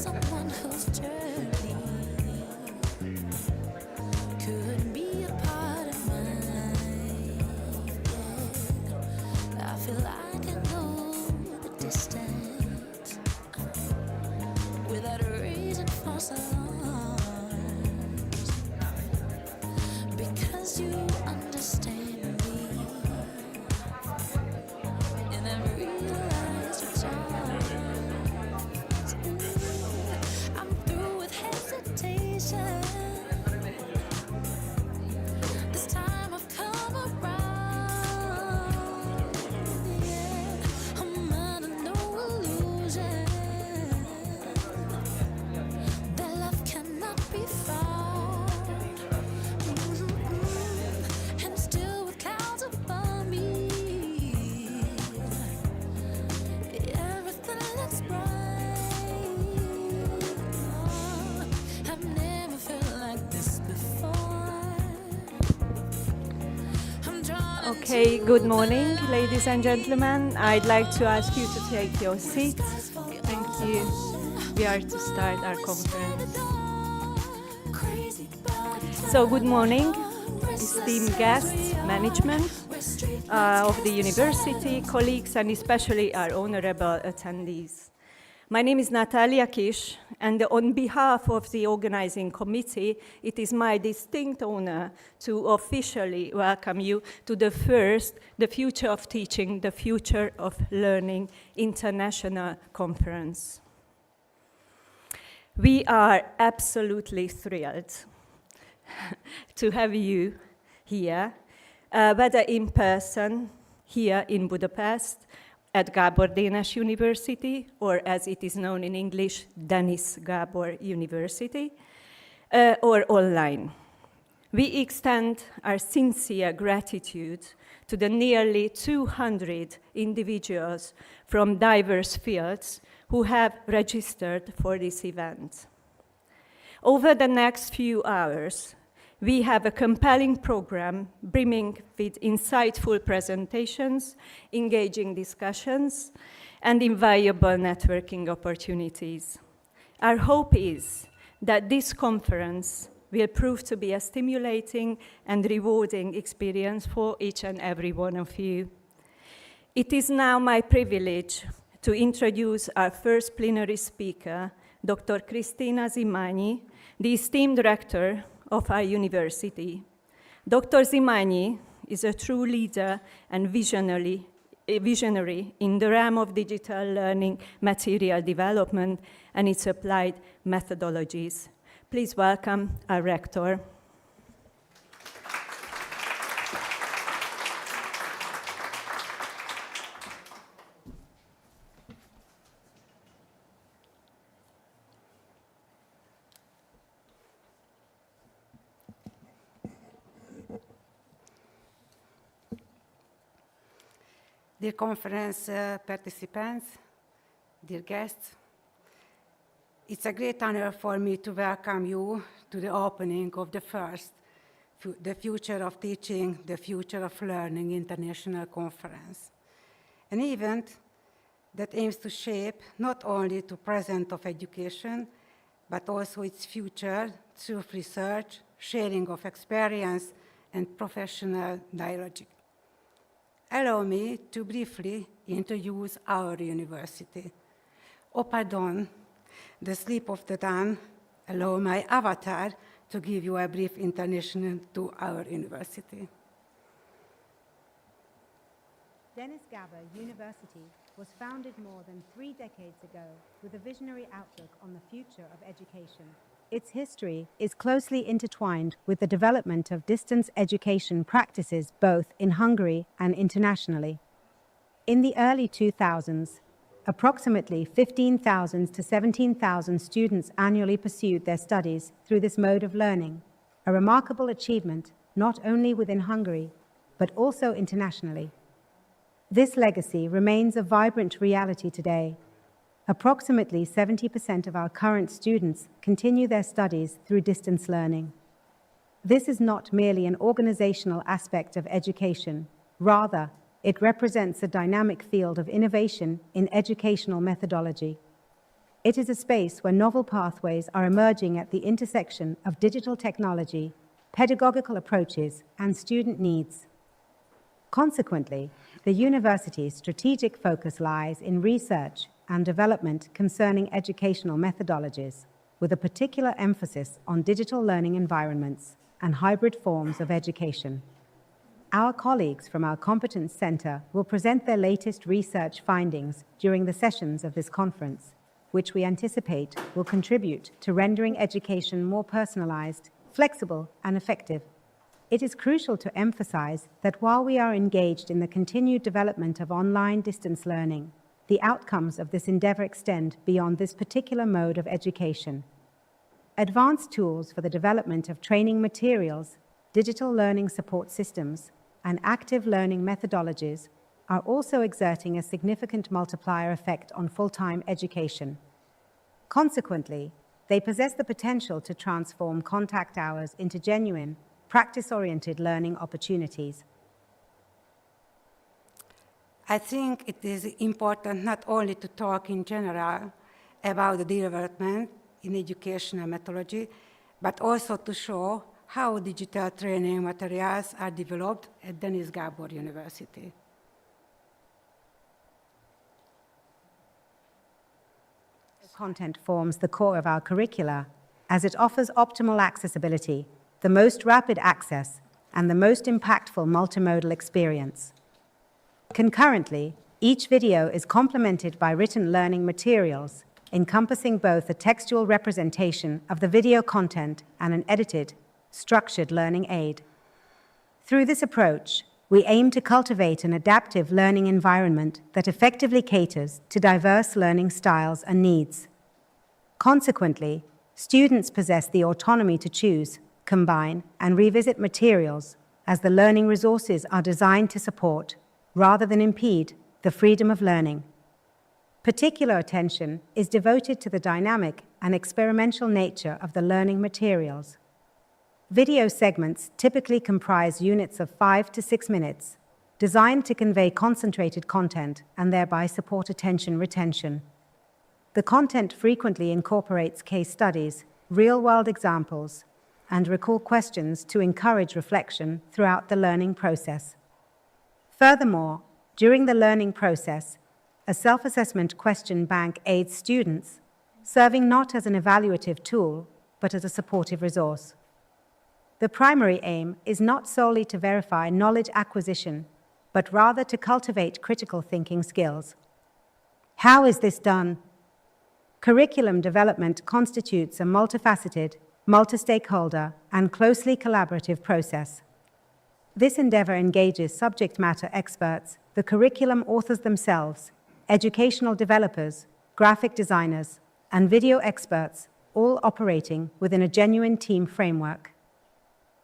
someone whose journey could be a part of mine. I feel like I know the distance without a reason for so long, because you understand me, and I realize your charms. I'm through with hesitation. This time I've come around. Yeah, I'm under no illusion that love cannot be found. And still with clouds above me, everything looks bright. I've never felt like this before. I'm drawn Okay, good morning, ladies and gentlemen. I'd like to ask you to take your seats. Thank you. We are to start our conference. So, good morning, esteemed guests, management of the university, colleagues, and especially our honorable attendees. My name is Natalia Kish, and on behalf of the organizing committee, it is my distinct honor to officially welcome you to the first The Future of Teaching, the Future of Learning International Conference. We are absolutely thrilled to have you here, whether in person here in Budapest at Gábor Dénes University, or as it is known in English, Denis Gábor University, or online. We extend our sincere gratitude to the nearly 200 individuals from diverse fields who have registered for this event. Over the next few hours, we have a compelling program brimming with insightful presentations, engaging discussions, and invaluable networking opportunities. Our hope is that this conference will prove to be a stimulating and rewarding experience for each and every one of you. It is now my privilege to introduce our first plenary speaker, Dr. Cristina Zimányi, the esteemed rector of our university. Dr. Zimányi is a true leader and visionary in the realm of digital learning, material development, and its applied methodologies. Please welcome our rector. Dear conference participants, dear guests, it's a great honor for me to welcome you to the opening of the Future of Teaching, the Future of Learning International Conference, an event that aims to shape not only the present of education, but also its future through research, sharing of experience, and professional dialogue. Allow me to briefly introduce our university. Oh, pardon, the sleep of the dawn. Allow my avatar to give you a brief introduction to our university. Denis Gábor University was founded more than 3 decades ago with a visionary outlook on the future of education. Its history is closely intertwined with the development of distance education practices both in Hungary and internationally. In the early 2000s, approximately 15,000 to 17,000 students annually pursued their studies through this mode of learning, a remarkable achievement not only within Hungary, but also internationally. This legacy remains a vibrant reality today. Approximately 70% of our current students continue their studies through distance learning. This is not merely an organizational aspect of education. Rather, it represents a dynamic field of innovation in educational methodology. It is a space where novel pathways are emerging at the intersection of digital technology, pedagogical approaches, and student needs. Consequently, the university's strategic focus lies in research and development concerning educational methodologies, with a particular emphasis on digital learning environments and hybrid forms of education. Our colleagues from our Competence Centre will present their latest research findings during the sessions of this conference, which we anticipate will contribute to rendering education more personalised, flexible, and effective. It is crucial to emphasize that while we are engaged in the continued development of online distance learning, the outcomes of this endeavor extend beyond this particular mode of education. Advanced tools for the development of training materials, digital learning support systems, and active learning methodologies are also exerting a significant multiplier effect on full-time education. Consequently, they possess the potential to transform contact hours into genuine, practice-oriented learning opportunities. I think it is important not only to talk in general about the development in educational methodology, but also to show how digital training materials are developed at Denis Gábor University. Content forms the core of our curricula, as it offers optimal accessibility, the most rapid access, and the most impactful multimodal experience. Concurrently, each video is complemented by written learning materials, encompassing both a textual representation of the video content and an edited, structured learning aid. Through this approach, we aim to cultivate an adaptive learning environment that effectively caters to diverse learning styles and needs. Consequently, students possess the autonomy to choose, combine, and revisit materials as the learning resources are designed to support, rather than impede, the freedom of learning. Particular attention is devoted to the dynamic and experimental nature of the learning materials. Video segments typically comprise units of 5 to 6 minutes, designed to convey concentrated content and thereby support attention retention. The content frequently incorporates case studies, real-world examples, and recall questions to encourage reflection throughout the learning process. Furthermore, during the learning process, a self-assessment question bank aids students, serving not as an evaluative tool, but as a supportive resource. The primary aim is not solely to verify knowledge acquisition, but rather to cultivate critical thinking skills. How is this done? Curriculum development constitutes a multifaceted, multi-stakeholder, and closely collaborative process. This endeavor engages subject matter experts, the curriculum authors themselves, educational developers, graphic designers, and video experts, all operating within a genuine team framework.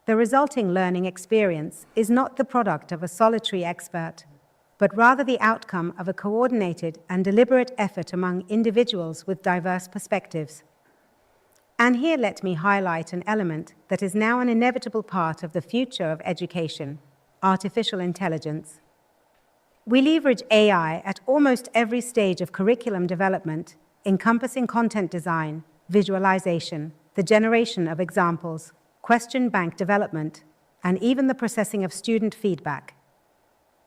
The resulting learning experience is not the product of a solitary expert, but rather the outcome of a coordinated and deliberate effort among individuals with diverse perspectives. And here let me highlight an element that is now an inevitable part of the future of education: artificial intelligence. We leverage AI at almost every stage of curriculum development, encompassing content design, visualization, the generation of examples, question bank development, and even the processing of student feedback.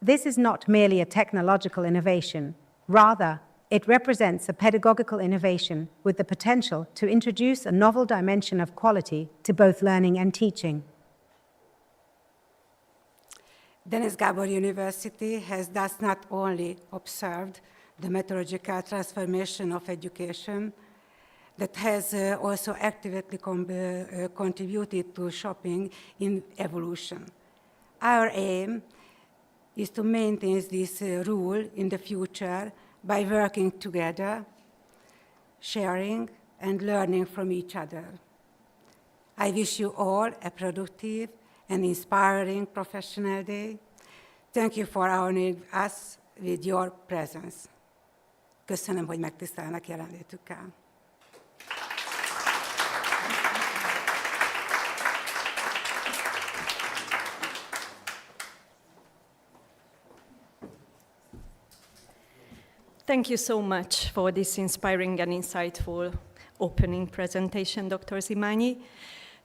This is not merely a technological innovation. Rather, it represents a pedagogical innovation with the potential to introduce a novel dimension of quality to both learning and teaching. Denis Gábor University has thus not only observed the methodological transformation of education, that has also actively contributed to shaping in evolution. Our aim is to maintain this rule in the future by working together, sharing, and learning from each other. I wish you all a productive and inspiring professional day. Thank you for honoring us with your presence. Köszönöm, hogy megtisztelnek jelenlétükkel. Thank you so much for this inspiring and insightful opening presentation, Dr. Zimányi.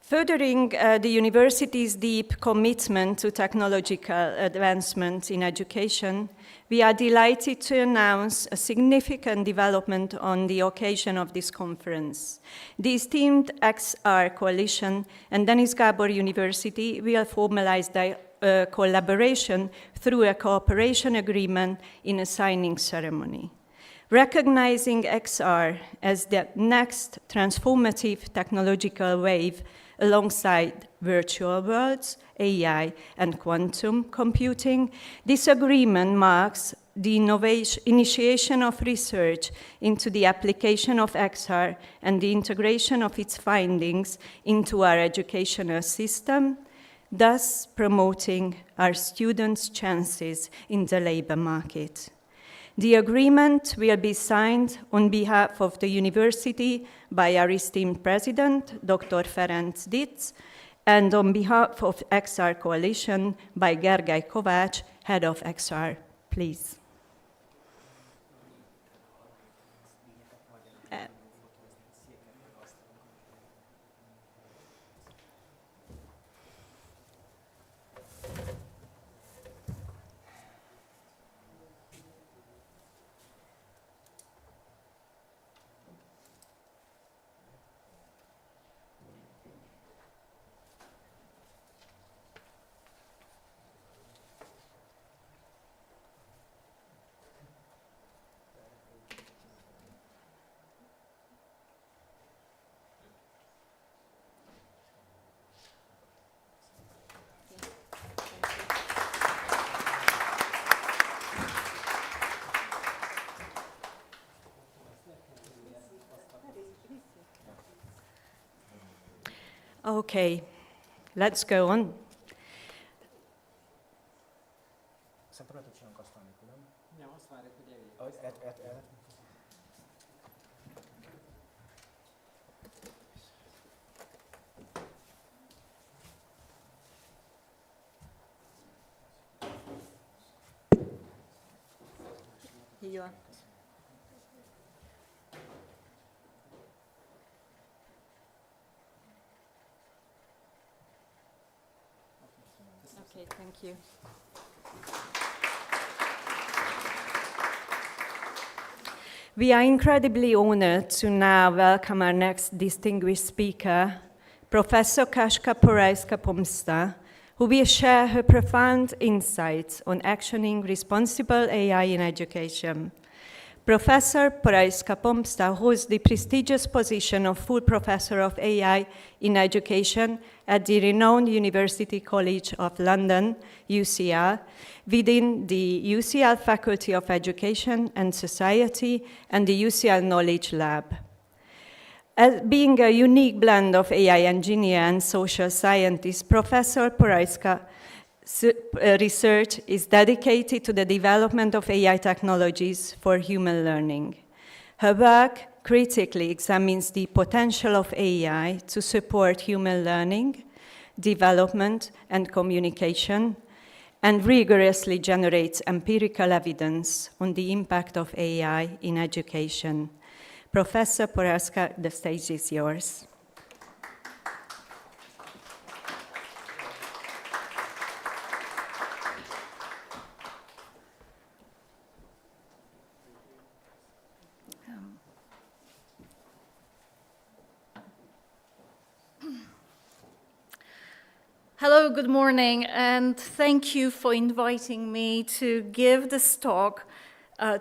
Furthering the university's deep commitment to technological advancement in education, we are delighted to announce a significant development on the occasion of this conference. The esteemed XR Coalition and Denis Gábor University will formalize their collaboration through a cooperation agreement in a signing ceremony. Recognizing XR as the next transformative technological wave alongside virtual worlds, AI, and quantum computing, this agreement marks the initiation of research into the application of XR and the integration of its findings into our educational system, thus promoting our students' chances in the labor market. The agreement will be signed on behalf of the university by our esteemed president, Dr. Ferenc Ditz, and on behalf of XR Coalition by Gergely Kovács, head of XR. Please. Okay, let's go on. Szerintem le tud csinálni kasztálni, nem? Nem, azt várjuk, hogy elég. Így van. Okay, thank you. We are incredibly honored to now welcome our next distinguished speaker, Professor Kaśka Porajska-Pomsta, who will share her profound insights on actioning responsible AI in education. Professor Porajska-Pomsta holds the prestigious position of full professor of AI in education at the renowned University College of London, UCL, within the UCL Faculty of Education and Society and the UCL Knowledge Lab. As being a unique blend of AI engineer and social scientist, Professor Porajska research is dedicated to the development of AI technologies for human learning. Her work critically examines the potential of AI to support human learning, development, and communication, and rigorously generates empirical evidence on the impact of AI in education. Professor Porajska, the stage is yours. Hello, good morning, and thank you for inviting me to give this talk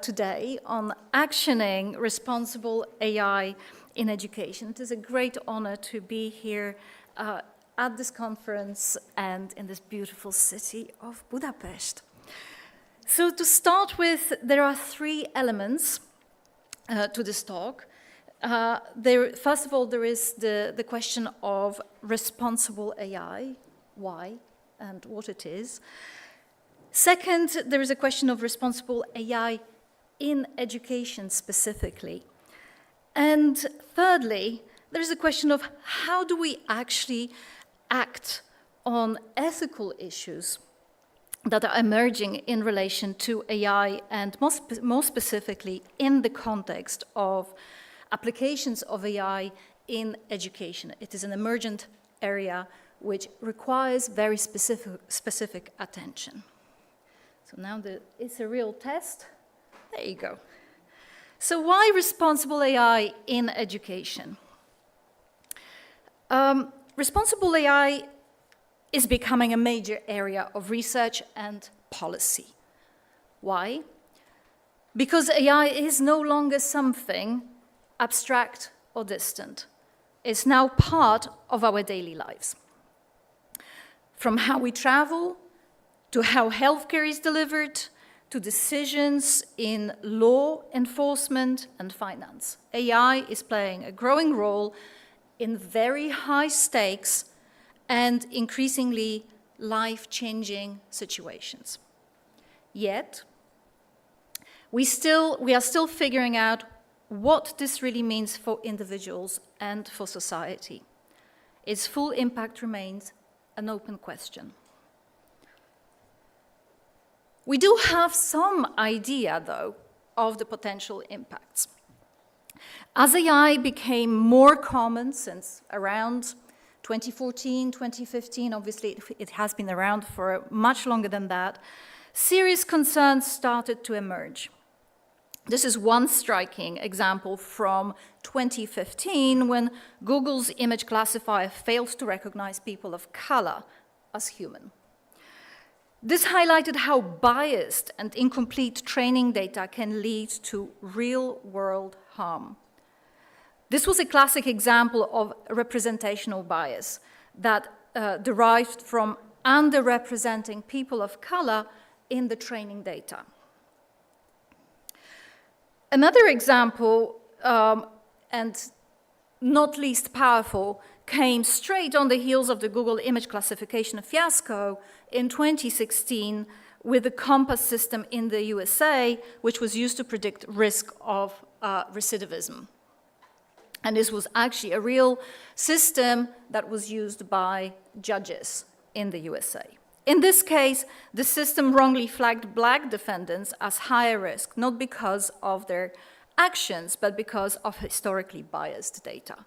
today on actioning responsible AI in education. It is a great honor to be here at this conference and in this beautiful city of Budapest. So to start with, there are three elements to this talk. First of all, there is the question of responsible AI, why and what it is. Second, there is a question of responsible AI in education specifically. And thirdly, there is a question of how do we actually act on ethical issues that are emerging in relation to AI, and more specifically in the context of applications of AI in education. It is an emergent area which requires very specific attention. So now it's a real test. There you go. So why responsible AI in education? Responsible AI is becoming a major area of research and policy. Why? Because AI is no longer something abstract or distant. It's now part of our daily lives. From how we travel, to how healthcare is delivered, to decisions in law enforcement and finance. AI is playing a growing role in very high stakes and increasingly life-changing situations. Yet, we are still figuring out what this really means for individuals and for society. Its full impact remains an open question. We do have some idea, though, of the potential impacts. As AI became more common since around 2014, 2015, obviously it has been around for much longer than that, serious concerns started to emerge. This is one striking example from 2015 when Google's image classifier failed to recognize people of color as human. This highlighted how biased and incomplete training data can lead to real-world harm. This was a classic example of representational bias that derived from underrepresenting people of color in the training data. Another example, and not least powerful, came straight on the heels of the Google image classification fiasco in 2016 with the COMPASS system in the USA, which was used to predict risk of recidivism. And this was actually a real system that was used by judges in the USA. In this case, the system wrongly flagged Black defendants as higher risk, not because of their actions, but because of historically biased data.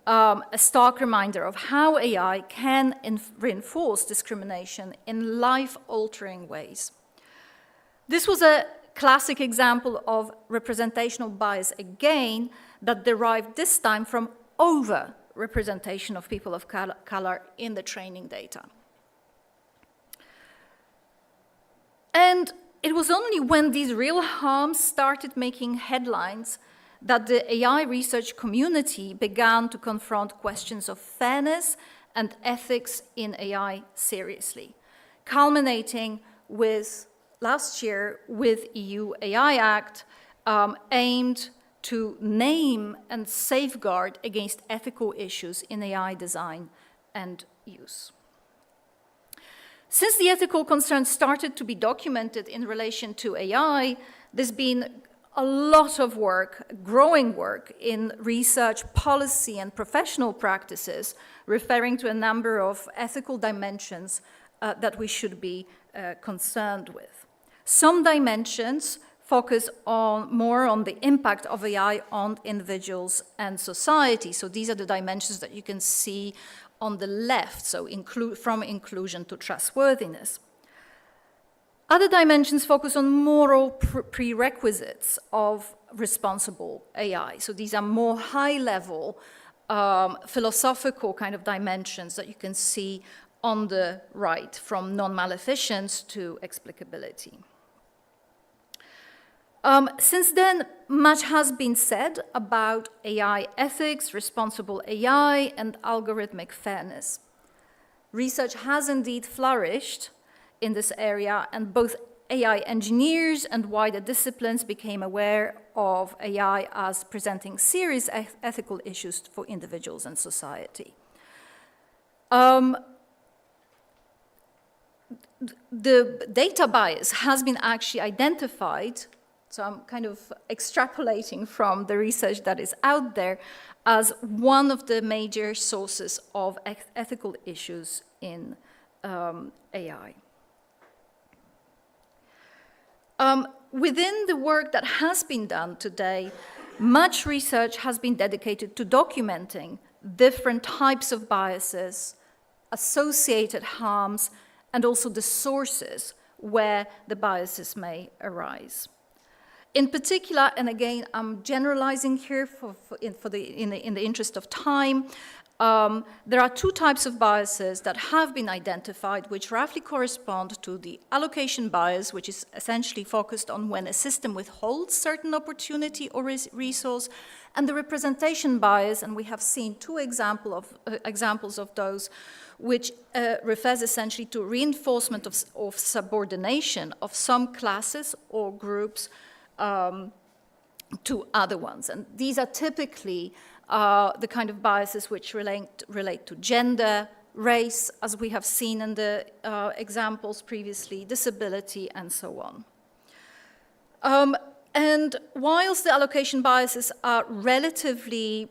A stark reminder of how AI can reinforce discrimination in life-altering ways. This was a classic example of representational bias, again, that derived this time from over-representation of people of color in the training data. And it was only when these real harms started making headlines that the AI research community began to confront questions of fairness and ethics in AI seriously, culminating with last year with EU AI Act aimed to name and safeguard against ethical issues in AI design and use. Since the ethical concerns started to be documented in relation to AI, there's been a lot of work, growing work, in research policy and professional practices referring to a number of ethical dimensions that we should be concerned with. Some dimensions focus more on the impact of AI on individuals and society. So these are the dimensions that you can see on the left, so from inclusion to trustworthiness. Other dimensions focus on moral prerequisites of responsible AI. So these are more high-level, philosophical kind of dimensions that you can see on the right, from non-maleficence to explicability. Since then, much has been said about AI ethics, responsible AI, and algorithmic fairness. Research has indeed flourished in this area, and both AI engineers and wider disciplines became aware of AI as presenting serious ethical issues for individuals and society. The data bias has been actually identified, so I'm kind of extrapolating from the research that is out there, as one of the major sources of ethical issues in AI. Within the work that has been done today, much research has been dedicated to documenting different types of biases, associated harms, and also the sources where the biases may arise. In particular, and again, I'm generalizing here in the interest of time, there are two types of biases that have been identified which roughly correspond to the allocation bias, which is essentially focused on when a system withholds certain opportunity or resource, and the representation bias, and we have seen two examples of those, which refers essentially to reinforcement of subordination of some classes or groups to other ones. And these are typically the kind of biases which relate to gender, race, as we have seen in the examples previously, disability, and so on. And whilst the allocation biases are relatively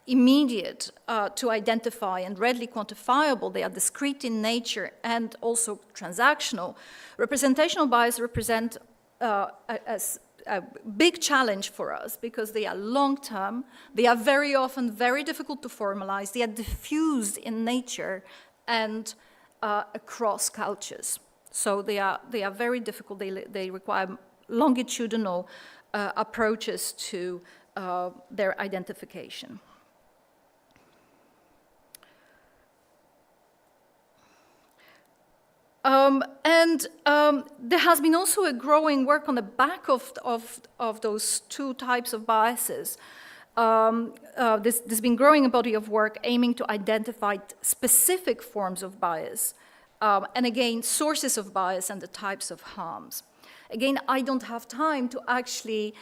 immediate to identify and readily quantifiable, they are discrete in nature and also transactional, representational bias represent a big challenge for us because they are long-term, they are very often very difficult to formalize, they are diffused in nature and across cultures. So they are very difficult, they require longitudinal approaches to their identification. There has been also a growing work on the back of those two types of biases. There's been growing a body of work aiming to identify specific forms of bias, and again, sources of bias and the types of harms. Again, I don't have time to actually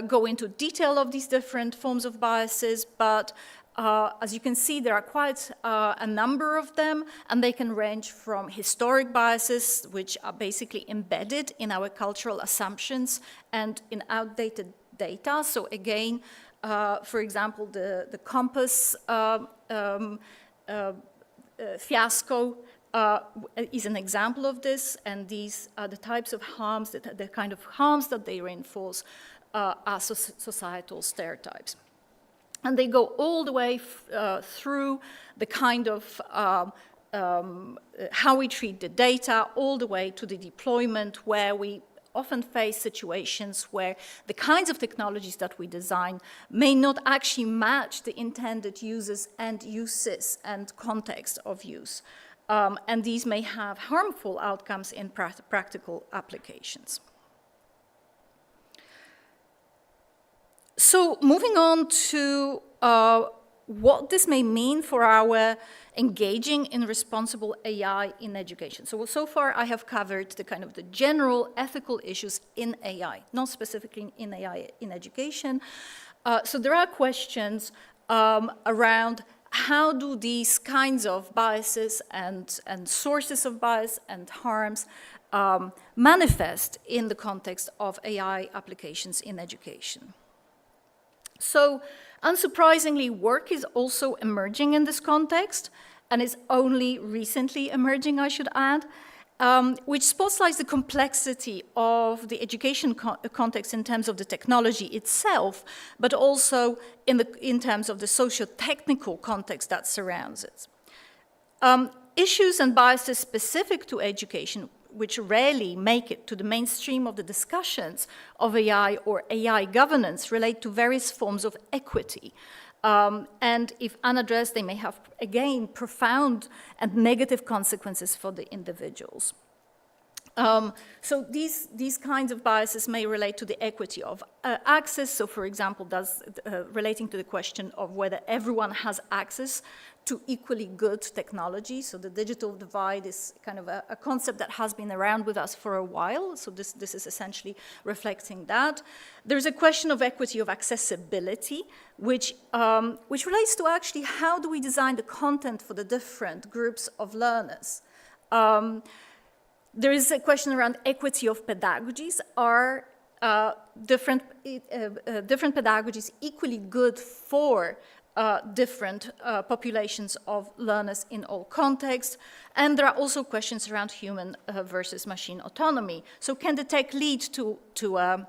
go into detail of these different forms of biases, but as you can see, there are quite a number of them, and they can range from historic biases, which are basically embedded in our cultural assumptions and in outdated data. So again, for example, the compass fiasco is an example of this, and these are the types of harms, the kind of harms that they reinforce are societal stereotypes. And they go all the way through the kind of how we treat the data, all the way to the deployment, where we often face situations where the kinds of technologies that we design may not actually match the intended uses and context of use. And these may have harmful outcomes in practical applications. So moving on to what this may mean for our engaging in responsible AI in education. So far I have covered the kind of the general ethical issues in AI, not specifically in AI in education. So there are questions around how do these kinds of biases and sources of bias and harms manifest in the context of AI applications in education. So, unsurprisingly, work is also emerging in this context, and is only recently emerging, I should add, which spotlights the complexity of the education context in terms of the technology itself, but also in terms of the socio-technical context that surrounds it. Issues and biases specific to education, which rarely make it to the mainstream of the discussions of AI or AI governance, relate to various forms of equity. And if unaddressed, they may have, again, profound and negative consequences for the individuals. So these kinds of biases may relate to the equity of access. So, for example, relating to the question of whether everyone has access to equally good technology. So the digital divide is kind of a concept that has been around with us for a while. So this is essentially reflecting that. There's a question of equity of accessibility, which relates to actually how do we design the content for the different groups of learners. There is a question around equity of pedagogies. Are different pedagogies equally good for different populations of learners in all contexts. And there are also questions around human versus machine autonomy. So can the tech lead to a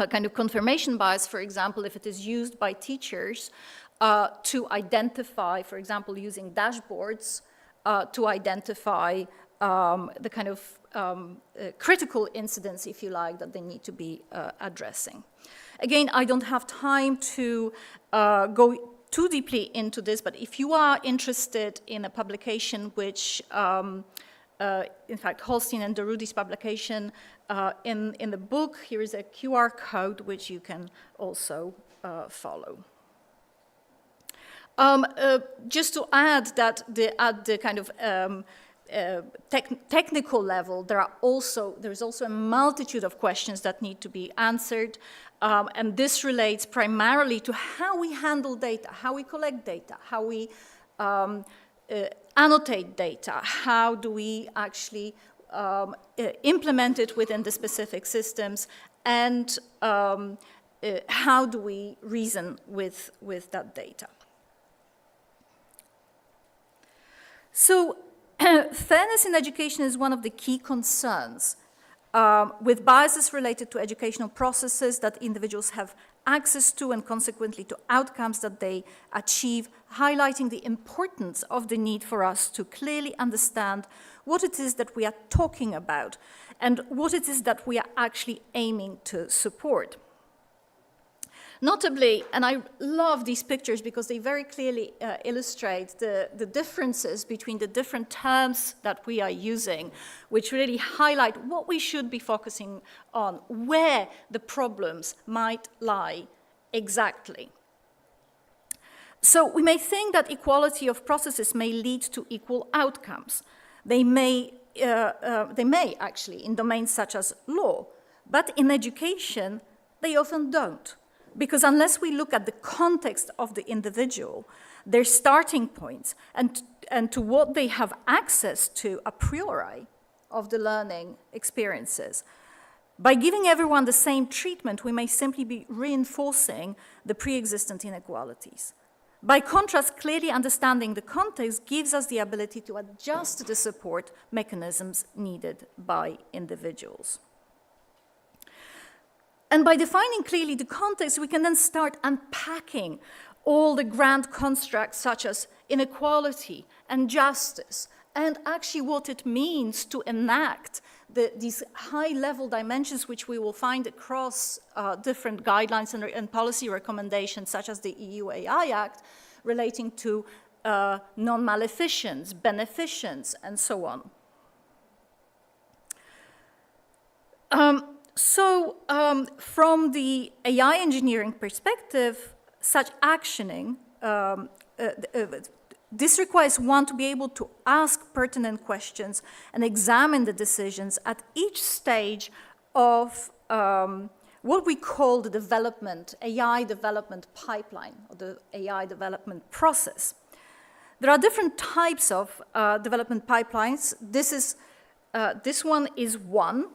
kind of confirmation bias, for example, if it is used by teachers to identify, for example, using dashboards to identify the kind of critical incidents, if you like, that they need to be addressing. Again, I don't have time to go too deeply into this, but if you are interested in a publication which, in fact, Holstein and Darudi's publication in the book, here is a QR code which you can also follow. Just to add that at the kind of technical level, there is also a multitude of questions that need to be answered, and this relates primarily to how we handle data, how we collect data, how we annotate data, how do we actually implement it within the specific systems, and how do we reason with that data. So, fairness in education is one of the key concerns, with biases related to educational processes that individuals have access to and consequently to outcomes that they achieve, highlighting the importance of the need for us to clearly understand what it is that we are talking about and what it is that we are actually aiming to support. Notably, and I love these pictures because they very clearly illustrate the differences between the different terms that we are using, which really highlight what we should be focusing on, where the problems might lie exactly. So we may think that equality of processes may lead to equal outcomes. They may actually in domains such as law, but in education, they often don't. Because unless we look at the context of the individual, their starting points, and to what they have access to a priori of the learning experiences, by giving everyone the same treatment, we may simply be reinforcing the pre-existent inequalities. By contrast, clearly understanding the context gives us the ability to adjust the support mechanisms needed by individuals. And by defining clearly the context, we can then start unpacking all the grand constructs such as inequality and justice, and actually what it means to enact these high-level dimensions which we will find across different guidelines and policy recommendations, such as the EU AI Act, relating to non-maleficence, beneficence, and so on. From the AI engineering perspective, such actioning, this requires one to be able to ask pertinent questions and examine the decisions at each stage of what we call the development, AI development pipeline, or the AI development process. There are different types of development pipelines. This one is one,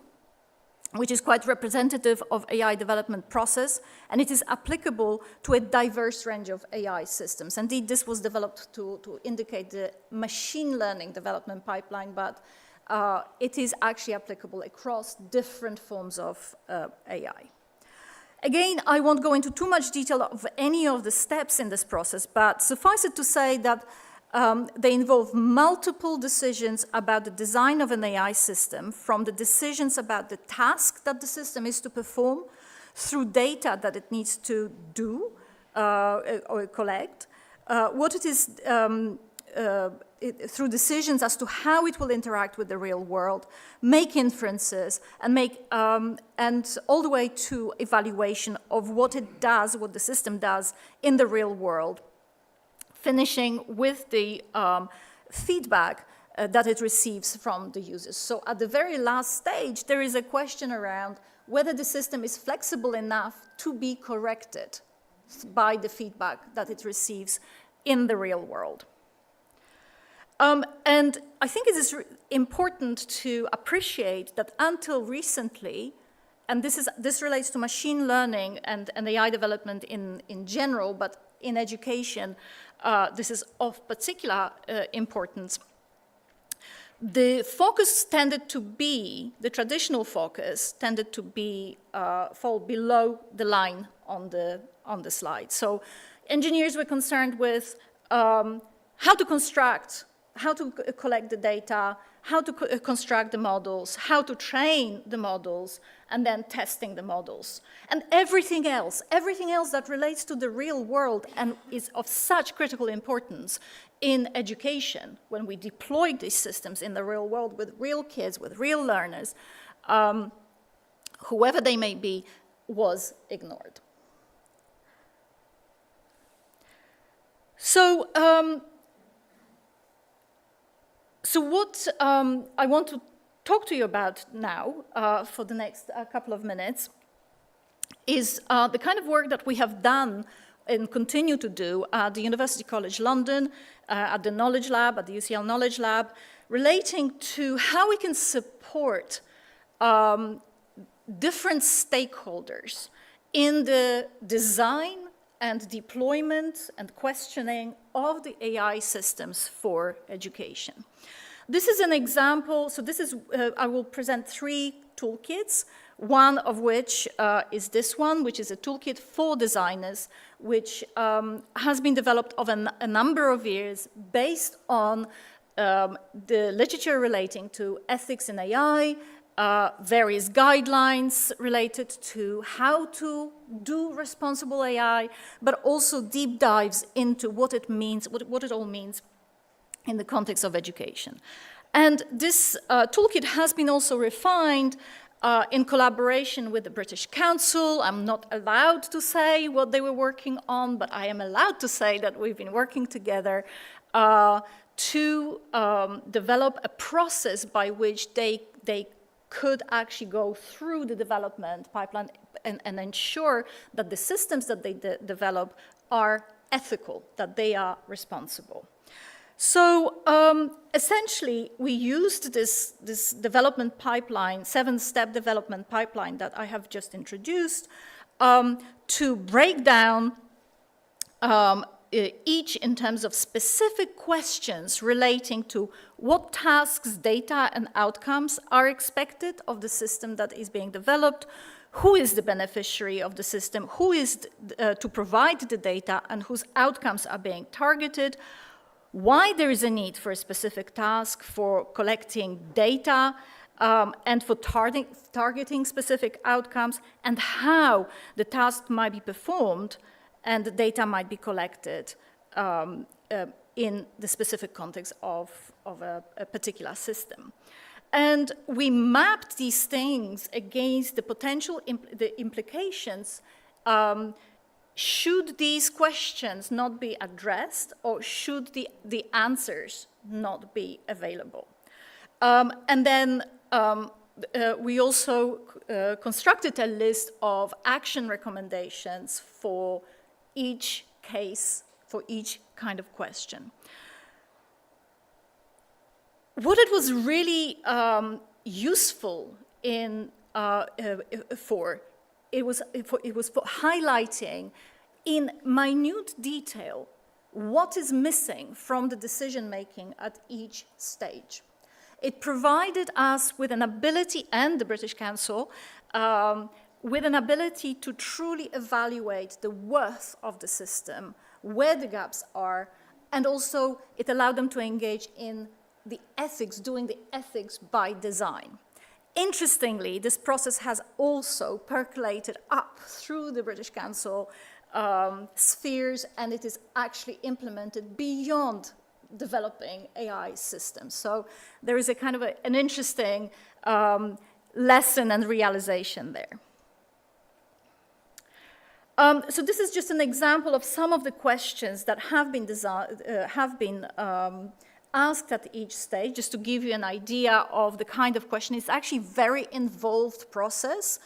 which is quite representative of AI development process, and it is applicable to a diverse range of AI systems. Indeed, this was developed to indicate the machine learning development pipeline, but it is actually applicable across different forms of AI. Again, I won't go into too much detail of any of the steps in this process, but suffice it to say that they involve multiple decisions about the design of an AI system, from the decisions about the task that the system is to perform, through data that it needs to do or collect, what it is, through decisions as to how it will interact with the real world, make inferences, and all the way to evaluation of what it does, what the system does in the real world, finishing with the feedback that it receives from the users. So at the very last stage, there is a question around whether the system is flexible enough to be corrected by the feedback that it receives in the real world. And I think it is important to appreciate that until recently, and this relates to machine learning and AI development in general, but in education, this is of particular importance. The focus tended to be, the traditional focus tended to be, fall below the line on the slide. So engineers were concerned with how to construct, how to collect the data, how to construct the models, how to train the models, and then testing the models. And everything else that relates to the real world and is of such critical importance in education, when we deploy these systems in the real world with real kids, with real learners, whoever they may be, was ignored. So what I want to talk to you about now for the next couple of minutes is the kind of work that we have done and continue to do at the University College London, at the Knowledge Lab, at the UCL Knowledge Lab, relating to how we can support different stakeholders in the design and deployment and questioning of the AI systems for education. This is an example, so this is, I will present 3 toolkits, one of which is this one, which is a toolkit for designers, which has been developed over a number of years based on the literature relating to ethics in AI, various guidelines related to how to do responsible AI, but also deep dives into what it means, what it all means in the context of education. And this toolkit has been also refined in collaboration with the British Council. I'm not allowed to say what they were working on, but I am allowed to say that we've been working together to develop a process by which they could actually go through the development pipeline and ensure that the systems that they develop are ethical, that they are responsible. So essentially, we used this development pipeline, 7-step development pipeline that I have just introduced, to break down each in terms of specific questions relating to what tasks, data, and outcomes are expected of the system that is being developed, who is the beneficiary of the system, who is to provide the data, and whose outcomes are being targeted, why there is a need for a specific task for collecting data and for targeting specific outcomes, and how the task might be performed and the data might be collected in the specific context of a particular system. And we mapped these things against the potential implications should these questions not be addressed, or should the answers not be available. And then we also constructed a list of action recommendations for each case, for each kind of question. What it was really useful in it was for highlighting in minute detail what is missing from the decision-making at each stage. It provided us with an ability, and the British Council, with an ability to truly evaluate the worth of the system, where the gaps are, and also it allowed them to engage in the ethics, doing the ethics by design. Interestingly, this process has also percolated up through the British Council spheres, and it is actually implemented beyond developing AI systems. So there is a kind of an interesting lesson and realization there. So this is just an example of some of the questions that have been asked at each stage, just to give you an idea of the kind of question. It's actually a very involved process,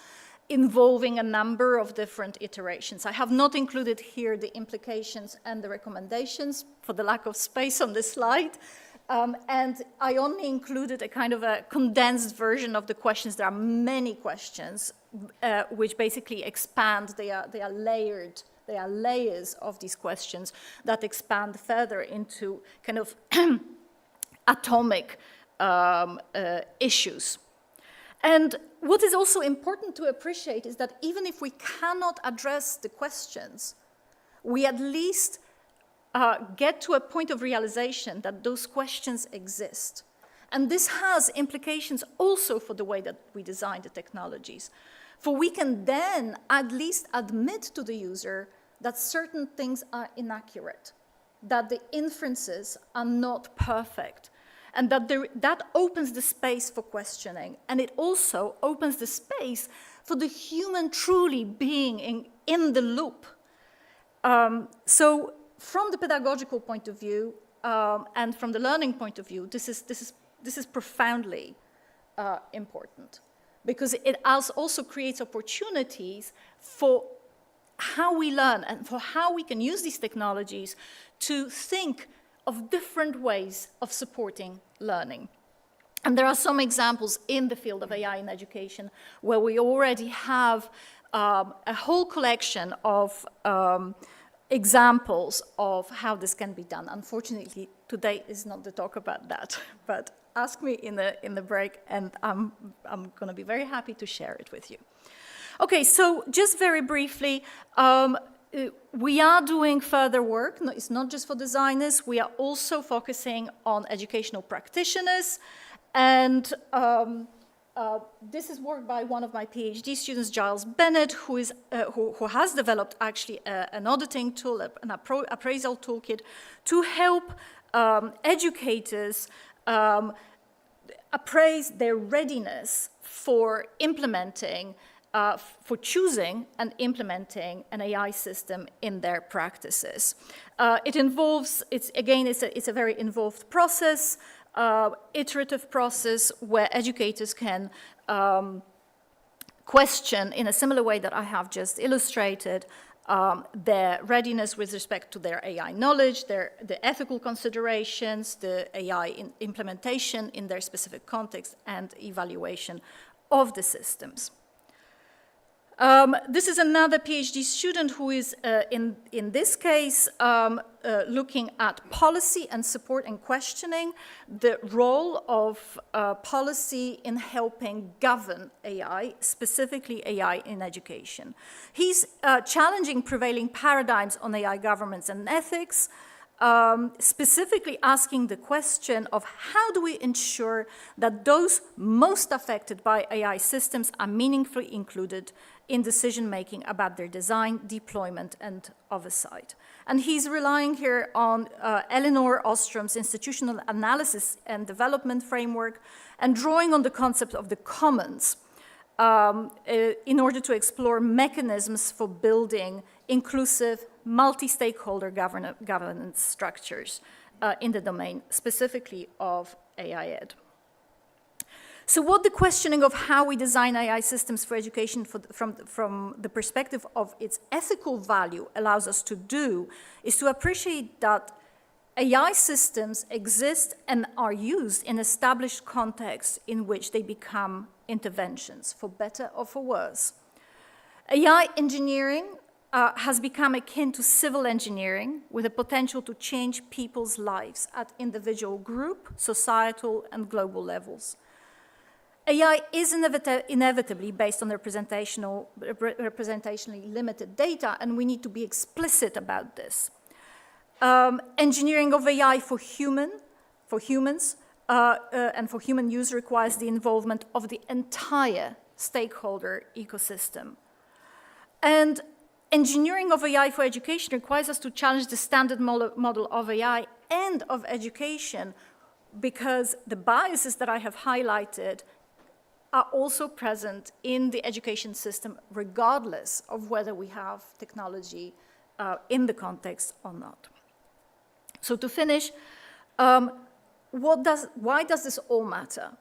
involving a number of different iterations. I have not included here the implications and the recommendations for the lack of space on this slide. And I only included a kind of a condensed version of the questions. There are many questions which basically expand, they are layered They are layers of these questions that expand further into kind of atomic issues. And what is also important to appreciate is that even if we cannot address the questions, we at least get to a point of realization that those questions exist. And this has implications also for the way that we design the technologies. For we can then at least admit to the user that certain things are inaccurate, that the inferences are not perfect, and that opens the space for questioning. And it also opens the space for the human truly being in the loop. So from the pedagogical point of view and from the learning point of view, this is profoundly important, because it also creates opportunities for how we learn and for how we can use these technologies to think of different ways of supporting learning. And there are some examples in the field of AI in education where we already have a whole collection of examples of how this can be done. Unfortunately, today is not the talk about that, but ask me in the break, and I'm going to be very happy to share it with you. Okay, so just very briefly, we are doing further work. No, it's not just for designers. We are also focusing on educational practitioners, and this is work by one of my PhD students, Giles Bennett, who has developed actually an auditing tool, an appraisal toolkit, to help educators appraise their readiness for implementing, for choosing and implementing an AI system in their practices. It involves, it's a very involved process, iterative process where educators can question in a similar way that I have just illustrated their readiness with respect to their AI knowledge, the ethical considerations, the AI implementation in their specific context, and evaluation of the systems. This is another PhD student who is, in this case, looking at policy and support and questioning the role of policy in helping govern AI, specifically AI in education. He's challenging prevailing paradigms on AI governance and ethics, specifically asking the question of how do we ensure that those most affected by AI systems are meaningfully included in decision-making about their design, deployment, and oversight. And he's relying here on Elinor Ostrom's institutional analysis and development framework and drawing on the concept of the commons in order to explore mechanisms for building inclusive, multi-stakeholder governance structures in the domain, specifically of AI ed. So what the questioning of how we design AI systems for education from the perspective of its ethical value allows us to do is to appreciate that AI systems exist and are used in established contexts in which they become interventions, for better or for worse. AI engineering has become akin to civil engineering with the potential to change people's lives at individual, group, societal, and global levels. AI is inevitably based on representationally limited data, and we need to be explicit about this. Engineering of AI for humans and for human use requires the involvement of the entire stakeholder ecosystem. And engineering of AI for education requires us to challenge the standard model of AI and of education, because the biases that I have highlighted are also present in the education system, regardless of whether we have technology in the context or not. So to finish, why does this all matter?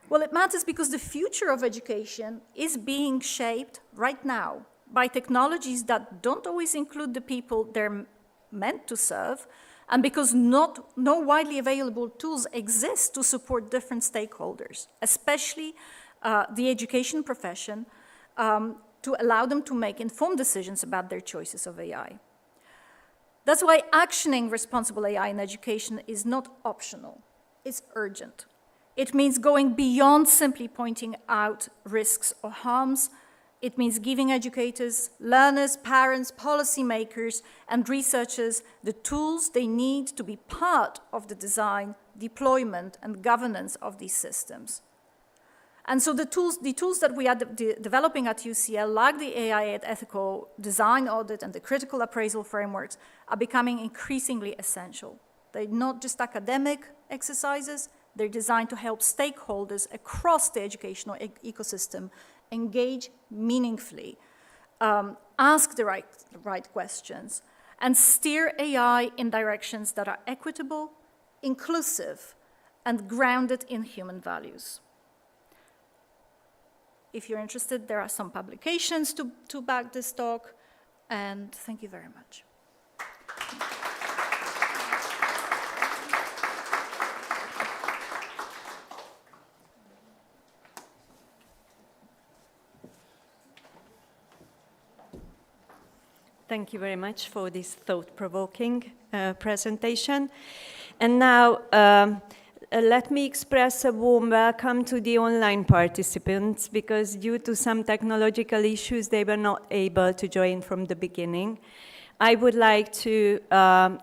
Well, it matters because the future of education is being shaped right now by technologies that don't always include the people they're meant to serve, and because no widely available tools exist to support different stakeholders, especially the education profession, to allow them to make informed decisions about their choices of AI. That's why actioning responsible AI in education is not optional, it's urgent. It means going beyond simply pointing out risks or harms. It means giving educators, learners, parents, policymakers, and researchers the tools they need to be part of the design, deployment, and governance of these systems. And so the tools that we are developing at UCL, like the AI ethical design audit and the critical appraisal frameworks, are becoming increasingly essential. They're not just academic exercises, they're designed to help stakeholders across the educational ecosystem engage meaningfully, ask the right questions, and steer AI in directions that are equitable, inclusive, and grounded in human values. If you're interested, there are some publications to back this talk, and thank you very much. Thank you very much for this thought-provoking presentation. And now, let me express a warm welcome to the online participants, because due to some technological issues, they were not able to join from the beginning. I would like to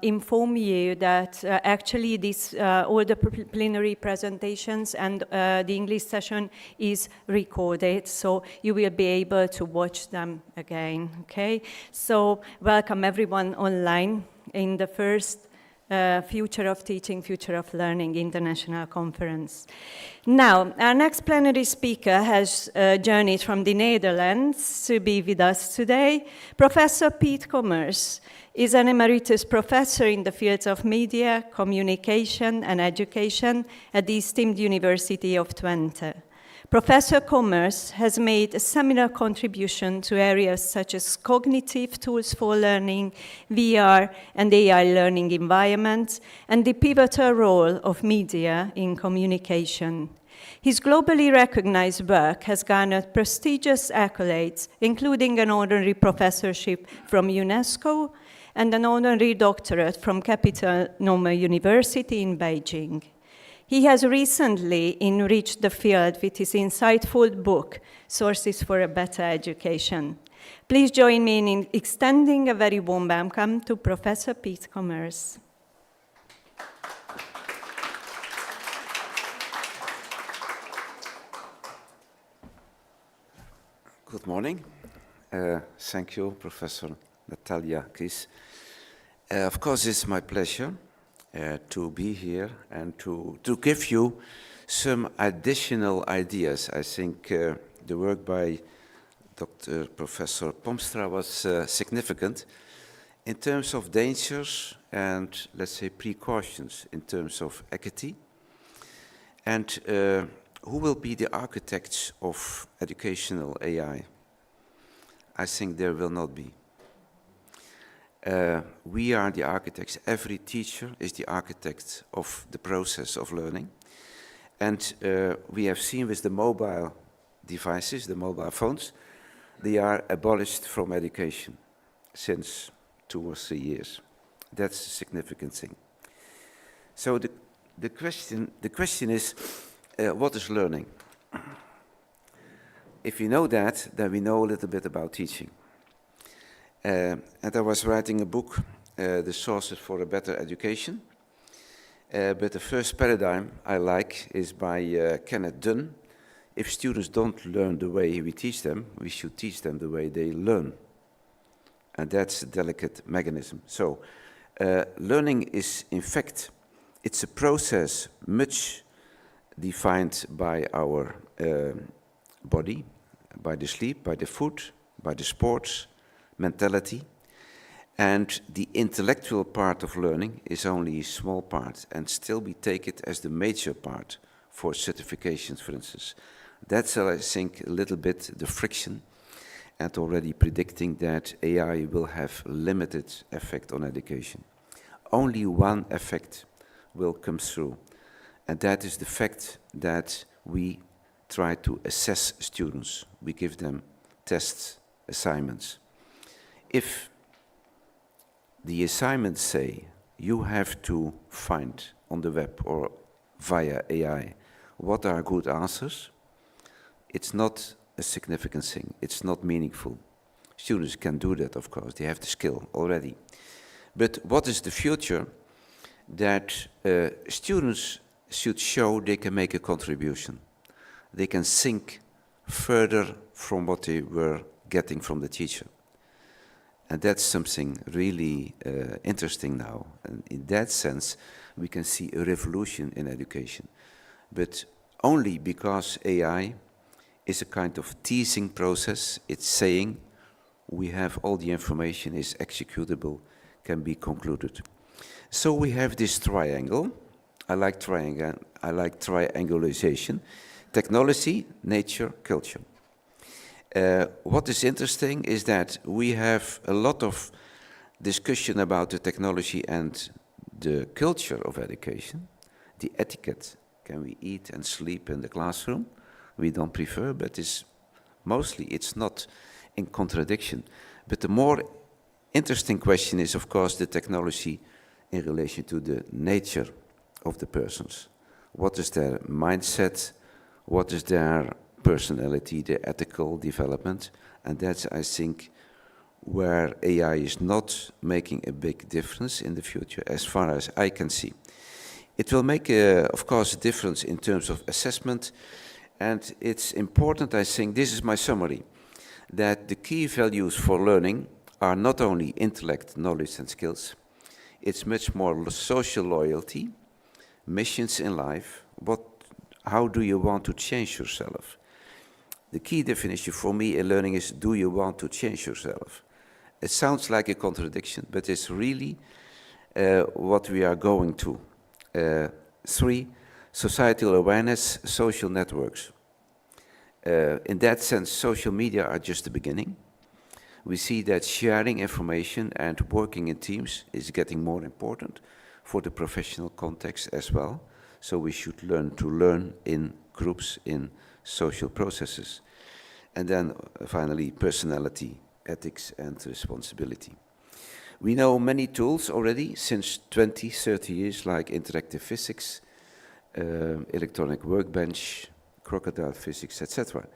inform you that actually all the plenary presentations and the English session is recorded, so you will be able to watch them again, okay? So welcome everyone online in the first Future of Teaching, Future of Learning International Conference. Now, our next plenary speaker has journeyed from the Netherlands to be with us today. Professor Piet Kommers is an emeritus professor in the fields of media, communication, and education at the esteemed University of Twente. Professor Kommers has made a seminal contribution to areas such as cognitive tools for learning, VR and AI learning environments, and the pivotal role of media in communication. His globally recognized work has garnered prestigious accolades, including an honorary professorship from UNESCO and an honorary doctorate from Capital Nome University in Beijing. He has recently enriched the field with his insightful book, Sources for a Better Education. Please join me in extending a very warm welcome to Professor Piet Kommers. Good morning. Thank you, Professor Natalia Kis. Of course, it's my pleasure to be here and to give you some additional ideas. I think the work by Dr. Professor Pomstra was significant in terms of dangers and, let's say, precautions in terms of equity. And who will be the architects of educational AI? I think there will not be. We are the architects. Every teacher is the architect of the process of learning. And we have seen with the mobile devices, the mobile phones, they are abolished from education since 2 or 3 years. That's a significant thing. So the question is, what is learning? If we know that, then we know a little bit about teaching. And I was writing a book, The Sources for a Better Education. But the first paradigm I like is by Kenneth Dunn. If students don't learn the way we teach them, we should teach them the way they learn. And that's a delicate mechanism. So learning is, in fact, it's a process much defined by our body, by the sleep, by the food, by the sports, mentality, and the intellectual part of learning is only a small part, and still we take it as the major part for certifications, for instance. That's, I think, a little bit the friction, and already predicting that AI will have limited effect on education. Only one effect will come through, and that is the fact that we try to assess students. We give them tests assignments. If the assignments say you have to find on the web or via AI what are good answers, it's not a significant thing, it's not meaningful. Students can do that, of course, they have the skill already. But what is the future? That students should show they can make a contribution. They can think further from what they were getting from the teacher. And that's something really interesting now. And in that sense, we can see a revolution in education. But only because AI is a kind of teasing process. It's saying we have all the information, is executable, can be concluded. So we have this triangle. I like triangulation. Technology, nature, culture. What is interesting is that we have a lot of discussion about the technology and the culture of education, the etiquette. Can we eat and sleep in the classroom? We don't prefer, but it's not in contradiction. But the more interesting question is, of course, the technology in relation to the nature of the persons. What is their mindset? What is their personality, their ethical development? And that's, I think, where AI is not making a big difference in the future, as far as I can see. It will make, of course, a difference in terms of assessment. And it's important, I think, this is my summary, that the key values for learning are not only intellect, knowledge, and skills. It's much more social loyalty, missions in life. How do you want to change yourself? The key definition for me in learning is, do you want to change yourself? It sounds like a contradiction, but it's really what we are going to. 3, societal awareness, social networks. In that sense, social media are just the beginning. We see that sharing information and working in teams is getting more important for the professional context as well. So we should learn to learn in groups, in social processes. And then finally, personality, ethics, and responsibility. We know many tools already since 20, 30 years, like interactive physics, electronic workbench, crocodile physics, etc.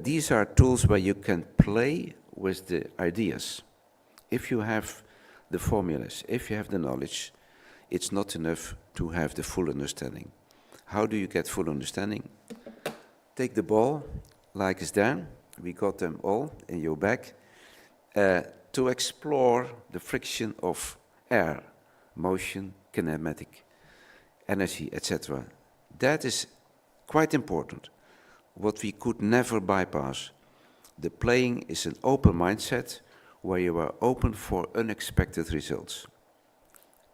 These are tools where you can play with the ideas. If you have the formulas, if you have the knowledge, it's not enough to have the full understanding. How do you get full understanding? Take the ball, like is there. We got them all in your bag. To explore the friction of air, motion, kinematic, energy, etc. That is quite important, what we could never bypass. The playing is an open mindset where you are open for unexpected results.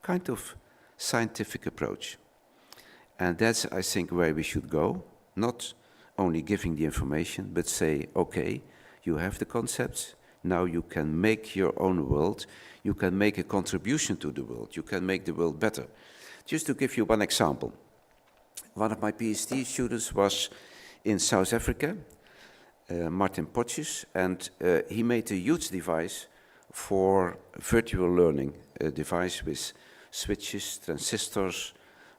Kind of scientific approach. And that's, I think, where we should go, not only giving the information, but say, okay, you have the concepts, now you can make your own world, you can make a contribution to the world, you can make the world better. Just to give you one example, one of my PhD students was in South Africa, Martin Potjes, and he made a huge device for virtual learning, a device with switches, transistors,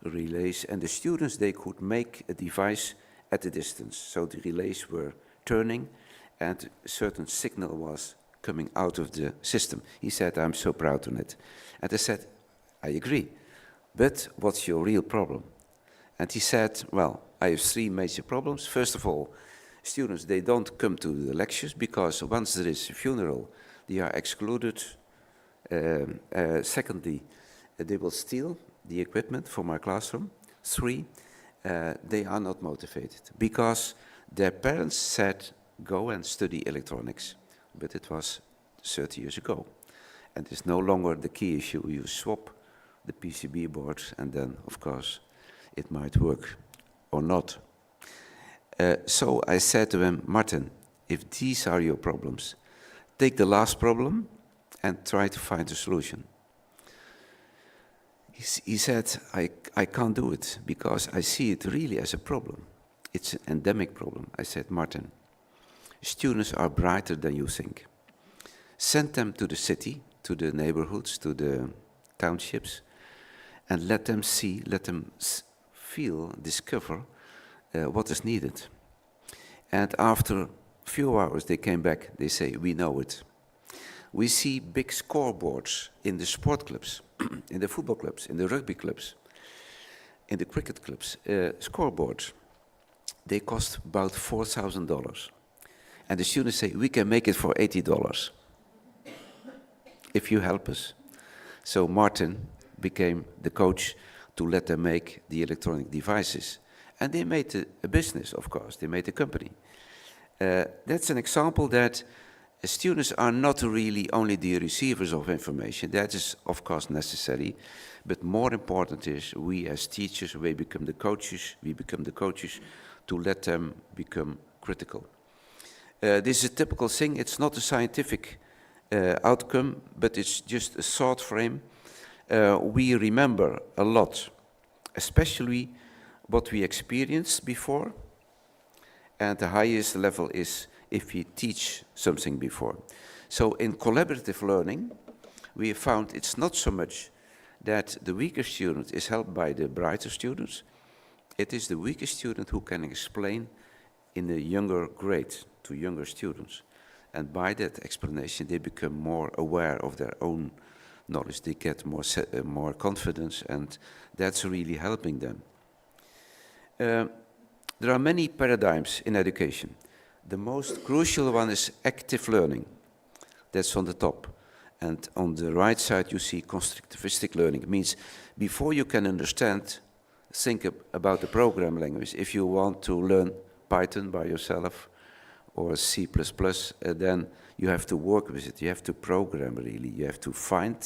relays, and the students, they could make a device at a distance. So the relays were turning and a certain signal was coming out of the system. He said, I'm so proud of it. And I said, I agree, but what's your real problem? And he said, well, I have 3 major problems. First of all, students, they don't come to the lectures because once there is a funeral, they are excluded. Secondly, they will steal the equipment from our classroom. 3, they are not motivated because their parents said, go and study electronics. But it was 30 years ago. And it's no longer the key issue. You swap the PCB boards and then, of course, it might work or not. So I said to him, Martin, if these are your problems, take the last problem and try to find a solution. He said, I can't do it because I see it really as a problem. It's an endemic problem. I said, Martin, Students are brighter than you think. Send them to the city, to the neighborhoods, to the townships, and let them see, let them feel, discover what is needed. And after a few hours they came back, they say, we know it. We see big scoreboards in the sport clubs, in the football clubs, in the rugby clubs, in the cricket clubs, scoreboards. They cost about $4,000. And the students say, we can make it for $80 if you help us. So Martin became the coach to let them make the electronic devices. And they made a business, of course. They made a company. That's an example that students are not really only the receivers of information. That is, of course, necessary. But more important is we as teachers, we become the coaches to let them become critical. This is a typical thing. It's not a scientific outcome, but it's just a thought frame. We remember a lot, especially what we experienced before. And the highest level is if we teach something before. So in collaborative learning, we have found it's not so much that the weaker student is helped by the brighter students. It is the weaker student who can explain in a younger grade to younger students. And by that explanation, they become more aware of their own knowledge. They get more confidence, and that's really helping them. There are many paradigms in education. The most crucial one is active learning. That's on the top. And on the right side, you see constructivistic learning. It means before you can understand, think about the program language. If you want to learn Python by yourself or C++, then you have to work with it. You have to program, really. You have to find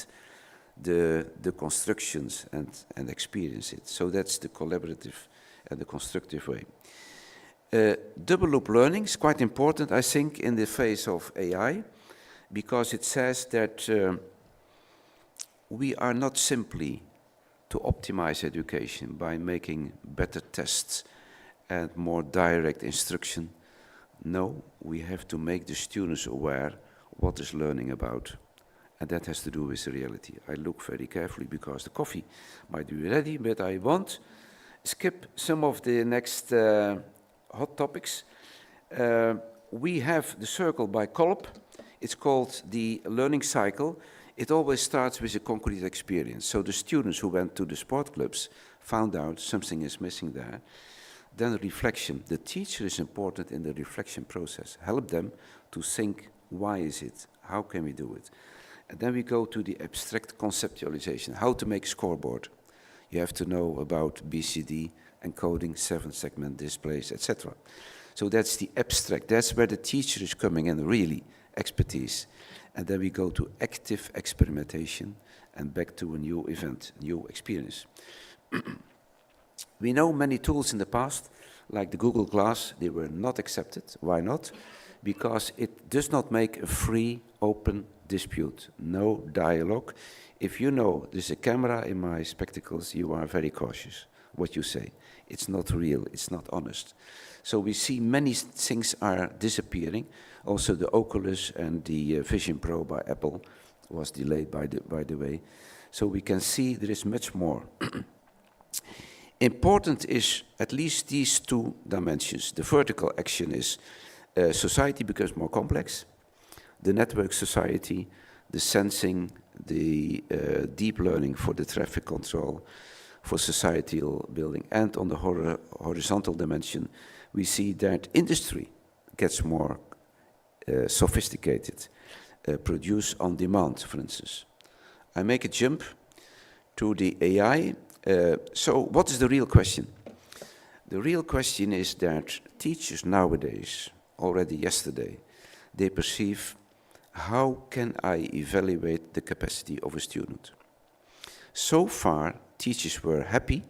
the constructions and experience it. So that's the collaborative and the constructive way. Double loop learning is quite important, I think, in the phase of AI, because it says that we are not simply to optimize education by making better tests and more direct instruction. No, we have to make the students aware what is learning about. And that has to do with the reality. I look very carefully because the coffee might be ready, but I won't skip some of the next hot topics. We have the circle by Kolb. It's called the learning cycle. It always starts with a concrete experience. So the students who went to the sport clubs found out something is missing there. Then reflection. The teacher is important in the reflection process. Help them to think, why is it? How can we do it? And then we go to the abstract conceptualization, how to make a scoreboard. You have to know about BCD, encoding, 7-segment displays, etc. So that's the abstract. That's where the teacher is coming in, really, expertise. And then we go to active experimentation and back to a new event, new experience. We know many tools in the past, like the Google Glass, they were not accepted. Why not? Because it does not make a free, open dispute, no dialogue. If you know there's a camera in my spectacles, you are very cautious what you say. It's not real, it's not honest. So we see many things are disappearing. Also the Oculus and the Vision Pro by Apple was delayed, by the way. So we can see there is much more. Important is at least these two dimensions. The vertical action is society becomes more complex. The network society, the sensing, the deep learning for the traffic control, for societal building. And on the horizontal dimension, we see that industry gets more sophisticated, produce on demand, for instance. I make a jump to the AI. So what is the real question? The real question is that teachers nowadays, already yesterday, they perceive, how can I evaluate the capacity of a student? So far, teachers were happy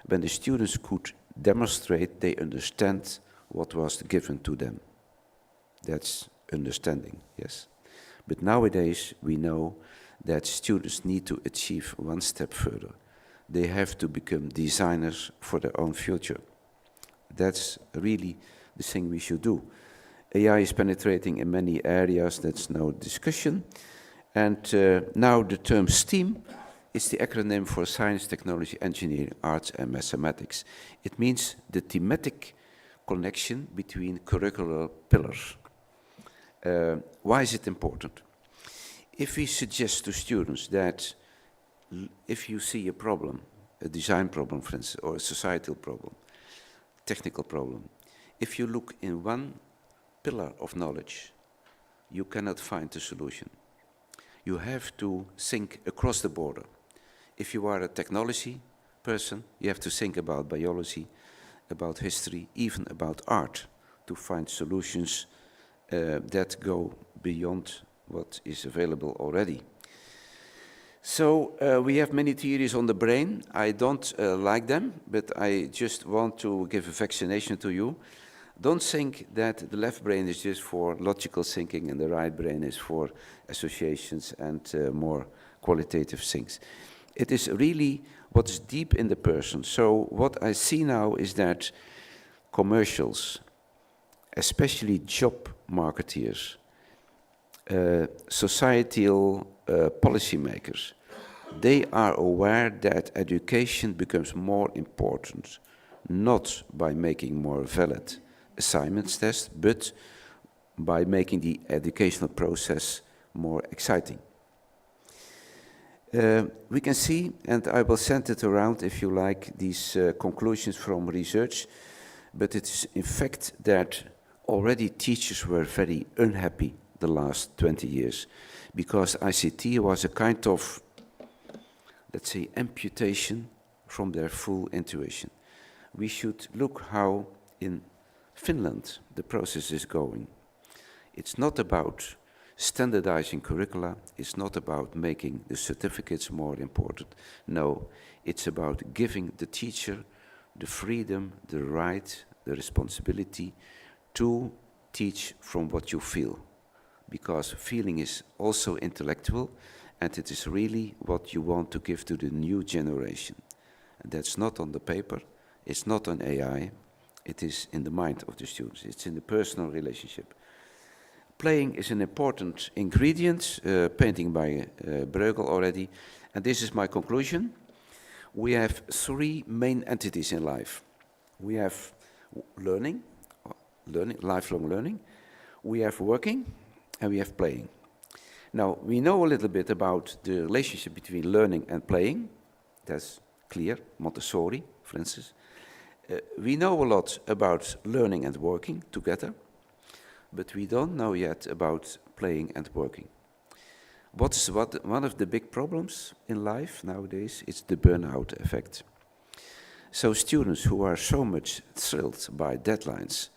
when the students could demonstrate they understand what was given to them. That's understanding, yes. But nowadays, we know that students need to achieve one step further. They have to become designers for their own future. That's really the thing we should do. AI is penetrating in many areas, that's no discussion. And now the term STEAM is the acronym for Science, Technology, Engineering, Arts and Mathematics. It means the thematic connection between curricular pillars. Why is it important? If we suggest to students that if you see a problem, a design problem, for instance, or a societal problem, technical problem, if you look in one pillar of knowledge, you cannot find the solution. You have to think across the border. If you are a technology person, you have to think about biology, about history, even about art, to find solutions that go beyond what is available already. So we have many theories on the brain. I don't like them, but I just want to give a vaccination to you. Don't think that the left brain is just for logical thinking and the right brain is for associations and more qualitative things. It is really what's deep in the person. So what I see now is that commercials, especially job marketeers, societal policymakers, they are aware that education becomes more important, not by making more valid assignments tests, but by making the educational process more exciting. We can see, and I will send it around if you like, these conclusions from research, but it's in fact that already teachers were very unhappy the last 20 years because ICT was a kind of, let's say, amputation from their full intuition. We should look how in Finland the process is going. It's not about standardizing curricula, it's not about making the certificates more important. No, it's about giving the teacher the freedom, the right, the responsibility to teach from what you feel. Because feeling is also intellectual, and it is really what you want to give to the new generation. And that's not on the paper, it's not on AI, it is in the mind of the students, it's in the personal relationship. Playing is an important ingredient, painting by Bruegel already, and this is my conclusion. We have three main entities in life. We have learning, lifelong learning, we have working, and we have playing. Now, we know a little bit about the relationship between learning and playing. That's clear, Montessori, for instance. We know a lot about learning and working together, but we don't know yet about playing and working. One of the big problems in life nowadays is the burnout effect. So students who are so much thrilled by deadlines,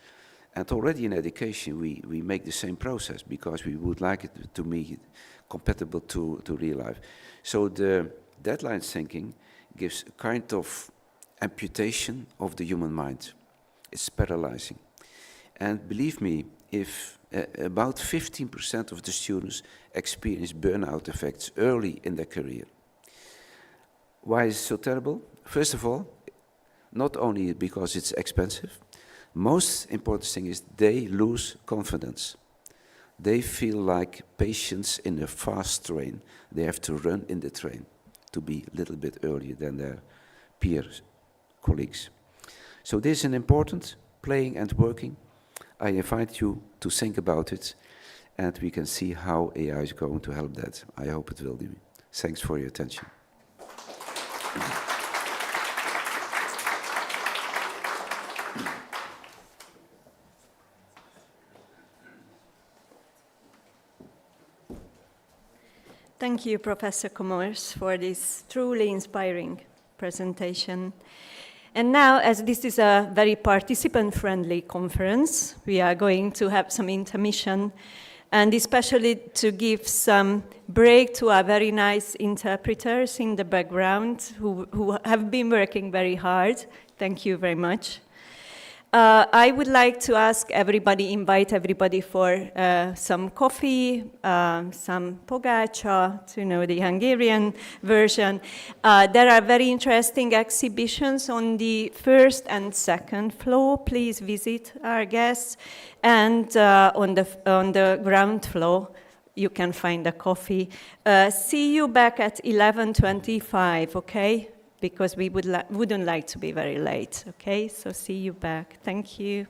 and already in education we make the same process because we would like it to be compatible to real life. So the deadline thinking gives a kind of amputation of the human mind. It's paralyzing. And believe me, if about 15% of the students experience burnout effects early in their career. Why is it so terrible? First of all, not only because it's expensive, most important thing is they lose confidence. They feel like patients in a fast train. They have to run in the train to be a little bit earlier than their peers, colleagues. So this is an important, playing and working. I invite you to think about it, and we can see how AI is going to help that. I hope it will do. Thanks for your attention. Thank you, Professor Komors, for this truly inspiring presentation. And now, as this is a very participant-friendly conference, we are going to have some intermission, and especially to give some break to our very nice interpreters in the background who have been working very hard. Thank you very much. I would like to invite everybody for some coffee, some pogácsa, to know the Hungarian version. There are very interesting exhibitions on the first and second floor. Please visit our guests. And on the ground floor, you can find a coffee. See you back at 11:25, okay? Because we wouldn't like to be very late, okay? So see you back. Thank you.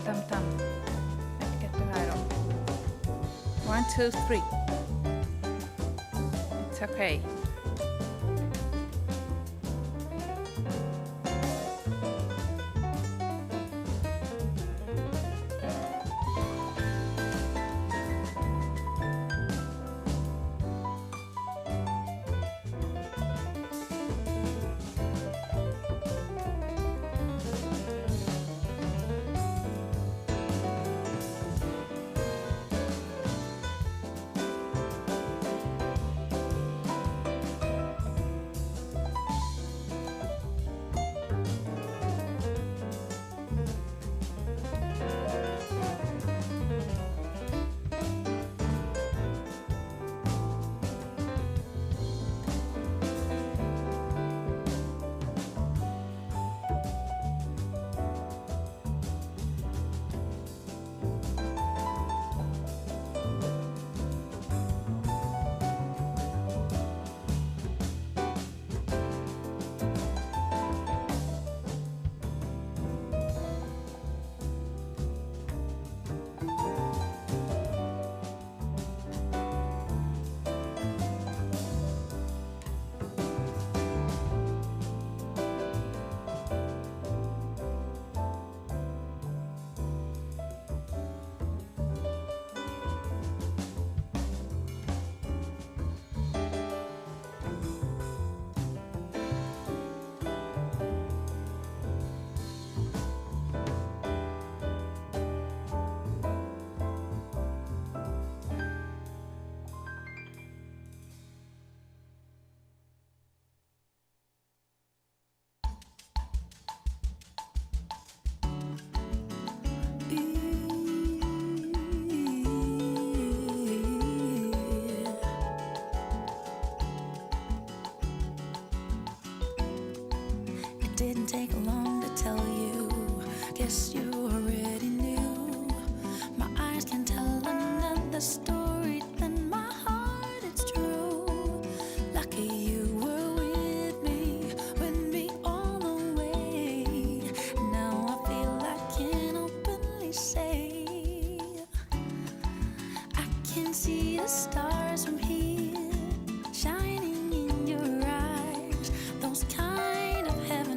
Tam. 1, 2, 3. 1, 2, 3. It's okay. Didn't take long to tell you. Guess you already knew. My eyes can tell another story than my heart. It's true. Lucky you were with me all the way. Now I feel I can openly say I can see the stars from here shining in your eyes. Those kind of heaven.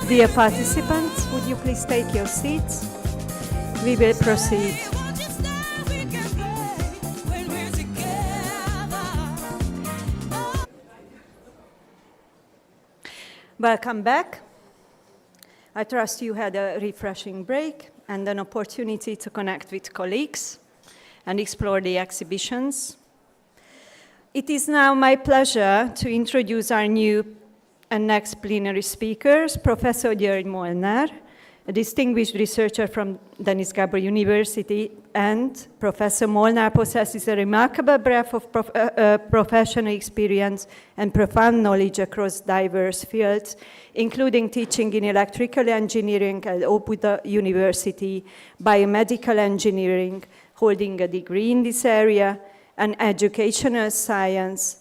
Dear participants, would you please take your seats? We will proceed. Welcome back. I trust you had a refreshing break and an opportunity to connect with colleagues and explore the exhibitions. It is now my pleasure to introduce our new and next plenary speakers, Professor György Molnár, a distinguished researcher from Denis Gábor University, and Professor Molnár possesses a remarkable breadth of professional experience and profound knowledge across diverse fields, including teaching in electrical engineering at Óbuda University, biomedical engineering, holding a degree in this area, and educational science.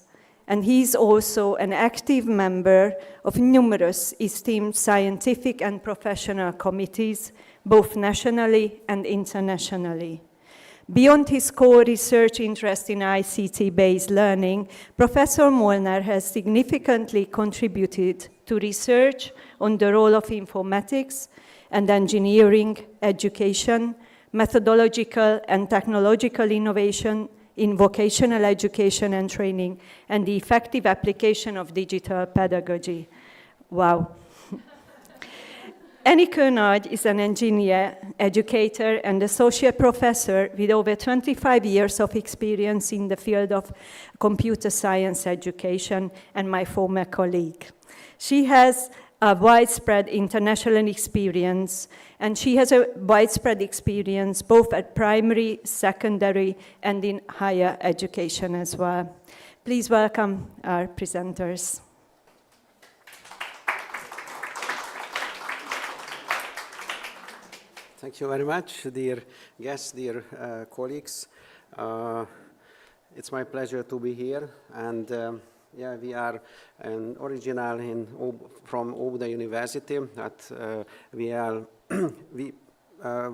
And he is also an active member of numerous esteemed scientific and professional committees, both nationally and internationally. Beyond his core research interest in ICT-based learning, Professor Molnár has significantly contributed to research on the role of informatics and engineering, education, methodological and technological innovation in vocational education and training, and the effective application of digital pedagogy. Wow. Enikő Nagy is an engineer, educator, and associate professor with over 25 years of experience in the field of computer science education, and my former colleague. She has a widespread international experience, and she has a widespread experience both at primary, secondary, and in higher education as well. Please welcome our presenters. Thank you very much, dear guests, dear colleagues. It's my pleasure to be here, and yeah, we are an original from Óbuda University. That we are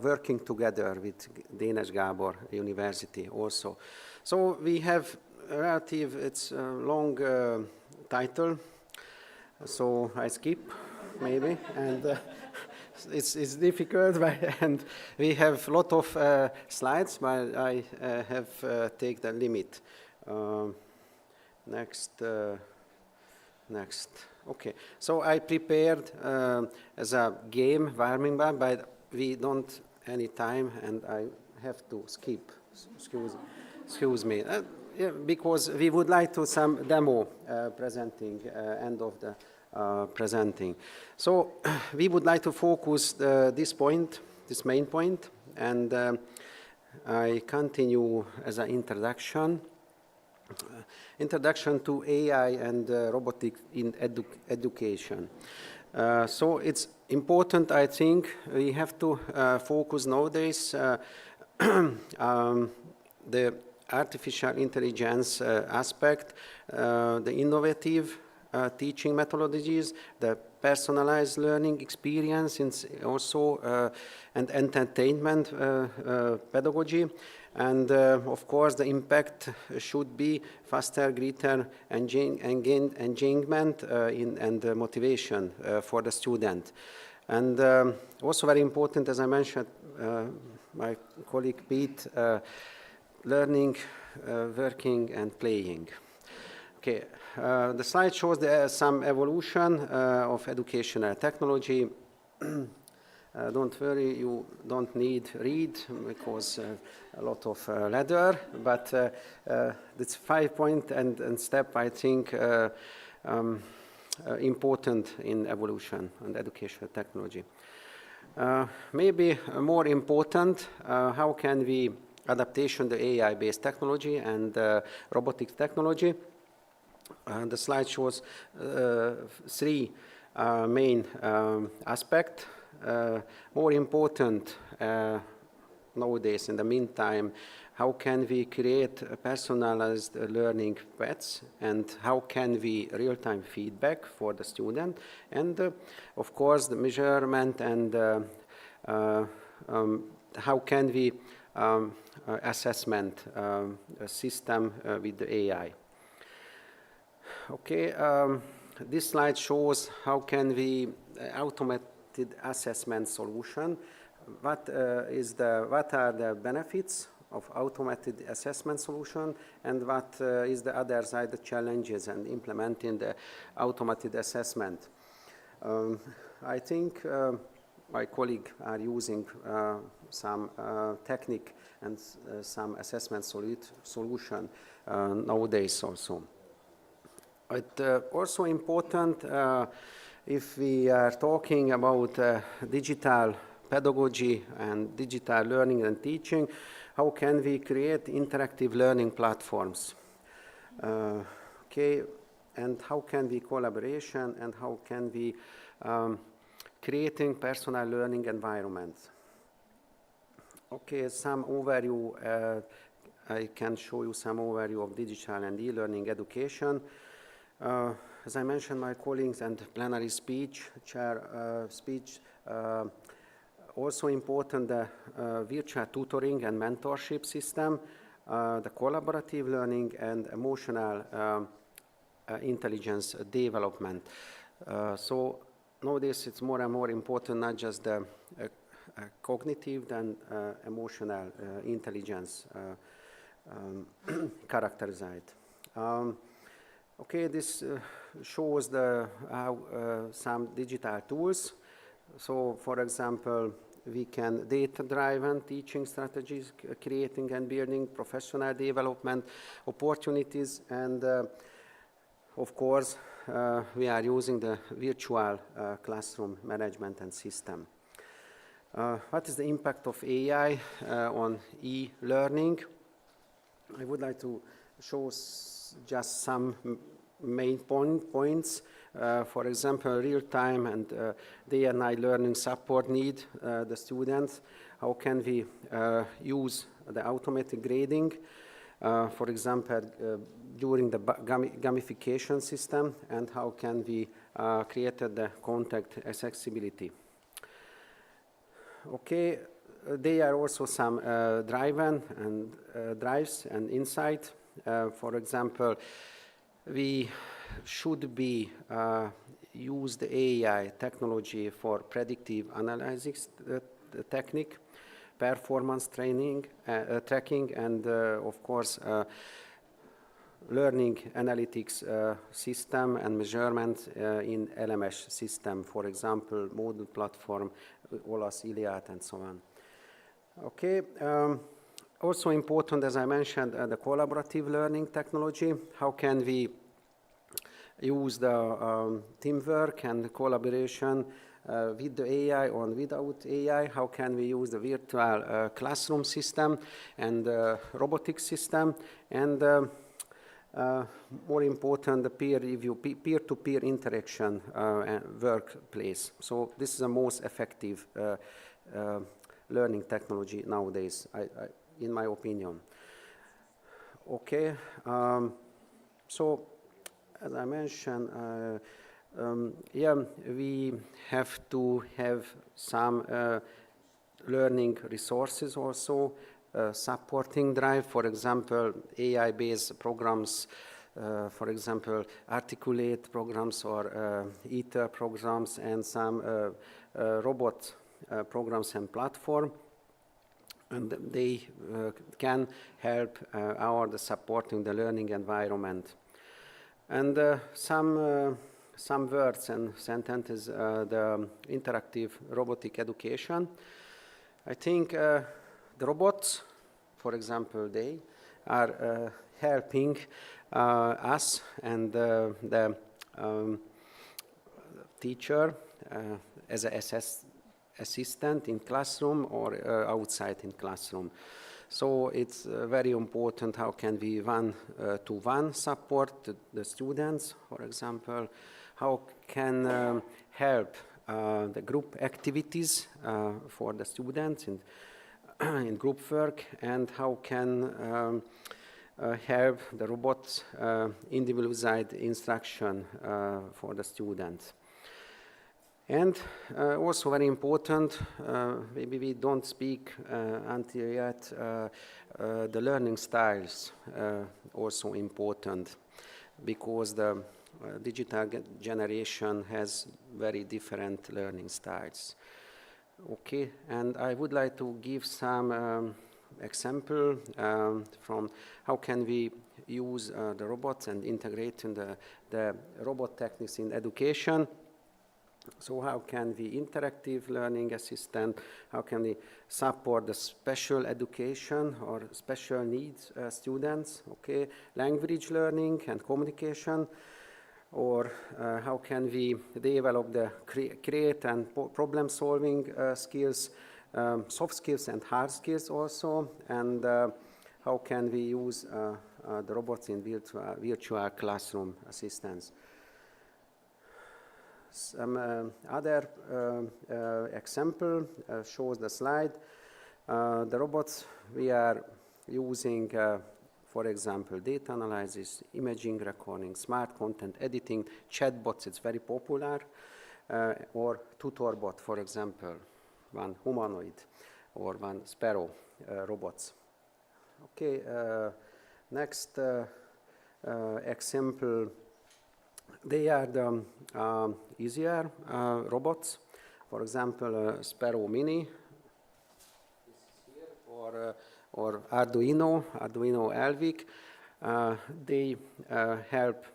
working together with Dénes Gábor University also. So we have it's a long title, so I skip maybe, and it's difficult, and we have a lot of slides, but I have taken the limit. Next. Okay, so I prepared as a game warming up, but we don't any time, and I have to skip. Excuse me, yeah, because we would like to some demo presenting end of the presenting. So we would like to focus this main point, and I continue as an introduction. Introduction to AI and robotics in education. So it's important, I think, we have to focus nowadays the artificial intelligence aspect, the innovative teaching methodologies, the personalized learning experience, also and entertainment pedagogy. And of course, the impact should be faster, greater engagement and motivation for the student. And also very important, as I mentioned, my colleague Pete, learning, working, and playing. Okay, the slide shows some evolution of educational technology. Don't worry, you don't need read because a lot of leather, but it's 5 point and step, I think, important in evolution and educational technology. Maybe more important, how can we adaptation to AI-based technology and robotics technology. The slide shows three main aspects. More important nowadays, in the meantime, how can we create personalized learning paths, and how can we real-time feedback for the student, and of course the measurement, and how can we assessment system with the AI. Okay, this slide shows how can we automated assessment solution. What are the benefits of automated assessment solution, and what is the other side, the challenges in implementing the automated assessment? I think my colleague are using some technique and some assessment solution nowadays also. It's also important if we are talking about digital pedagogy and digital learning and teaching, how can we create interactive learning platforms? Okay, and how can we collaboration, and how can we creating personal learning environments? Okay, some overview, I can show you some overview of digital and e-learning education. As I mentioned, my colleagues and plenary speech, also important the virtual tutoring and mentorship system, the collaborative learning and emotional intelligence development. So nowadays it's more and more important not just the cognitive than emotional intelligence characterized. Okay, this shows how some digital tools. So, for example, we can data-driven teaching strategies, creating and building professional development opportunities, and of course, we are using the virtual classroom management and system. What is the impact of AI on e-learning? I would like to show just some main points. For example, real-time and day and night learning support need the students. How can we use the automatic grading, for example, during the gamification system, and how can we create the contact accessibility? Okay, there are also some drives and insight. For example, we should be use the AI technology for predictive analysis technique, performance training, tracking, and of course learning analytics system and measurement in LMS system, for example, model platform, OLAS, Iliad, and so on. Okay. Also important, as I mentioned, the collaborative learning technology. How can we use the teamwork and collaboration with the AI or without AI? How can we use the virtual classroom system and robotic system? And more important, the peer review, peer-to-peer interaction workplace. So this is the most effective learning technology nowadays, in my opinion. Okay, so as I mentioned, yeah, we have to have some learning resources also, supporting drive, for example, AI-based programs, for example, Articulate programs or ITER programs, and some robot programs and platform. And they can help the supporting the learning environment. And some words and sentences, the interactive robotic education. I think the robots, for example, they are helping us and the teacher as an assistant in classroom or outside in classroom. So it's very important how can we one-to-one support the students, for example, how can help the group activities for the students in group work, and how can help the robots individualized instruction for the students. And also very important, maybe we don't speak until yet, the learning styles also important, because the digital generation has very different learning styles. Okay, and I would like to give some example from how can we use the robots and integrate in the robot techniques in education. So how can we interactive learning assistant, how can we support the special education or special needs students, okay, language learning and communication, or how can we develop the create and problem solving skills, soft skills and hard skills also, and how can we use the robots in virtual classroom assistance. Some other example shows the slide. The robots we are using, for example, data analysis, imaging recording, smart content editing, chatbots, it's very popular, or tutor bot, for example, one humanoid or one sparrow robots. Okay, next example. They are the easier robots. For example, Sparrow Mini, this is here, or Arduino Elvik. They help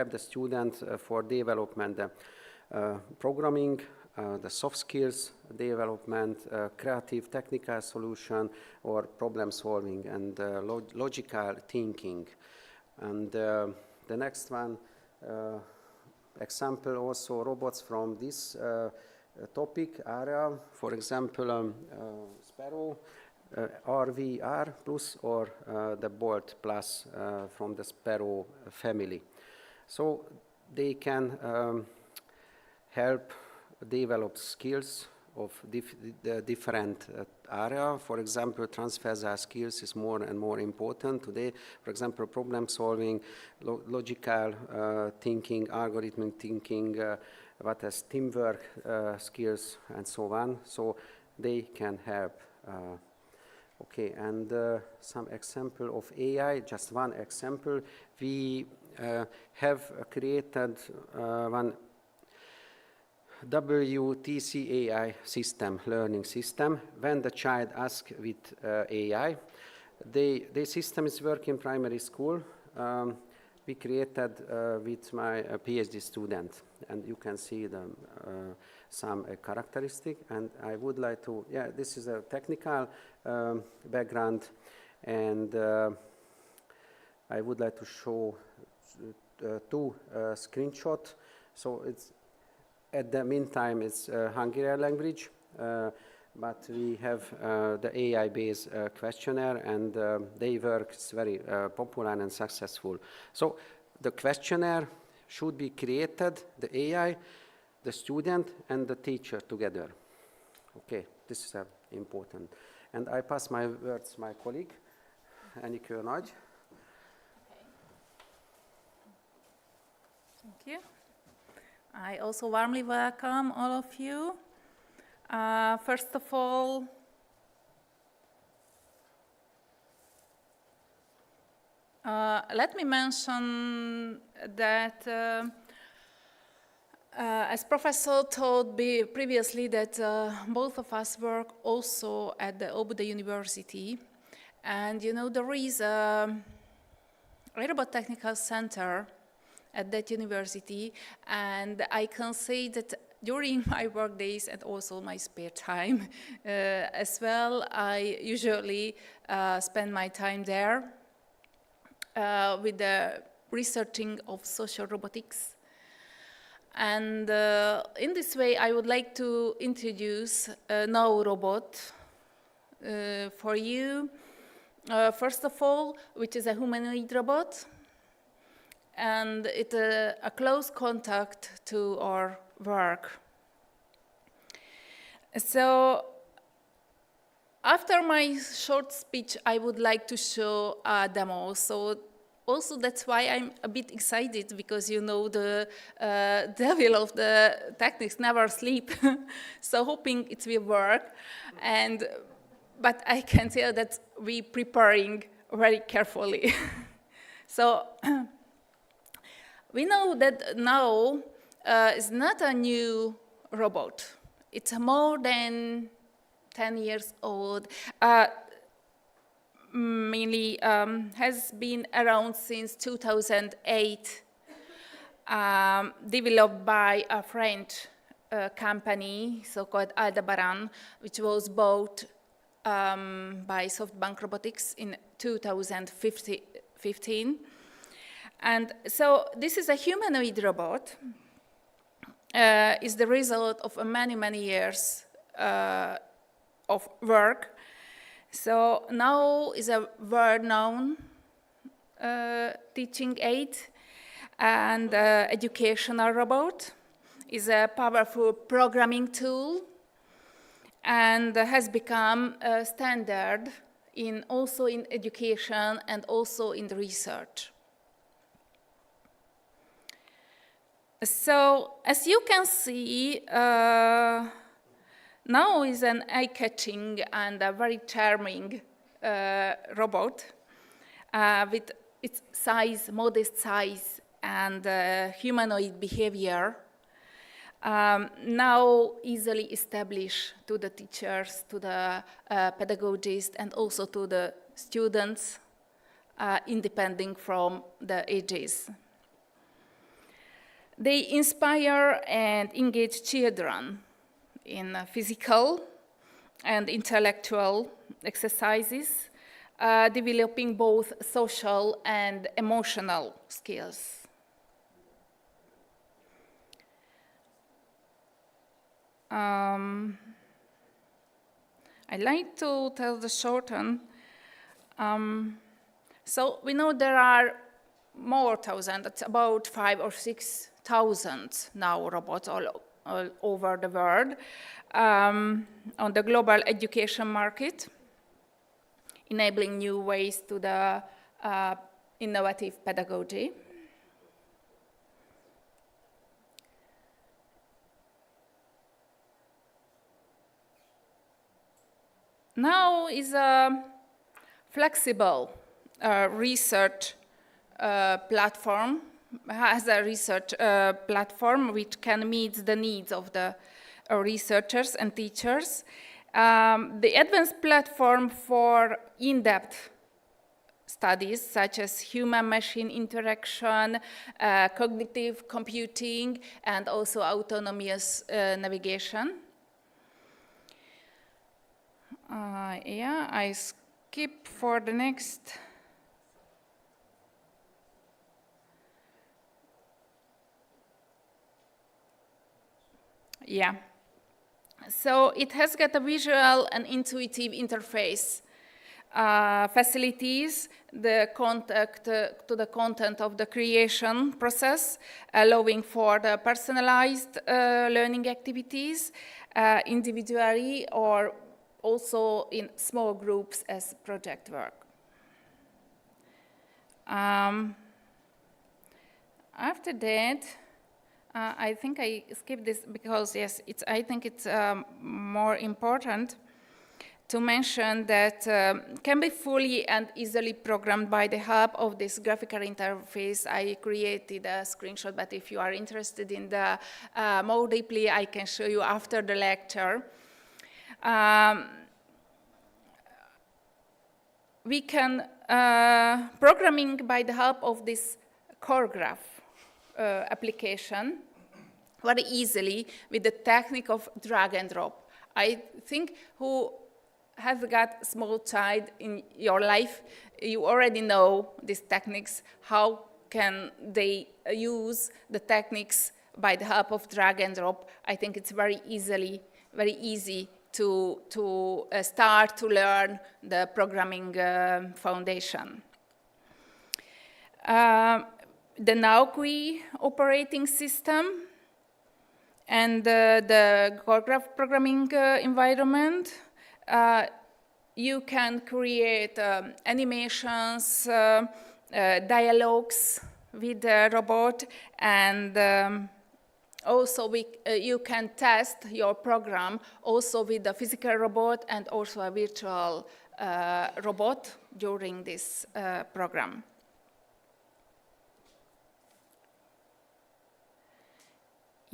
the student for development, programming, the soft skills development, creative technical solution, or problem solving and logical thinking. And the next one, example also robots from this topic area, for example, Sparrow, RVR Plus, or the Bolt Plus from the Sparrow family. So they can help develop skills of the different area. For example, transversal skills is more and more important today. For example, problem solving, logical thinking, algorithmic thinking, what is teamwork skills, and so on. So they can help. Okay, and some example of AI, just one example. We have created one WTC AI system, learning system. When the child asks with AI, the system is working in primary school. We created with my PhD student, and you can see the, some characteristic. And I would like to, yeah, this is a technical background, and I would like to show two screenshots. So it's, at the meantime, it's Hungarian language, but we have the AI-based questionnaire, and they work, it's very popular and successful. So the questionnaire should be created, the AI, the student, and the teacher together. Okay, this is important. And I pass my words to my colleague, Enikő Nagy. Thank you. I also warmly welcome all of you. First of all, let me mention that as Professor told me previously that both of us work also at the Óbuda University, and you know there is a Robot Technical Center at that university, and I can say that during my work days and also my spare time as well, I usually spend my time there with the researching of social robotics. And in this way, I would like to introduce a Now robot for you. First of all, which is a humanoid robot, and it's a close contact to our work. So after my short speech, I would like to show a demo. So also that's why I'm a bit excited, because you know the devil of the techniques never sleep. So hoping it will work. But I can tell that we're preparing very carefully. So we know that now is not a new robot. It's more than 10 years old. Mainly has been around since 2008, developed by a French company, so-called Aldebaran, which was bought by SoftBank Robotics in 2015. And so this is a humanoid robot. Is the result of many, many years of work. So now is a well-known teaching aid and educational robot. Is a powerful programming tool and has become a standard also in education and also in the research. So as you can see, now is an eye-catching and a very charming robot with its size, modest size, and humanoid behavior. Now easily established to the teachers, to the pedagogists, and also to the students, independent from the ages. They inspire and engage children in physical and intellectual exercises, developing both social and emotional skills. I'd like to tell the shorten. So we know there are more thousand, it's about 5,000 or 6,000 now robots all over the world on the global education market, enabling new ways to the innovative pedagogy. Now is a flexible research platform, has a research platform which can meet the needs of the researchers and teachers. The advanced platform for in-depth studies such as human-machine interaction, cognitive computing, and also autonomous navigation. Yeah, I skip for the next. Yeah. So it has got a visual and intuitive interface facilities the contact to the content of the creation process, allowing for the personalized learning activities individually or also in small groups as project work. After that, I think I skipped this because, yes, I think it's more important to mention that can be fully and easily programmed by the help of this graphical interface. I created a screenshot, but if you are interested in the more deeply, I can show you after the lecture. We can programming by the help of this core graph application very easily with the technique of drag and drop. I think who has got small child in your life, you already know these techniques. How can they use the techniques by the help of drag and drop? I think it's very easy to start to learn the programming foundation. The NowGUI operating system and the core graph programming environment, you can create animations, dialogues with the robot, and also you can test your program also with the physical robot and also a virtual robot during this program.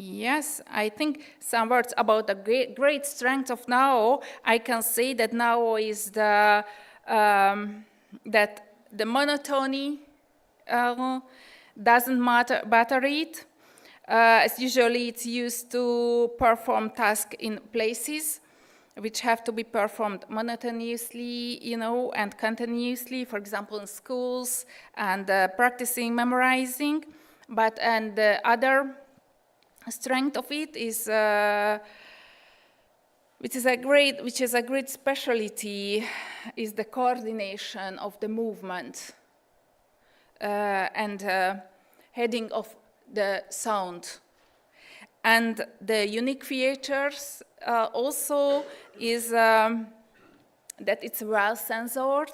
Yes, I think some words about the great strength of now. I can say that now is that the monotony doesn't matter it. As usually it's used to perform tasks in places which have to be performed monotonously, and continuously, for example, in schools and practicing memorizing. And the other strength of it is, which is a great specialty, is the coordination of the movement and heading of the sound. And the unique features also is that it's well censored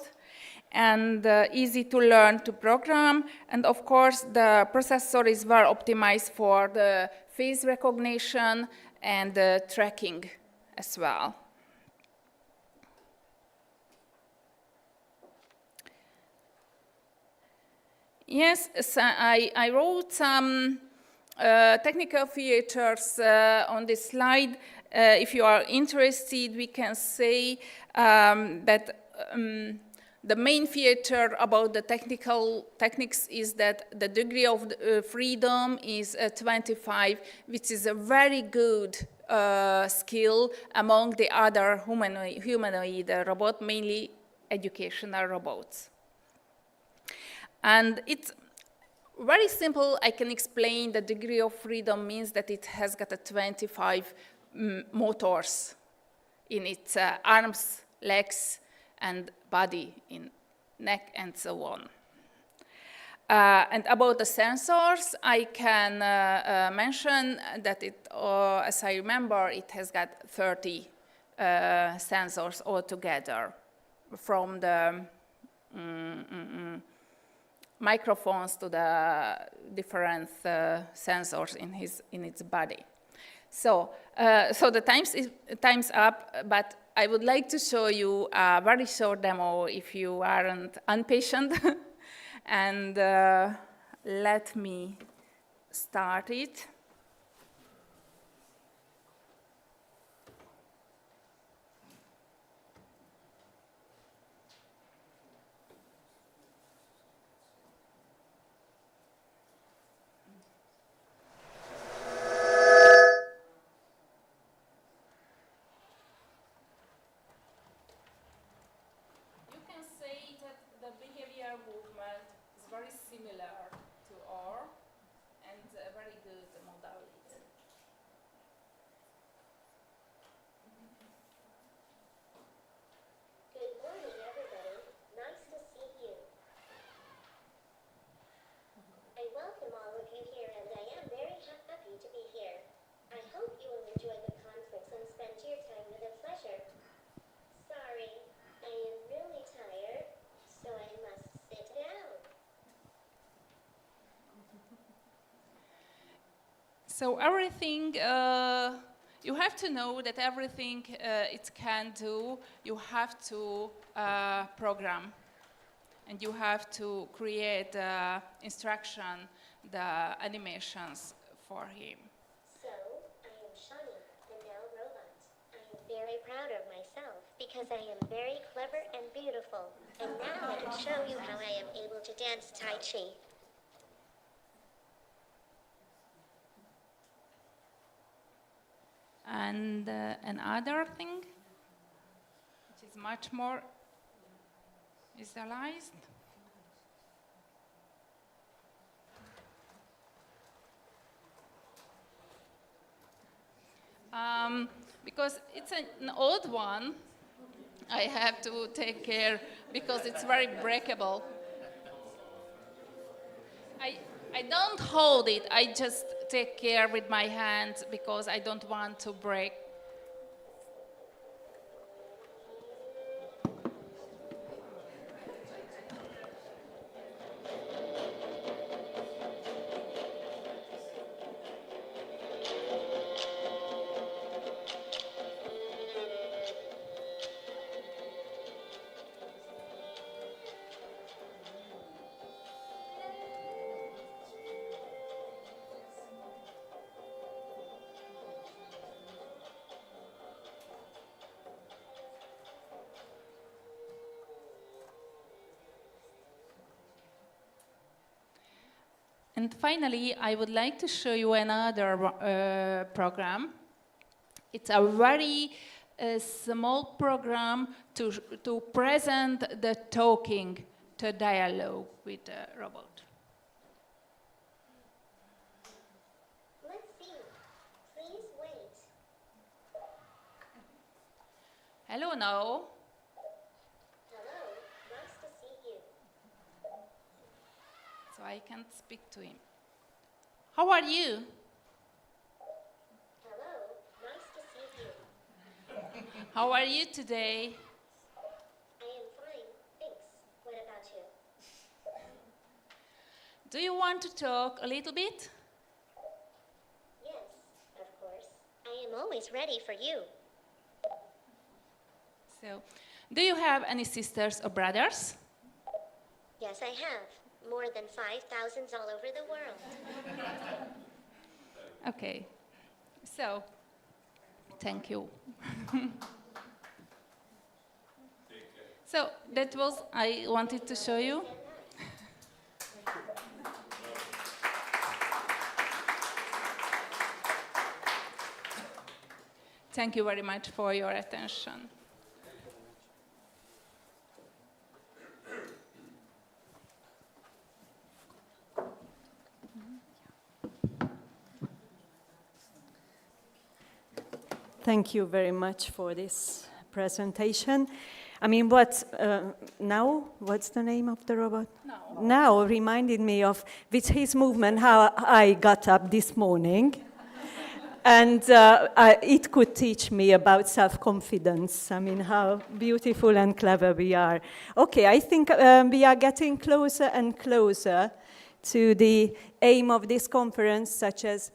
and easy to learn to program. And of course, the processor is well optimized for the face recognition and tracking as well. Yes, so I wrote some technical features on this slide. If you are interested, we can say that the main feature about the techniques is that the degree of freedom is 25, which is a very good skill among the other humanoid robot, mainly educational robots. And it's very simple. I can explain the degree of freedom means that it has got a 25 motors in its arms, legs, and body, in neck, and so on. And about the sensors, I can mention that it, as I remember, it has got 30 sensors altogether, from the microphones to the different sensors in its body. So the time's up, but I would like to show you a very short demo if you aren't impatient. And let me start it. So everything, you have to know that everything it can do, you have to program. And you have to create the instruction, the animations for him. So, I am Shani, the Now Robot. I am very proud of myself because I am very clever and beautiful. And now I can show you how I am able to dance Tai Chi. And another thing, which is much more visualized. Because it's an old one, I have to take care because it's very breakable. I don't hold it, I just take care with my hands because I don't want to break. And finally, I would like to show you another program. It's a very small program to present the talking, the dialogue with the robot. Let's see. Please wait. Hello now. Hello, nice to see you. So I can't speak to him. How are you? Hello, nice to see you. How are you today? I am fine, thanks. What about you? Do you want to talk a little bit? Yes, of course. I am always ready for you. So, do you have any sisters or brothers? Yes, I have. More than 5,000 all over the world. Okay. So, thank you. So, that was I wanted to show you. Thank you very much for your attention. Thank you very much for this presentation. I mean, now, what's the name of the robot? Now reminded me of, with his movement, how I got up this morning. And it could teach me about self-confidence. I mean, how beautiful and clever we are. Okay, I think we are getting closer and closer to the aim of this conference, such as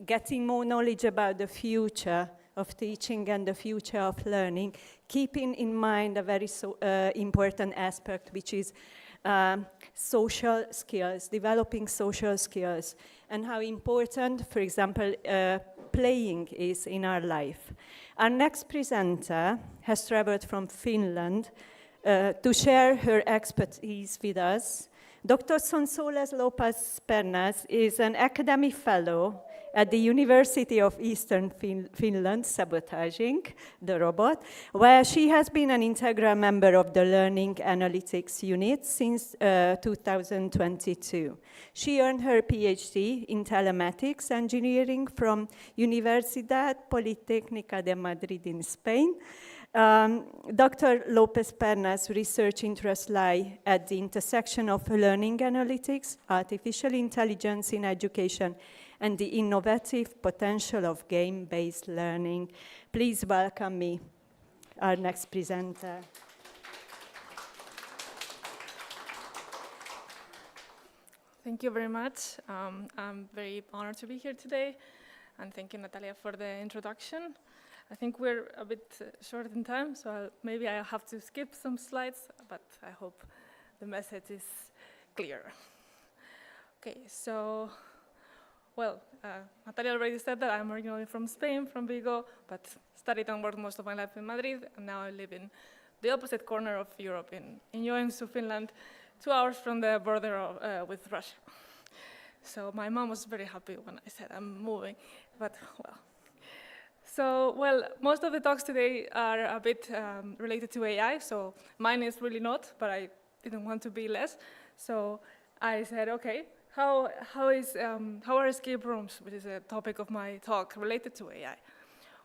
getting more knowledge about the future of teaching and the future of learning, keeping in mind a very important aspect, which is social skills, developing social skills, and how important, for example, playing is in our life. Our next presenter has traveled from Finland to share her expertise with us. Dr. Sonsoles Lopez Pernas is an academic fellow at the University of Eastern Finland, sabotaging the robot, where she has been an integral member of the Learning Analytics Unit since 2022. She earned her PhD in telematics engineering from Universidad Politécnica de Madrid in Spain. Dr. Lopez Pernas' research interests lie at the intersection of learning analytics, artificial intelligence in education, and the innovative potential of game-based learning. Please welcome me, our next presenter. Thank you very much. I'm very honored to be here today, and thank you, Natalia, for the introduction. I think we're a bit short in time, so maybe I'll have to skip some slides, but I hope the message is clear. Okay, so, well, Natalia already said that I'm originally from Spain, from Vigo, but studied and worked most of my life in Madrid, and now I live in the opposite corner of Europe, in Joensuu, Finland, 2 hours from the border with Russia. So my mom was very happy when I said I'm moving, but well. So, well, most of the talks today are a bit related to AI, so mine is really not, but I didn't want to be less. So I said, okay, how are escape rooms, which is a topic of my talk, related to AI?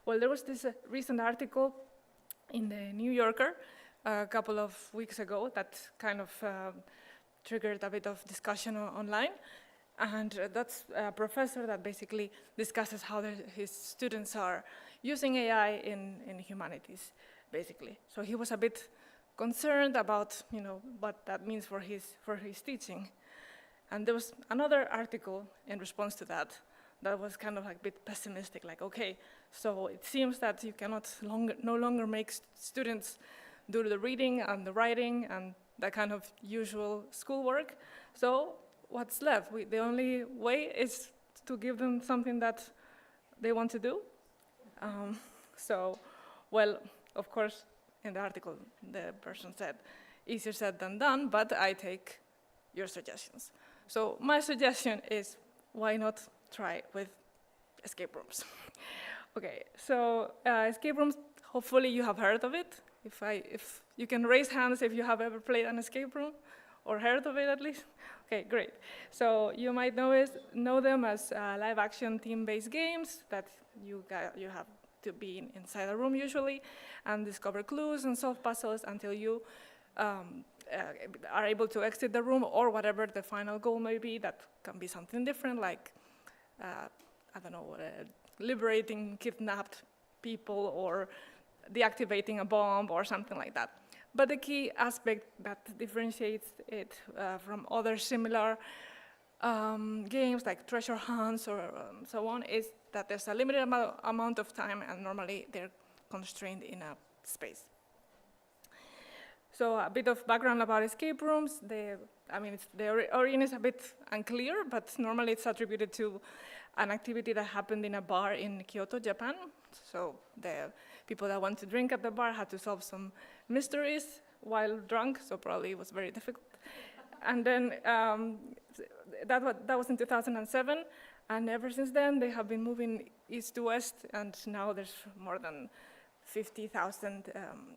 Well, there was this recent article in the New Yorker a couple of weeks ago that kind of triggered a bit of discussion online. And that's a professor that basically discusses how his students are using AI in humanities, basically. So he was a bit concerned about, what that means for his teaching. And there was another article in response to that was kind of like a bit pessimistic, like, okay, so it seems that you cannot no longer make students do the reading and the writing and that kind of usual schoolwork. So what's left? The only way is to give them something that they want to do. So, well, of course, in the article, the person said, easier said than done, but I take your suggestions. So my suggestion is, why not try with escape rooms? Okay, so escape rooms, hopefully you have heard of it. If you can raise hands if you have ever played an escape room, or heard of it at least. Okay, great. So you might know them as live-action team-based games that you have to be inside a room usually, and discover clues and solve puzzles until you are able to exit the room, or whatever the final goal may be. That can be something different, like, I don't know, liberating kidnapped people, or deactivating a bomb, or something like that. But the key aspect that differentiates it from other similar games like treasure hunts or so on is that there's a limited amount of time, and normally they're constrained in a space. So a bit of background about escape rooms. The origin is a bit unclear, but normally it's attributed to an activity that happened in a bar in Kyoto, Japan. So the people that want to drink at the bar had to solve some mysteries while drunk, so probably it was very difficult. And then that was in 2007, and ever since then they have been moving east to west, and now there's more than 50,000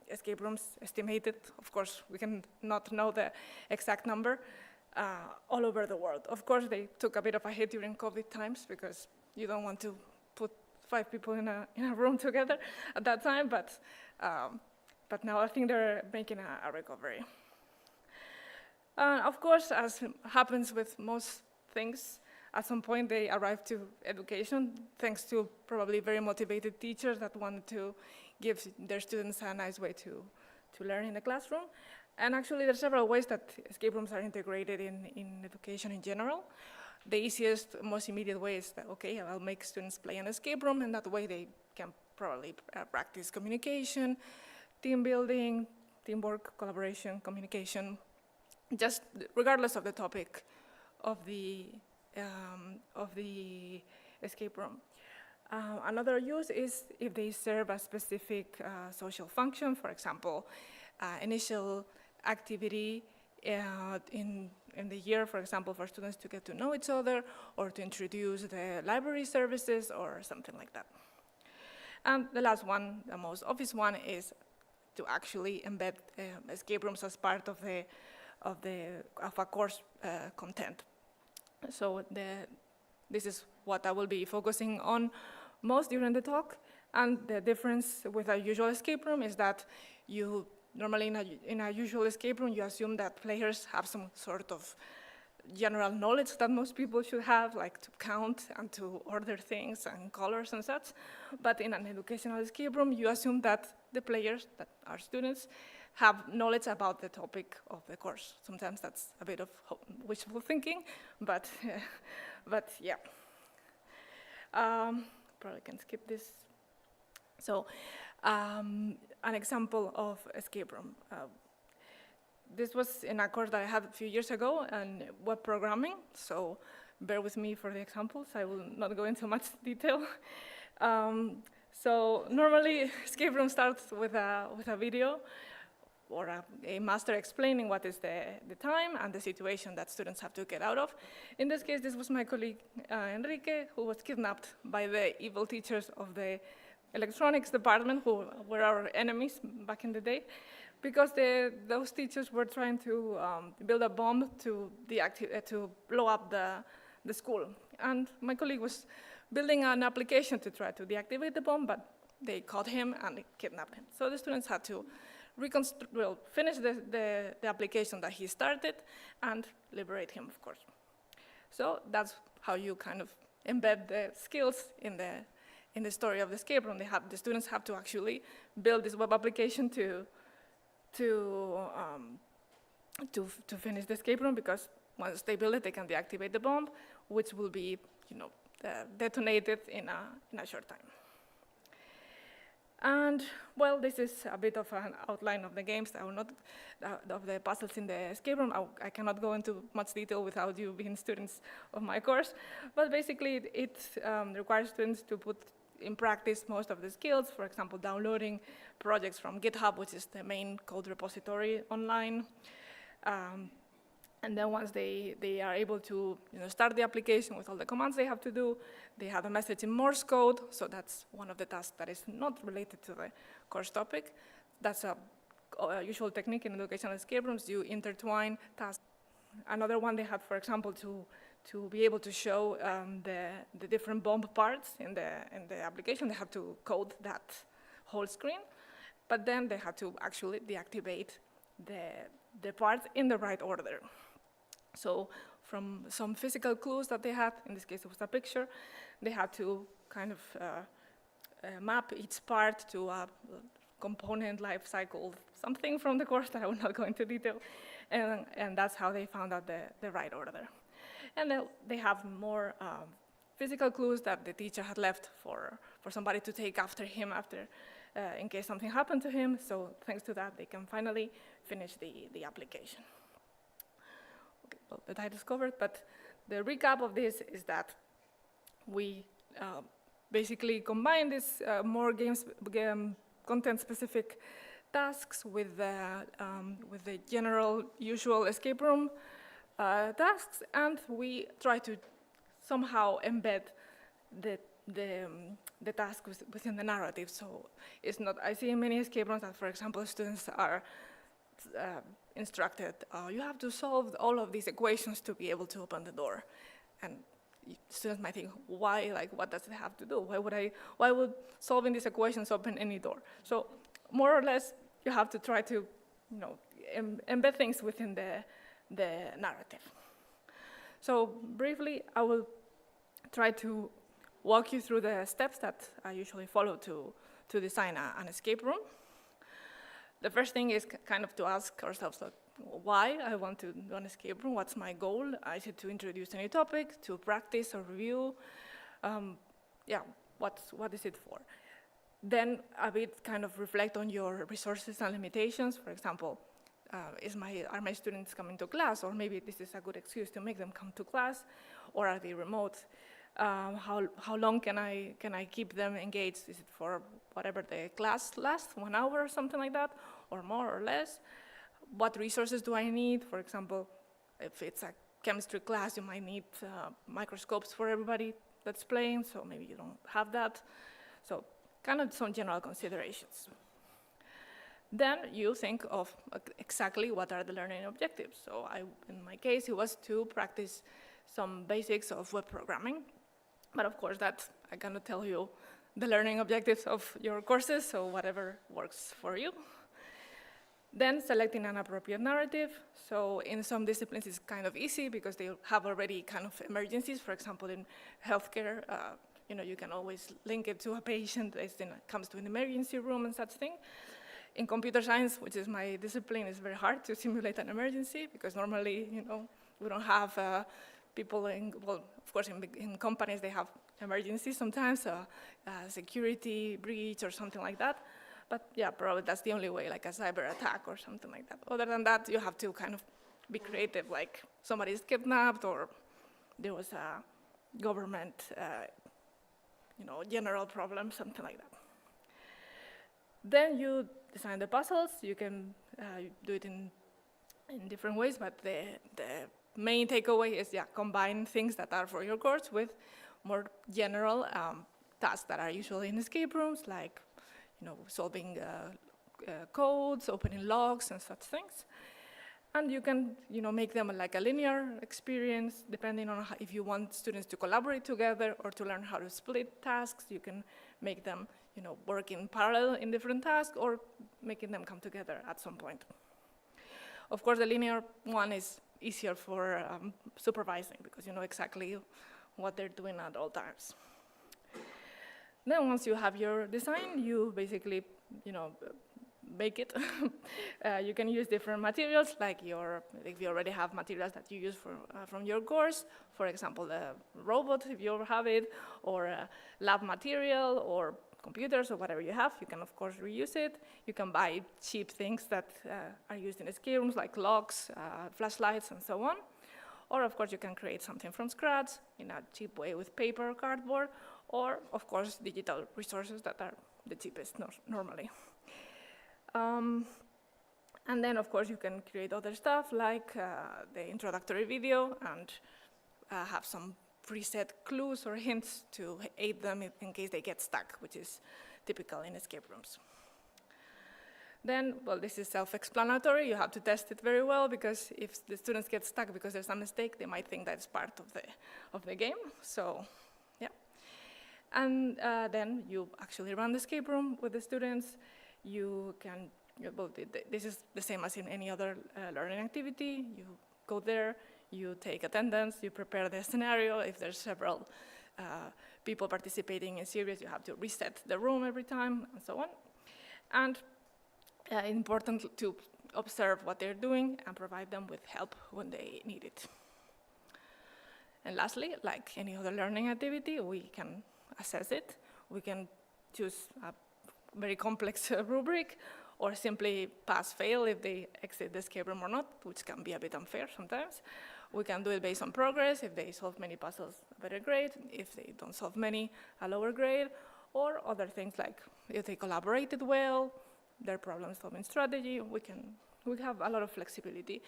escape rooms estimated. Of course, we can not know the exact number, all over the world. Of course, they took a bit of a hit during COVID times, because you don't want to put 5 people in a room together at that time, but now I think they're making a recovery. Of course, as happens with most things, at some point they arrive to education, thanks to probably very motivated teachers that wanted to give their students a nice way to learn in the classroom. And actually, there are several ways that escape rooms are integrated in education in general. The easiest, most immediate way is that, okay, I'll make students play an escape room, and that way they can probably practice communication, team building, teamwork, collaboration, communication, just regardless of the topic of the escape room. Another use is if they serve a specific social function, for example, initial activity in the year, for example, for students to get to know each other, or to introduce the library services, or something like that. And the last one, the most obvious one, is to actually embed escape rooms as part of a course content. So this is what I will be focusing on most during the talk. And the difference with a usual escape room is that you normally in a usual escape room, you assume that players have some sort of general knowledge that most people should have, like to count and to order things and colors and such. But in an educational escape room, you assume that the players, that are students, have knowledge about the topic of the course. Sometimes that's a bit of wishful thinking, but yeah. Probably can skip this. So, an example of escape room. This was in a course that I had a few years ago on web programming, so bear with me for the examples. I will not go into much detail. So normally, escape room starts with a video or a master explaining what is the time and the situation that students have to get out of. In this case, this was my colleague, Enrique, who was kidnapped by the evil teachers of the electronics department, who were our enemies back in the day, because those teachers were trying to build a bomb to blow up the school. And my colleague was building an application to try to deactivate the bomb, but they caught him and kidnapped him. So the students had to finish the application that he started and liberate him, of course. So that's how you kind of embed the skills in the story of the escape room. The students have to actually build this web application to finish the escape room, because once they build it, they can deactivate the bomb, which will be, detonated in a short time. And well, this is a bit of an outline of the games. I will not of the puzzles in the escape room. I cannot go into much detail without you being students of my course. But basically, it requires students to put in practice most of the skills. For example, downloading projects from GitHub, which is the main code repository online. And then once they are able to start the application with all the commands they have to do, they have a message in Morse code, so that's one of the tasks that is not related to the course topic. That's a usual technique in educational escape rooms. You intertwine tasks. Another one they had, for example, to be able to show the different bomb parts in the application, they had to code that whole screen, but then they had to actually deactivate the parts in the right order. So from some physical clues that they had, in this case it was a picture, they had to kind of map each part to a component life cycle, something from the course that I will not go into detail, and that's how they found out the right order. And they have more physical clues that the teacher had left for somebody to take after him in case something happened to him. So thanks to that, they can finally finish the application. Okay, well, the title's covered, but the recap of this is that we basically combine this more content-specific tasks with the general usual escape room tasks, and we try to somehow embed the task within the narrative. So it's not, I see in many escape rooms that, for example, students are instructed, you have to solve all of these equations to be able to open the door. And students might think, why, like, what does it have to do? Why would solving these equations open any door? So more or less, you have to try to, embed things within the narrative. So briefly, I will try to walk you through the steps that I usually follow to design an escape room. The first thing is kind of to ask ourselves, like, why I want to do an escape room, what's my goal? Is it to introduce a new topic, to practice or review? What is it for? Then a bit kind of reflect on your resources and limitations. For example, are my students coming to class, or maybe this is a good excuse to make them come to class, or are they remote? How long can I keep them engaged? Is it for whatever the class lasts, 1 hour or something like that, or more or less? What resources do I need? For example, if it's a chemistry class, you might need microscopes for everybody that's playing, so maybe you don't have that. So kind of some general considerations. Then you think of exactly what are the learning objectives. So in my case, it was to practice some basics of web programming. But of course, that I cannot tell you the learning objectives of your courses, so whatever works for you. Then selecting an appropriate narrative. So in some disciplines, it's kind of easy because they have already kind of emergencies. For example, in healthcare, you can always link it to a patient that comes to an emergency room and such thing. In computer science, which is my discipline, it's very hard to simulate an emergency because normally, we don't have people of course, in companies, they have emergencies sometimes, a security breach or something like that. But yeah, probably that's the only way, like a cyber attack or something like that. Other than that, you have to kind of be creative, like somebody's kidnapped or there was a government, general problem, something like that. Then you design the puzzles. You can do it in different ways, but the main takeaway is, combine things that are for your course with more general tasks that are usually in escape rooms, like solving codes, opening logs, and such things. And you can make them like a linear experience, depending on if you want students to collaborate together or to learn how to split tasks. You can make them work in parallel in different tasks, or making them come together at some point. Of course, the linear one is easier for supervising because you know exactly what they're doing at all times. Then once you have your design, you basically, make it. You can use different materials, like if you already have materials that you use from your course, for example, the robot, if you have it, or lab material, or computers, or whatever you have, you can, of course, reuse it. You can buy cheap things that are used in escape rooms, like locks, flashlights, and so on. Or, of course, you can create something from scratch in a cheap way with paper or cardboard, or, of course, digital resources that are the cheapest normally. And then, of course, you can create other stuff like the introductory video and have some preset clues or hints to aid them in case they get stuck, which is typical in escape rooms. Then, well, this is self-explanatory. You have to test it very well, because if the students get stuck because there's a mistake, they might think that's part of the game. So, yeah. And then you actually run the escape room with the students. You can, well, this is the same as in any other learning activity. You go there, you take attendance, you prepare the scenario. If there's several people participating in series, you have to reset the room every time, and so on. And important to observe what they're doing and provide them with help when they need it. And lastly, like any other learning activity, we can assess it. We can choose a very complex rubric, or simply pass-fail if they exit the escape room or not, which can be a bit unfair sometimes. We can do it based on progress. If they solve many puzzles, a better grade. If they don't solve many, a lower grade. Or other things like if they collaborated well, their problem-solving strategy. We have a lot of flexibility.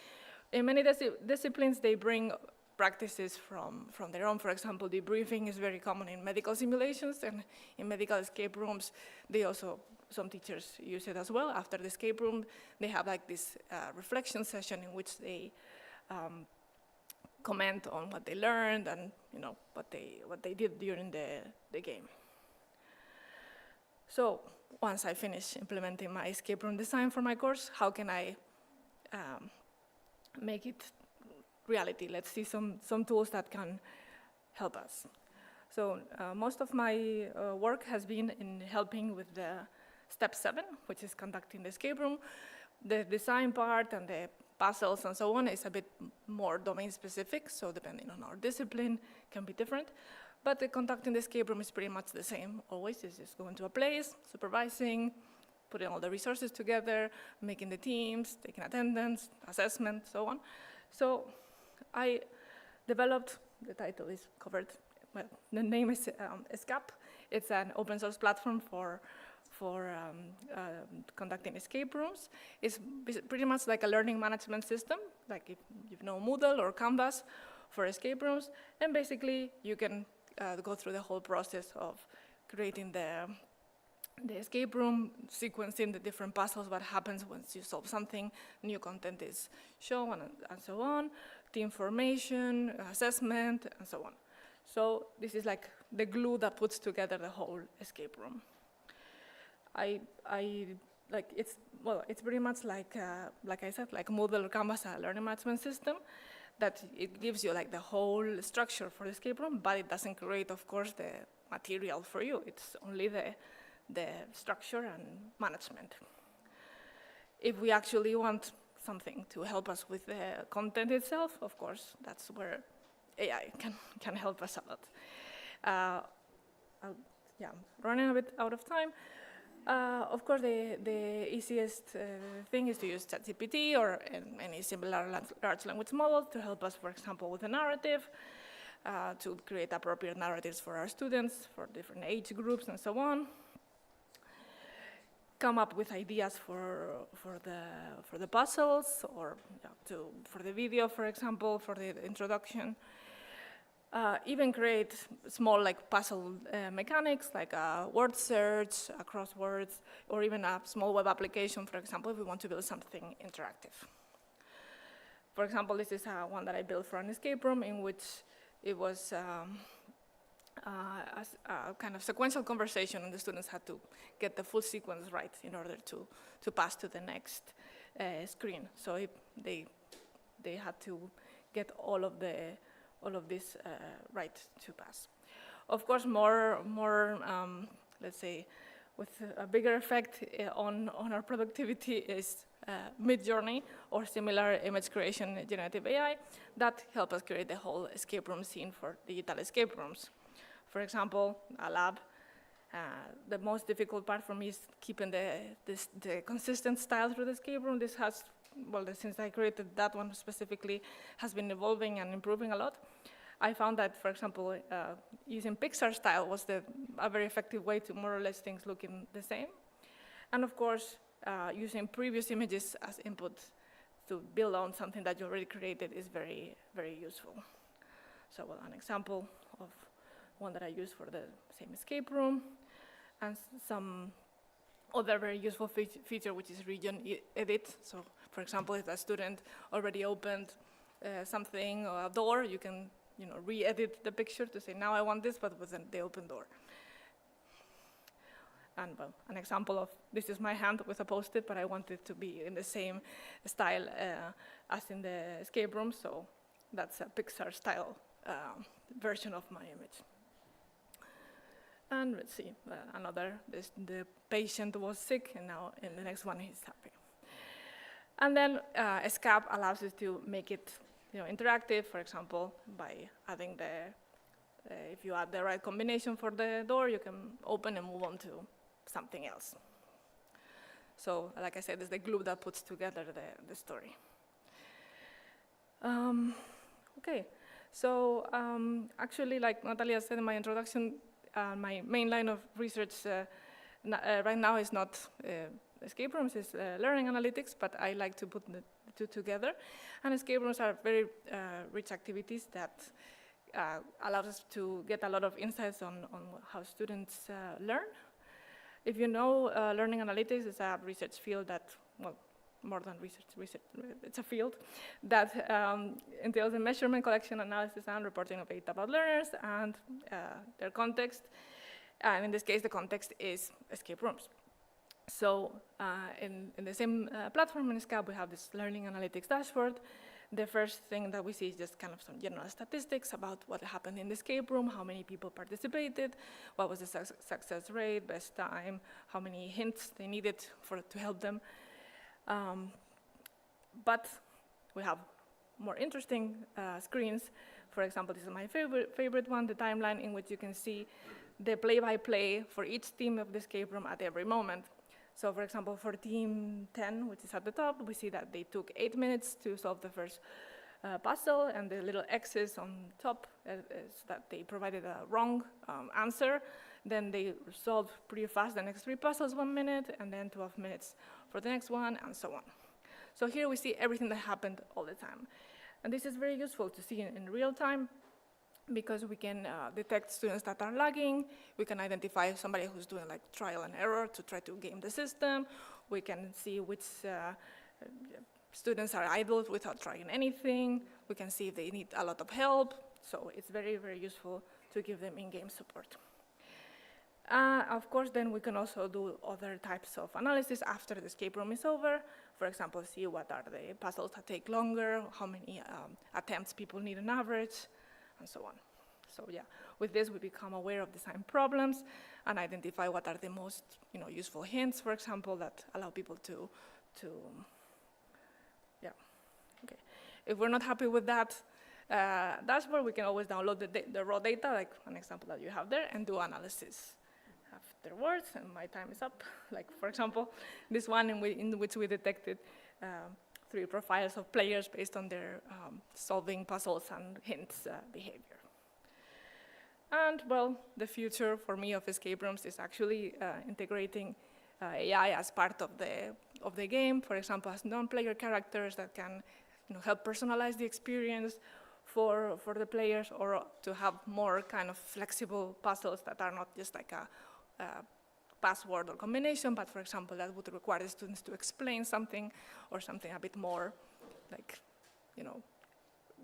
In many disciplines, they bring practices from their own. For example, debriefing is very common in medical simulations, and in medical escape rooms, some teachers use it as well. After the escape room, they have like this reflection session in which they comment on what they learned and what they did during the game. So once I finish implementing my escape room design for my course, how can I make it reality? Let's see some tools that can help us. So most of my work has been in helping with the step 7, which is conducting the escape room. The design part and the puzzles and so on is a bit more domain specific, so depending on our discipline can be different. But the conducting the escape room is pretty much the same always. It's just going to a place, supervising, putting all the resources together, making the teams, taking attendance, assessment, so on. So I developed, the title is covered, well, the name is ESCAP. It's an open source platform for conducting escape rooms. It's pretty much like a learning management system, like if you know Moodle or Canvas for escape rooms. And basically, you can go through the whole process of creating the escape room, sequencing the different puzzles, what happens once you solve something, new content is shown, and so on, team formation, assessment, and so on. So this is like the glue that puts together the whole escape room. It's pretty much like I said, like Moodle or Canvas, a learning management system, that it gives you like the whole structure for the escape room, but it doesn't create, of course, the material for you. It's only the structure and management. If we actually want something to help us with the content itself, of course, that's where AI can help us a lot. I'm running a bit out of time. Of course, the easiest thing is to use ChatGPT or any similar large language model to help us, for example, with a narrative, to create appropriate narratives for our students, for different age groups, and so on. Come up with ideas for the puzzles, or for the video, for example, for the introduction. Even create small puzzle mechanics, like a word search, a crosswords, or even a small web application, for example, if we want to build something interactive. For example, this is one that I built for an escape room in which it was a kind of sequential conversation, and the students had to get the full sequence right in order to pass to the next screen. So they had to get all of this right to pass. Of course, more let's say, with a bigger effect on our productivity is Midjourney or similar image creation generative AI that help us create the whole escape room scene for digital escape rooms. For example, a lab. The most difficult part for me is keeping the consistent style through the escape room. This has, since I created that one specifically, has been evolving and improving a lot. I found that, for example, using Pixar style was a very effective way to more or less things looking the same. And of course, using previous images as input to build on something that you already created is very, very useful. So an example of one that I use for the same escape room, and some other very useful feature, which is region edit. So for example, if a student already opened something or a door, you can re-edit the picture to say, now I want this, but with the open door. And well, an example of this is my hand with a post-it, but I want it to be in the same style as in the escape room, so that's a Pixar style version of my image. And let's see, another, the patient was sick, and now in the next one he's happy. And then ESCAP allows us to make it interactive, for example, by adding if you add the right combination for the door, you can open and move on to something else. So, like I said, it's the glue that puts together the story. Okay, so actually, like Natalia said in my introduction, my main line of research right now is not escape rooms, it's learning analytics, but I like to put the two together. And escape rooms are very rich activities that allows us to get a lot of insights on how students learn. If you know, learning analytics is a research field that, well, more than research, it's a field that entails the measurement, collection, analysis, and reporting of data about learners and their context. And in this case, the context is escape rooms. So in the same platform in ESCAP, we have this learning analytics dashboard. The first thing that we see is just kind of some general statistics about what happened in the escape room, how many people participated, what was the success rate, best time, how many hints they needed to help them. But we have more interesting screens. For example, this is my favorite one, the timeline in which you can see the play-by-play for each team of the escape room at every moment. So for example, for team 10, which is at the top, we see that they took 8 minutes to solve the first puzzle, and the little X's on top is that they provided a wrong answer. Then they solved pretty fast the next 3 puzzles 1 minute, and then 12 minutes for the next one, and so on. So here we see everything that happened all the time. And this is very useful to see in real time, because we can detect students that are lagging. We can identify somebody who's doing like trial and error to try to game the system. We can see which students are idle without trying anything. We can see if they need a lot of help. So it's very, very useful to give them in-game support. Of course, then we can also do other types of analysis after the escape room is over. For example, see what are the puzzles that take longer, how many attempts people need on average, and so on. So yeah, with this we become aware of design problems and identify what are the most useful hints, for example, that allow people to yeah, okay. If we're not happy with that dashboard, we can always download the raw data, like an example that you have there, and do analysis afterwards, and my time is up. Like, for example, this one in which we detected 3 profiles of players based on their solving puzzles and hints behavior. And, well, the future for me of escape rooms is actually integrating AI as part of the game, for example, as non-player characters that can help personalize the experience for the players, or to have more kind of flexible puzzles that are not just like a password or combination, but for example, that would require the students to explain something, or something a bit more like,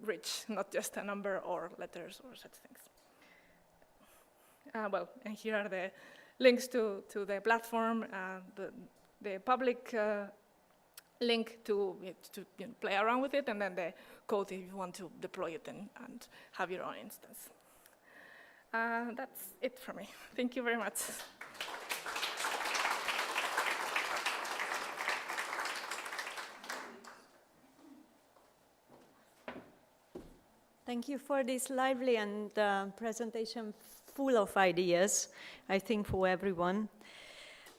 rich, not just a number or letters or such things. Well, and here are the links to the platform, the public link to play around with it, and then the code if you want to deploy it and have your own instance. That's it for me. Thank you very much. Thank you for this lively and presentation full of ideas, I think, for everyone.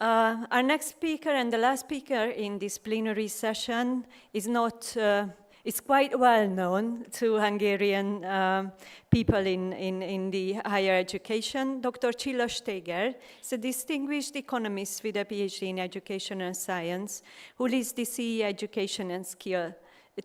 Our next speaker and the last speaker in this plenary session is not It's quite well known to Hungarian people in the higher education. Dr. Cilla Steger is a distinguished economist with a PhD in educational science who leads the CE Education and Skill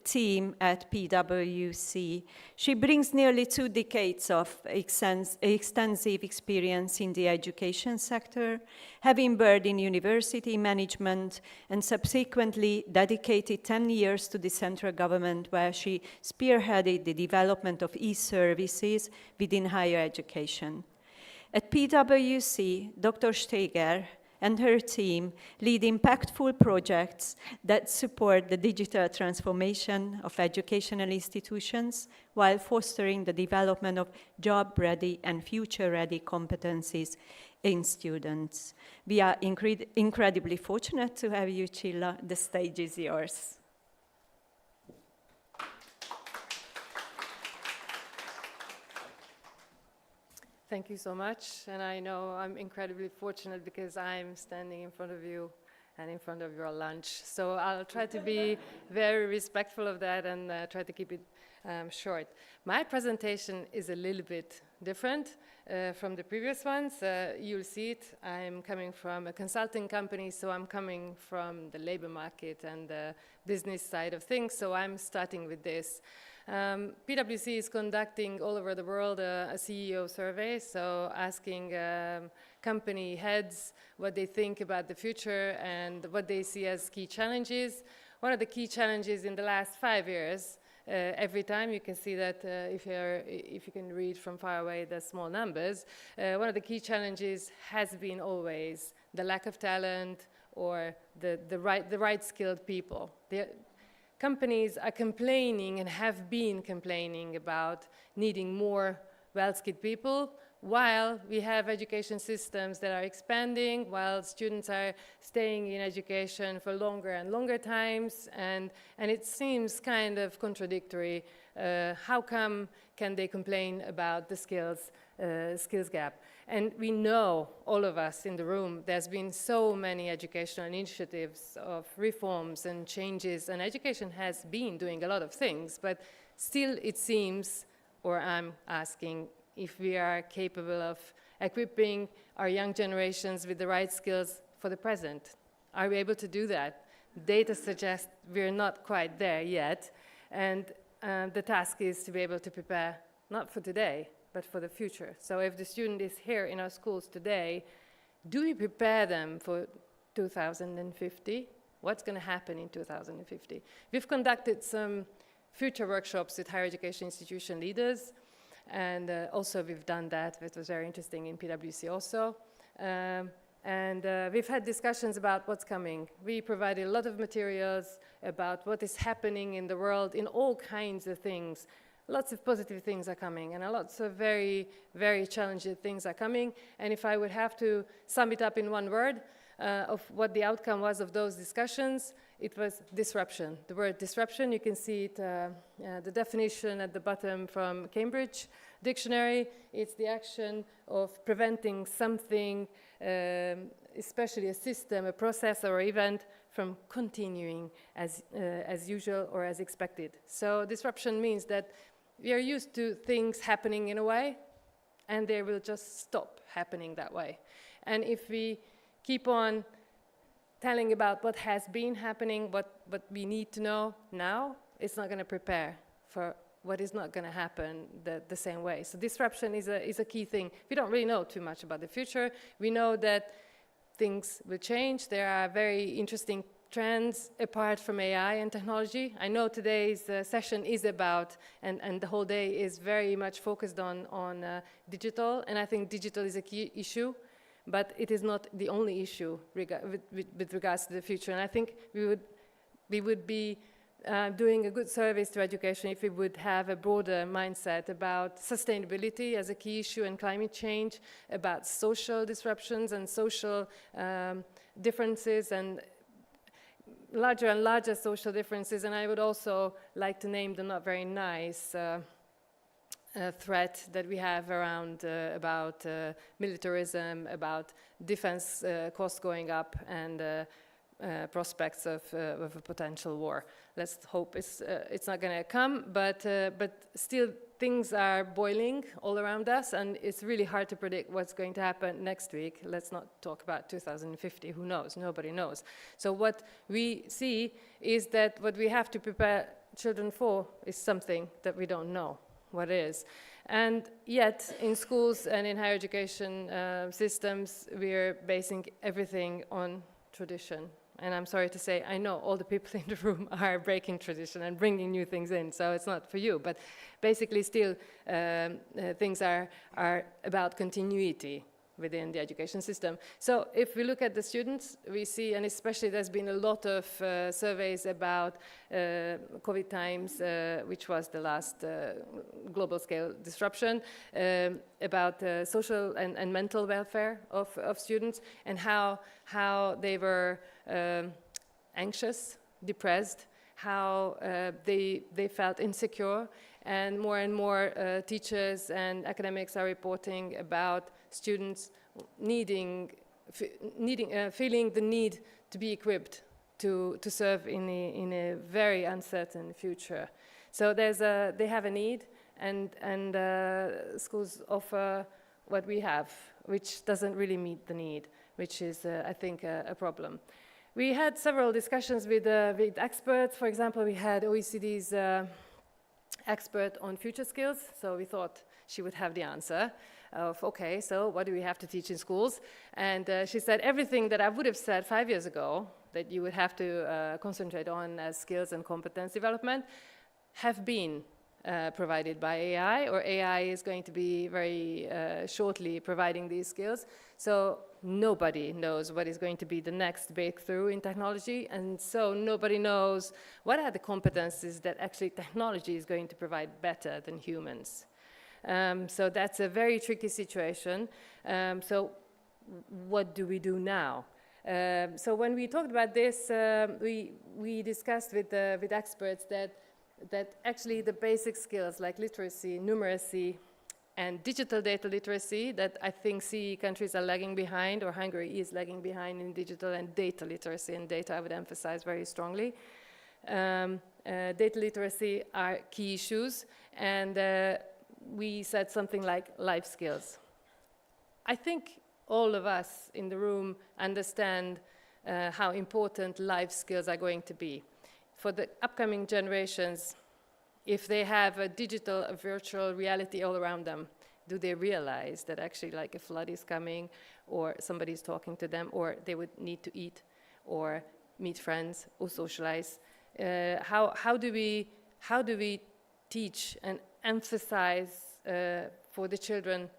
team at PwC. She brings nearly 2 decades of extensive experience in the education sector, having worked in university management and subsequently dedicated 10 years to the central government, where she spearheaded the development of e-services within higher education. At PwC, Dr. Steger and her team lead impactful projects that support the digital transformation of educational institutions while fostering the development of job-ready and future-ready competencies in students. We are incredibly fortunate to have you, Cilla. The stage is yours. Thank you so much, and I know I'm incredibly fortunate because I'm standing in front of you and in front of your lunch. So I'll try to be very respectful of that and try to keep it short. My presentation is a little bit different from the previous ones. You'll see it. I'm coming from a consulting company, so I'm coming from the labor market and the business side of things, so I'm starting with this. PwC is conducting all over the world a CEO survey, so asking company heads what they think about the future and what they see as key challenges. One of the key challenges in the last 5 years, every time you can see that if you can read from far away the small numbers, one of the key challenges has been always the lack of talent or the right skilled people. Companies are complaining and have been complaining about needing more well-skilled people, while we have education systems that are expanding, while students are staying in education for longer and longer times, and it seems kind of contradictory. How come can they complain about the skills gap? And we know, all of us in the room, there's been so many educational initiatives of reforms and changes, and education has been doing a lot of things, but still it seems, or I'm asking, if we are capable of equipping our young generations with the right skills for the present. Are we able to do that? Data suggests we're not quite there yet, and the task is to be able to prepare, not for today, but for the future. So if the student is here in our schools today, do we prepare them for 2050? What's going to happen in 2050? We've conducted some future workshops with higher education institution leaders, and also we've done that. It was very interesting in PwC also. We've had discussions about what's coming. We provided a lot of materials about what is happening in the world in all kinds of things. Lots of positive things are coming, and lots of very, very challenging things are coming. And if I would have to sum it up in one word of what the outcome was of those discussions, it was disruption. The word disruption, you can see it, the definition at the bottom from Cambridge Dictionary. It's the action of preventing something, especially a system, a process, or event, from continuing as usual or as expected. So disruption means that we are used to things happening in a way, and they will just stop happening that way. And if we keep on telling about what has been happening, what we need to know now, it's not going to prepare for what is not going to happen the same way. So disruption is a key thing. We don't really know too much about the future. We know that things will change. There are very interesting trends apart from AI and technology. I know today's session is about, and the whole day is very much focused on digital, and I think digital is a key issue, but it is not the only issue with regards to the future. And I think we would be doing a good service to education if we would have a broader mindset about sustainability as a key issue and climate change, about social disruptions and social differences and larger and larger social differences. And I would also like to name the not very nice threat that we have around about militarism, about defense costs going up, and prospects of a potential war. Let's hope it's not going to come, but still things are boiling all around us, and it's really hard to predict what's going to happen next week. Let's not talk about 2050, who knows? Nobody knows. So what we see is that what we have to prepare children for is something that we don't know what it is. And yet, in schools and in higher education systems, we're basing everything on tradition. And I'm sorry to say, I know all the people in the room are breaking tradition and bringing new things in, so it's not for you. But basically, still, things are about continuity within the education system. So if we look at the students, we see, and especially there's been a lot of surveys about COVID times, which was the last global scale disruption, about social and mental welfare of students, and how they were anxious, depressed, how they felt insecure, and more teachers and academics are reporting about students feeling the need to be equipped to serve in a very uncertain future. So they have a need, and schools offer what we have, which doesn't really meet the need, which is, I think, a problem. We had several discussions with experts. For example, we had OECD's expert on future skills, so we thought she would have the answer of, okay, so what do we have to teach in schools? And she said everything that I would have said 5 years ago that you would have to concentrate on as skills and competence development have been provided by AI, or AI is going to be very shortly providing these skills. So nobody knows what is going to be the next breakthrough in technology, and so nobody knows what are the competencies that actually technology is going to provide better than humans. So that's a very tricky situation. So what do we do now? So when we talked about this, we discussed with experts that actually the basic skills like literacy, numeracy, and digital data literacy that I think CE countries are lagging behind, or Hungary is lagging behind in digital and data literacy, and data I would emphasize very strongly. Data literacy are key issues, and we said something like life skills. I think all of us in the room understand how important life skills are going to be. For the upcoming generations, if they have a digital, a virtual reality all around them, do they realize that actually like a flood is coming, or somebody's talking to them, or they would need to eat, or meet friends, or socialize? How do we teach and emphasize for the children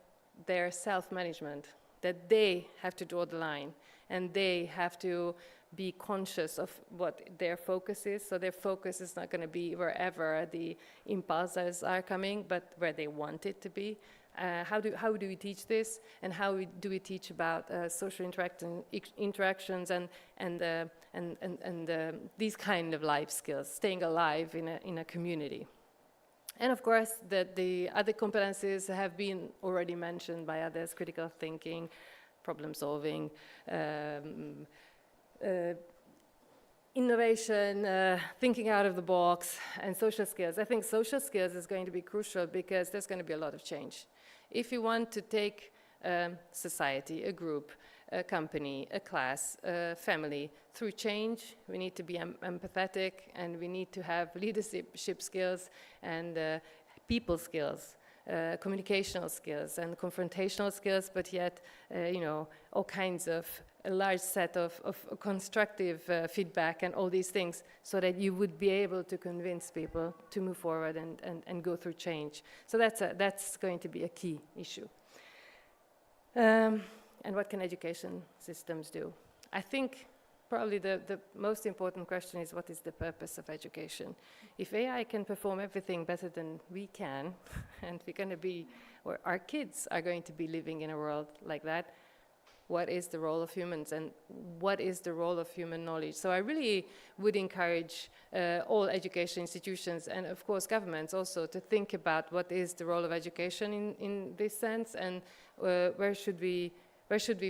their self-management, that they have to draw the line, and they have to be conscious of what their focus is. So their focus is not going to be wherever the impulses are coming, but where they want it to be. How do we teach this, and how do we teach about social interactions and these kind of life skills, staying alive in a community? And of course, the other competencies have been already mentioned by others: critical thinking, problem solving, innovation, thinking out of the box, and social skills. I think social skills is going to be crucial because there's going to be a lot of change. If you want to take society, a group, a company, a class, a family through change, we need to be empathetic, and we need to have leadership skills and people skills, communicational skills and confrontational skills, but yet, all kinds of a large set of constructive feedback and all these things, so that you would be able to convince people to move forward and go through change. So that's going to be a key issue. And what can education systems do? I think probably the most important question is, what is the purpose of education? If AI can perform everything better than we can, and we're going to be, or our kids are going to be living in a world like that, what is the role of humans, and what is the role of human knowledge? So I really would encourage all education institutions, and of course governments also, to think about what is the role of education in this sense, and where should we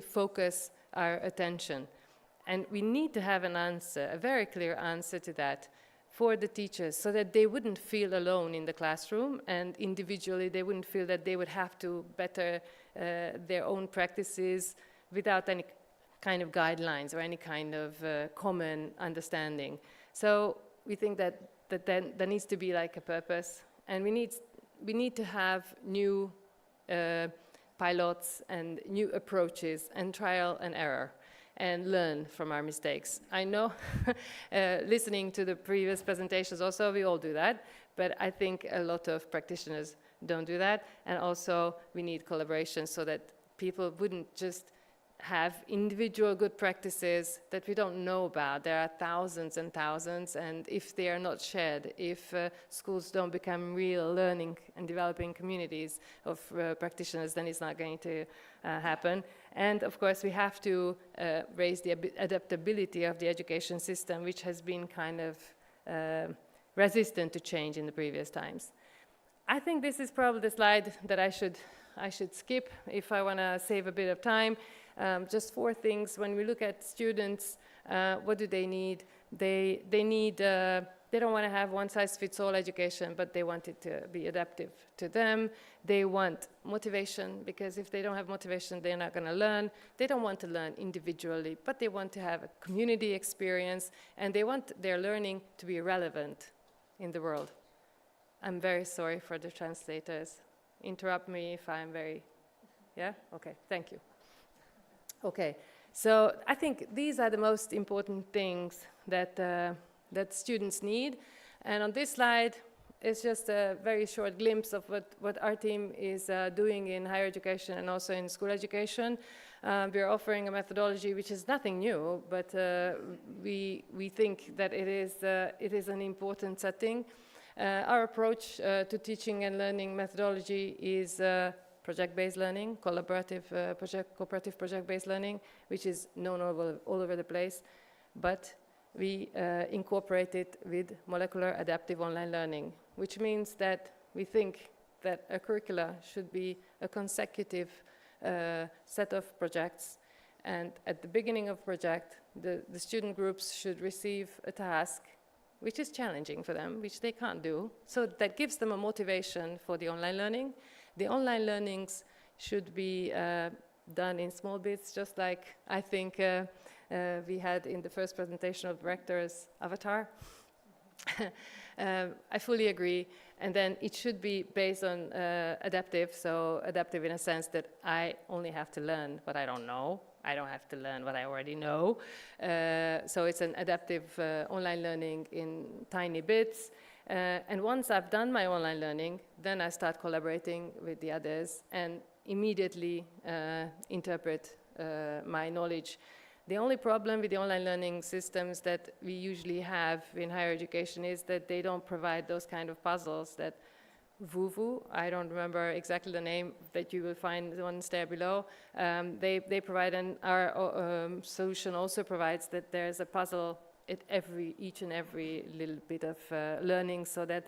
focus our attention. And we need to have an answer, a very clear answer to that for the teachers, so that they wouldn't feel alone in the classroom, and individually they wouldn't feel that they would have to better their own practices without any kind of guidelines or any kind of common understanding. So we think that then there needs to be like a purpose, and we need to have new pilots and new approaches and trial and error, and learn from our mistakes. I know, listening to the previous presentations also, we all do that, but I think a lot of practitioners don't do that, and also we need collaboration so that people wouldn't just have individual good practices that we don't know about. There are thousands and thousands, and if they are not shared, if schools don't become real learning and developing communities of practitioners, then it's not going to happen. And of course, we have to raise the adaptability of the education system, which has been kind of resistant to change in the previous times. I think this is probably the slide that I should skip if I want to save a bit of time. Just 4 things. When we look at students, what do they need? They don't want to have one-size-fits-all education, but they want it to be adaptive to them. They want motivation, because if they don't have motivation, they're not going to learn. They don't want to learn individually, but they want to have a community experience, and they want their learning to be relevant in the world. I'm very sorry for the translators. Interrupt me if I'm very, yeah? Okay, thank you. Okay, so I think these are the most important things that students need. And on this slide, it's just a very short glimpse of what our team is doing in higher education and also in school education. We're offering a methodology which is nothing new, but we think that it is an important setting. Our approach to teaching and learning methodology is project-based learning, cooperative project-based learning, which is known all over the place, but we incorporate it with molecular adaptive online learning, which means that we think that a curricula should be a consecutive set of projects, and at the beginning of project, the student groups should receive a task which is challenging for them, which they can't do, so that gives them a motivation for the online learning. The online learnings should be done in small bits, just like I think we had in the first presentation of Rector's avatar. I fully agree. And then it should be based on adaptive, so adaptive in a sense that I only have to learn what I don't know. I don't have to learn what I already know. So it's an adaptive online learning in tiny bits. And once I've done my online learning, then I start collaborating with the others and immediately interpret my knowledge. The only problem with the online learning systems that we usually have in higher education is that they don't provide those kind of puzzles that Vuvu, I don't remember exactly the name, that you will find the ones there below. They provide, and our solution also provides that there's a puzzle at each and every little bit of learning, so that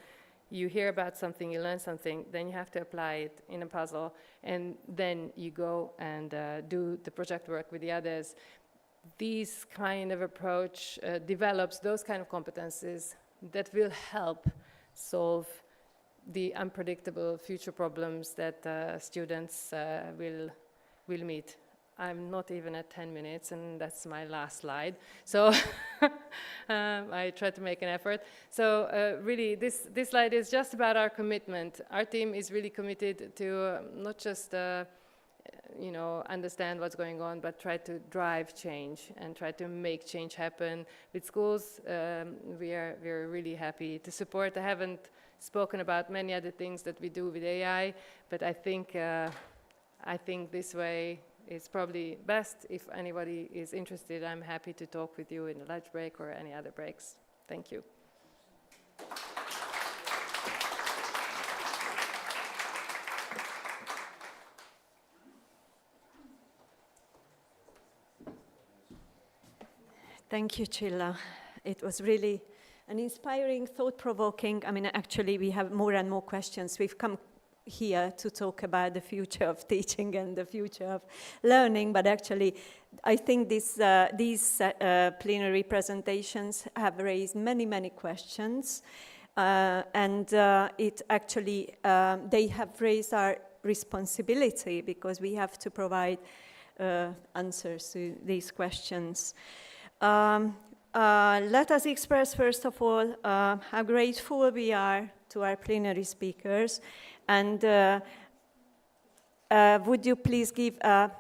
you hear about something, you learn something, then you have to apply it in a puzzle, and then you go and do the project work with the others. This kind of approach develops those kind of competencies that will help solve the unpredictable future problems that students will meet. I'm not even at 10 minutes, and that's my last slide. So I try to make an effort. So really, this slide is just about our commitment. Our team is really committed to not just understand what's going on, but try to drive change and try to make change happen. With schools, we're really happy to support. I haven't spoken about many other things that we do with AI, but I think this way is probably best. If anybody is interested, I'm happy to talk with you in the lunch break or any other breaks. Thank you. Thank you, Cilla. It was really an inspiring, thought-provoking. I mean, actually, we have more and more questions. We've come here to talk about the future of teaching and the future of learning, but actually I think these plenary presentations have raised many, many questions, and it actually, they have raised our responsibility because we have to provide answers to these questions. Let us express, first of all, how grateful we are to our plenary speakers, and would you please give a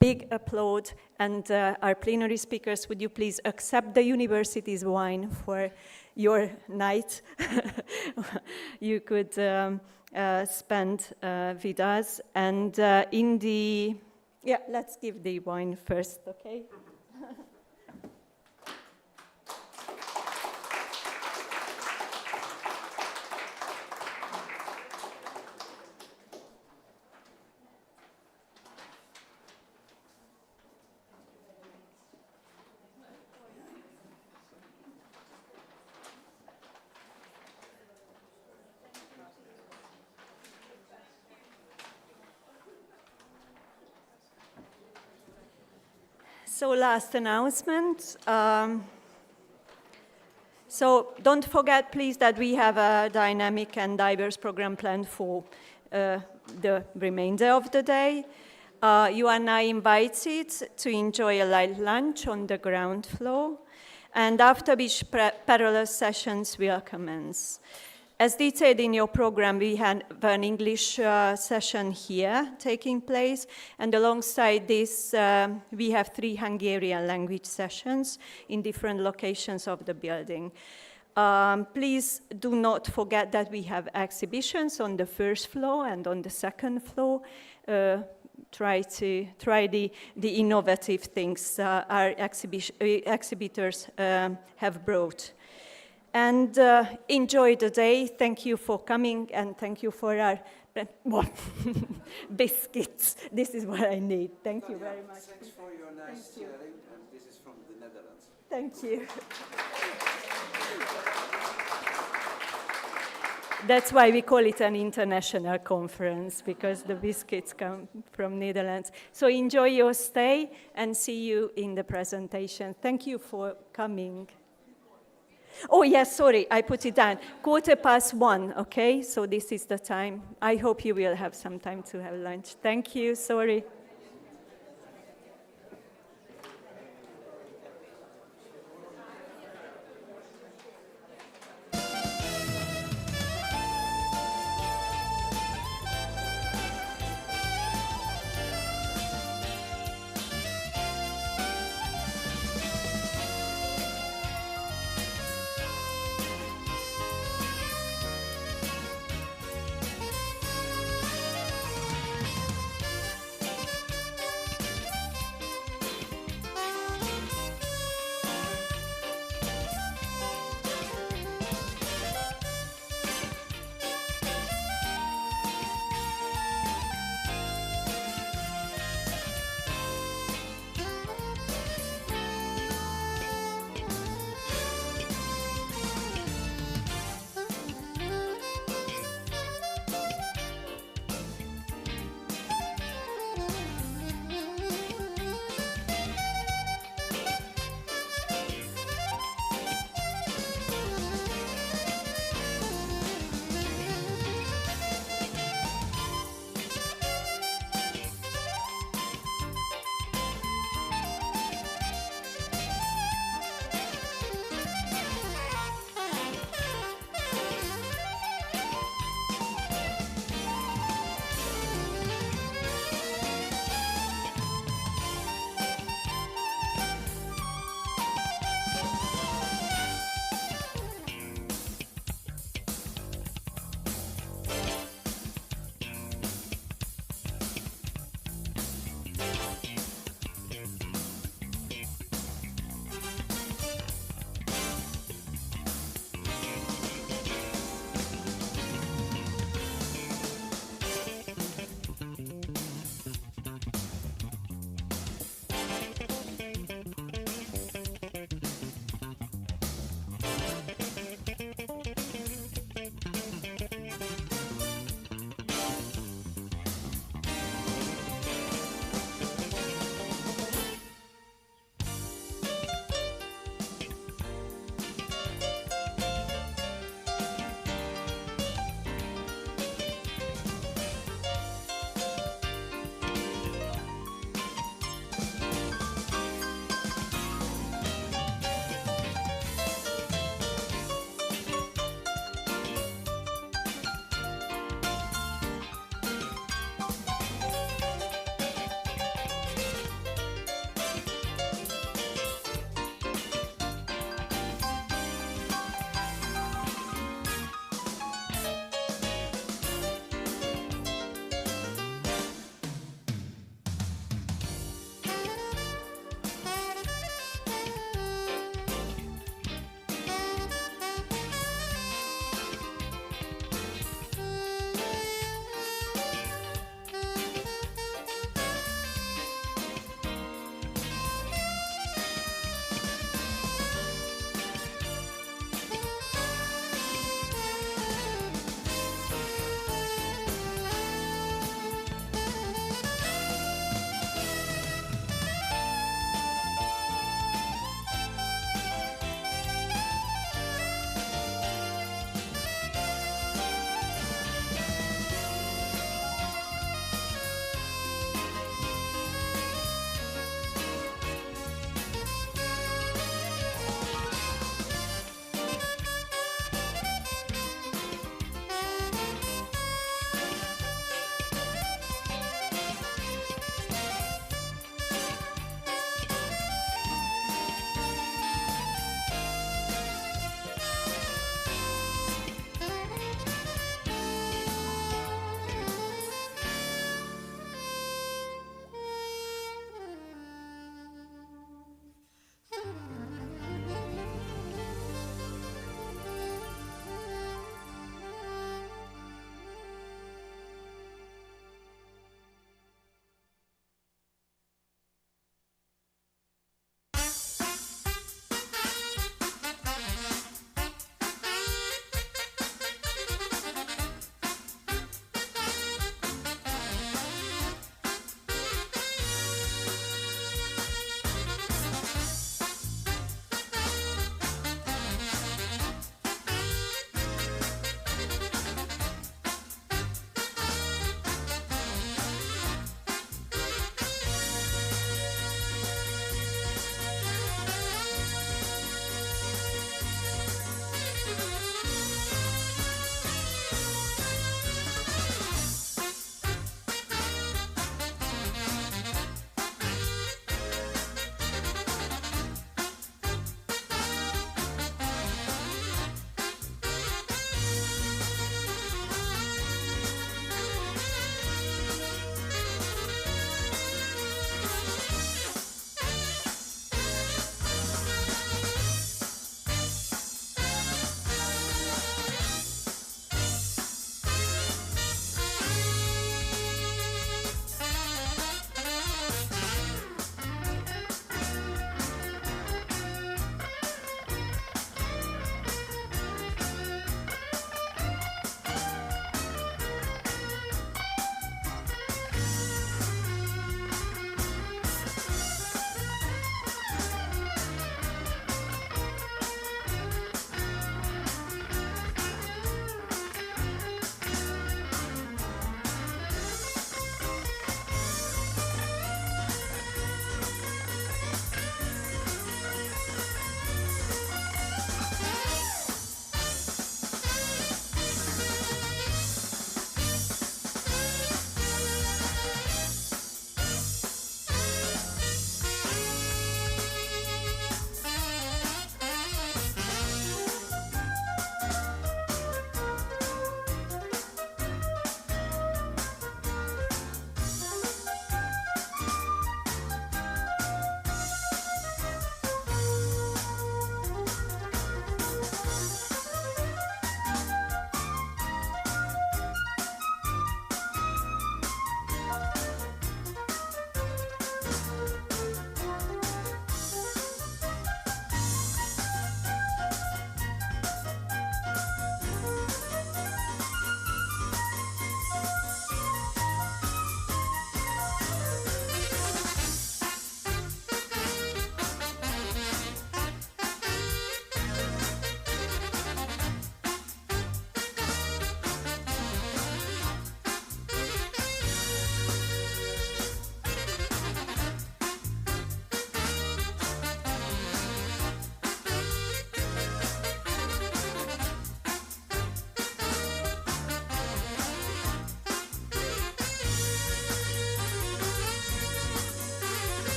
big applause, and our plenary speakers, would you please accept the university's wine for your night you could spend with us, and yeah, let's give the wine first, okay? So last announcement. So don't forget, please, that we have a dynamic and diverse program planned for the remainder of the day. You are now invited to enjoy a light lunch on the ground floor, and after which parallel sessions will commence. As detailed in your program, we have an English session here taking place, and alongside this, we have 3 Hungarian language sessions in different locations of the building. Please do not forget that we have exhibitions on the first floor and on the second floor. Try the innovative things our exhibitors have brought. And enjoy the day. Thank you for coming, and thank you for our biscuits. This is what I need. Thank you very much. Thanks for your nice sharing, and this is from the Netherlands. Thank you. That's why we call it an international conference, because the biscuits come from Netherlands. So enjoy your stay, and see you in the presentation. Thank you for coming. Oh, yes, sorry, I put it down. 1:15, okay? So this is the time. I hope you will have some time to have lunch. Thank you, sorry.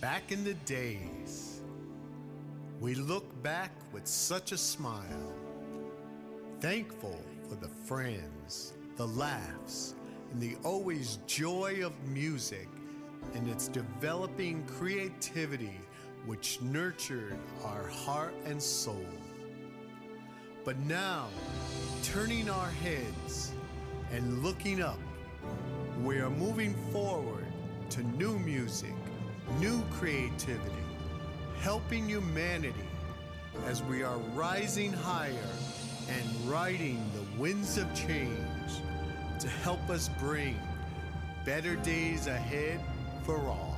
back in the days. We look back with such a smile, thankful for the friends, the laughs, and the always joy of music and its developing creativity which nurtured our heart and soul. But now, turning our heads and looking up, we are moving forward to new music, new creativity, helping humanity as we are rising higher and riding the winds of change to help us bring better days ahead for all.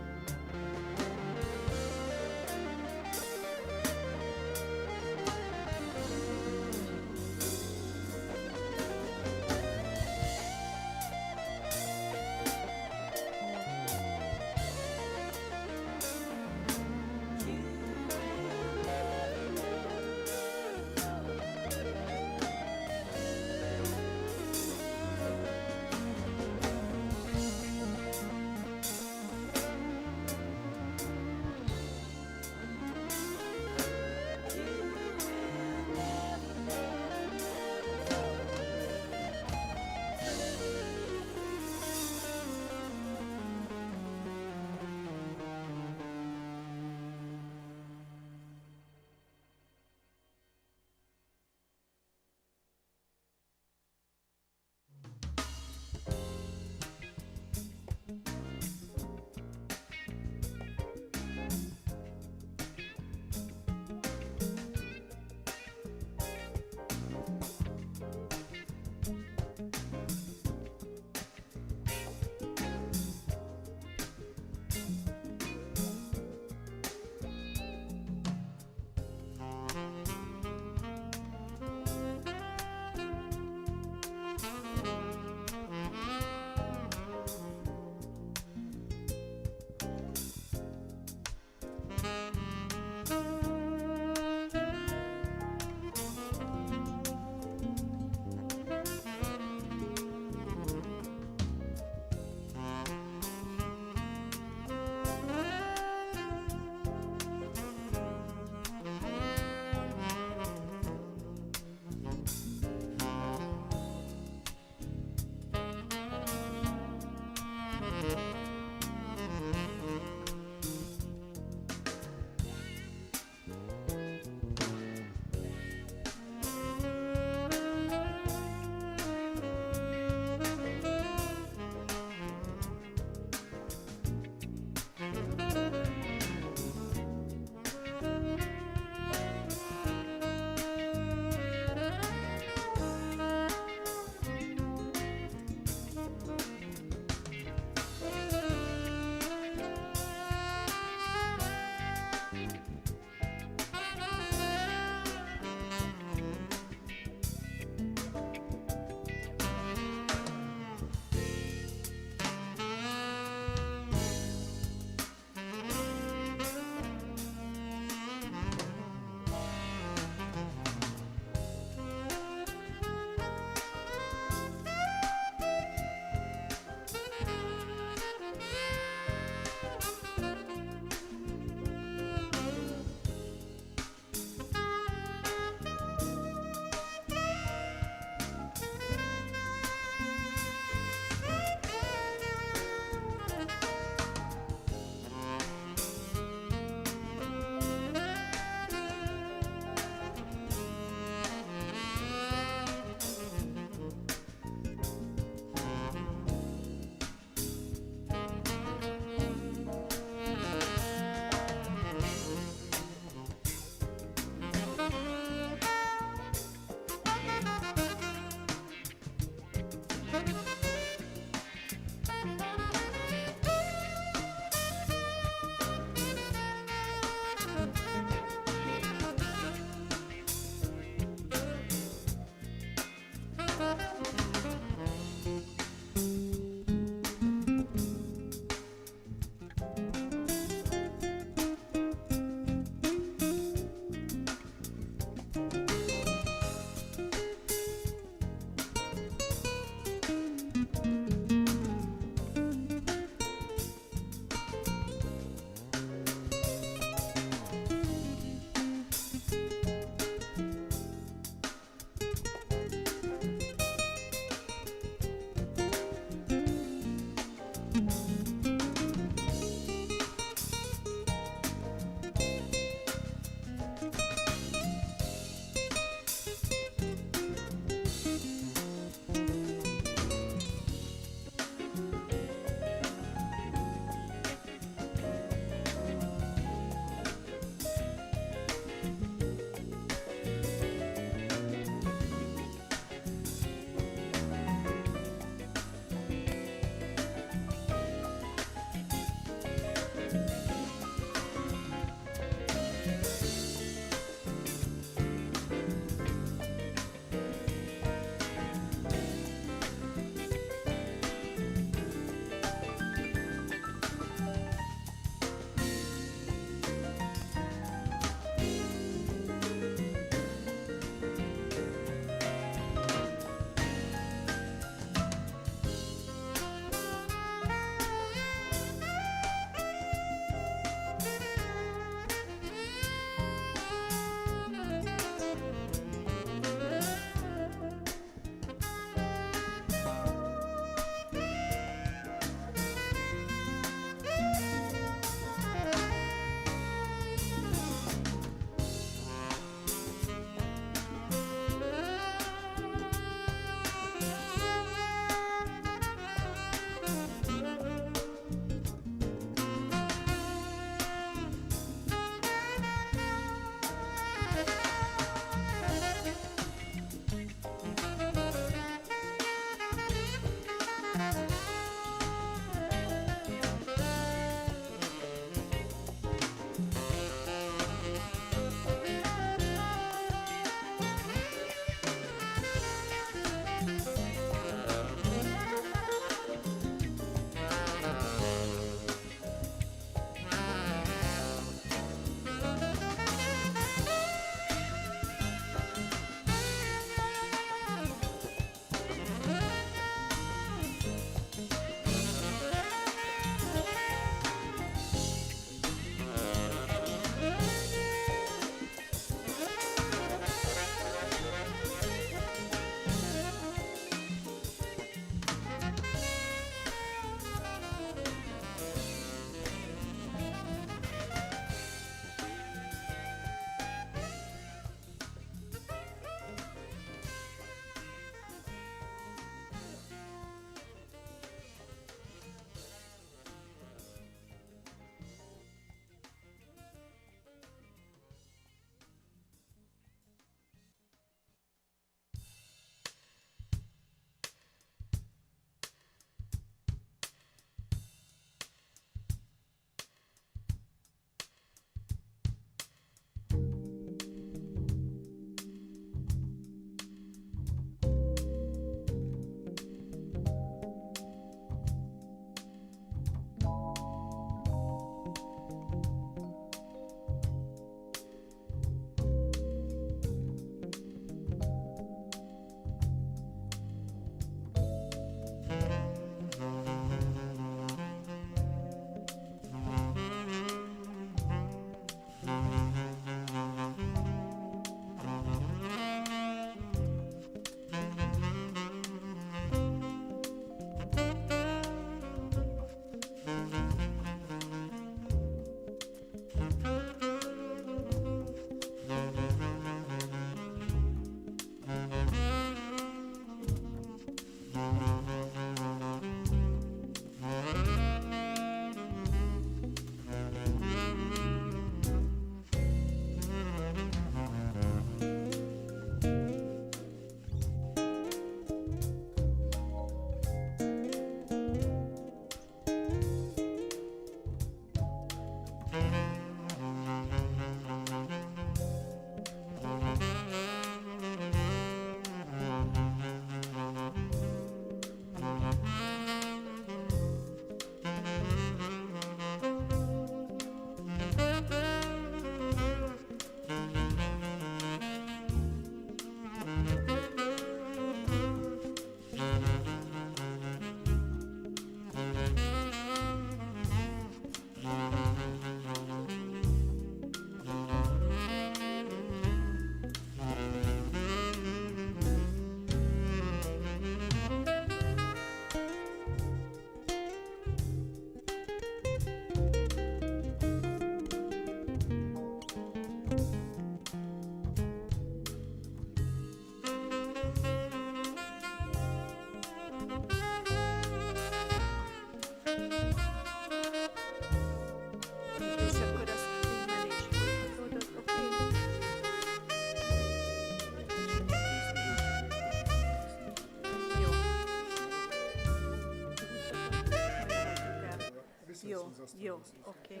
jó, oké.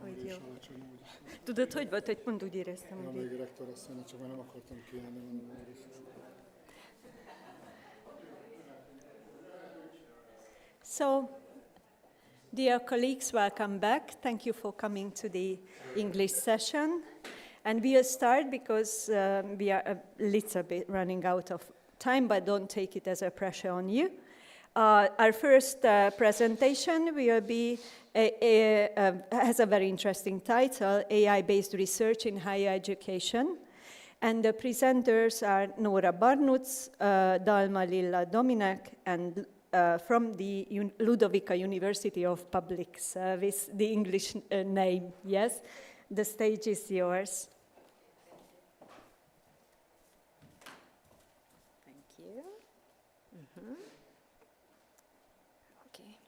Hogy jó. Tudod, hogy volt, hogy pont úgy éreztem, hogy... Elég rektor asszonynak, csak már nem akartam kiállni, mondom, hogy So, dear colleagues, welcome back. Thank you for coming to the English session. And we'll start because we are a little bit running out of time, but don't take it as a pressure on you. Our first presentation will be has a very interesting title, AI-based research in higher education. And the presenters are Nora Barnuc, Dalma Lilla Dominek, and from the Ludovica University of Public Service, the English name, yes? The stage is yours. Thank you. Mm-hmm. Okay.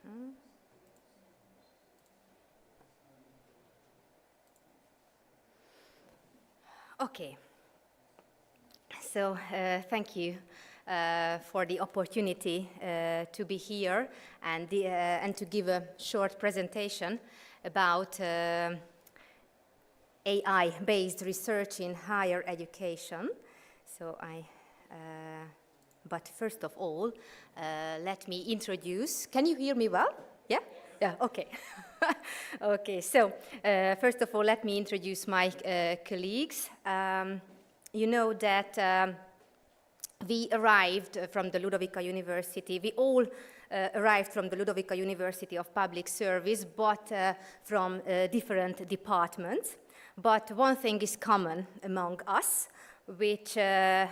Mm-hmm. Okay. So thank you for the opportunity to be here and to give a short presentation about AI-based research in higher education. So but first of all, let me introduce. Can you hear me well? Yeah? Yeah, okay. Okay, so first of all, let me introduce my colleagues. You know that we arrived from the Ludovica University. We all arrived from the Ludovica University of Public Service, but from different departments. But one thing is common among us, which that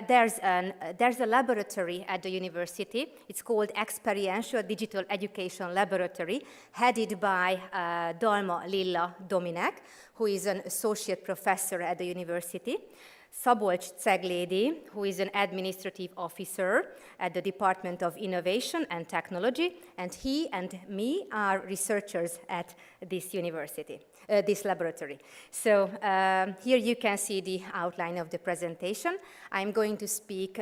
there's a laboratory at the university. It's called Experiential Digital Education Laboratory, headed by Dalma Lilla Dominek, who is an associate professor at the university. Szabolcs Ceglédi, who is an administrative officer at the Department of Innovation and Technology, and he and me are researchers at this university, this laboratory. So here you can see the outline of the presentation. I'm going to speak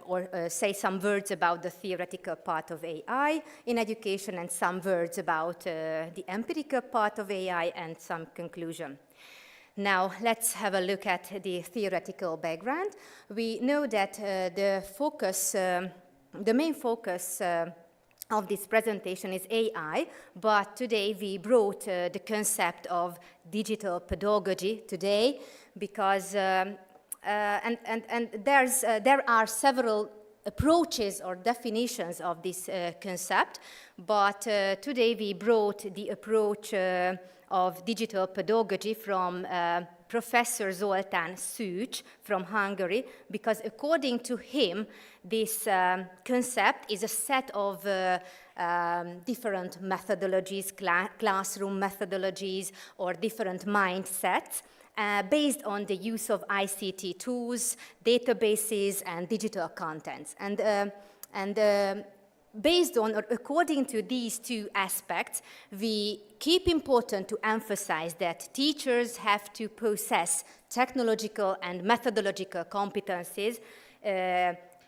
or say some words about the theoretical part of AI in education and some words about the empirical part of AI and some conclusion. Now, let's have a look at the theoretical background. We know that the main focus of this presentation is AI, but today we brought the concept of digital pedagogy today because, there are several approaches or definitions of this concept, but today we brought the approach of digital pedagogy from Professor Zoltán Szűcs from Hungary, because according to him, this concept is a set of different methodologies, classroom methodologies, or different mindsets based on the use of ICT tools, databases, and digital contents. Based on or according to these two aspects, we keep important to emphasize that teachers have to possess technological and methodological competencies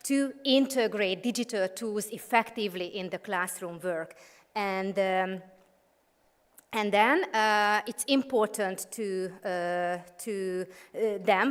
to integrate digital tools effectively in the classroom work. And then it's important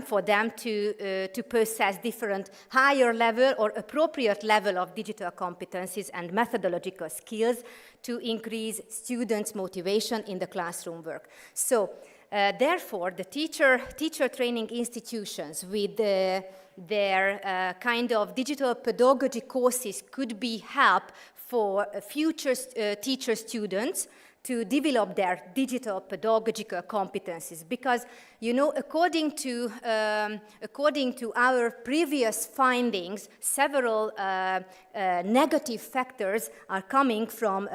for them to possess different higher level or appropriate level of digital competencies and methodological skills to increase students' motivation in the classroom work. So, therefore, the teacher training institutions with their kind of digital pedagogy courses could be help for future teacher students to develop their digital pedagogical competencies, because, you know, according to our previous findings, several negative factors are coming from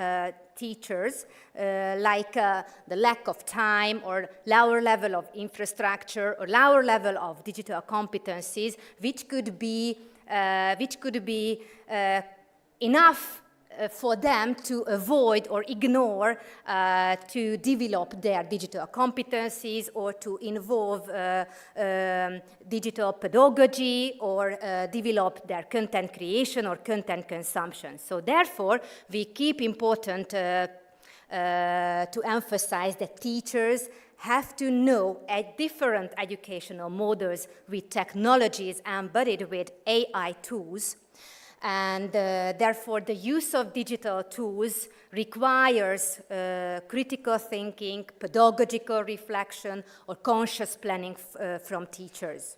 teachers, like the lack of time or lower level of infrastructure or lower level of digital competencies, which could be enough for them to avoid or ignore to develop their digital competencies or to involve digital pedagogy or develop their content creation or content consumption. So therefore, we keep important to emphasize that teachers have to know different educational models with technologies embodied with AI tools. And therefore, the use of digital tools requires critical thinking, pedagogical reflection, or conscious planning from teachers.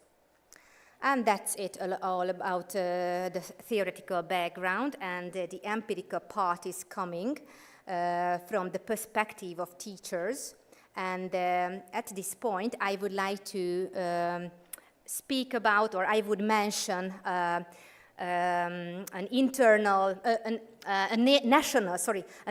And that's it, all about the theoretical background, and the empirical part is coming from the perspective of teachers. And at this point, I would like to speak about, or I would mention, an internal, a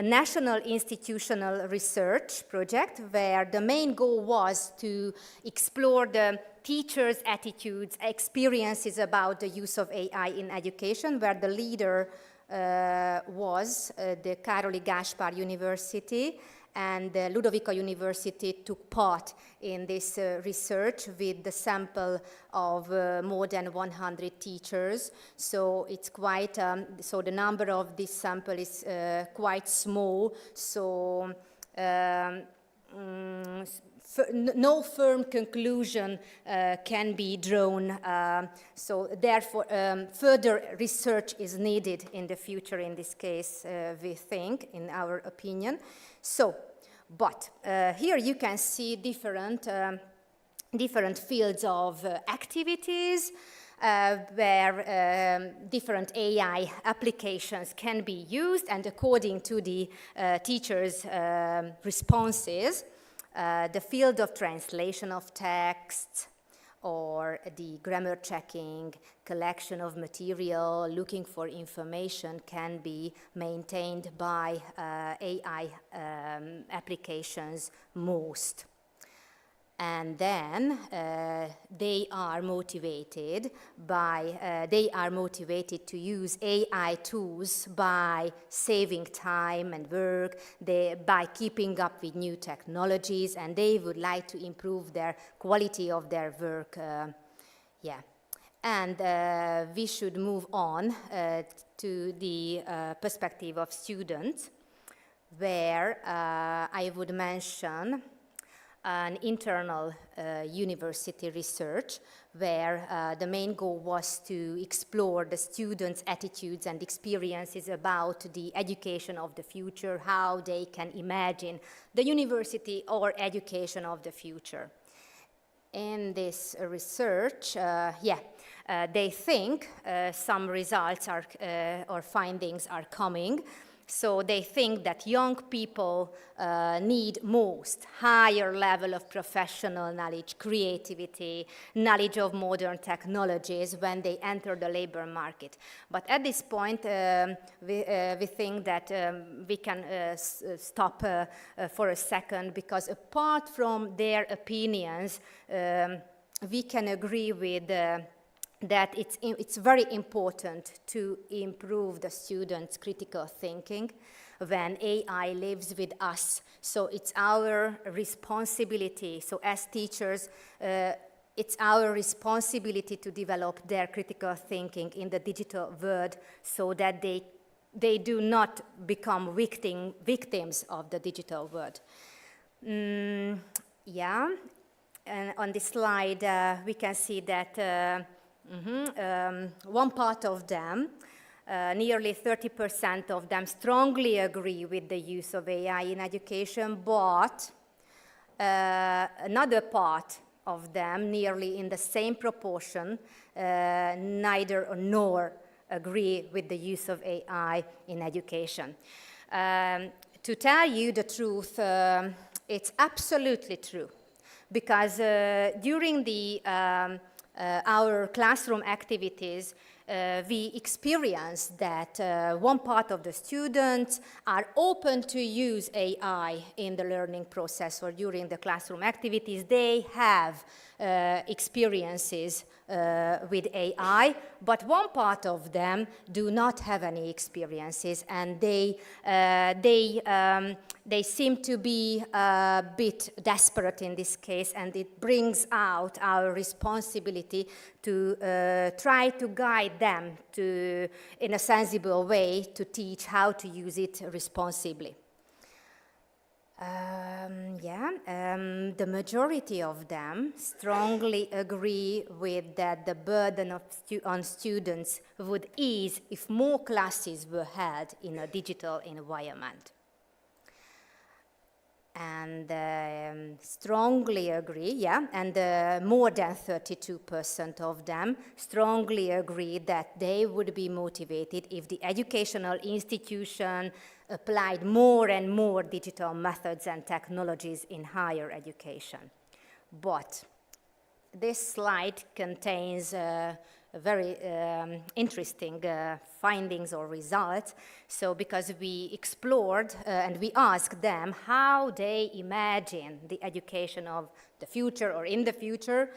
national institutional research project where the main goal was to explore the teachers' attitudes, experiences about the use of AI in education, where the leader was the Károly Gáspár University, and Ludovika University took part in this research with the sample of more than 100 teachers. So it's quite, so the number of this sample is quite small. So no firm conclusion can be drawn. So therefore, further research is needed in the future in this case, we think, in our opinion. So, but here you can see different fields of activities where different AI applications can be used, and according to the teachers' responses, the field of translation of text, or the grammar checking, collection of material, looking for information can be maintained by AI applications most. And then they are motivated to use AI tools by saving time and work, by keeping up with new technologies, and they would like to improve their quality of their work. And we should move on to the perspective of students, where I would mention an internal university research where the main goal was to explore the students' attitudes and experiences about the education of the future, how they can imagine the university or education of the future. In this research, they think some results are, or findings are coming. So they think that young people need most higher level of professional knowledge, creativity, knowledge of modern technologies when they enter the labor market. But at this point, we think that we can stop for a second, because apart from their opinions, we can agree with that it's very important to improve the students' critical thinking when AI lives with us. So it's our responsibility. So as teachers, it's our responsibility to develop their critical thinking in the digital world so that they do not become victims of the digital world. And on this slide, we can see that one part of them, nearly 30% of them, strongly agree with the use of AI in education, but another part of them, nearly in the same proportion, neither nor agree with the use of AI in education. To tell you the truth, it's absolutely true, because during the our classroom activities, we experience that one part of the students are open to use AI in the learning process or during the classroom activities. They have experiences with AI, but one part of them do not have any experiences, and they seem to be a bit desperate in this case, and it brings out our responsibility to try to guide them to, in a sensible way, to teach how to use it responsibly. The majority of them strongly agree with that the burden on students would ease if more classes were held in a digital environment. And strongly agree, and more than 32% of them strongly agree that they would be motivated if the educational institution applied more and more digital methods and technologies in higher education. But this slide contains very interesting findings or results. So because we explored and we asked them how they imagine the education of the future or in the future,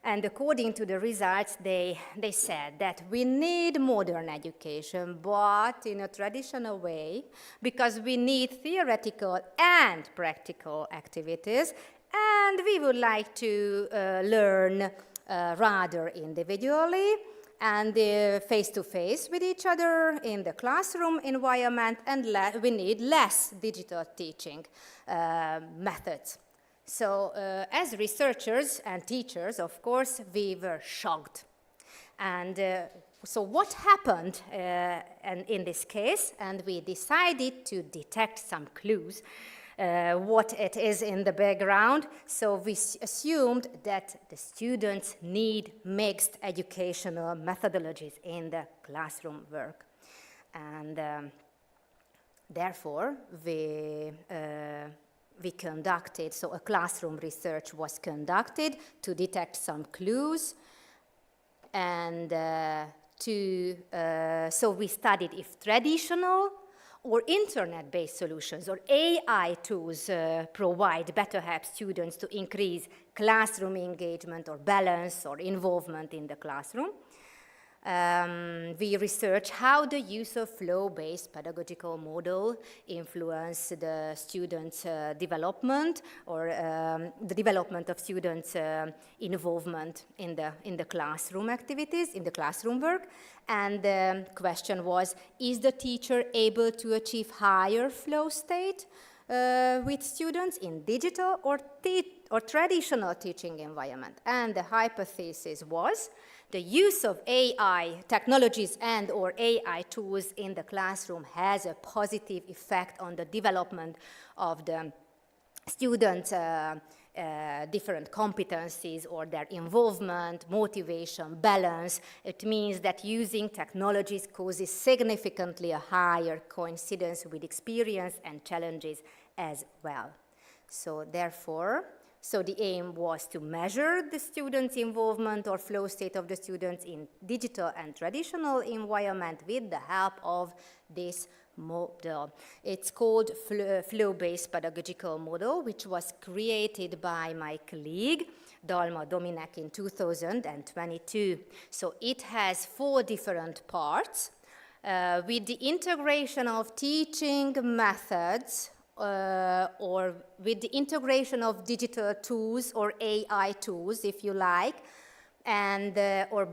and according to the results, they said that we need modern education, but in a traditional way, because we need theoretical and practical activities, and we would like to learn rather individually and face-to-face with each other in the classroom environment, and we need less digital teaching methods. So as researchers and teachers, of course, we were shocked. And so what happened in this case? And we decided to detect some clues, what it is in the background. So we assumed that the students need mixed educational methodologies in the classroom work. And therefore, we conducted, so a classroom research was conducted to detect some clues, and so we studied if traditional or internet-based solutions or AI tools provide better help students to increase classroom engagement or balance or involvement in the classroom. We research how the use of flow-based pedagogical model influence the students' development or the development of students' involvement in the classroom activities, in the classroom work. And the question was, is the teacher able to achieve higher flow state with students in digital or traditional teaching environment? And the hypothesis was the use of AI technologies and or AI tools in the classroom has a positive effect on the development of the students' different competencies or their involvement, motivation, balance. It means that using technologies causes significantly a higher coincidence with experience and challenges as well. So therefore, the aim was to measure the students' involvement or flow state of the students in digital and traditional environment with the help of this model. It's called flow-based pedagogical model, which was created by my colleague, Dalma Dominek, in 2022. So it has 4 different parts with the integration of teaching methods or with the integration of digital tools or AI tools, if you like, and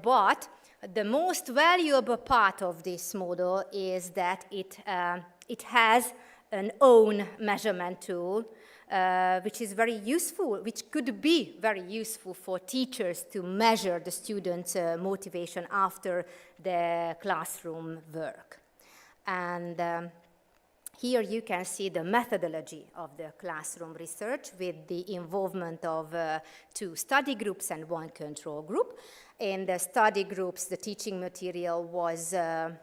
but the most valuable part of this model is that it has an own measurement tool, which is very useful, which could be very useful for teachers to measure the students' motivation after the classroom work. And here you can see the methodology of the classroom research with the involvement of 2 study groups and 1 control group. In the study groups, the teaching material was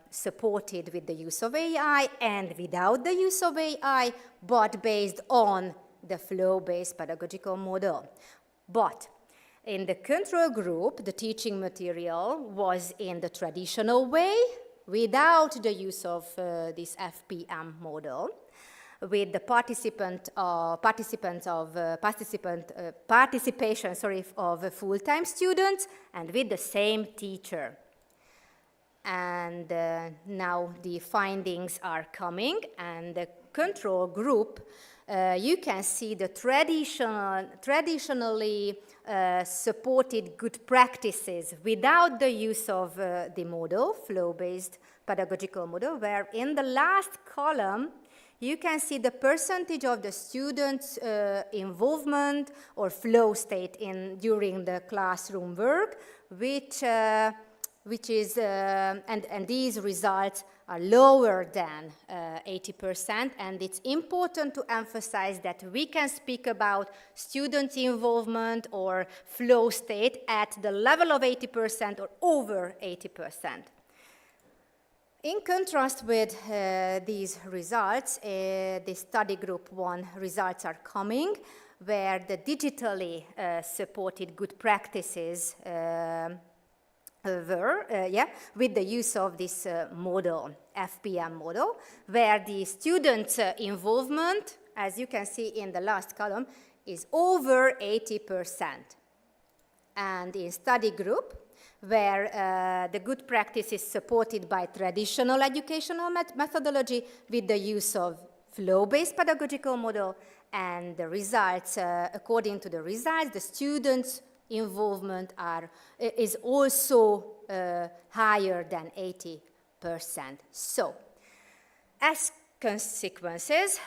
supported with the use of AI and without the use of AI, but based on the flow-based pedagogical model. But In the control group, the teaching material was in the traditional way, without the use of this FPM model, with the participation of full-time students and with the same teacher. And now the findings are coming, and the control group, you can see the traditionally supported good practices without the use of the model, flow-based pedagogical model, where in the last column, you can see the percentage of the students' involvement or flow state during the classroom work, which is, and these results are lower than 80%, and it's important to emphasize that we can speak about student involvement or flow state at the level of 80% or over 80%. In contrast with these results, the study group 1 results are coming, where the digitally supported good practices with the use of this model, FPM model, where the students' involvement, as you can see in the last column, is over 80%. And in study group, where the good practice is supported by traditional educational methodology with the use of flow-based pedagogical model, and the results, according to the results, the students' involvement is also higher than 80%. So, as consequences,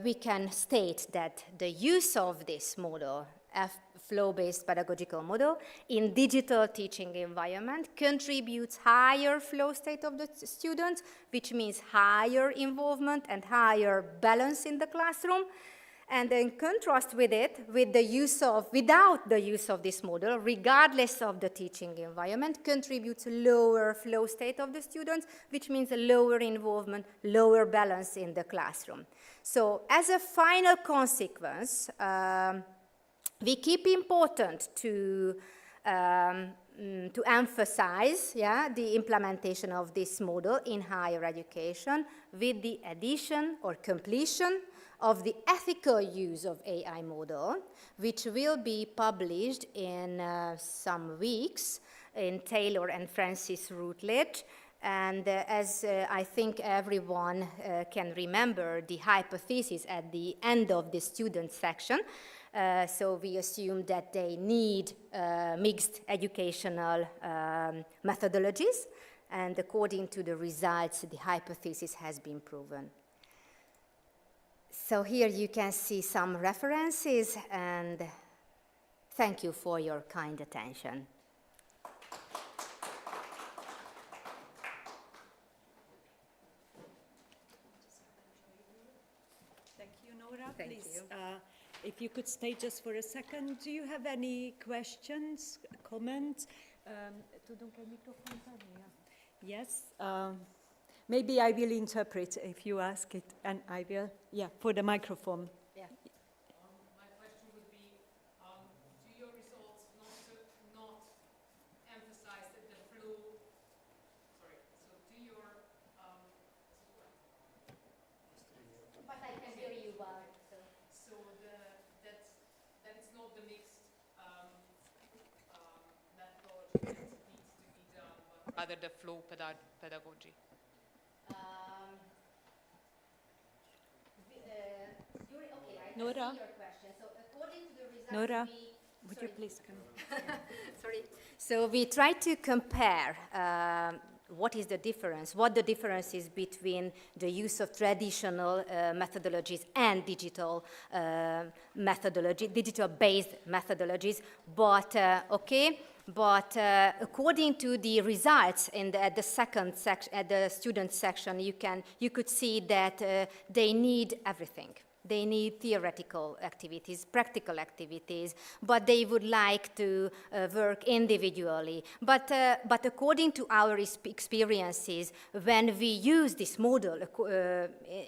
we can state that the use of this model, flow-based pedagogical model, in digital teaching environment contributes higher flow state of the students, which means higher involvement and higher balance in the classroom. And in contrast with it, without the use of this model, regardless of the teaching environment, contributes lower flow state of the students, which means a lower involvement, lower balance in the classroom. So as a final consequence, we keep important to emphasize the implementation of this model in higher education with the addition or completion of the ethical use of AI model, which will be published in some weeks in Taylor and Francis Routledge. And as I think everyone can remember the hypothesis at the end of the student section, so we assume that they need mixed educational methodologies, and according to the results, the hypothesis has been proven. So here you can see some references, and thank you for your kind attention. Thank you, Nora. Thank Please, you. If you could stay just for a second. Do you have any questions, comments? Yes. Maybe I will interpret if you ask it, and I will. Yeah, for the microphone. Yeah. My question would be, do your results not emphasize that the flow? Sorry. So do your But I can hear you well. So that it's not the mixed methodology that needs to be done, but rather the flow pedagogy. Nora? Your question. So according to the results, Nora, would you please come? Sorry. So we try to compare what the difference is between the use of traditional methodologies and digital digital-based methodologies. But according to the results at the second section, at the student section, you could see that they need everything. They need theoretical activities, practical activities, but they would like to work individually. But according to our experiences, when we use this model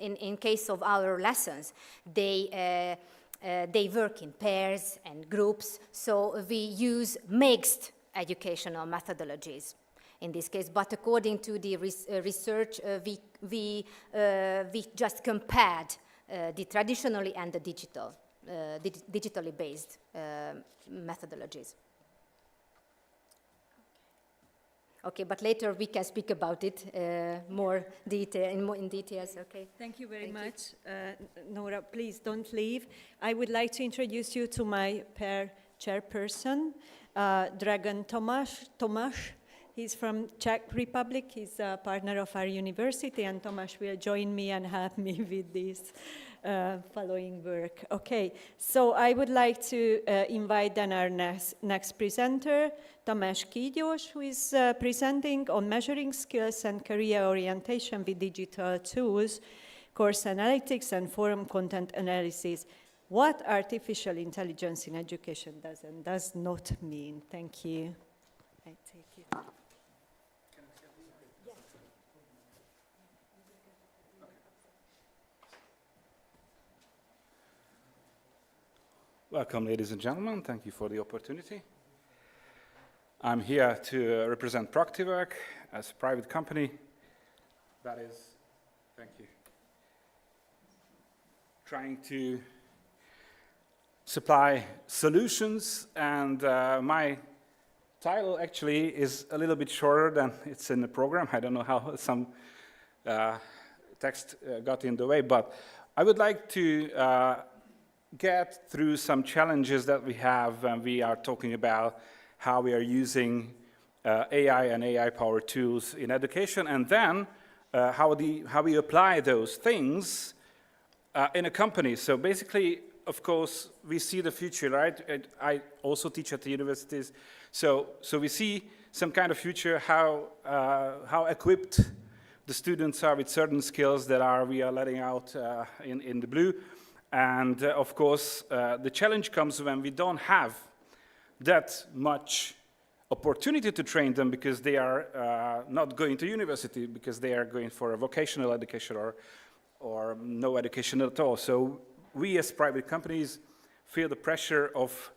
in case of our lessons, they They work in pairs and groups, so we use mixed educational methodologies in this case. But according to the research, we just compared the traditionally and the digitally based methodologies. Okay, but later we can speak about it more in details. Okay. Thank you very much, Nora. Please don't leave. I would like to introduce you to my pair chairperson, Dragan Tomáš. He's from Czech Republic. He's a partner of our university, and Tomáš will join me and help me with this following work. Okay, so I would like to invite then our next presenter, Tamás Kígyós, who is presenting on measuring skills and career orientation with digital tools, course analytics, and forum content analysis. What artificial intelligence in education does and does not mean. Thank you. I take it. Welcome, ladies and gentlemen. Thank you for the opportunity. I'm here to represent Proctiwork as a private company that is, thank you, trying to supply solutions, and my title actually is a little bit shorter than it's in the program. I don't know how some text got in the way, but I would like to get through some challenges that we have when we are talking about how we are using AI and AI-powered tools in education, and then how we apply those things in a company. So basically, of course, we see the future, right? I also teach at the universities, so we see some kind of future, how equipped the students are with certain skills that we are letting out in the blue. And of course, the challenge comes when we don't have that much opportunity to train them because they are not going to university, because they are going for a vocational education or no education at all. So we as private companies feel the pressure of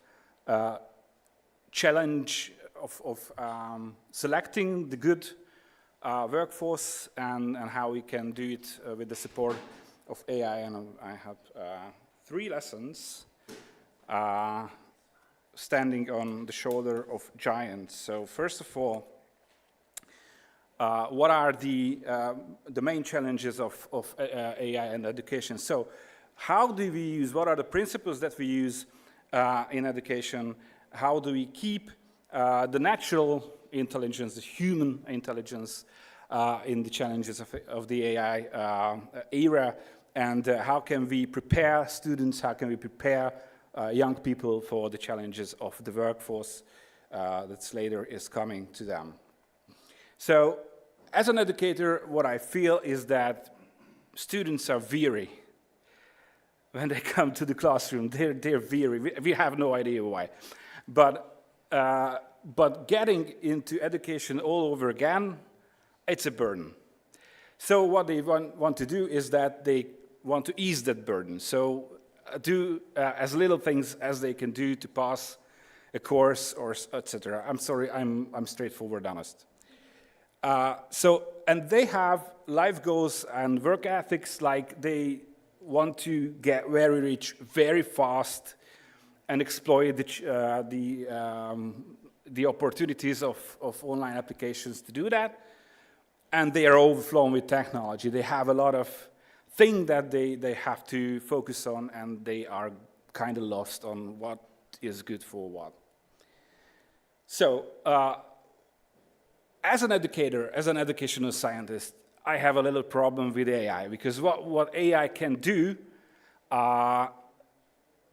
challenge of selecting the good workforce and how we can do it with the support of AI, and I have 3 lessons standing on the shoulder of giants. So first of all, what are the main challenges of AI and education? So how do we use, what are the principles that we use in education? How do we keep the natural intelligence, the human intelligence in the challenges of the AI era? And how can we prepare students, how can we prepare young people for the challenges of the workforce that later is coming to them? So, as an educator, what I feel is that students are weary. When they come to the classroom, they're weary. We have no idea why. But getting into education all over again, it's a burden. So what they want to do is that they want to ease that burden. So do as little things as they can do to pass a course or etc. I'm sorry, I'm straightforward honest. And they have life goals and work ethics, like they want to get very rich very fast and exploit the opportunities of online applications to do that. And they are overflowing with technology. They have a lot of things that they have to focus on, and they are kind of lost on what is good for what. So, as an educator, as an educational scientist, I have a little problem with AI, because what AI can do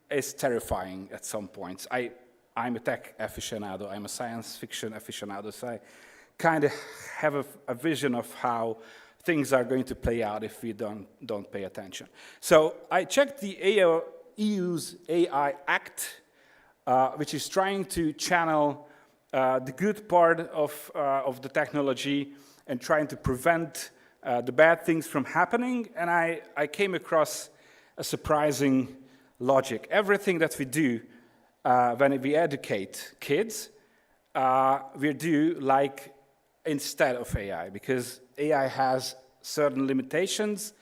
is terrifying at some points. I'm a tech aficionado, I'm a science fiction aficionado, so I kind of have a vision of how things are going to play out if we don't pay attention. So I checked the EU's AI Act, which is trying to channel the good part of the technology and trying to prevent the bad things from happening. And I came across a surprising logic. Everything that we do when we educate kids, we do like instead of AI, because AI has certain limitations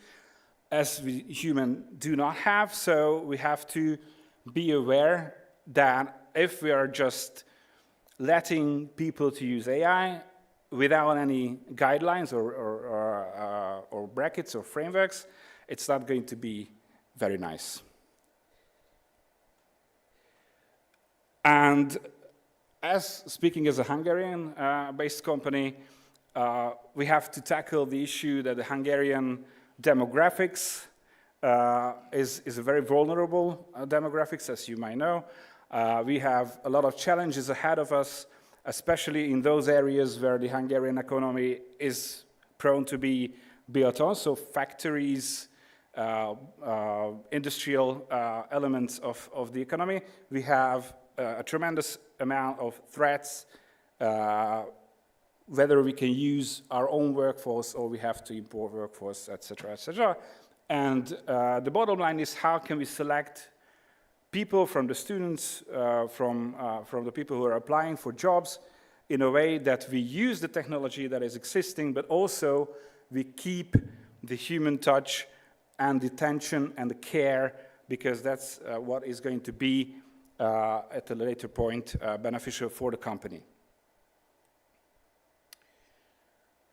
as we human do not have, so we have to be aware that if we are just letting people to use AI without any guidelines or brackets or frameworks, it's not going to be very nice. And speaking as a Hungarian-based company, we have to tackle the issue that the Hungarian demographics is a very vulnerable demographics, as you might know. We have a lot of challenges ahead of us, especially in those areas where the Hungarian economy is prone to be built on, so factories, industrial elements of the economy. We have a tremendous amount of threats, whether we can use our own workforce or we have to import workforce, etc., etc. And the bottom line is, how can we select people from the students, from the people who are applying for jobs in a way that we use the technology that is existing, but also we keep the human touch and the attention and the care, because that's what is going to be, at a later point, beneficial for the company.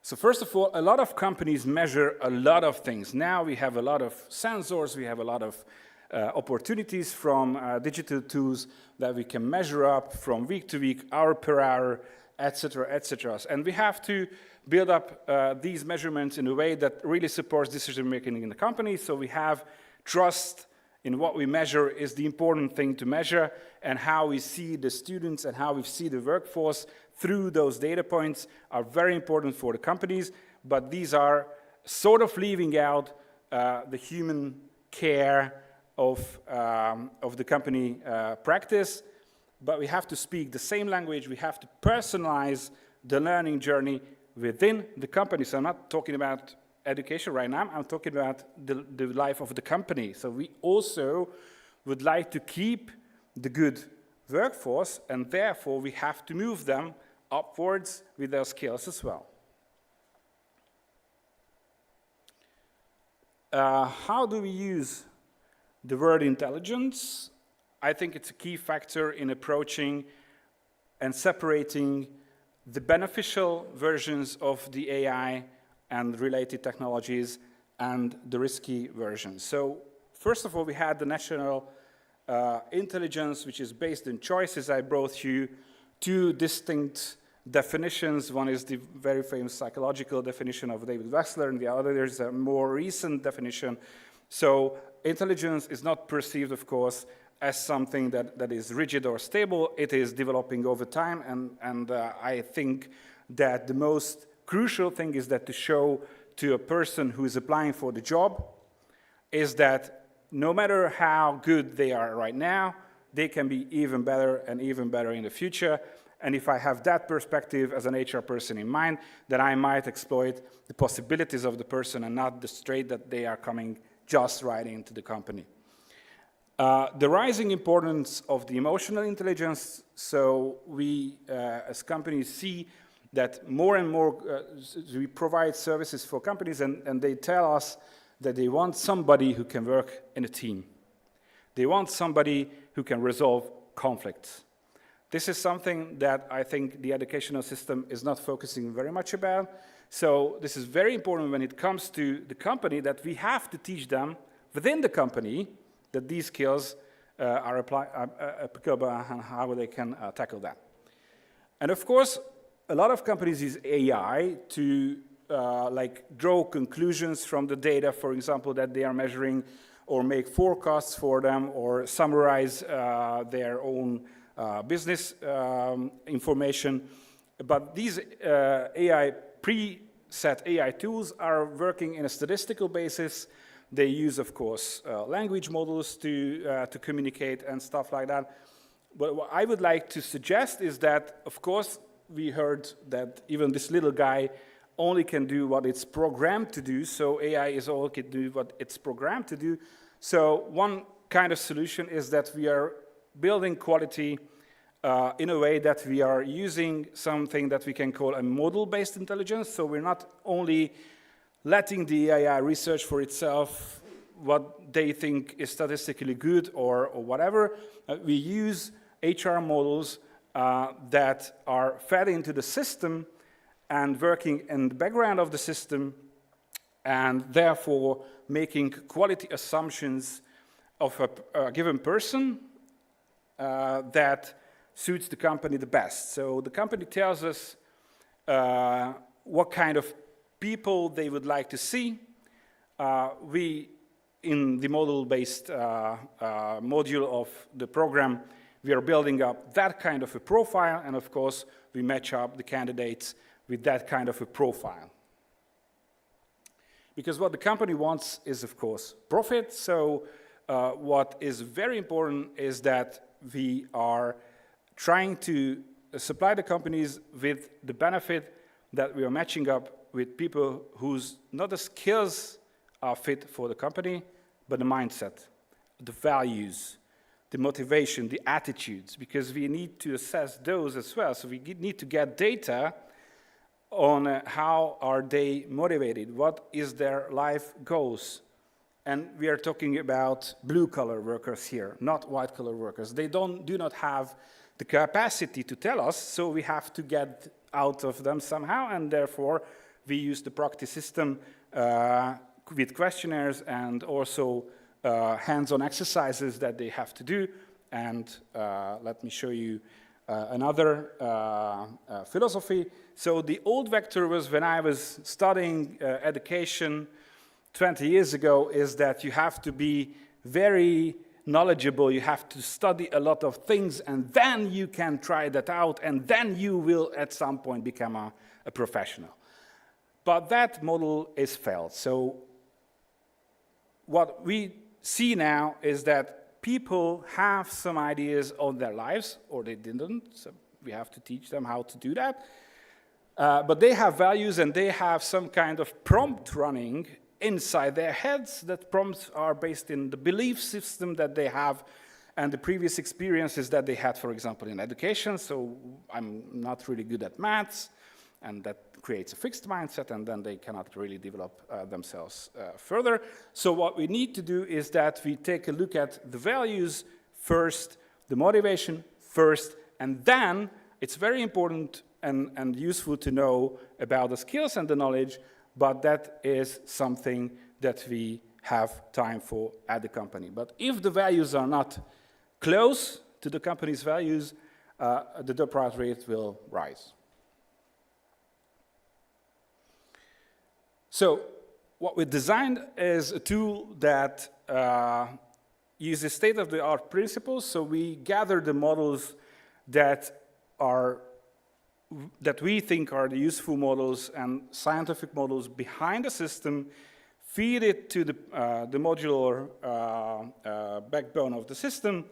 So first of all, a lot of companies measure a lot of things. Now we have a lot of sensors, we have a lot of opportunities from digital tools that we can measure up from week to week, hour per hour, etc., etc. And we have to build up these measurements in a way that really supports decision making in the company. So we have trust in what we measure is the important thing to measure, and how we see the students and how we see the workforce through those data points are very important for the companies, but these are sort of leaving out the human care of the company practice, but we have to speak the same language, we have to personalize the learning journey within the company. So I'm not talking about education right now, I'm talking about the life of the company. So we also would like to keep the good workforce, and therefore we have to move them upwards with their skills as well. How do we use the word intelligence? I think it's a key factor in approaching and separating the beneficial versions of the AI and related technologies and the risky versions. So first of all, we had the national intelligence, which is based on choices. I brought you two distinct definitions. One is the very famous psychological definition of David Wechsler, and the other is a more recent definition. So intelligence is not perceived, of course, as something that is rigid or stable. It is developing over time, and I think that the most crucial thing is that to show to a person who is applying for the job is that no matter how good they are right now, they can be even better and even better in the future. And if I have that perspective as an HR person in mind, then I might exploit the possibilities of the person and not the straight that they are coming just right into the company. The rising importance of the emotional intelligence, so we as companies see that more and more we provide services for companies, and they tell us that they want somebody who can work in a team. They want somebody who can resolve conflicts. This is something that I think the educational system is not focusing very much about. So this is very important when it comes to the company, that we have to teach them within the company that these skills are applicable and how they can tackle that. And of course, a lot of companies use AI to draw conclusions from the data, for example, that they are measuring, or make forecasts for them, or summarize their own business information. But these preset AI tools are working in a statistical basis. They use, of course, language models to communicate and stuff like that. But what I would like to suggest is that, of course, we heard that even this little guy only can do what it's programmed to do, so AI is all can do what it's programmed to do. So one kind of solution is that we are building quality in a way that we are using something that we can call a model-based intelligence. So we're not only letting the AI research for itself what they think is statistically good or whatever. We use HR models that are fed into the system and working in the background of the system, and therefore making quality assumptions of a given person that suits the company the best. So the company tells us what kind of people they would like to see. We, in the model-based module of the program, we are building up that kind of a profile, and of course, we match up the candidates with that kind of a profile. Because what the company wants is, of course, profit. So what is very important is that we are trying to supply the companies with the benefit that we are matching up with people whose not the skills are fit for the company, but the mindset, the values, the motivation, the attitudes, because we need to assess those as well. So we need to get data on how are they motivated, what is their life goals. And we are talking about blue-collar workers here, not white-collar workers. They do not have the capacity to tell us, so we have to get out of them somehow, and therefore we use the practice system with questionnaires and also hands-on exercises that they have to do. And let me show you another philosophy. So the old vector was when I was studying education 20 years ago, is that you have to be very knowledgeable, you have to study a lot of things, and then you can try that out, and then you will at some point become a professional. But that model is failed. So what we see now is that people have some ideas on their lives, or they didn't, so we have to teach them how to do that. But they have values and they have some kind of prompt running inside their heads. That prompts are based in the belief system that they have and the previous experiences that they had, for example, in education. So I'm not really good at maths, and that creates a fixed mindset, and then they cannot really develop themselves further. So what we need to do is that we take a look at the values first, the motivation first, and then it's very important and useful to know about the skills and the knowledge, but that is something that we have time for at the company. But if the values are not close to the company's values, the dropout rate will rise. So what we designed is a tool that uses state-of-the-art principles. So we gather the models that we think are the useful models and scientific models behind the system, feed it to the modular backbone of the system,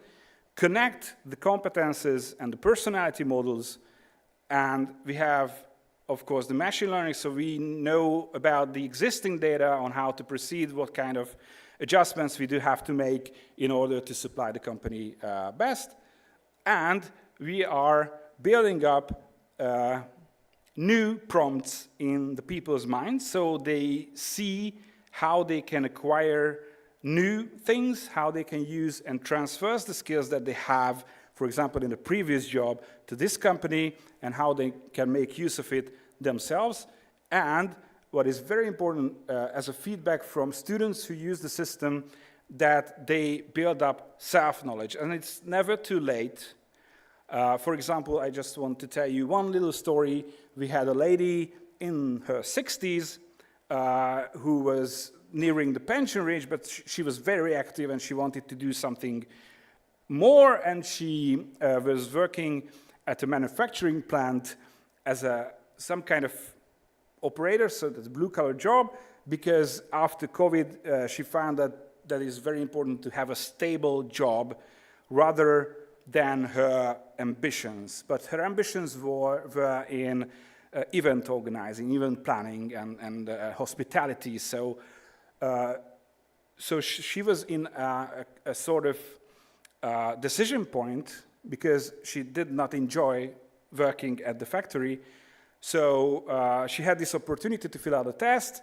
connect the competences and the personality models, and we have, of course, the machine learning, so we know about the existing data on how to proceed, what kind of adjustments we do have to make in order to supply the company best. And we are building up new prompts in the people's minds, so they see how they can acquire new things, how they can use and transfer the skills that they have, for example, in the previous job to this company, and how they can make use of it themselves. And what is very important as a feedback from students who use the system, that they build up self-knowledge, and it's never too late. For example, I just want to tell you one little story. We had a lady in her 60s who was nearing the pension range, but she was very active and she wanted to do something more, and she was working at a manufacturing plant as some kind of operator, so that's a blue-collar job, because after COVID, she found that it's very important to have a stable job rather than her ambitions. But her ambitions were in event organizing, event planning, and hospitality. So so she was in a sort of decision point because she did not enjoy working at the factory. So she had this opportunity to fill out a test,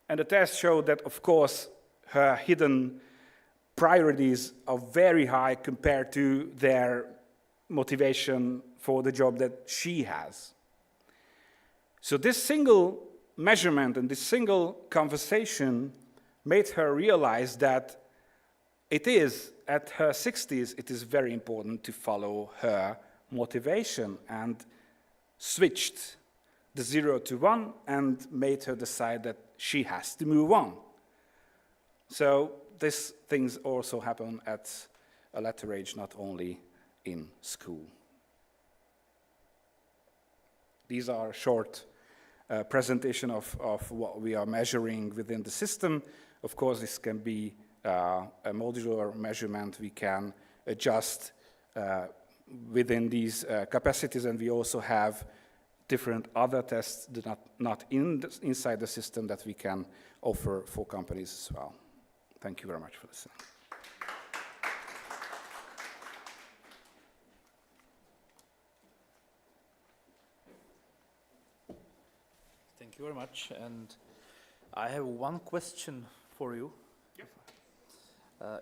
and the test showed that, of course, her hidden priorities are very high compared to their motivation for the job that she has. So this single measurement and this single conversation made her realize that it is, at her 60s, it is very important to follow her motivation, and switched the 0 to 1 and made her decide that she has to move on. So these things also happen at a later age, not only in school. These are a short presentation of what we are measuring within the system. Of course, this can be a modular measurement. We can adjust within these capacities, and we also have different other tests that are not inside the system that we can offer for companies as well. Thank you very much for listening. Thank you very much. And I have one question for you. Yep.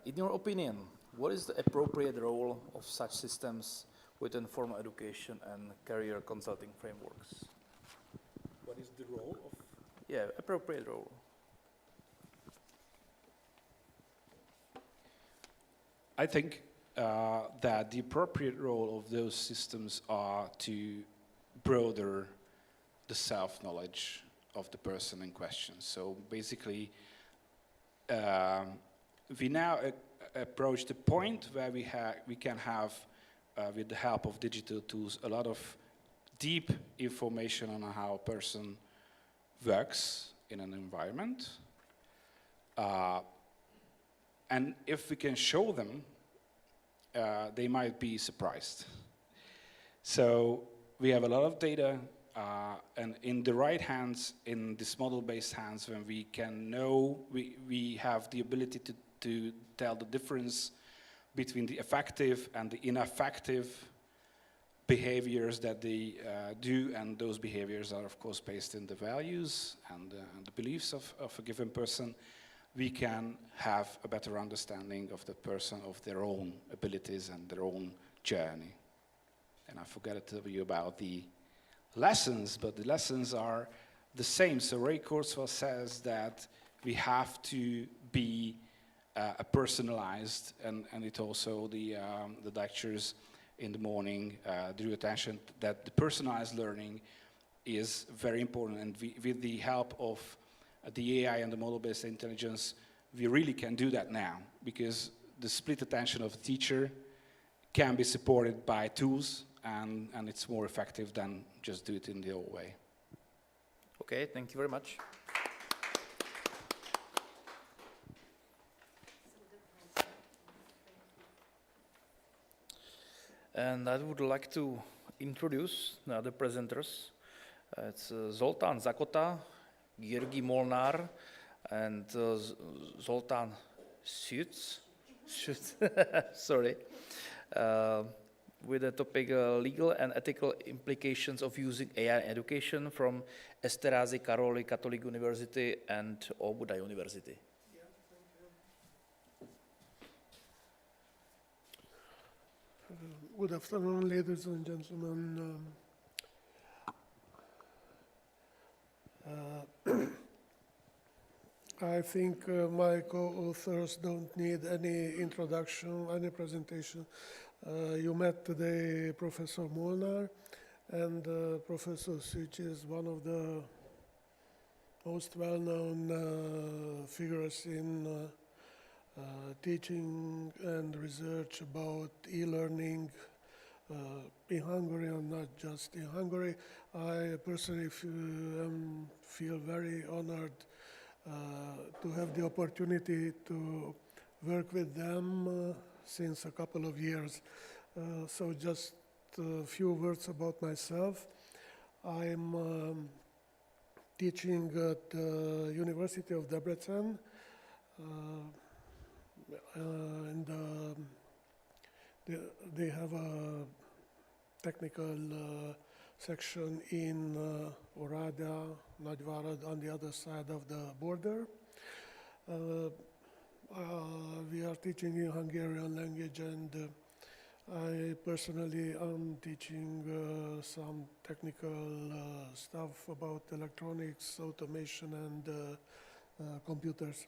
In your opinion, what is the appropriate role of such systems within formal education and career consulting frameworks? What is the role of? Yeah, appropriate role. I think that the appropriate role of those systems are to broaden the self-knowledge of the person in question. So basically, we now approach the point where we can have, with the help of digital tools, a lot of deep information on how a person works in an environment. And if we can show them, they might be surprised. So we have a lot of data, and in the right hands, in this model-based hands, when we can know, we have the ability to tell the difference between the effective and the ineffective behaviors that they do, and those behaviors are, of course, based in the values and the beliefs of a given person. We can have a better understanding of the person, of their own abilities and their own journey. And I forgot to tell you about the lessons, but the lessons are the same. So Ray Kurzweil says that we have to be personalized, and it also, the lectures in the morning drew attention that the personalized learning is very important, and with the help of the AI and the model-based intelligence, we really can do that now, because the split attention of the teacher can be supported by tools, and it's more effective than just do it in the old way. Okay, thank you very much. And I would like to introduce the other presenters. It's Zoltán Zakota, György Molnár, and Zoltán Szütz, sorry, with the topic legal and ethical implications of using AI in education from Esterházy Károly Catholic University and Óbuda University. Good afternoon, ladies and gentlemen. I think my co-authors don't need any introduction, any presentation. You met today Professor Molnár, and Professor Szütz is one of the most well-known figures in teaching and research about e-learning in Hungary, and not just in Hungary. I personally feel very honored to have the opportunity to work with them since a couple of years. So just a few words about myself. I'm teaching at the University of Debrecen. and they have a technical section in Oradea, Nagyvárad, on the other side of the border. We are teaching in Hungarian language, and I personally am teaching some technical stuff about electronics, automation, and computers.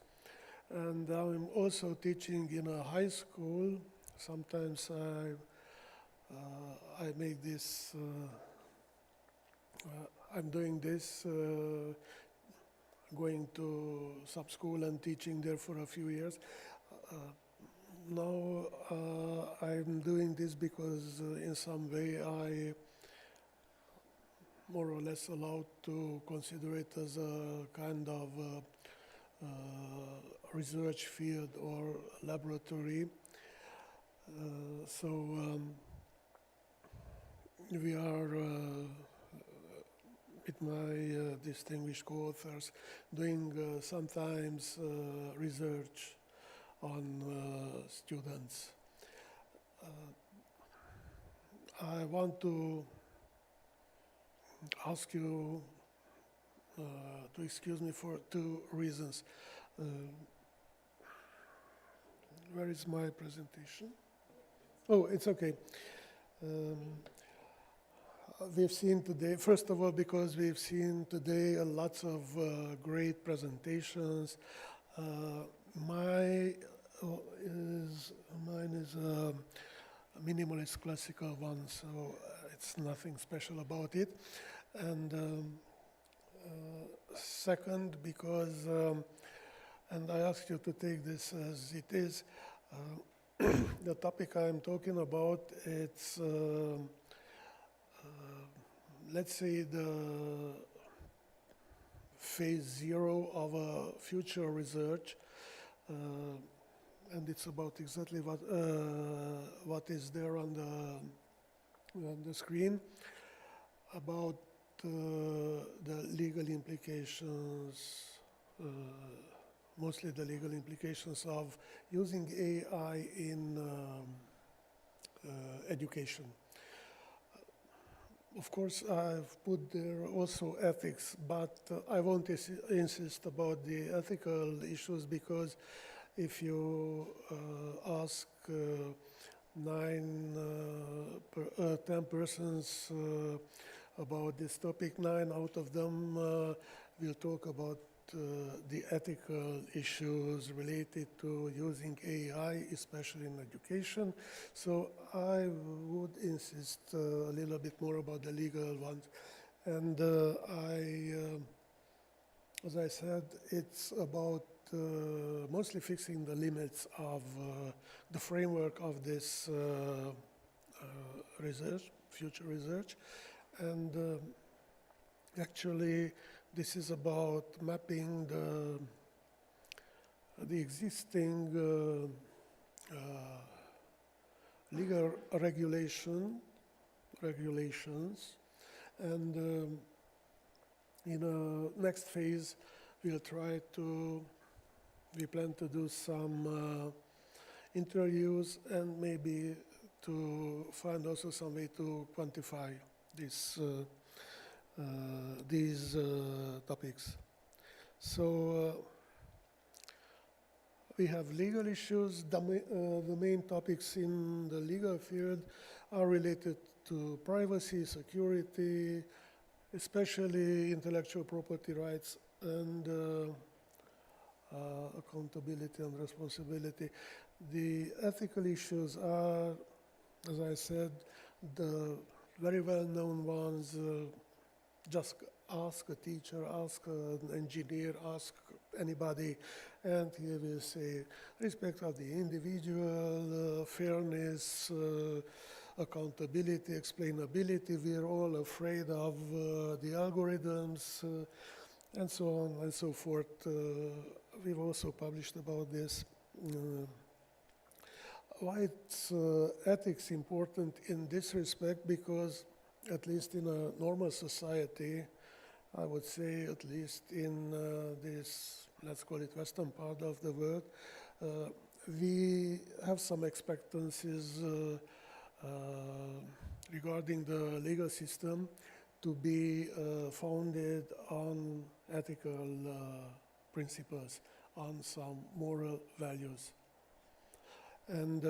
And I'm also teaching in a high school. Sometimes I make this, I'm doing this, going to sub-school and teaching there for a few years. Now I'm doing this because in some way I more or less allowed to consider it as a kind of research field or laboratory. We are, with my distinguished co-authors, doing sometimes research on students. I want to ask you to excuse me for two reasons. Where is my presentation? Oh, it's okay. We've seen today, first of all, because we've seen today lots of great presentations. Mine is a minimalist classical one, so it's nothing special about it. And second, because, and I asked you to take this as it is, the topic I'm talking about, it's, let's say, the phase 0 of a future research, and it's about exactly what is there on the screen, about the legal implications, mostly the legal implications of using AI in education. Of course, I've put there also ethics, but I won't insist about the ethical issues, because if you ask 10 persons about this topic, 9 out of them will talk about the ethical issues related to using AI, especially in education. So I would insist a little bit more about the legal ones. And as I said, it's about mostly fixing the limits of the framework of this research, future research. And actually, this is about mapping the existing legal regulations, and in a next phase, we plan to do some interviews and maybe to find also some way to quantify this. These topics. So we have legal issues. The main topics in the legal field are related to privacy, security, especially intellectual property rights, and accountability and responsibility. The ethical issues are, as I said, the very well-known ones. Just ask a teacher, ask an engineer, ask anybody, and he will say respect of the individual, fairness, accountability, explainability. We're all afraid of the algorithms, and so on and so forth. We've also published about this. Why is ethics important in this respect? Because at least in a normal society, I would say, at least in this, let's call it Western part of the world, we have some expectancies regarding the legal system to be founded on ethical principles, on some moral values. And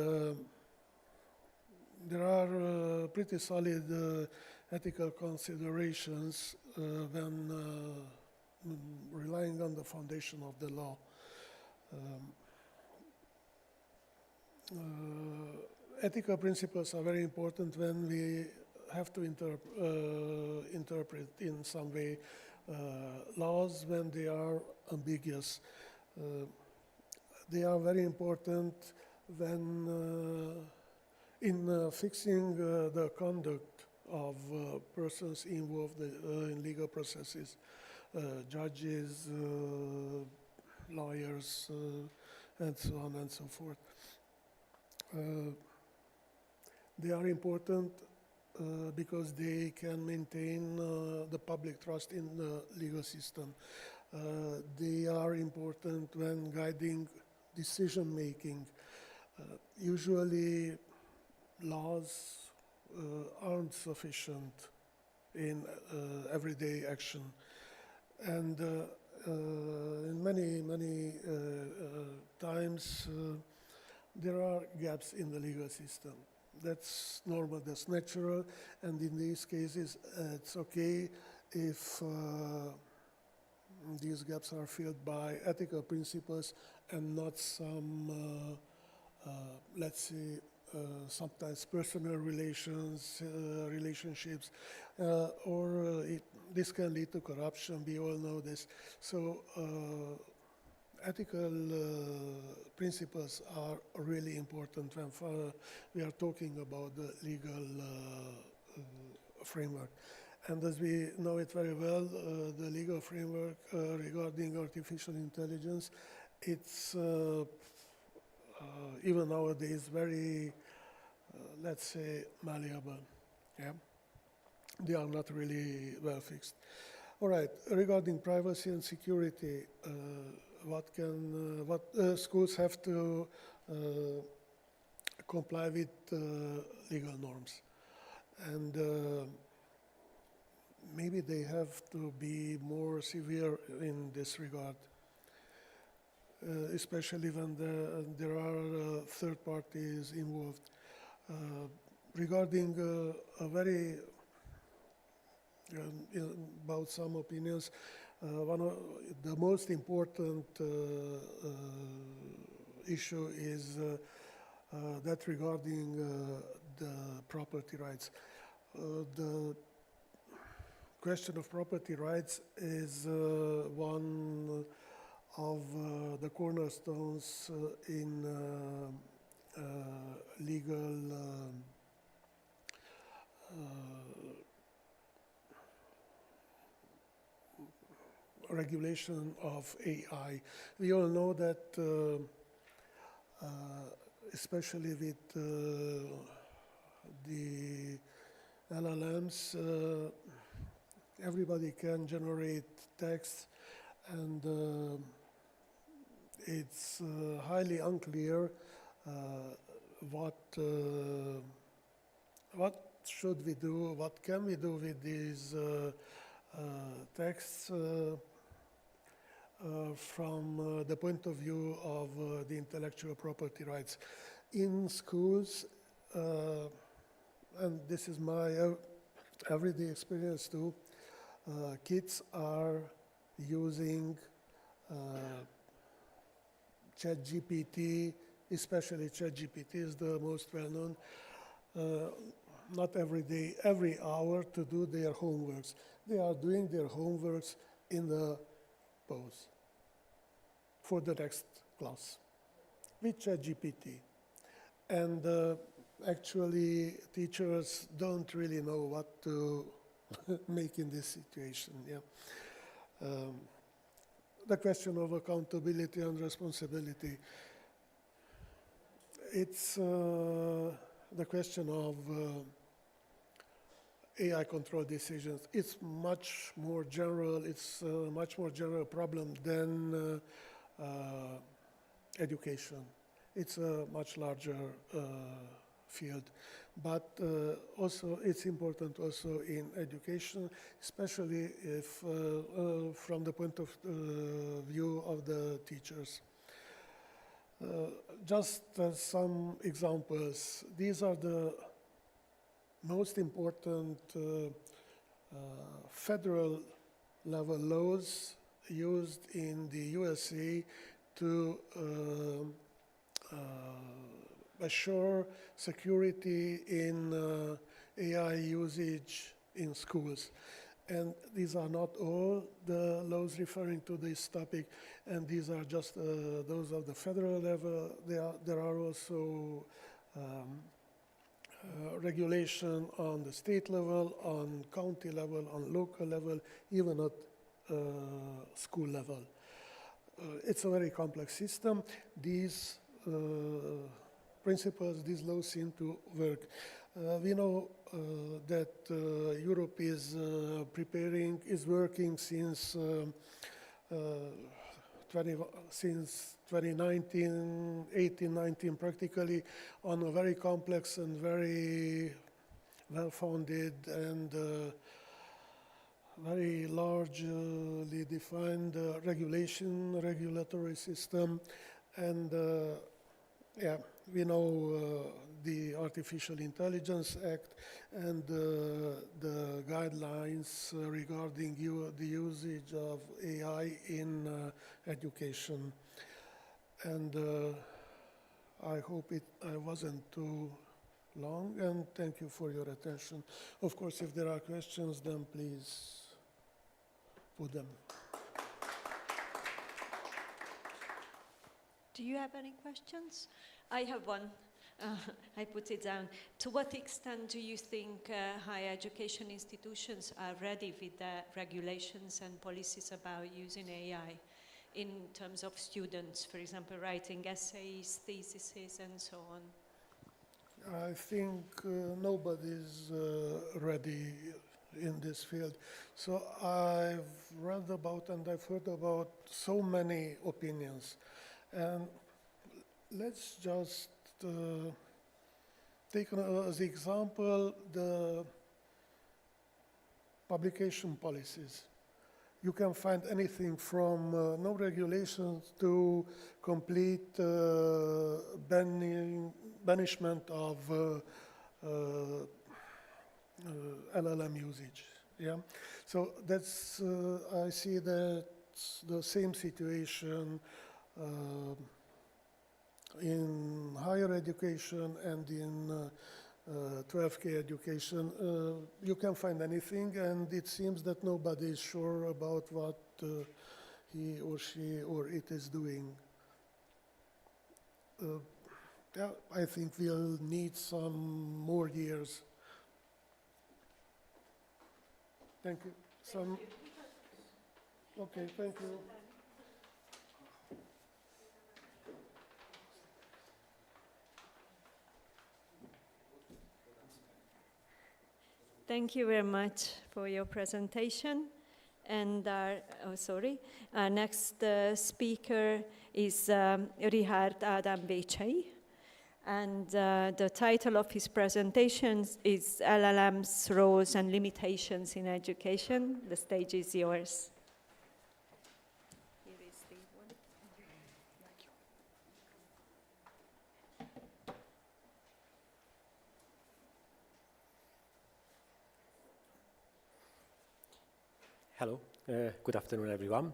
there are pretty solid ethical considerations when relying on the foundation of the law. Ethical principles are very important when we have to interpret in some way laws when they are ambiguous. They are very important when in fixing the conduct of persons involved in legal processes, judges, lawyers, and so on and so forth. They are important because they can maintain the public trust in the legal system. They are important when guiding decision making. Usually laws aren't sufficient in everyday action. And in many times there are gaps in the legal system. That's normal, that's natural, and in these cases it's okay if these gaps are filled by ethical principles and not some, let's say, sometimes personal relationships, or this can lead to corruption, we all know this. So ethical principles are really important when we are talking about the legal framework. And as we know it very well, the legal framework regarding artificial intelligence, it's even nowadays very, let's say, malleable. Yeah? They are not really well fixed. All right, regarding privacy and security, what schools have to comply with legal norms, and maybe they have to be more severe in this regard, especially when there are third parties involved. Regarding a very about some opinions, one of the most important issue is that regarding the property rights. The question of property rights is one of the cornerstones in legal regulation of AI. We all know that, especially with the LLMs, everybody can generate text, and it's highly unclear what should we do, what can we do with these texts from the point of view of the intellectual property rights. In schools, and this is my everyday experience too, kids are using ChatGPT, especially ChatGPT is the most well-known, not every day, every hour to do their homeworks. They are doing their homeworks in the pause for the next class with ChatGPT. And actually, teachers don't really know what to make in this situation. Yeah. The question of accountability and responsibility. It's the question of AI control decisions. It's much more general. It's a much more general problem than education. it's a much larger field. But also it's important also in education, especially if from the point of view of the teachers. Just some examples. These are the most important federal level laws used in the USA to assure security in AI usage in schools. And these are not all the laws referring to this topic, and these are just those of the federal level. There are also regulation on the state level, on county level, on local level, even at school level. It's a very complex system. These principles, these laws seem to work. We know that Europe is working since 2019, 18, 19 practically, on a very complex and very well-founded and very largely defined regulatory system. And yeah, we know the Artificial Intelligence Act and the guidelines regarding the usage of AI in education. And I hope I wasn't too long, and thank you for your attention. Of course, if there are questions, then please put them. Do you have any questions? I have one. I put it down. To what extent do you think higher education institutions are ready with the regulations and policies about using AI in terms of students, for example, writing essays, theses, and so on? I think nobody's ready in this field. So I've read about and I've heard about so many opinions. And let's just take as example the publication policies. You can find anything from no regulations to complete banishment of LLM usage. Yeah, so that's I see that's the same situation in higher education and in 12K education. You can find anything, and it seems that nobody is sure about what he or she or it is doing. Yeah, I think we'll need some more years. Thank you. Okay, thank you. Thank you very much for your presentation. And our next speaker is Richard Ádám Vécsey. And the title of his presentation is LLM's Roles and Limitations in Education. The stage is yours. Here is the one. Thank you. Hello, good afternoon everyone.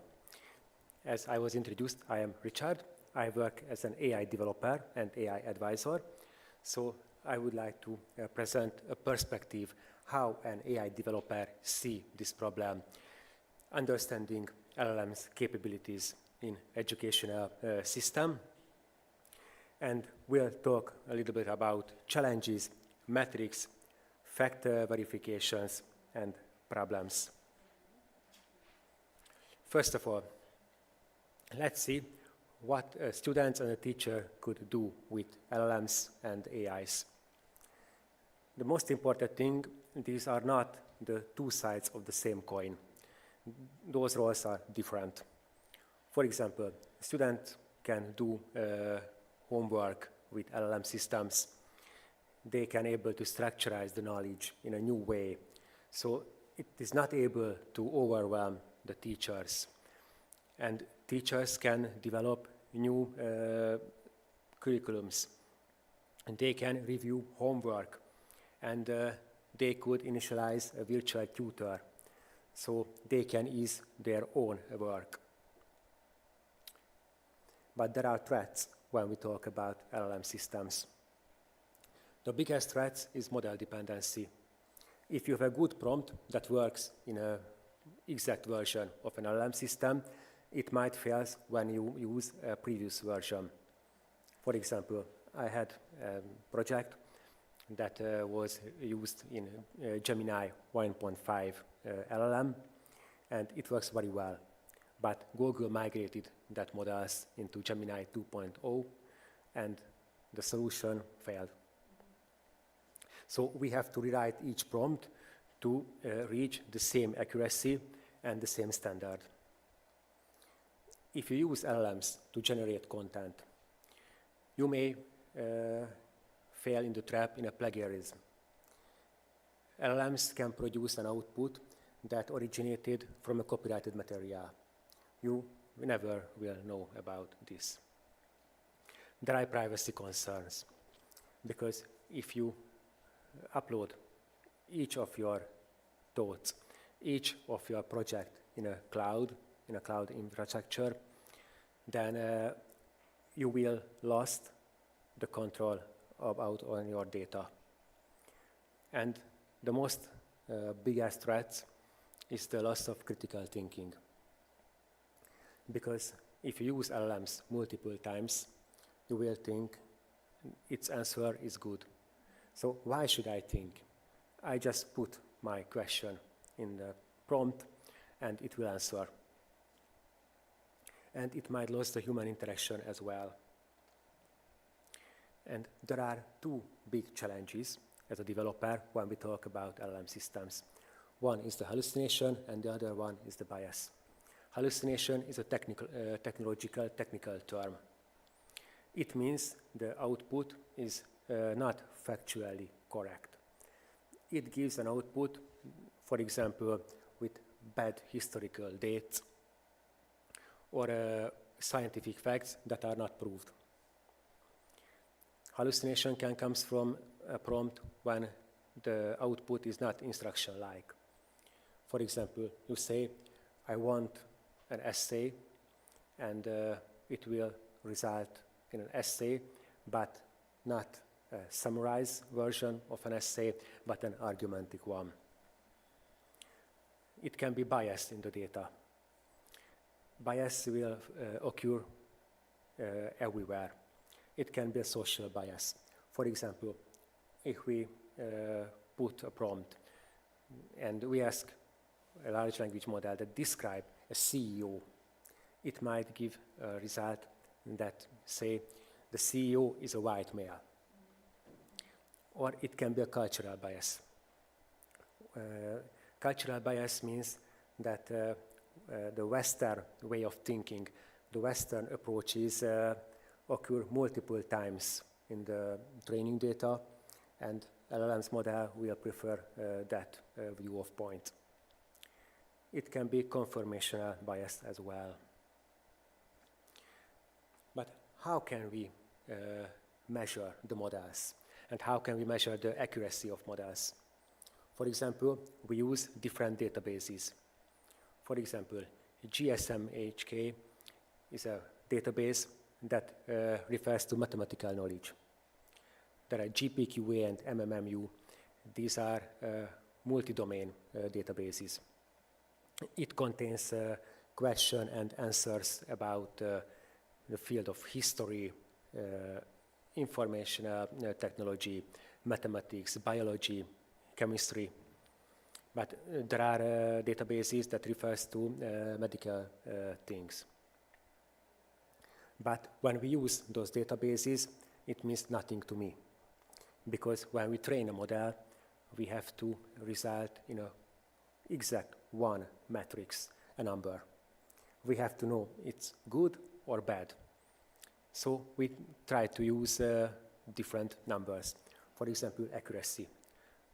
As I was introduced, I am Richard. I work as an AI developer and AI advisor. So I would like to present a perspective how an AI developer sees this problem, understanding LLM's capabilities in educational system. And we'll talk a little bit about challenges, metrics, factor verifications, and problems. First of all, let's see what students and a teacher could do with LLMs and AIs. The most important thing, these are not the two sides of the same coin. Those roles are different. For example, a student can do homework with LLM systems. They can able to structurize the knowledge in a new way. So it is not able to overwhelm the teachers. And teachers can develop new curriculums. And they can review homework. And they could initialize a virtual tutor. So they can ease their own work. But there are threats when we talk about LLM systems. The biggest threat is model dependency. If you have a good prompt that works in an exact version of an LLM system, it might fail when you use a previous version. For example, I had a project that was used in Gemini 1.5 LLM, and it works very well. But Google migrated that models into Gemini 2.0, and the solution failed. So we have to rewrite each prompt to reach the same accuracy and the same standard. If you use LLMs to generate content, you may fail in the trap in a plagiarism. LLMs can produce an output that originated from a copyrighted material. You never will know about this. There are privacy concerns, because if you upload each of your thoughts, each of your project in a cloud infrastructure, then you will lose the control on your data. And the most biggest threat is the loss of critical thinking. Because if you use LLMs multiple times, you will think its answer is good. So why should I think? I just put my question in the prompt and it will answer. And it might lose the human interaction as well. And there are two big challenges as a developer when we talk about LLM systems. One is the hallucination and the other one is the bias. Hallucination is a technical term. It means the output is not factually correct. It gives an output, for example, with bad historical dates or scientific facts that are not proved. Hallucination can come from a prompt when the output is not instruction-like. For example, you say, I want an essay, and it will result in an essay, but not a summarized version of an essay, but an argumentative one. It can be biased in the data. Bias will occur everywhere. It can be a social bias. For example, if we put a prompt and we ask a large language model that describe a CEO, it might give a result that say the CEO is a white male. Or it can be a cultural bias. Cultural bias means that the Western way of thinking, the Western approaches occur multiple times in the training data, and LLM's model will prefer that view of point. It can be confirmational bias as well. But how can we measure the models? And how can we measure the accuracy of models? For example, we use different databases. For example, GSMHK is a database that refers to mathematical knowledge. There are GPQA and MMMU. These are multi-domain databases. It contains questions and answers about the field of history, information technology, mathematics, biology, chemistry. But there are databases that refers to medical things. But when we use those databases, it means nothing to me. Because when we train a model, we have to result in an exact one matrix, a number. We have to know it's good or bad. So we try to use different numbers. For example, accuracy.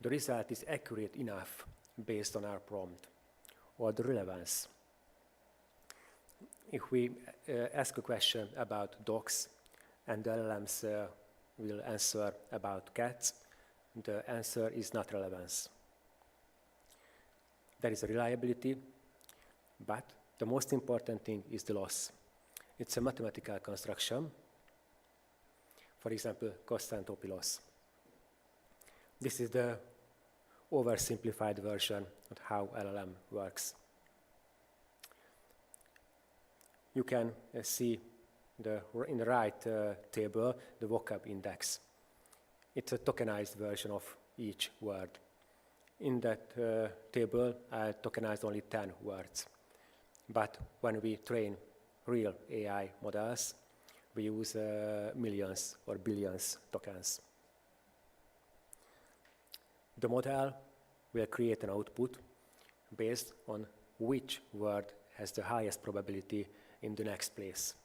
The result is accurate enough based on our prompt, or the relevance. If we ask a question about dogs and the LLMs will answer about cats, the answer is not relevance. There is a reliability, but the most important thing is the loss. It's a mathematical construction. For example, cost-entropy loss. This is the oversimplified version of how LLM works. You can see in the right table the vocab index. It's a tokenized version of each word. In that table, I tokenized only 10 words. But when we train real AI models, we use millions or billions tokens. The model will create an output based on which word has the highest probability in the next place.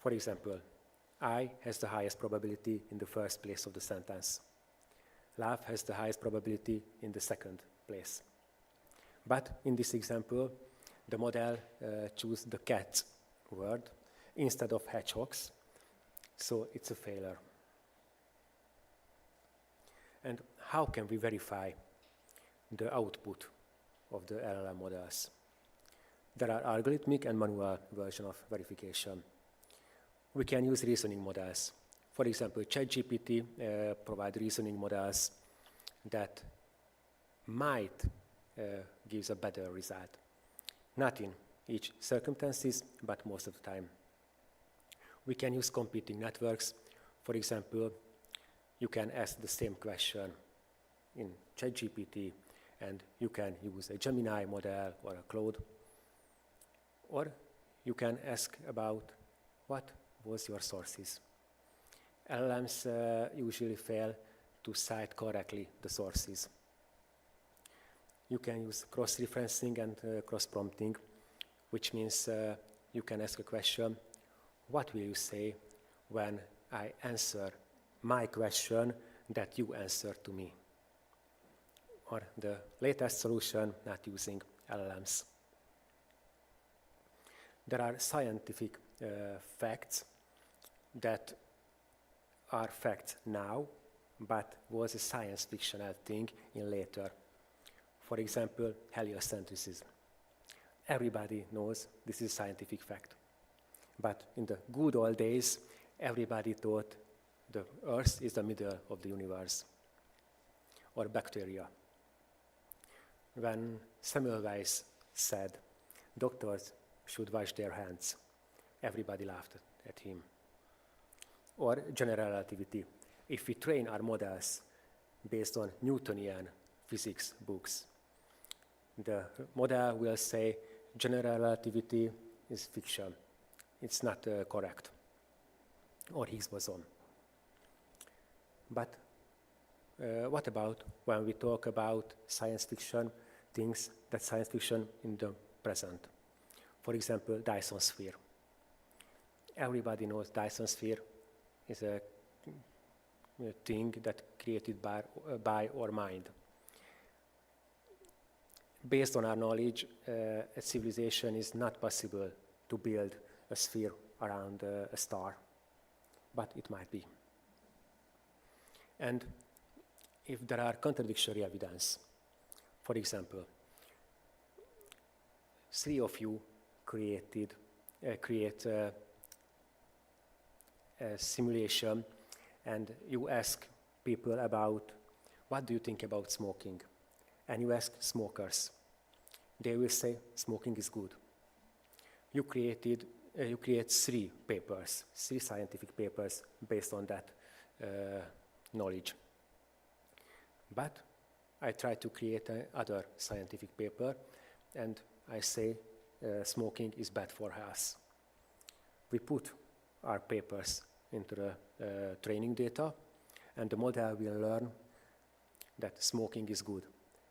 For example, I has the highest probability in the first place of the sentence. Love has the highest probability in the second place. But in this example, the model chose the cat word instead of hedgehogs, so it's a failure. And how can we verify the output of the LLM models? There are algorithmic and manual versions of verification. We can use reasoning models. For example, ChatGPT provides reasoning models that might give a better result. Not in each circumstances, but most of the time. We can use competing networks. For example, you can ask the same question in ChatGPT, and you can use a Gemini model or a Claude. Or you can ask about what was your sources. LLMs usually fail to cite correctly the sources. You can use cross-referencing and cross-prompting, which means you can ask a question, what will you say when I answer my question that you answer to me? Or the latest solution, not using LLMs. There are scientific facts that are facts now, but was a science fictional thing in later. For example, heliocentrism. Everybody knows this is a scientific fact. But in the good old days, everybody thought the Earth is the middle of the universe. Or bacteria. When Semmelweis said, doctors should wash their hands, everybody laughed at him. Or general relativity. If we train our models based on Newtonian physics books, the model will say general relativity is fiction. It's not correct. Or Higgs boson. But what about when we talk about science fiction, things that science fiction in the present? For example, Dyson sphere. Everybody knows Dyson sphere is a thing that created by our mind. Based on our knowledge, a civilization is not possible to build a sphere around a star, but it might be. And if there are contradictory evidence, for example, 3 of you create a simulation, and you ask people about what do you think about smoking, and you ask smokers, they will say smoking is good. You create 3 papers, 3 scientific papers based on that knowledge. But I try to create another scientific paper, and I say smoking is bad for health. We put our papers into the training data, and the model will learn that smoking is good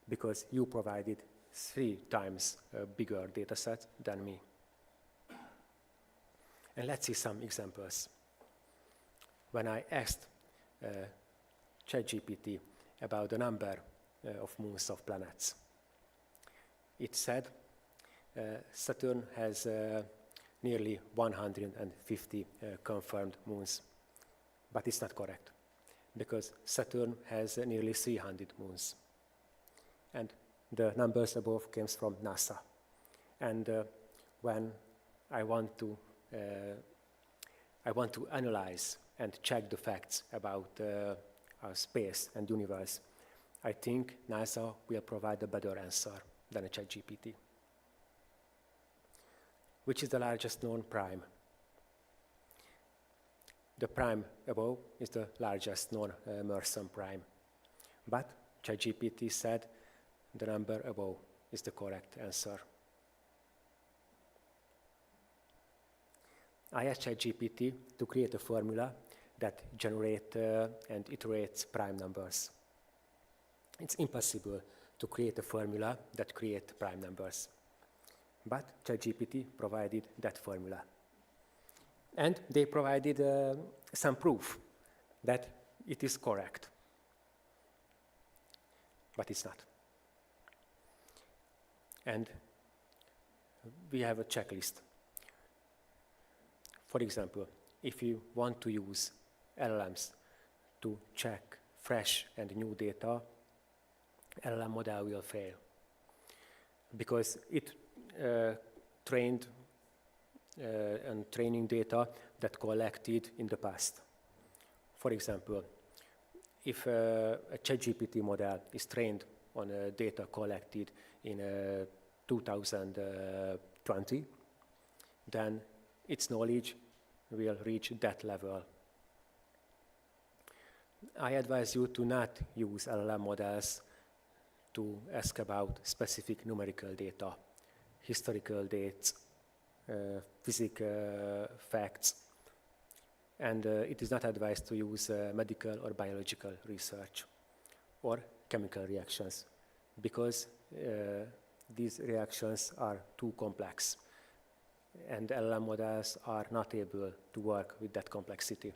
because you provided 3 times a bigger data set than me. And let's see some examples. When I asked ChatGPT about the number of moons of planets, it said Saturn has nearly 150 confirmed moons. But it's not correct, because Saturn has nearly 300 moons. And the numbers above came from NASA. And when I want to analyze and check the facts about our space and universe, I think NASA will provide a better answer than a ChatGPT. Which is the largest known prime? The prime above is the largest known Mersenne prime. But ChatGPT said the number above is the correct answer. I asked ChatGPT to create a formula that generates and iterates prime numbers. It's impossible to create a formula that creates prime numbers. But ChatGPT provided that formula. And they provided some proof that it is correct. But it's not. And we have a checklist. For example, if you want to use LLMs to check fresh and new data, LLM model will fail. Because it trained and training data that collected in the past. For example, if a ChatGPT model is trained on data collected in 2020, then its knowledge will reach that level. I advise you to not use LLM models to ask about specific numerical data, historical dates, physical facts, and it is not advised to use medical or biological research or chemical reactions, because these reactions are too complex, and LLM models are not able to work with that complexity,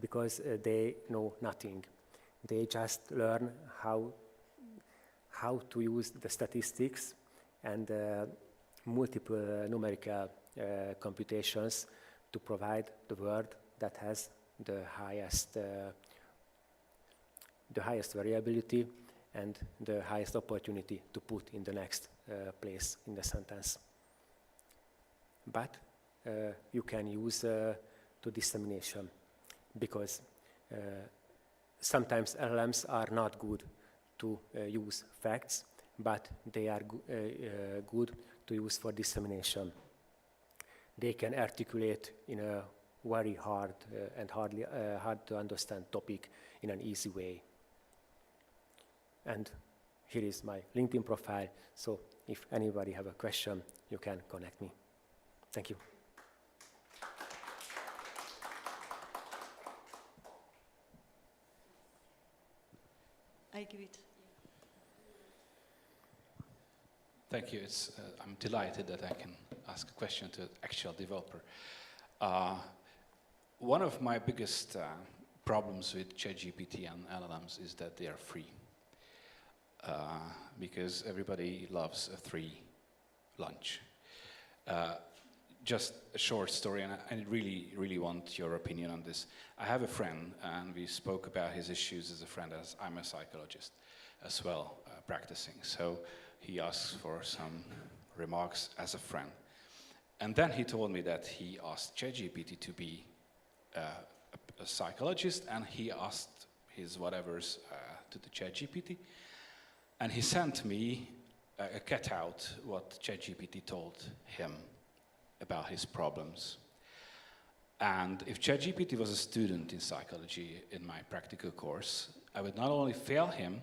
because they know nothing. They just learn how to use the statistics and multiple numerical computations to provide the word that has the highest variability and the highest opportunity to put in the next place in the sentence. But you can use to dissemination, because sometimes LLMs are not good to use facts, but they are good to use for dissemination. They can articulate in a very hard and hard to understand topic in an easy way. And here is my LinkedIn profile, so if anybody have a question, you can connect me. Thank you. I give it. Thank you. I'm delighted that I can ask a question to an actual developer. One of my biggest problems with ChatGPT and LLMs is that they are free. Because everybody loves a free lunch. Just a short story, and I really, really want your opinion on this. I have a friend, and we spoke about his issues as a friend, as I'm a psychologist as well, practicing. So he asked for some remarks as a friend. And then he told me that he asked ChatGPT to be a psychologist, and he asked his whatevers to the ChatGPT. And he sent me a cutout what ChatGPT told him about his problems. And if ChatGPT was a student in psychology in my practical course, I would not only fail him,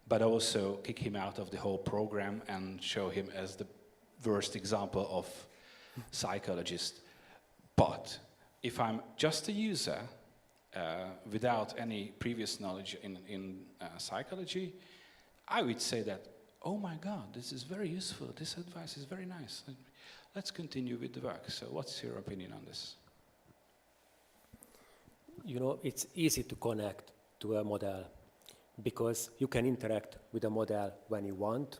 but also kick him out of the whole program and show him as the worst example of psychologist. But if I'm just a user without any previous knowledge in psychology, I would say that, oh my God, this is very useful, this advice is very nice. let's continue with the work. So what's your opinion on this? You know, it's easy to connect to a model because you can interact with a model when you want.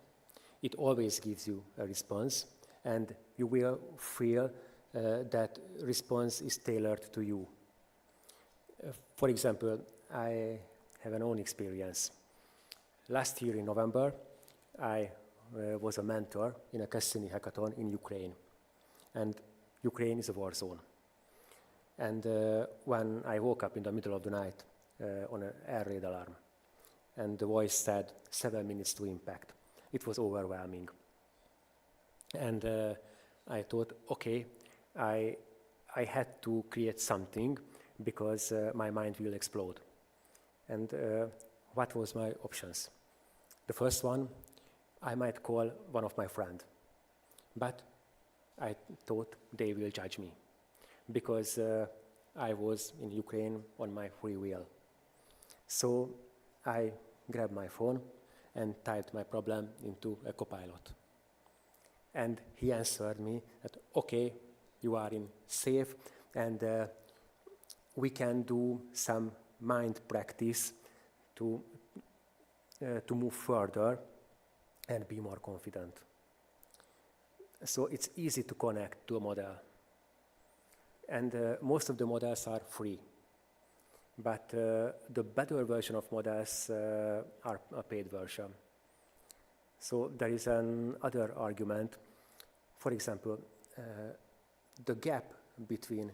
It always gives you a response, and you will feel that response is tailored to you. For example, I have an own experience. Last year in November, I was a mentor in a Cassini hackathon in Ukraine. And Ukraine is a war zone. And when I woke up in the middle of the night on an air raid alarm, and the voice said 7 minutes to impact, it was overwhelming. And I thought, okay, I had to create something because my mind will explode. And what was my options? The first one, I might call one of my friends, but I thought they will judge me because I was in Ukraine on my free will. So I grabbed my phone and typed my problem into a copilot. And he answered me that, okay, you are in safe, and we can do some mind practice to move further and be more confident. So it's easy to connect to a model. And most of the models are free. But the better version of models are a paid version. So there is another argument. For example, the gap between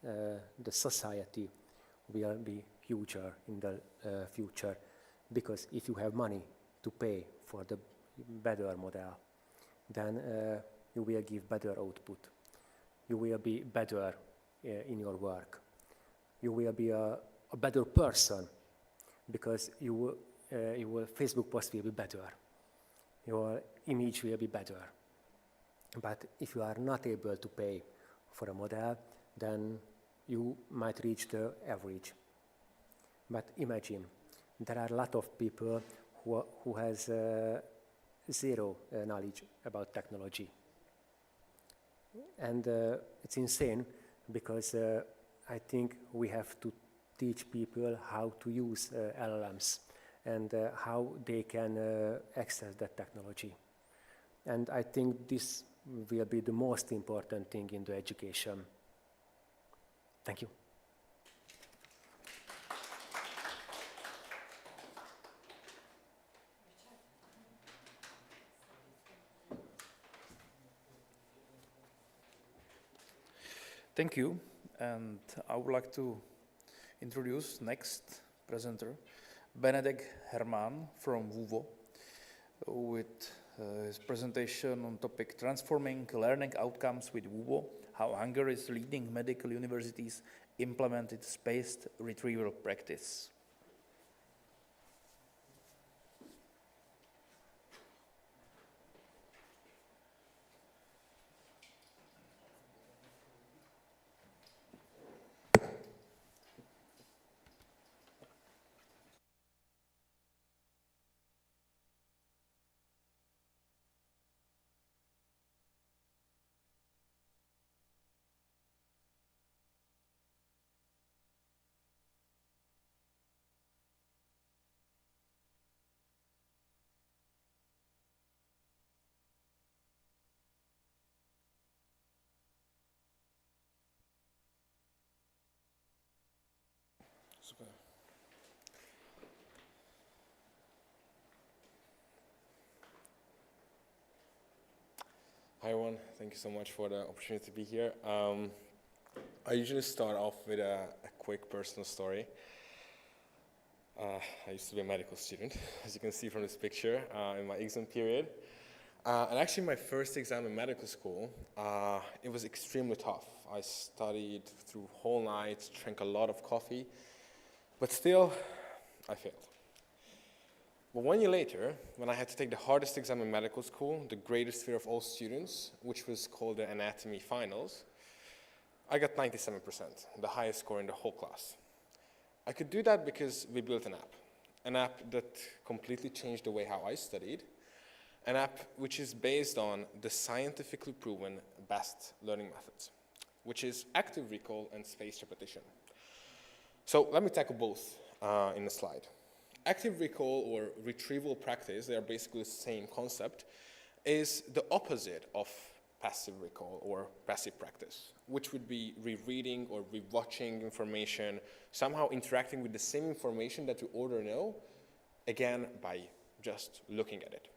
the society will be huger in the future, because if you have money to pay for the better model, then you will give better output. You will be better in your work. You will be a better person, because your Facebook post will be better. Your image will be better. But if you are not able to pay for a model, then you might reach the average. But imagine, there are a lot of people who has zero knowledge about technology. And it's insane, because I think we have to teach people how to use LLMs and how they can access that technology. And I think this will be the most important thing in the education. Thank you. Thank you, and I would like to introduce next presenter, Benedek Herman from WUVO, with his presentation on topic Transforming Learning Outcomes with WUVO, how Hungary's leading medical universities implemented spaced retrieval practice. Super. Hi everyone, thank you so much for the opportunity to be here. I usually start off with a quick personal story. I used to be a medical student, as you can see from this picture, in my exam period. And actually my first exam in medical school, it was extremely tough. I studied through whole nights, drank a lot of coffee, but still, I failed. But 1 year later, when I had to take the hardest exam in medical school, the greatest fear of all students, which was called the anatomy finals, I got 97%, the highest score in the whole class. I could do that because we built an app that completely changed the way how I studied, an app which is based on the scientifically proven best learning methods, which is active recall and spaced repetition. So let me tackle both in a slide. Active recall or retrieval practice, they are basically the same concept, is the opposite of passive recall or passive practice, which would be rereading or rewatching information, somehow interacting with the same information that you already know, again, by just looking at it.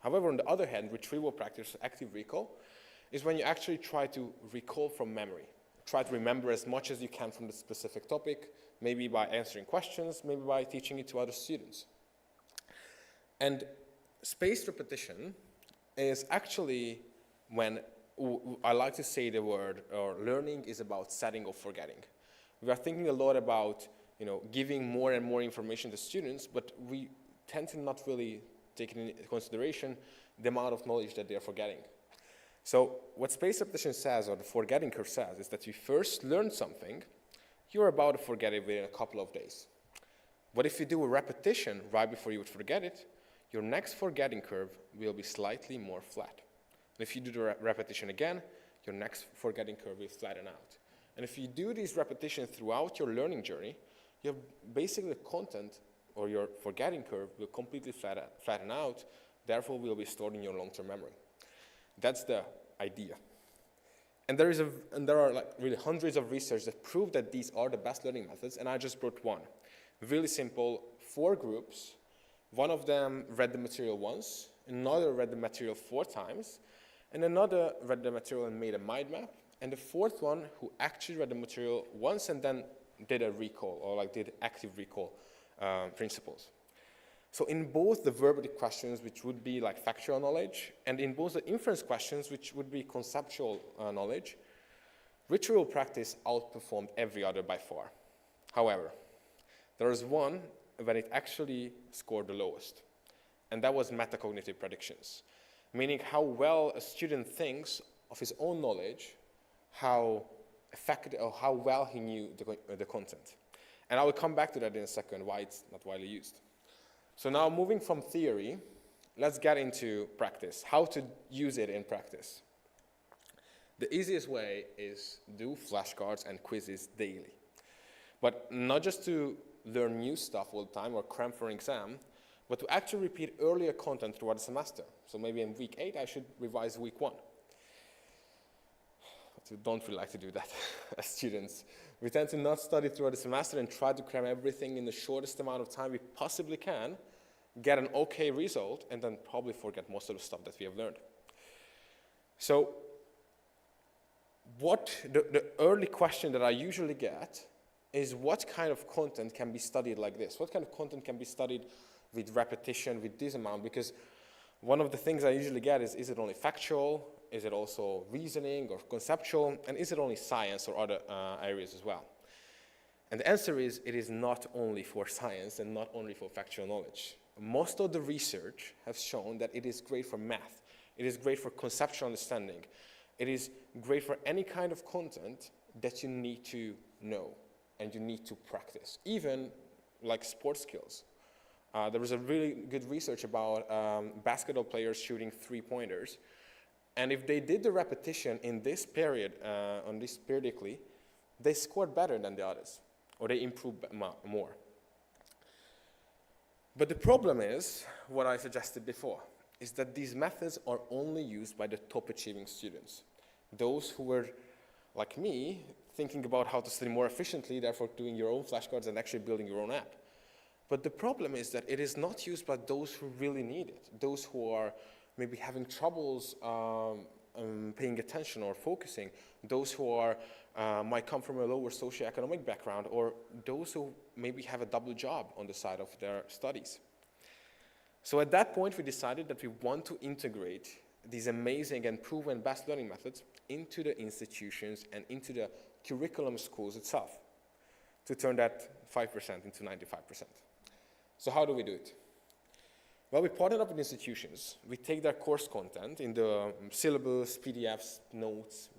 However, on the other hand, retrieval practice, active recall, is when you actually try to recall from memory. Try to remember as much as you can from the specific topic, maybe by answering questions, maybe by teaching it to other students. And spaced repetition is actually when I like to say the word, or learning is about setting or forgetting. We are thinking a lot about, giving more and more information to students, but we tend to not really take into consideration the amount of knowledge that they are forgetting. So what spaced repetition says, or the forgetting curve says, is that you first learn something, you're about to forget it within a couple of days. But if you do a repetition right before you would forget it, your next forgetting curve will be slightly more flat. And if you do the repetition again, your next forgetting curve will flatten out. And if you do these repetitions throughout your learning journey, you have basically the content or your forgetting curve will completely flatten out, therefore will be stored in your long-term memory. That's the idea. And there are like really hundreds of research that prove that these are the best learning methods, and I just brought one. Really simple, 4 groups. One of them read the material once, another read the material 4 times, and another read the material and made a mind map, and the 4th one who actually read the material once and then did a recall, or did active recall principles. So in both the verbatim questions, which would be like factual knowledge, and in both the inference questions, which would be conceptual knowledge, ritual practice outperformed every other by far. However, there was one when it actually scored the lowest, and that was metacognitive predictions, meaning how well a student thinks of his own knowledge, how effective or how well he knew the content. And I will come back to that in a second, why it's not widely used. So now moving from theory, let's get into practice, how to use it in practice. The easiest way is do flashcards and quizzes daily. But not just to learn new stuff all the time or cram for an exam, but to actually repeat earlier content throughout the semester. So maybe in week 8, I should revise week 1. But we don't really like to do that as students. We tend to not study throughout the semester and try to cram everything in the shortest amount of time we possibly can, get an okay result, and then probably forget most of the stuff that we have learned. So the early question that I usually get is what kind of content can be studied like this? What kind of content can be studied with repetition, with this amount? Because one of the things I usually get is it only factual? Is it also reasoning or conceptual? And is it only science or other areas as well? And the answer is it is not only for science and not only for factual knowledge. Most of the research has shown that it is great for math. It is great for conceptual understanding. It is great for any kind of content that you need to know and you need to practice, even like sports skills. There was a really good research about basketball players shooting 3-pointers. And if they did the repetition in this period, on this periodically, they scored better than the others, or they improved more. But the problem is, what I suggested before, is that these methods are only used by the top achieving students. Those who were, like me, thinking about how to study more efficiently, therefore doing your own flashcards and actually building your own app. But the problem is that it is not used by those who really need it, those who are maybe having troubles paying attention or focusing, those who are might come from a lower socioeconomic background, or those who maybe have a double job on the side of their studies. So at that point, we decided that we want to integrate these amazing and proven best learning methods into the institutions and into the curriculum schools itself, to turn that 5% into 95%. So how do we do it? Well, we partner up with institutions. We take their course content in the syllabus, PDFs, notes,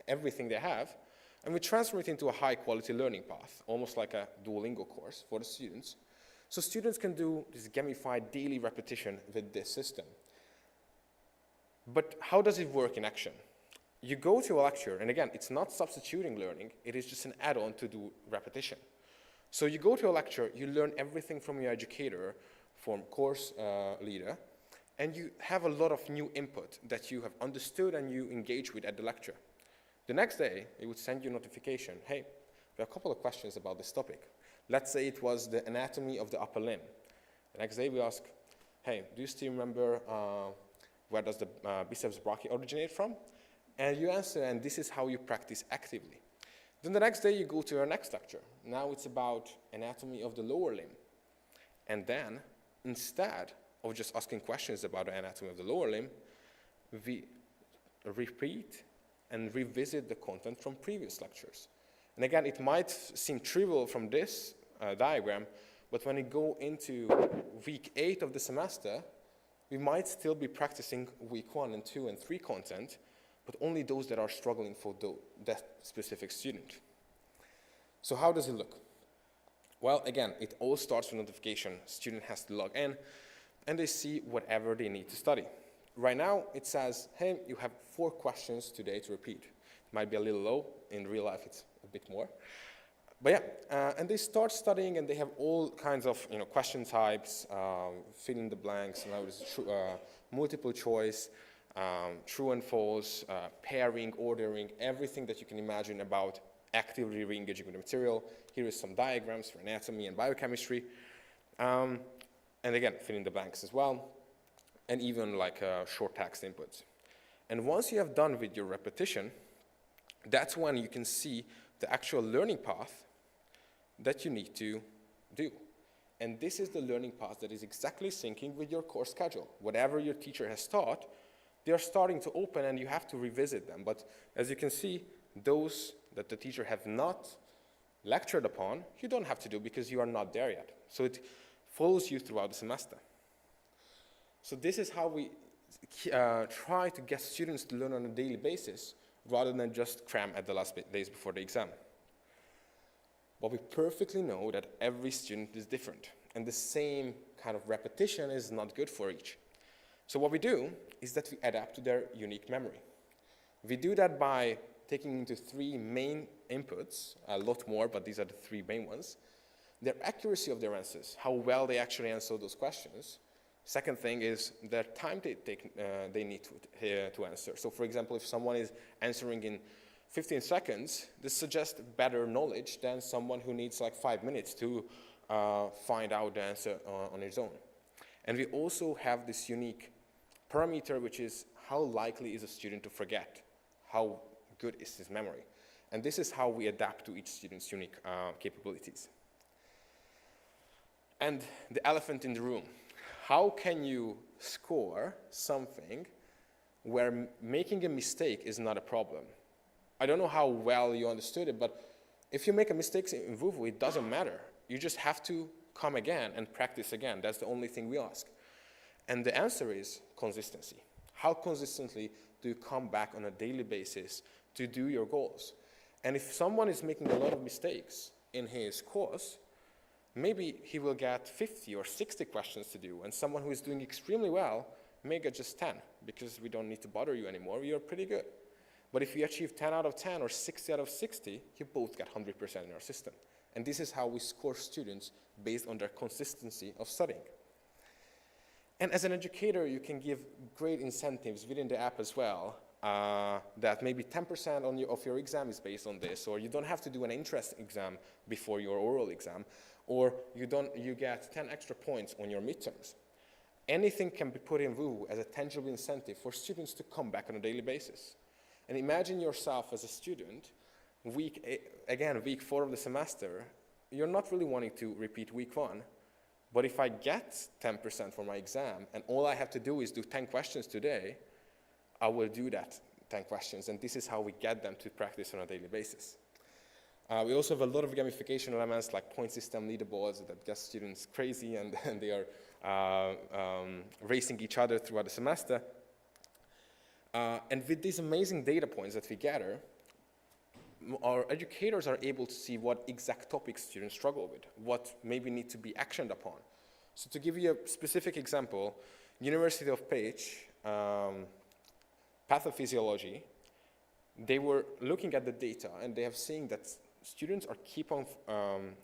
everything they have, and we transform it into a high-quality learning path, almost like a Duolingo course for the students. So students can do this gamified daily repetition with this system. But how does it work in action? You go to a lecture, and again, it's not substituting learning, it is just an add-on to do repetition. So you go to a lecture, you learn everything from your educator, from course leader, and you have a lot of new input that you have understood and you engage with at the lecture. The next day, it would send you a notification, hey, there are a couple of questions about this topic. Let's say it was the anatomy of the upper limb. The next day we ask, hey, do you still remember where does the biceps brachii originate from? And you answer, and this is how you practice actively. Then the next day you go to your next lecture. Now it's about anatomy of the lower limb. And then, instead of just asking questions about the anatomy of the lower limb, we repeat and revisit the content from previous lectures. And again, it might seem trivial from this diagram, but when we go into week 8 of the semester, we might still be practicing week 1 and 2 and 3 content, but only those that are struggling for that specific student. So how does it look? Well, again, it all starts with notification. Student has to log in, and they see whatever they need to study. Right now, it says, hey, you have 4 questions today to repeat. It might be a little low. In real life, it's a bit more. But yeah, and they start studying, and they have all kinds of question types, fill in the blanks, multiple choice, true and false, pairing, ordering, everything that you can imagine about actively re-engaging with the material. Here is some diagrams for anatomy and biochemistry. And again, fill in the blanks as well, and even like short text inputs. And once you have done with your repetition, that's when you can see the actual learning path that you need to do. And this is the learning path that is exactly syncing with your course schedule. Whatever your teacher has taught, they are starting to open and you have to revisit them. But as you can see, those that the teacher have not lectured upon, you don't have to do because you are not there yet. So it follows you throughout the semester. So this is how we try to get students to learn on a daily basis rather than just cram at the last days before the exam. But we perfectly know that every student is different, and the same kind of repetition is not good for each. So what we do is that we adapt to their unique memory. We do that by taking into 3 main inputs, a lot more, but these are the 3 main ones. Their accuracy of their answers, how well they actually answer those questions. Second thing is their time they need to answer. So for example, if someone is answering in 15 seconds, this suggests better knowledge than someone who needs like 5 minutes to find out the answer on his own. And we also have this unique parameter, which is how likely is a student to forget? How good is his memory? And this is how we adapt to each student's unique capabilities. And the elephant in the room. How can you score something where making a mistake is not a problem? I don't know how well you understood it, but if you make a mistake in VUVU, it doesn't matter. You just have to come again and practice again. That's the only thing we ask. And the answer is consistency. How consistently do you come back on a daily basis to do your goals? And if someone is making a lot of mistakes in his course, maybe he will get 50 or 60 questions to do, and someone who is doing extremely well may get just 10, because we don't need to bother you anymore, you're pretty good. But if you achieve 10 out of 10 or 60 out of 60, you both get 100% in our system. And this is how we score students based on their consistency of studying. And as an educator, you can give great incentives within the app as well, that maybe 10% of your exam is based on this, or you don't have to do an interest exam before your oral exam, or you get 10 extra points on your midterms. Anything can be put in VUVU as a tangible incentive for students to come back on a daily basis. And imagine yourself as a student, week 4 of the semester, you're not really wanting to repeat week 1, but if I get 10% for my exam, and all I have to do is do 10 questions today, I will do that 10 questions, and this is how we get them to practice on a daily basis. We also have a lot of gamification elements like point system leaderboards that get students crazy, and they are racing each other throughout the semester. And with these amazing data points that we gather, our educators are able to see what exact topics students struggle with, what maybe need to be actioned upon. So to give you a specific example, University of Pécs pathophysiology, they were looking at the data and they have seen that students are keep on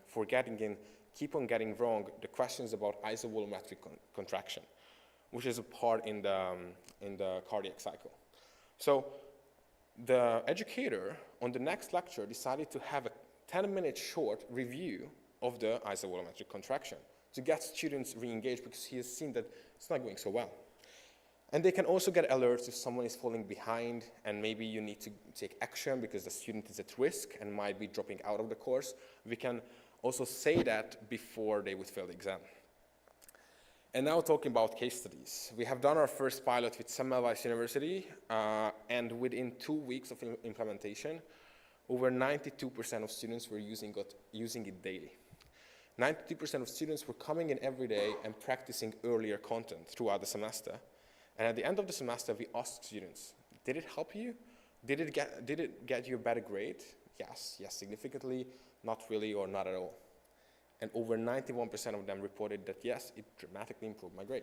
forgetting and keep on getting wrong the questions about isovolumetric contraction, which is a part in the cardiac cycle. So the educator on the next lecture decided to have a 10-minute short review of the isovolumetric contraction to get students re-engaged, because he has seen that it's not going so well. And they can also get alerts if someone is falling behind and maybe you need to take action because the student is at risk and might be dropping out of the course. We can also say that before they would fail the exam. And now talking about case studies. We have done our first pilot with Semmelweis University, and within 2 weeks of implementation, over 92% of students were using it daily. 92% of students were coming in every day and practicing earlier content throughout the semester. And at the end of the semester, we asked students, did it help you? Did it get you a better grade? Yes, significantly, not really, or not at all. And over 91% of them reported that yes, it dramatically improved my grade.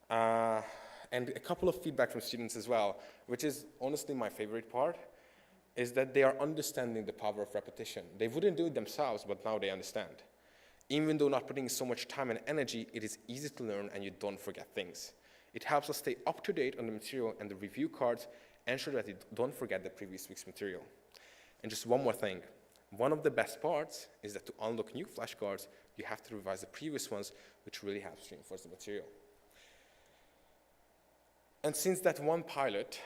And a couple of feedback from students as well, which is honestly my favorite part, is that they are understanding the power of repetition. They wouldn't do it themselves, but now they understand. Even though not putting so much time and energy, it is easy to learn and you don't forget things. It helps us stay up to date on the material, and the review cards ensure that you don't forget the previous week's material. And just one more thing. One of the best parts is that to unlock new flashcards, you have to revise the previous ones, which really helps reinforce the material. And since that one pilot,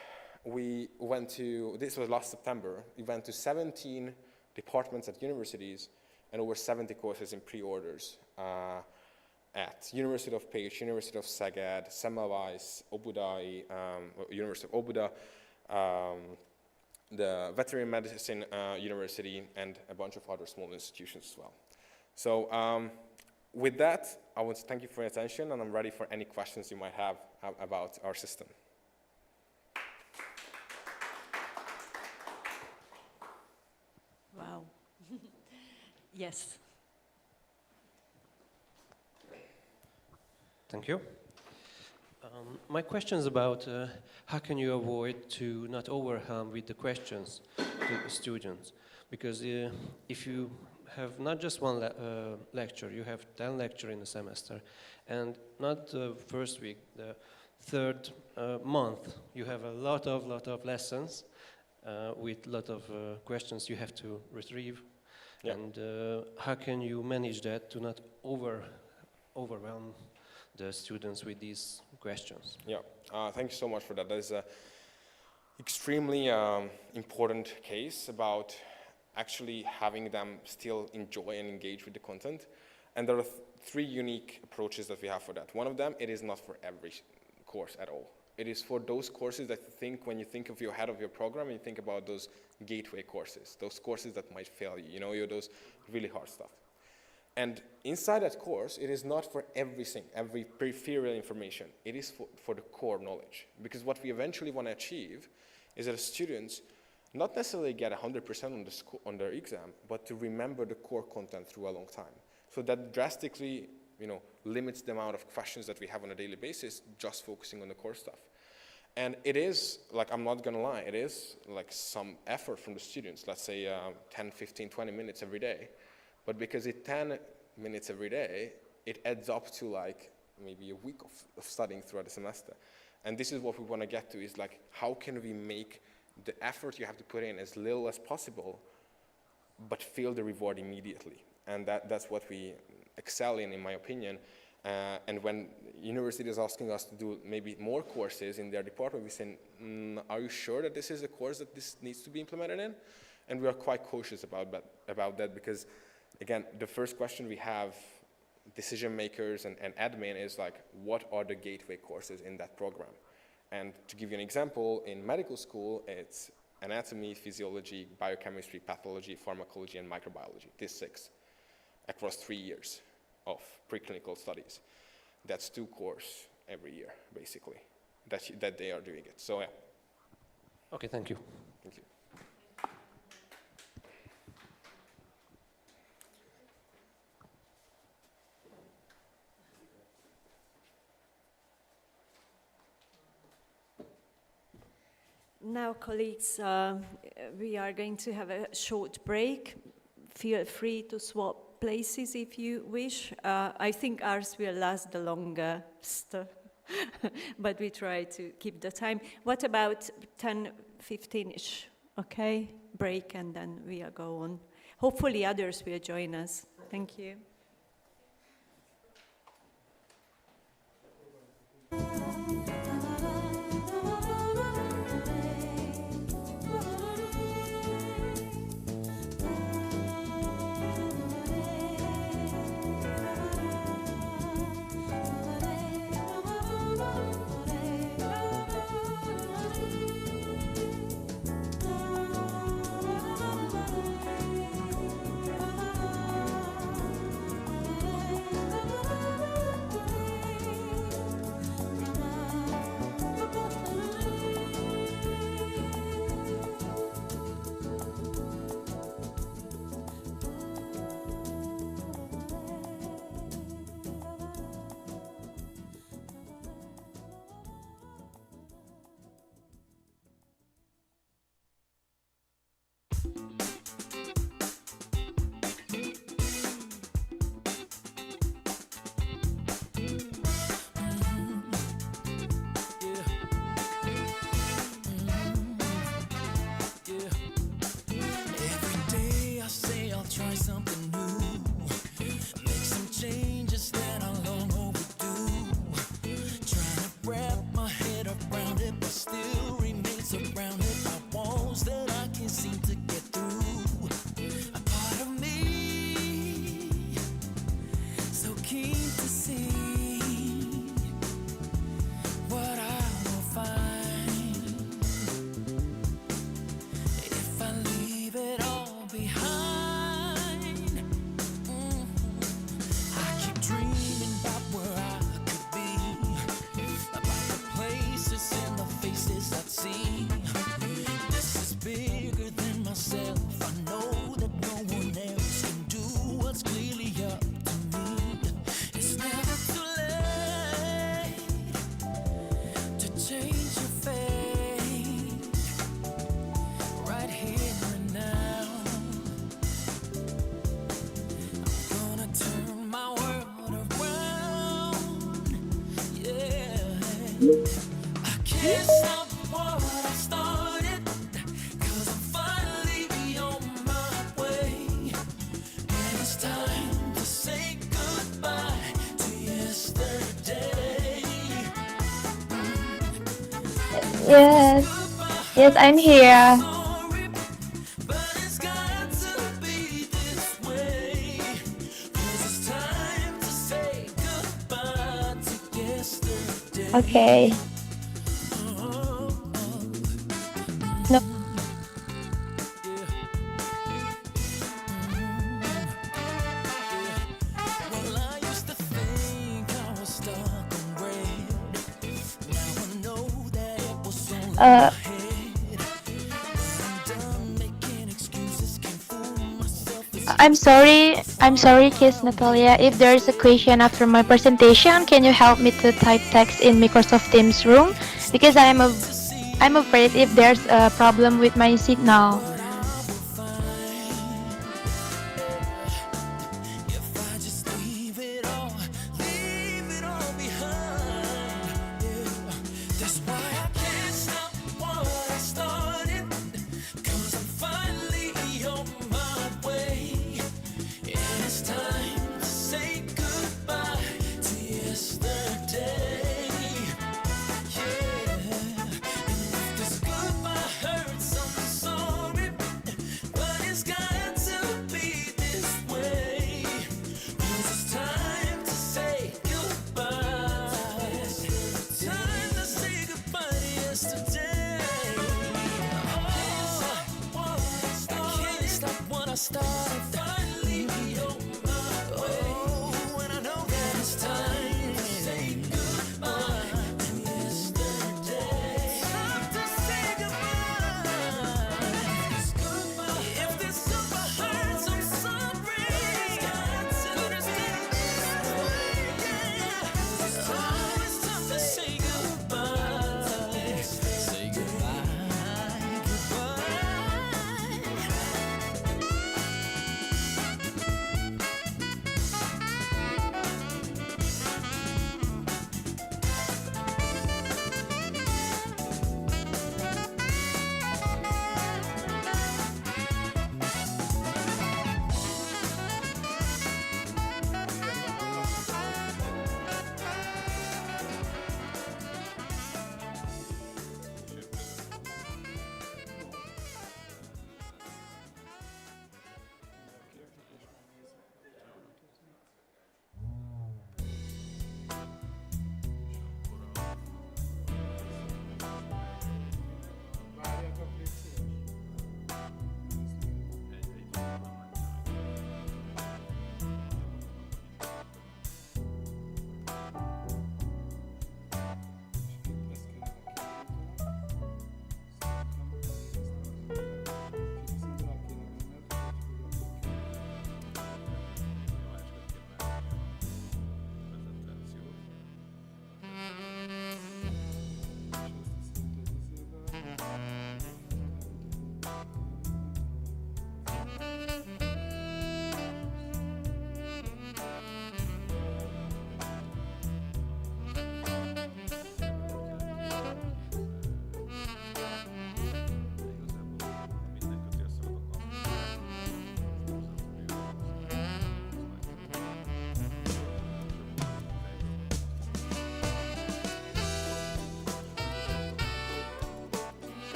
we went to, this was last September, we went to 17 departments at universities and over 70 courses in pre-orders at University of Pécs, University of Szeged, Semmelweis, Óbudai, University of Óbuda, the Veterinary Medicine University, and a bunch of other small institutions as well. So with that, I want to thank you for your attention, and I'm ready for any questions you might have about our system. Wow. Yes. Thank you. My question is about how can you avoid to not overwhelm with the questions to the students? Because if you have not just one lecture, you have 10 lectures in a semester, and not the first week, the third month, you have a lot of lessons with a lot of questions you have to retrieve. Yeah. And how can you manage that to not overwhelm the students with these questions? Yeah, thank you so much for that. That is an extremely important case about actually having them still enjoy and engage with the content. And there are three unique approaches that we have for that. One of them, it is not for every course at all. It is for those courses that you think, when you think of your head of your program, you think about those gateway courses, those courses that might fail you, you know, those really hard stuff. And inside that course, it is not for everything, every peripheral information. It is for the core knowledge. Because what we eventually want to achieve is that students not necessarily get 100% on their exam, but to remember the core content through a long time. So that drastically, limits the amount of questions that we have on a daily basis, just focusing on the core stuff. And it is, like, I'm not gonna lie, it is like some effort from the students, let's say 10, 15, 20 minutes every day. But because it's 10 minutes every day, it adds up to like maybe a week of studying throughout the semester. And this is what we want to get to, is like, how can we make the effort you have to put in as little as possible, but feel the reward immediately? And that's what we excel in my opinion. And when university is asking us to do maybe more courses in their department, we say, are you sure that this is a course that this needs to be implemented in? And we are quite cautious about that because, again, the first question we have, decision makers and admin, is like, what are the gateway courses in that program? And to give you an example, in medical school, it's anatomy, physiology, biochemistry, pathology, pharmacology, and microbiology, these 6, across 3 years of preclinical studies. That's 2 courses every year, basically, that they are doing it. So, yeah. Okay, thank you. Thank you. Now, colleagues, we are going to have a short break. Feel free to swap places if you wish. I think ours will last the longest, but we try to keep the time. What about 10:15-ish? Okay, break, and then we'll go on. Hopefully others will join us. Thank you. Try something new, make some changes that are long overdue. Trying to wrap my head around it, but still remain surrounded by walls that I can't seem to get through. A part of me, so keen to see what I will find if I leave it all behind. Yes, I'm here. Okay. No. I'm sorry, Kiss Natalia. If there is a question after my presentation, can you help me to type text in Microsoft Teams room? Because I'm afraid if there's a problem with my signal.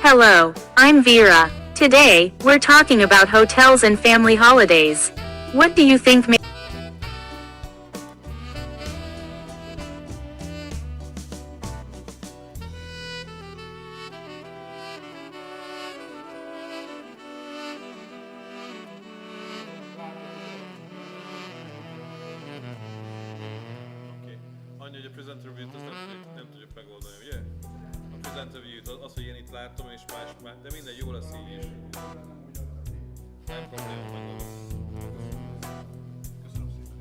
Hello, I'm Vera. Today, we're talking about hotels and family holidays. What do you think Annyi, hogy a presenter view-t azt nem tudjuk megoldani, ugye? A presenter view-t, az, hogy én itt látom és más, de minden jó lesz így is. Nem probléma, megoldom. Köszönöm szépen.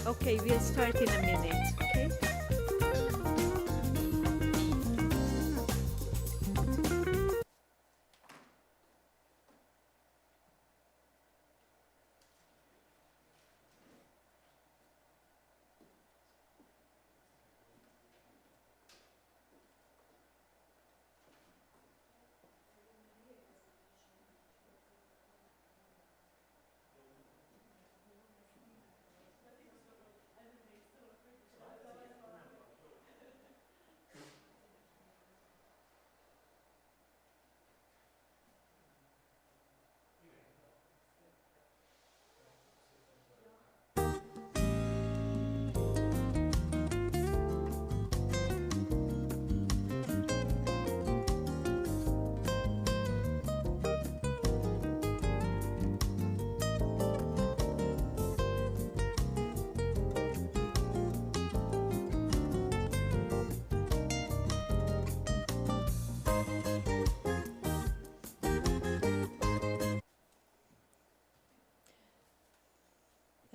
Okay, we'll start in a minute, okay?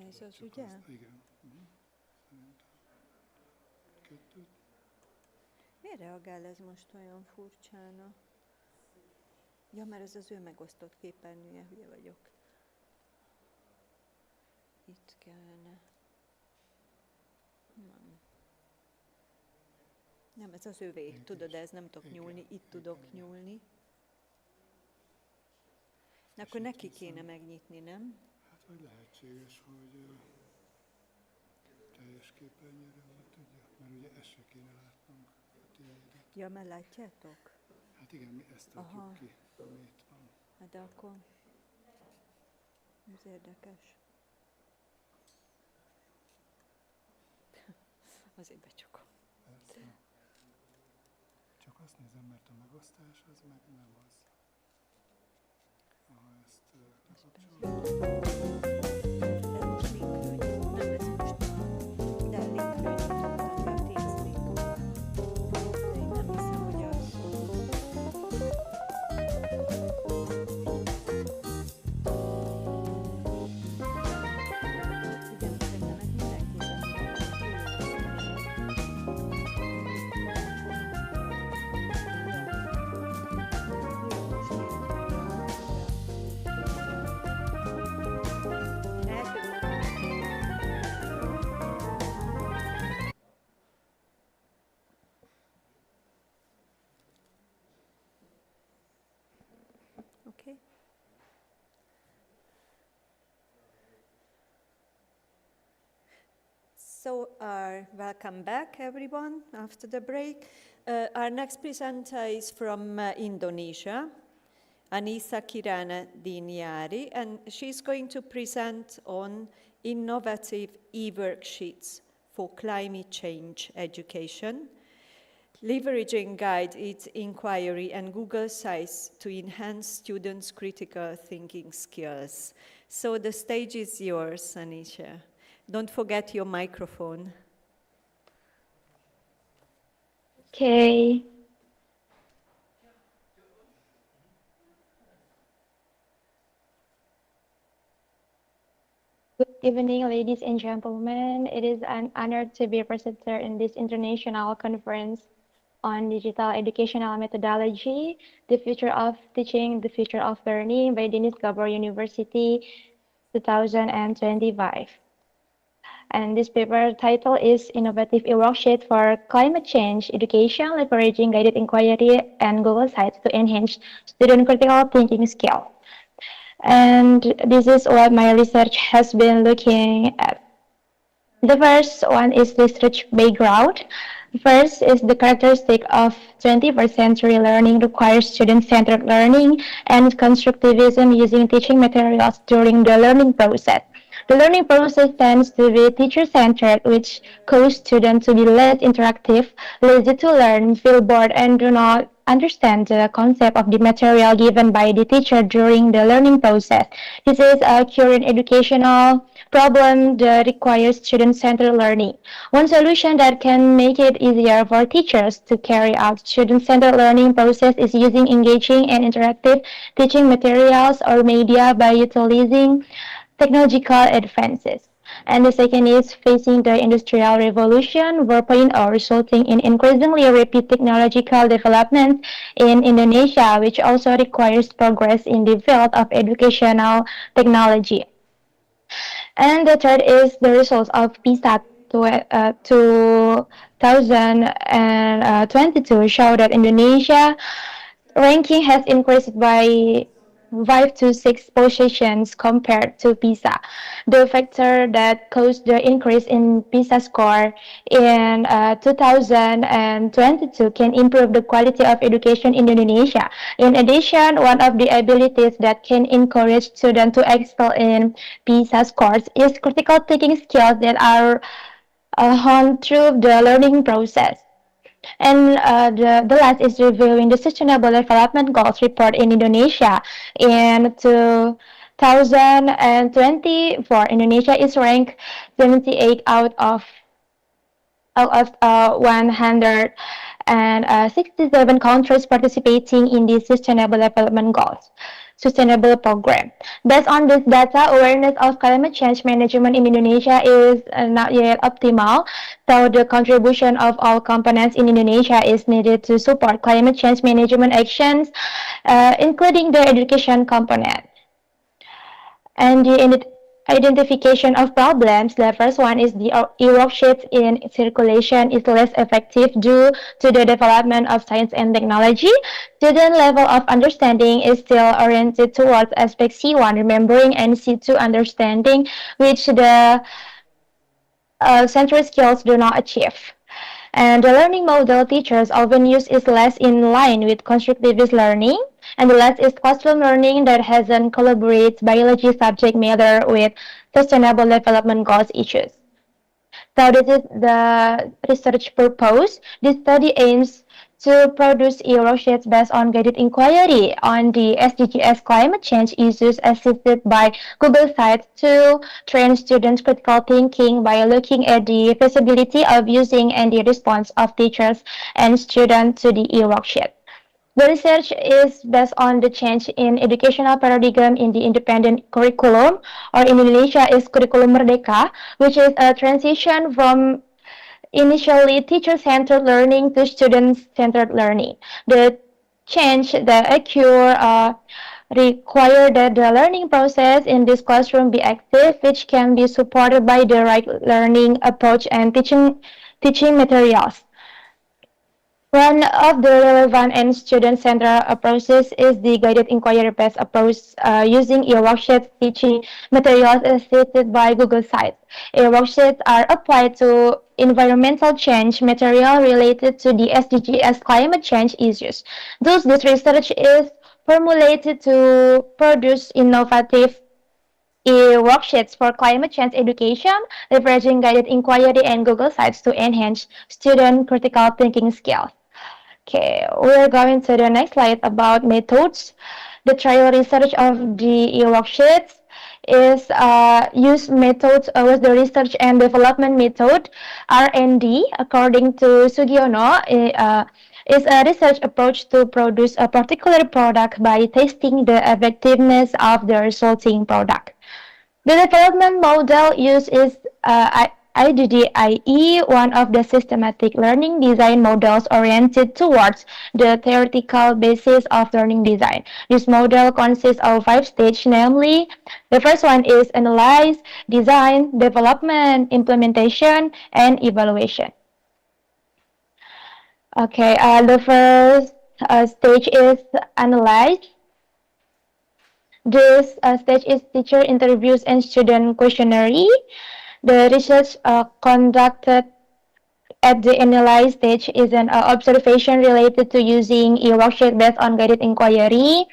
Ez az, ugye? Igen. Kettőt. Miért reagál ez most olyan furcsána? Ja, mert ez az ő megosztott képernyője, hülye vagyok. Itt kellene. Nem, ez az övé. Tudod, ez nem tudok nyúlni, itt tudok nyúlni. Na, akkor neki kéne megnyitni, nem? Hát, vagy lehetséges, hogy teljes képernyőre tudja, mert ugye ezt se kéne látnunk. Ja, mert látjátok? Hát igen, mi ezt tartjuk ki, ami itt van. Hát de akkor ez érdekes. Azért becsukom. Persze. Csak azt nézem, mert a megosztás az meg nem az. Ha ezt lekapcsolom. Ez most linkről nyitott, nem ez most de linkről nyitottam be a Teams link. De én nem hiszem, hogy az. Igen, szerintem ez mindenképpen okay. So, welcome back, everyone, after the break. Our next presenter is from Indonesia, Anissa Kirana Diniari, and she's going to present on innovative e-worksheets for climate change education, leveraging guided inquiry and Google Sites to enhance students' critical thinking skills. So the stage is yours, Anisha. Don't forget your microphone. Okay. Good evening, ladies and gentlemen. It is an honor to be a presenter in this international conference on digital educational methodology, the future of teaching, the future of learning by Denis Gabor University 2025. And this paper title is Innovative E-Worksheet for Climate Change Education, Leveraging Guided Inquiry and Google Sites to Enhance Student Critical Thinking Skill. And this is what my research has been looking at. The first one is research background. First is the characteristic of 21st century learning requires student-centered learning and constructivism using teaching materials during the learning process. The learning process tends to be teacher-centered, which causes students to be less interactive, lazy to learn, feel bored, and do not understand the concept of the material given by the teacher during the learning process. This is a current educational problem that requires student-centered learning. One solution that can make it easier for teachers to carry out student-centered learning process is using engaging and interactive teaching materials or media by utilizing technological advances. And the second is facing the Industrial Revolution 4.0, resulting in increasingly rapid technological development in Indonesia, which also requires progress in the field of educational technology. And the third is the results of PISA 2022 show that Indonesia ranking has increased by 5 to 6 positions compared to PISA. The factor that caused the increase in PISA score in 2022 can improve the quality of education in Indonesia. In addition, one of the abilities that can encourage students to excel in PISA scores is critical thinking skills that are honed through the learning process. And the last is reviewing the Sustainable Development Goals report in Indonesia. In 2024, Indonesia is ranked 78 out of 167 countries participating in the Sustainable Development Goals. sustainable program. Based on this data, awareness of climate change management in Indonesia is not yet optimal, so the contribution of all components in Indonesia is needed to support climate change management actions, including the education component. And the identification of problems, the first one is the eruptions in circulation is less effective due to the development of science and technology. Student level of understanding is still oriented towards aspect C1, remembering, and C2, understanding, which the central skills do not achieve. And the learning model teachers often use is less in line with constructivist learning, and the last is classroom learning that hasn't collaborates biology subject matter with sustainable development goals issues. So this is the research purpose. This study aims to produce evaluations based on guided inquiry on the SDGs climate change issues assisted by Google Sites to train students critical thinking by looking at the feasibility of using and the response of teachers and students to the evaluation. The research is based on the change in educational paradigm in the independent curriculum, or in Indonesia is Curriculum Merdeka, which is a transition from initially teacher-centered learning to student-centered learning. The change that occur require that the learning process in this classroom be active, which can be supported by the right learning approach and teaching materials. One of the relevant and student-centered approaches is the guided inquiry-based approach using worksheets teaching materials assisted by Google Sites. Worksheets are applied to environmental change material related to the SDGs climate change issues. Thus, this research is formulated to produce innovative worksheets for climate change education, leveraging guided inquiry and Google Sites to enhance student critical thinking skills. Okay, we're going to the next slide about methods. The trial research of the worksheets is use methods with the research and development method, R&D, according to Sugiono, is a research approach to produce a particular product by testing the effectiveness of the resulting product. The development model used is IDDIE, one of the systematic learning design models oriented towards the theoretical basis of learning design. This model consists of 5 stages, namely, the first one is analyze, design, development, implementation, and evaluation. Okay, the first stage is analyze. This stage is teacher interviews and student questionnaire. The research conducted at the analyze stage is an observation related to using a worksheet based on guided inquiry,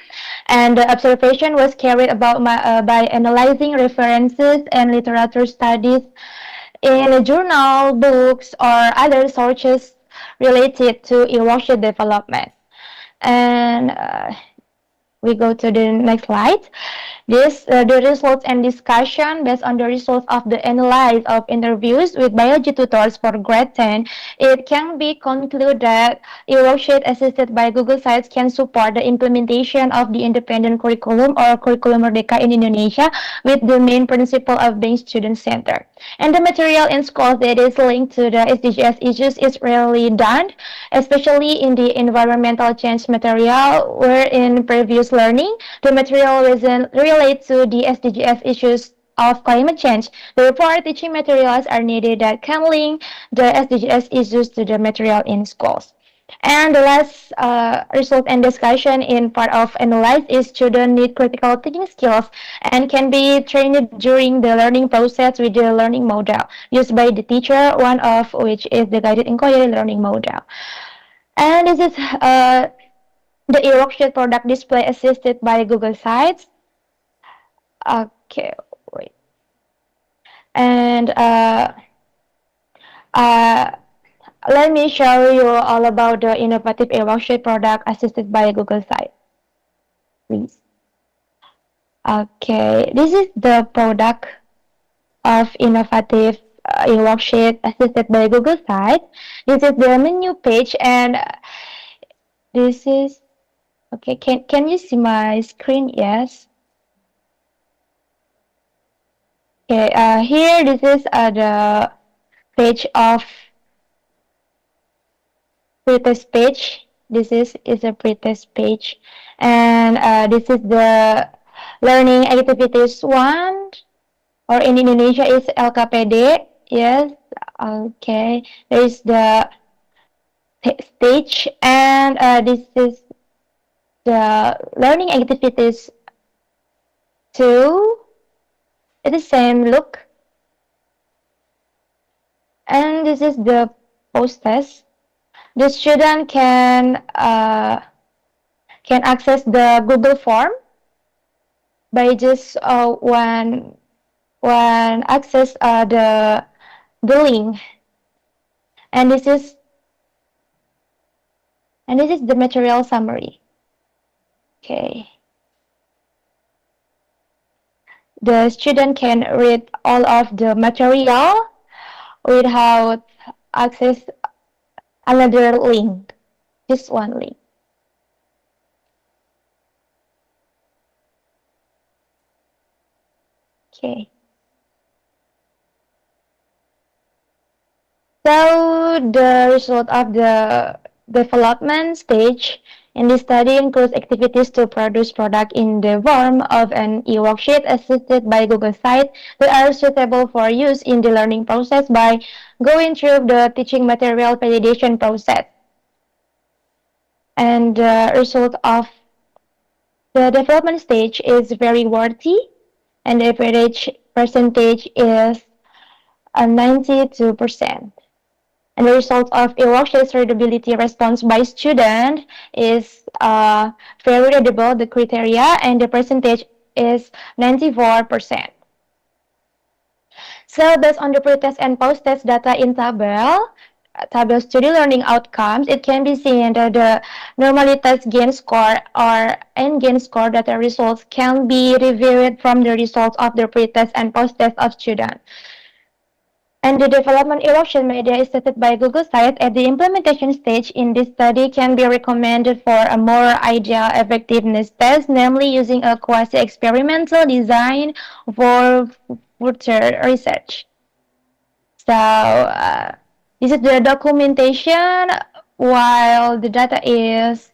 and the observation was carried about by analyzing references and literature studies in a journal, books, or other sources related to a worksheet development. And we go to the next slide. The results and discussion based on the results of the analysis of interviews with biology tutors for grade 10, it can be concluded that a worksheet assisted by Google Sites can support the implementation of the independent curriculum or Curriculum Merdeka in Indonesia with the main principle of being student-centered. And the material in schools that is linked to the SDGs issues is rarely done, especially in the environmental change material, where in previous learning, the material relate to the SDGs issues of climate change. Therefore, teaching materials are needed that can link the SDGs issues to the material in schools. And the last result and discussion in part of analyze is students need critical thinking skills and can be trained during the learning process with the learning model used by the teacher, one of which is the guided inquiry learning model. And this is the worksheet product display assisted by Google Sites. Okay, wait. And let me show you all about the innovative worksheet product assisted by Google Sites, please. Okay, this is the product of innovative worksheet assisted by Google Sites. This is the menu page, and this is Okay, can you see my screen? Yes. Okay, here this is the page of pretest page. This is a pretest page, and this is the learning activities one, or in Indonesia is LKPD. Yes. Okay. There is the stage, and this is the learning activities 2. It's the same look, and this is the post test. The student can access the Google form by just when access the link, and this is the material summary. Okay. The student can read all of the material without access another link, just one link. Okay. So the result of the development stage in this study includes activities to produce product in the form of an e-worksheet assisted by Google Sites that are suitable for use in the learning process by going through the teaching material validation process. And the result of the development stage is very worthy, and the average percentage is 92%. And the result of e-worksheet's readability response by student is very readable, the criteria, and the percentage is 94%. So based on the pre-test and post-test data in table study learning outcomes, it can be seen that the normally test gain score or n-gain score data results can be reviewed from the results of the pre-test and post-test of students. And the development erosion media is tested by Google Sites at the implementation stage in this study can be recommended for a more ideal effectiveness test, namely using a quasi-experimental design for further research. So this is the documentation, while the data is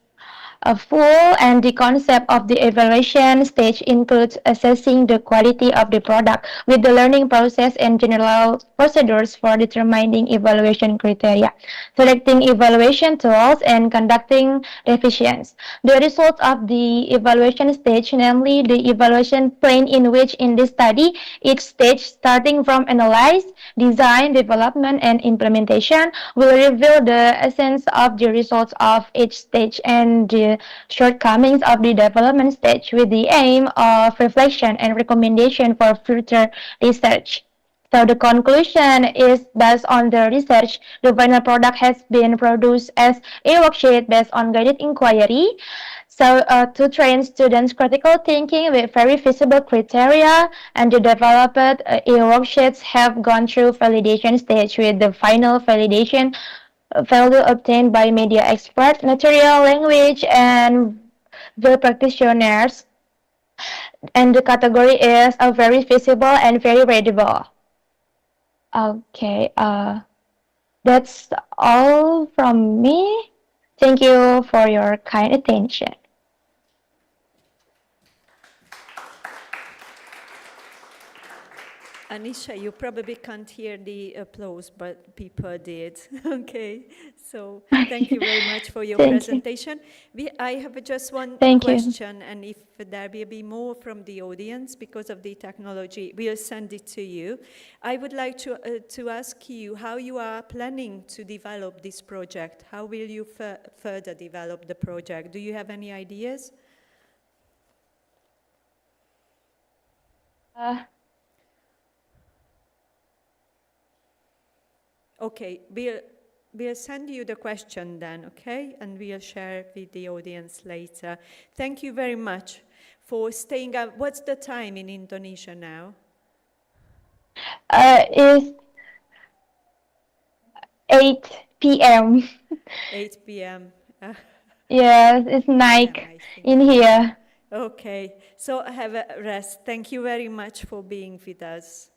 full, and the concept of the evaluation stage includes assessing the quality of the product with the learning process and general procedures for determining evaluation criteria, selecting evaluation tools, and conducting revisions. The results of the evaluation stage, namely the evaluation plane in which in this study, each stage starting from analyze, design, development, and implementation will reveal the essence of the results of each stage and the shortcomings of the development stage with the aim of reflection and recommendation for future research. So the conclusion is based on the research, the final product has been produced as a worksheet based on guided inquiry. So to train students critical thinking with very feasible criteria, and the developed worksheets have gone through validation stage with the final validation value obtained by media experts, material language, and the practitioners. And the category is very feasible and very readable. Okay, that's all from me. Thank you for your kind attention. Anisha, you probably can't hear the applause, but people did. Okay, so thank you very much for your presentation. I have just one question, and if there will be more from the audience because of the technology, we'll send it to you. I would like to ask you how you are planning to develop this project. How will you further develop the project? Do you have any ideas? Okay, we'll send you the question then, okay? And we'll share with the audience later. Thank you very much for staying up. What's the time in Indonesia now? It's 8 p.m. 8 p.m. Yes, it's Nike in here. Okay, so have a rest. Thank you very much for being with us.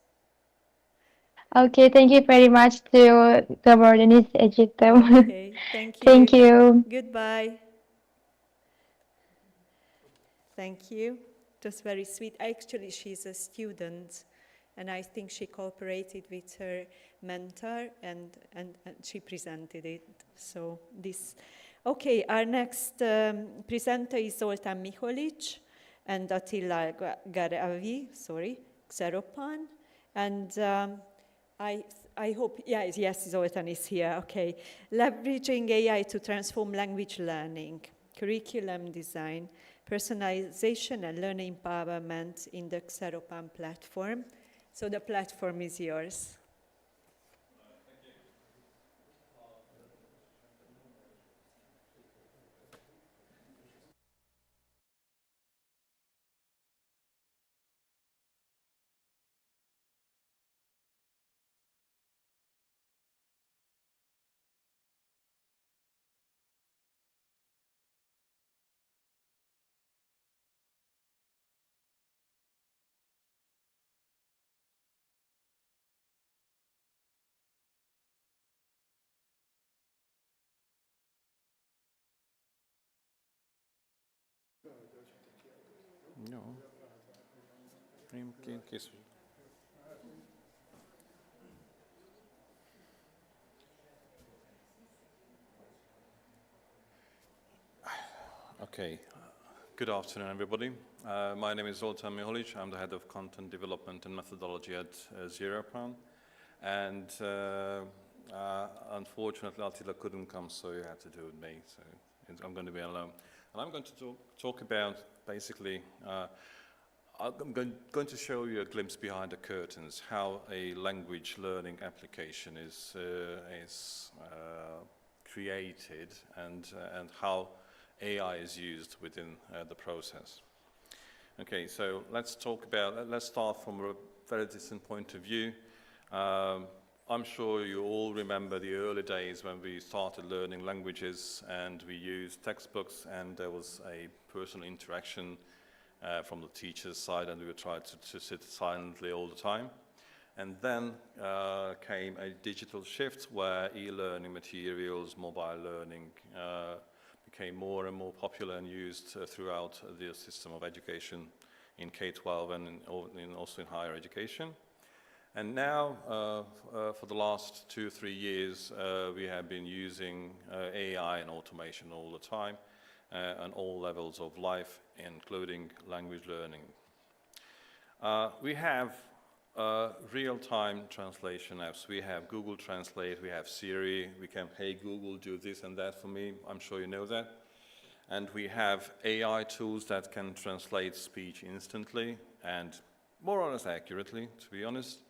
Okay, thank you very much to the Bordenese Egypt. Okay, thank you. Thank you. Goodbye. Thank you. It was very sweet. Actually, she's a student, and I think she cooperated with her mentor, and she presented it. So this, okay, our next presenter is Zoltán Miholic and Attila Garavi, Xeropan, and I hope, yes, Zoltán is here, okay. Leveraging AI to transform language learning, curriculum design, personalization and learning empowerment in the Xeropan platform. So the platform is yours. Jó. Készül. Okay. Good afternoon, everybody. My name is Zoltán Miholic. I'm the head of content development and methodology at Xeropan. And unfortunately, Attila couldn't come, so you had to do it with me. So I'm going to be alone. And I'm going to talk about, basically, I'm going to show you a glimpse behind the curtains, how a language learning application is created and how AI is used within the process. Okay, so let's start from a very distant point of view. I'm sure you all remember the early days when we started learning languages and we used textbooks and there was a personal interaction from the teacher's side and we would try to sit silently all the time. And then came a digital shift where e-learning materials, mobile learning became more and more popular and used throughout the system of education in K-12 and also in higher education. And now, for the last 2-3 years, we have been using AI and automation all the time on all levels of life, including language learning. We have real-time translation apps. We have Google Translate, we have Siri, we can, hey Google, do this and that for me. I'm sure you know that. And we have AI tools that can translate speech instantly and more or less accurately, to be honest.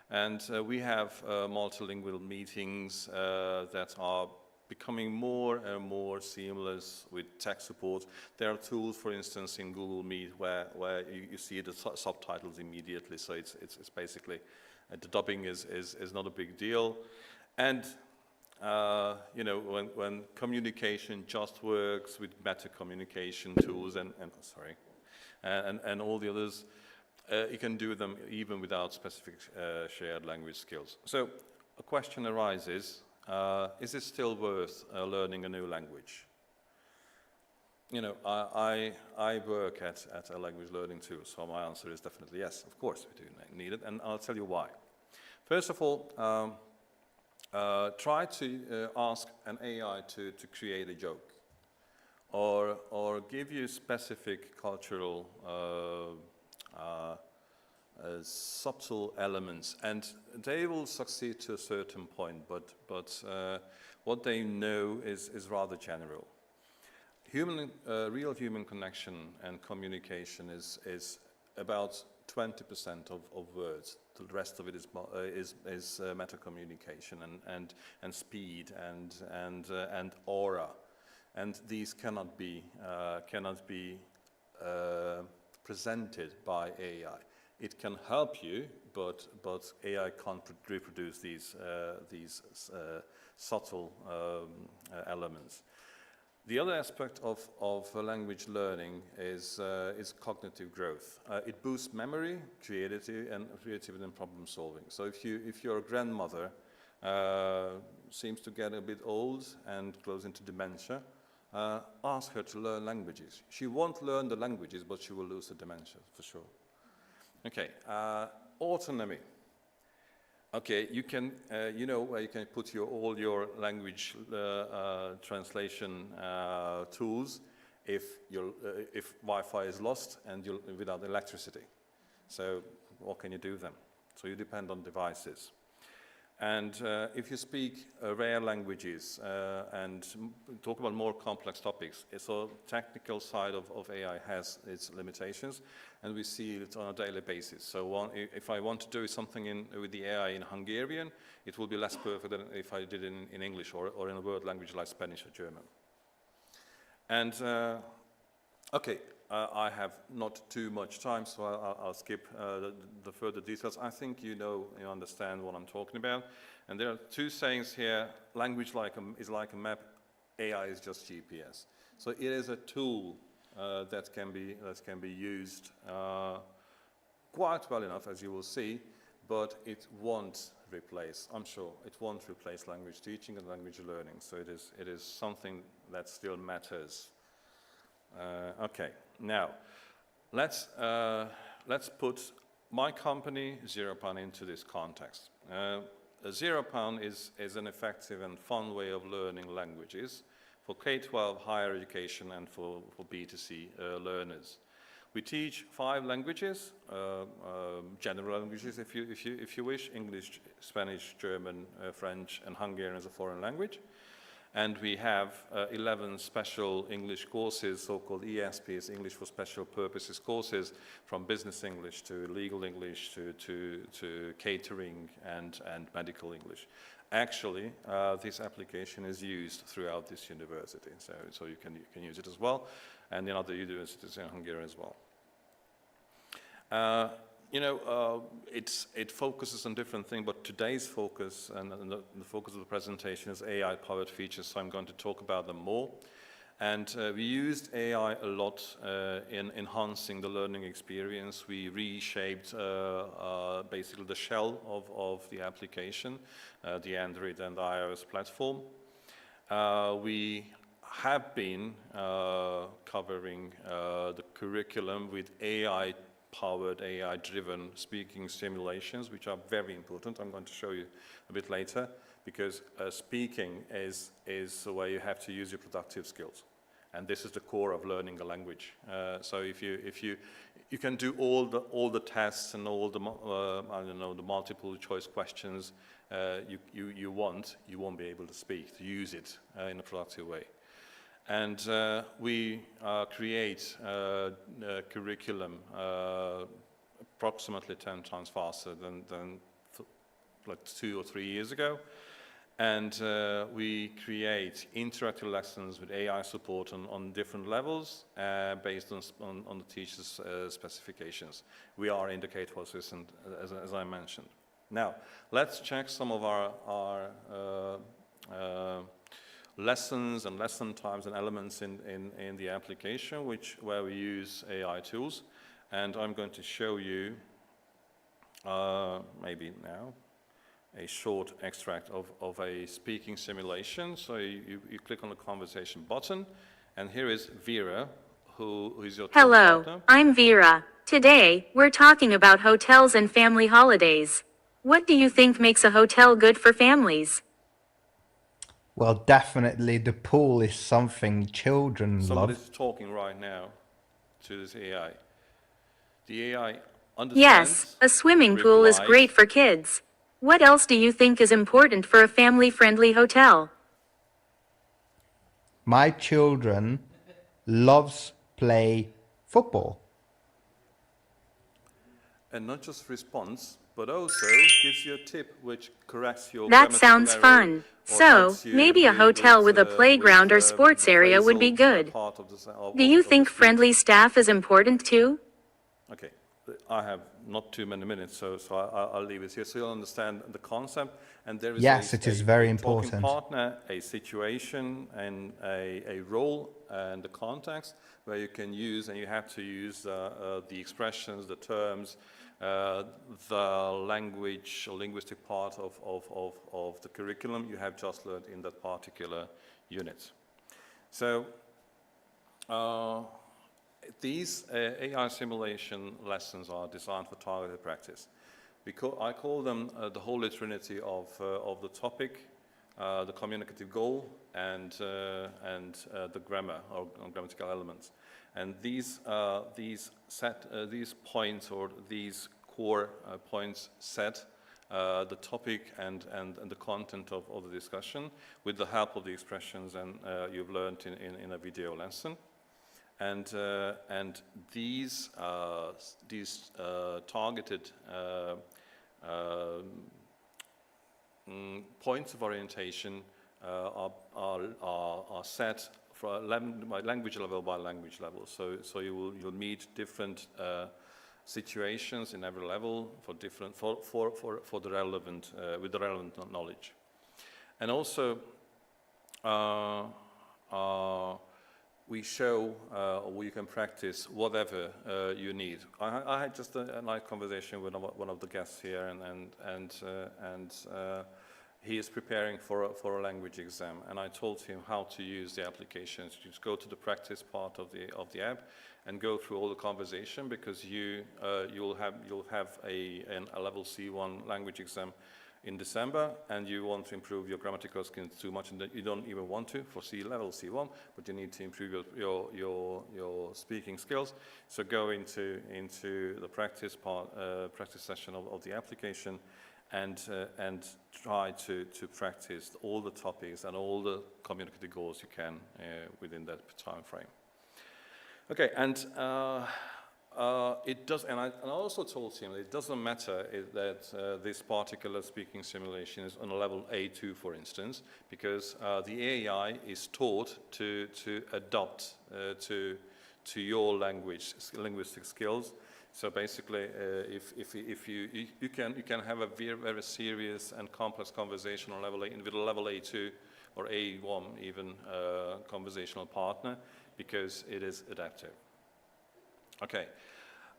And we have multilingual meetings that are becoming more and more seamless with tech support. There are tools, for instance, in Google Meet where you see the subtitles immediately. So it's basically, the dubbing is not a big deal. And you know, when communication just works with better communication tools and all the others, you can do them even without specific shared language skills. So a question arises, is it still worth learning a new language? You know, I work at a language learning tool, so my answer is definitely yes, of course we do need it, and I'll tell you why. First of all, try to ask an AI to create a joke or give you specific cultural subtle elements, and they will succeed to a certain point, but what they know is rather general. Real human connection and communication is about 20% of words. The rest of it is meta communication and speed and aura, and these cannot be presented by AI. It can help you, but AI can't reproduce these subtle elements. The other aspect of language learning is cognitive growth. It boosts memory, creativity, and problem solving. So if your grandmother seems to get a bit old and goes into dementia, ask her to learn languages. She won't learn the languages, but she will lose the dementia for sure. Okay, autonomy. Okay, you can, you know, where you can put all your language translation tools if Wi-Fi is lost and you're without electricity. So what can you do then? So you depend on devices. And if you speak rare languages and talk about more complex topics, so technical side of AI has its limitations, and we see it on a daily basis. So if I want to do something with the AI in Hungarian, it will be less perfect than if I did it in English or in a word language like Spanish or German. And okay, I have not too much time, so I'll skip the further details. I think you understand what I'm talking about. And there are two sayings here: language is like a map, AI is just GPS. So it is a tool that can be used quite well enough, as you will see, but it won't replace, I'm sure, it won't replace language teaching and language learning. So it is something that still matters. Okay, now let's put my company, ZeroPound, into this context. ZeroPound is an effective and fun way of learning languages for K-12 higher education and for B2C learners. We teach 5 languages, general languages if you wish: English, Spanish, German, French, and Hungarian as a foreign language. And we have 11 special English courses, so-called ESPs, English for Special Purposes courses, from business English to legal English to catering and medical English. Actually, this application is used throughout this university, so you can use it as well, and in other universities in Hungary as well. It focuses on different things, but today's focus and the focus of the presentation is AI-powered features, so I'm going to talk about them more. And we used AI a lot in enhancing the learning experience. We reshaped basically the shell of the application, the Android and iOS platform. We have been covering the curriculum with AI-powered, AI-driven speaking simulations, which are very important. I'm going to show you a bit later, because speaking is where you have to use your productive skills, and this is the core of learning a language. So if you can do all the tests and all the the multiple choice questions you won't be able to speak, to use it in a productive way. And we create a curriculum approximately 10 times faster than like 2 or 3 years ago. And we create interactive lessons with AI support on different levels based on the teacher's specifications. We are in the K-12 system, as I mentioned. Now, let's check some of our lessons and lesson times and elements in the application, where we use AI tools. And I'm going to show you, maybe now, a short extract of a speaking simulation. So you click on the conversation button, and here is Vera, who is your Hello, partner. I'm Vera. Today, we're talking about hotels and family holidays. What do you think makes a hotel good for families? Well, definitely the pool is something children love. Somebody's talking right now to this AI. The AI understands. Yes, a swimming pool is great for kids. What else do you think is important for a family-friendly hotel? My children loves play football. And not just response, but also gives you a tip which corrects your That sounds error, fun. or So, helps you maybe a hotel with a playground or sports area would be good. part of the Do you think friendly staff is important too? Okay, I have not too many minutes, so I'll leave it here so you'll understand the concept. And there is Yes, it is very talking important. partner, a situation, and a role and the context where you can use, and you have to use the expressions, the terms, the language or linguistic part of the curriculum you have just learned in that particular unit. So these AI simulation lessons are designed for targeted practice. I call them the holy trinity of the topic, the communicative goal, and the grammar or grammatical elements. And these points or these core points set the topic and the content of the discussion with the help of the expressions and you've learned in a video lesson. And these targeted points of orientation are set for language level by language level. So you'll meet different situations in every level for the relevant with the relevant knowledge, and also. We show or you can practice whatever you need. I had just a nice conversation with one of the guests here, and he is preparing for a language exam, and I told him how to use the applications. Just go to the practice part of the app and go through all the conversation, because you'll have a level C1 language exam in December, and you want to improve your grammatical skills too much, and you don't even want to for level C1, but you need to improve your speaking skills. So go into the practice session of the application, and try to practice all the topics and all the communicative goals you can within that time frame. Okay, and it does, and I also told him it doesn't matter that this particular speaking simulation is on a level A2, for instance, because the AI is taught to adapt to your linguistic skills. So basically, if you can have a very serious and complex conversation on level A with a level A2 or A1 even conversational partner, because it is adaptive. Okay,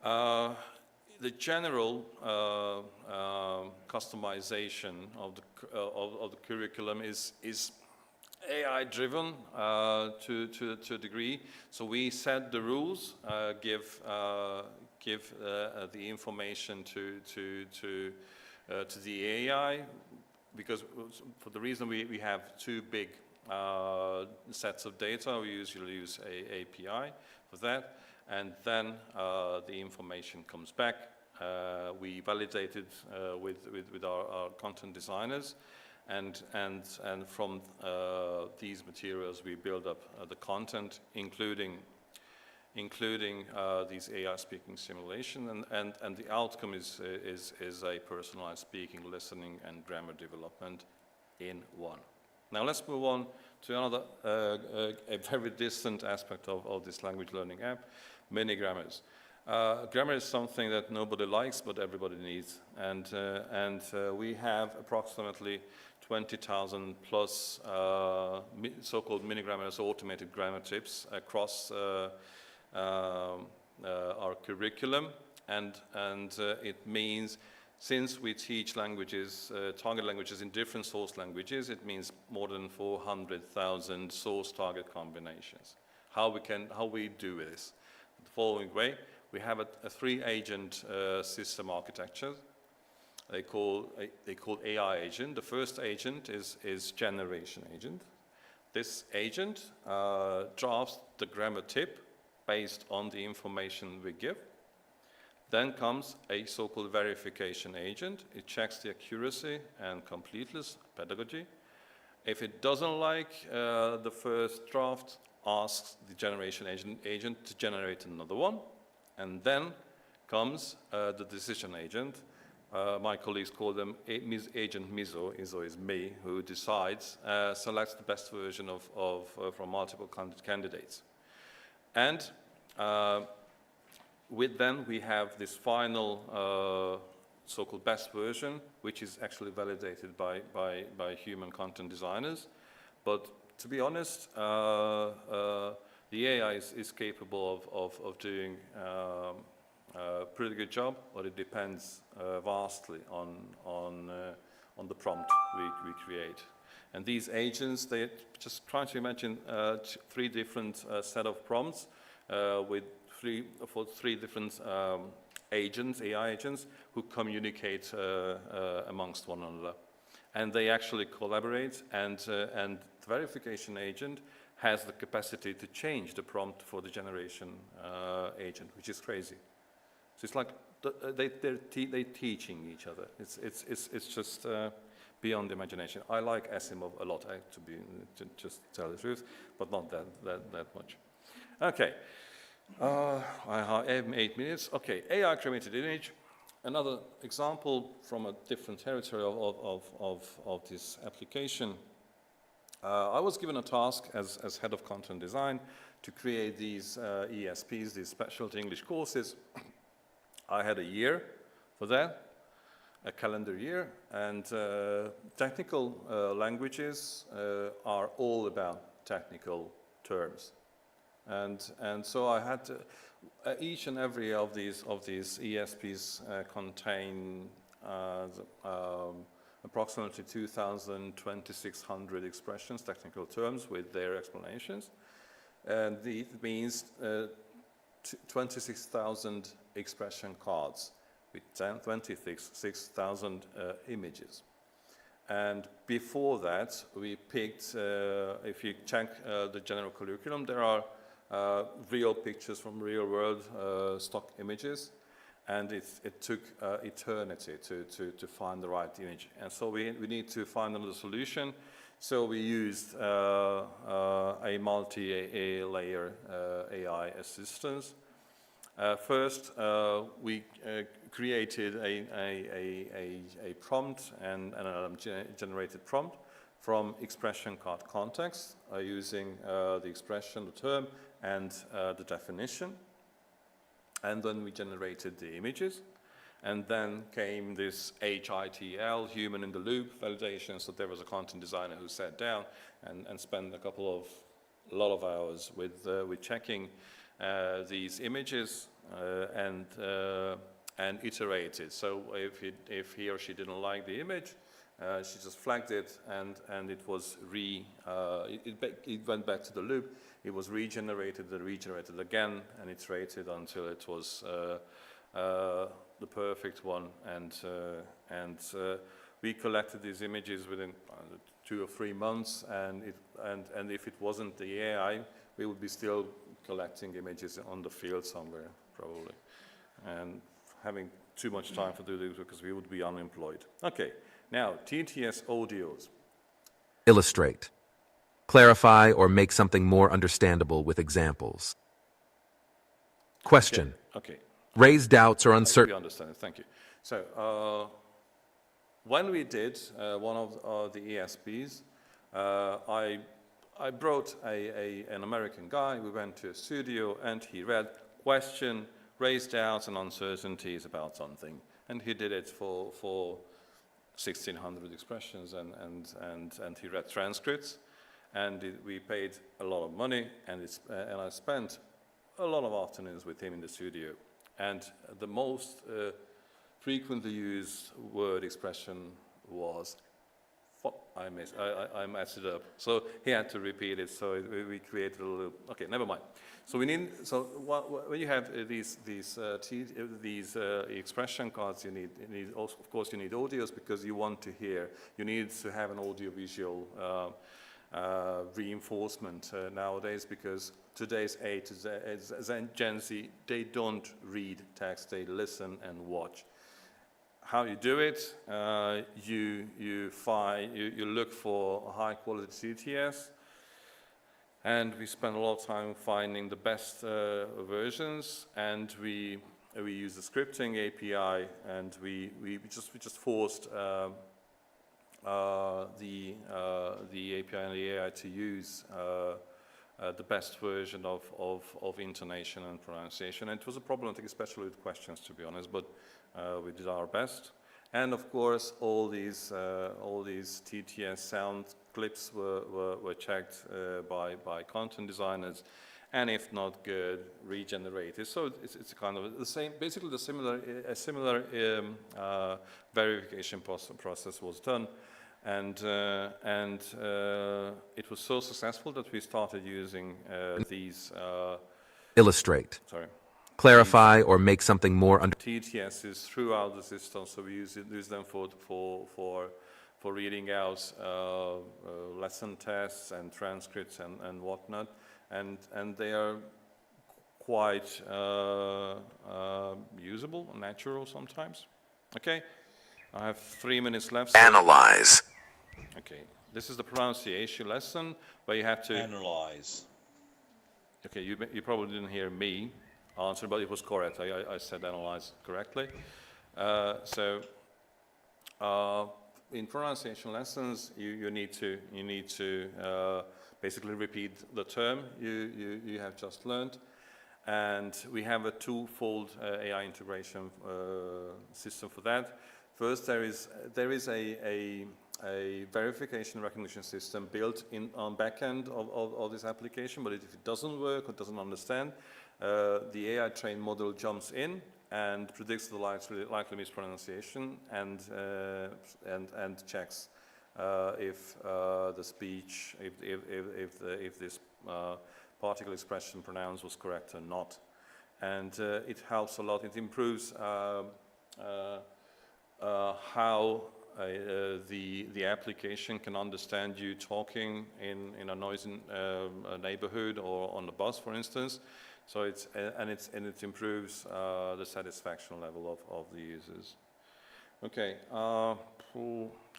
the general customization of the curriculum is AI-driven to a degree. So we set the rules, give the information to the AI, because for the reason we have two big sets of data. We usually use a API for that. And then the information comes back. We validate it with our content designers, and from these materials we build up the content, including these AI speaking simulation, and the outcome is a personalized speaking, listening, and grammar development in one. Now let's move on to another a very distant aspect of this language learning app. Mini grammars. Grammar is something that nobody likes, but everybody needs, and we have approximately 20,000 plus so-called mini grammars, automated grammar tips across our curriculum, and it means, since we teach languages, target languages in different source languages, it means more than 400,000 source target combinations. How we do this? The following way: we have a three-agent system architecture. They call AI agent. The first agent is generation agent. This agent drafts the grammar tip based on the information we give. Then comes a so-called verification agent. It checks the accuracy and completeness, pedagogy. If it doesn't like the first draft, asks the generation agent to generate another one. And then comes the decision agent. My colleagues call them agent MISO. ISO is me, who decides, selects the best version from multiple candidates. And then we have this final so-called best version, which is actually validated by human content designers. But to be honest, the AI is capable of doing a pretty good job, but it depends vastly on the prompt we create. And these agents, they just try to imagine 3 different set of prompts with three different agents, AI agents, who communicate amongst one another. And they actually collaborate, and the verification agent has the capacity to change the prompt for the generation agent, which is crazy. So it's like they're teaching each other. It's just beyond imagination. I like Asimov a lot, to just tell the truth, but not that much. Okay, I have 8 minutes. Okay, AI created image. Another example from a different territory of this application. I was given a task as head of content design to create these ESPs, these specialty English courses. I had a year for that, a calendar year, and technical languages are all about technical terms. And so I had to, each and every of these ESPs contain approximately 2,600 expressions, technical terms with their explanations. And it means 26,000 expression cards with 26,000 images. And before that, we picked, if you check the general curriculum, there are real pictures from real world stock images, and it took eternity to find the right image. And so we need to find another solution. So we used a multi-layer AI assistance. First, we created a prompt and an generated prompt from expression card context using the expression, the term, and the definition. And then we generated the images. And then came this HITL, human in the loop validation. So there was a content designer who sat down and spent a lot of hours with checking these images and iterated. So if he or she didn't like the image, she just flagged it, and it was it went back to the loop. It was regenerated again, and iterated until it was the perfect one. And we collected these images within 2 or 3 months, and if it wasn't the AI, we would be still collecting images on the field somewhere, probably, and having too much time to do this because we would be unemployed. Okay, now TTS audios. Illustrate. Clarify or make something more understandable with examples. Question. Okay. Raise doubts or uncertainty. We understand it. Thank you. So when we did one of the ESPs, I brought an American guy. We went to a studio, and he read question, raised doubts and uncertainties about something, and he did it for 1,600 expressions, and he read transcripts, and we paid a lot of money, and I spent a lot of afternoons with him in the studio, and the most frequently used word expression was I messed it up. So he had to repeat it. So we created a little. Okay, never mind. So when you have these expression cards, you need also, of course, you need audios because you want to hear. You need to have an audiovisual reinforcement nowadays, because today's Gen Z, they don't read text, they listen and watch. How you do it? You look for high quality CTS, and we spend a lot of time finding the best versions, and we use the scripting API, and we just forced the API and the AI to use the best version of intonation and pronunciation. And it was a problematic, especially with questions, to be honest, but we did our best. And of course, all these TTS sound clips were checked by content designers, and if not good, regenerated. So it's kind of the same, basically a similar verification process was done. And it was so successful that we started using these... Illustrate. Clarify or make something more TTSs throughout the system, so we use them for reading out lesson tests and transcripts and whatnot, and they are quite usable, natural sometimes. Okay, I have 3 minutes left. So Analyze. Okay, this is the pronunciation lesson where you have to analyze. Okay, you probably didn't hear me answer, but it was correct. I said analyze correctly. In pronunciation lessons, you need to basically repeat the term you have just learned, and we have a twofold AI integration system for that. First, there is a verification recognition system built in on backend of this application, but if it doesn't work or doesn't understand, the AI trained model jumps in and predicts the likely mispronunciation and checks if the speech, if this particular expression pronounced was correct or not, and it helps a lot. It improves how the application can understand you talking in a noisy neighborhood or on the bus, for instance. So it improves the satisfaction level of the users. Okay,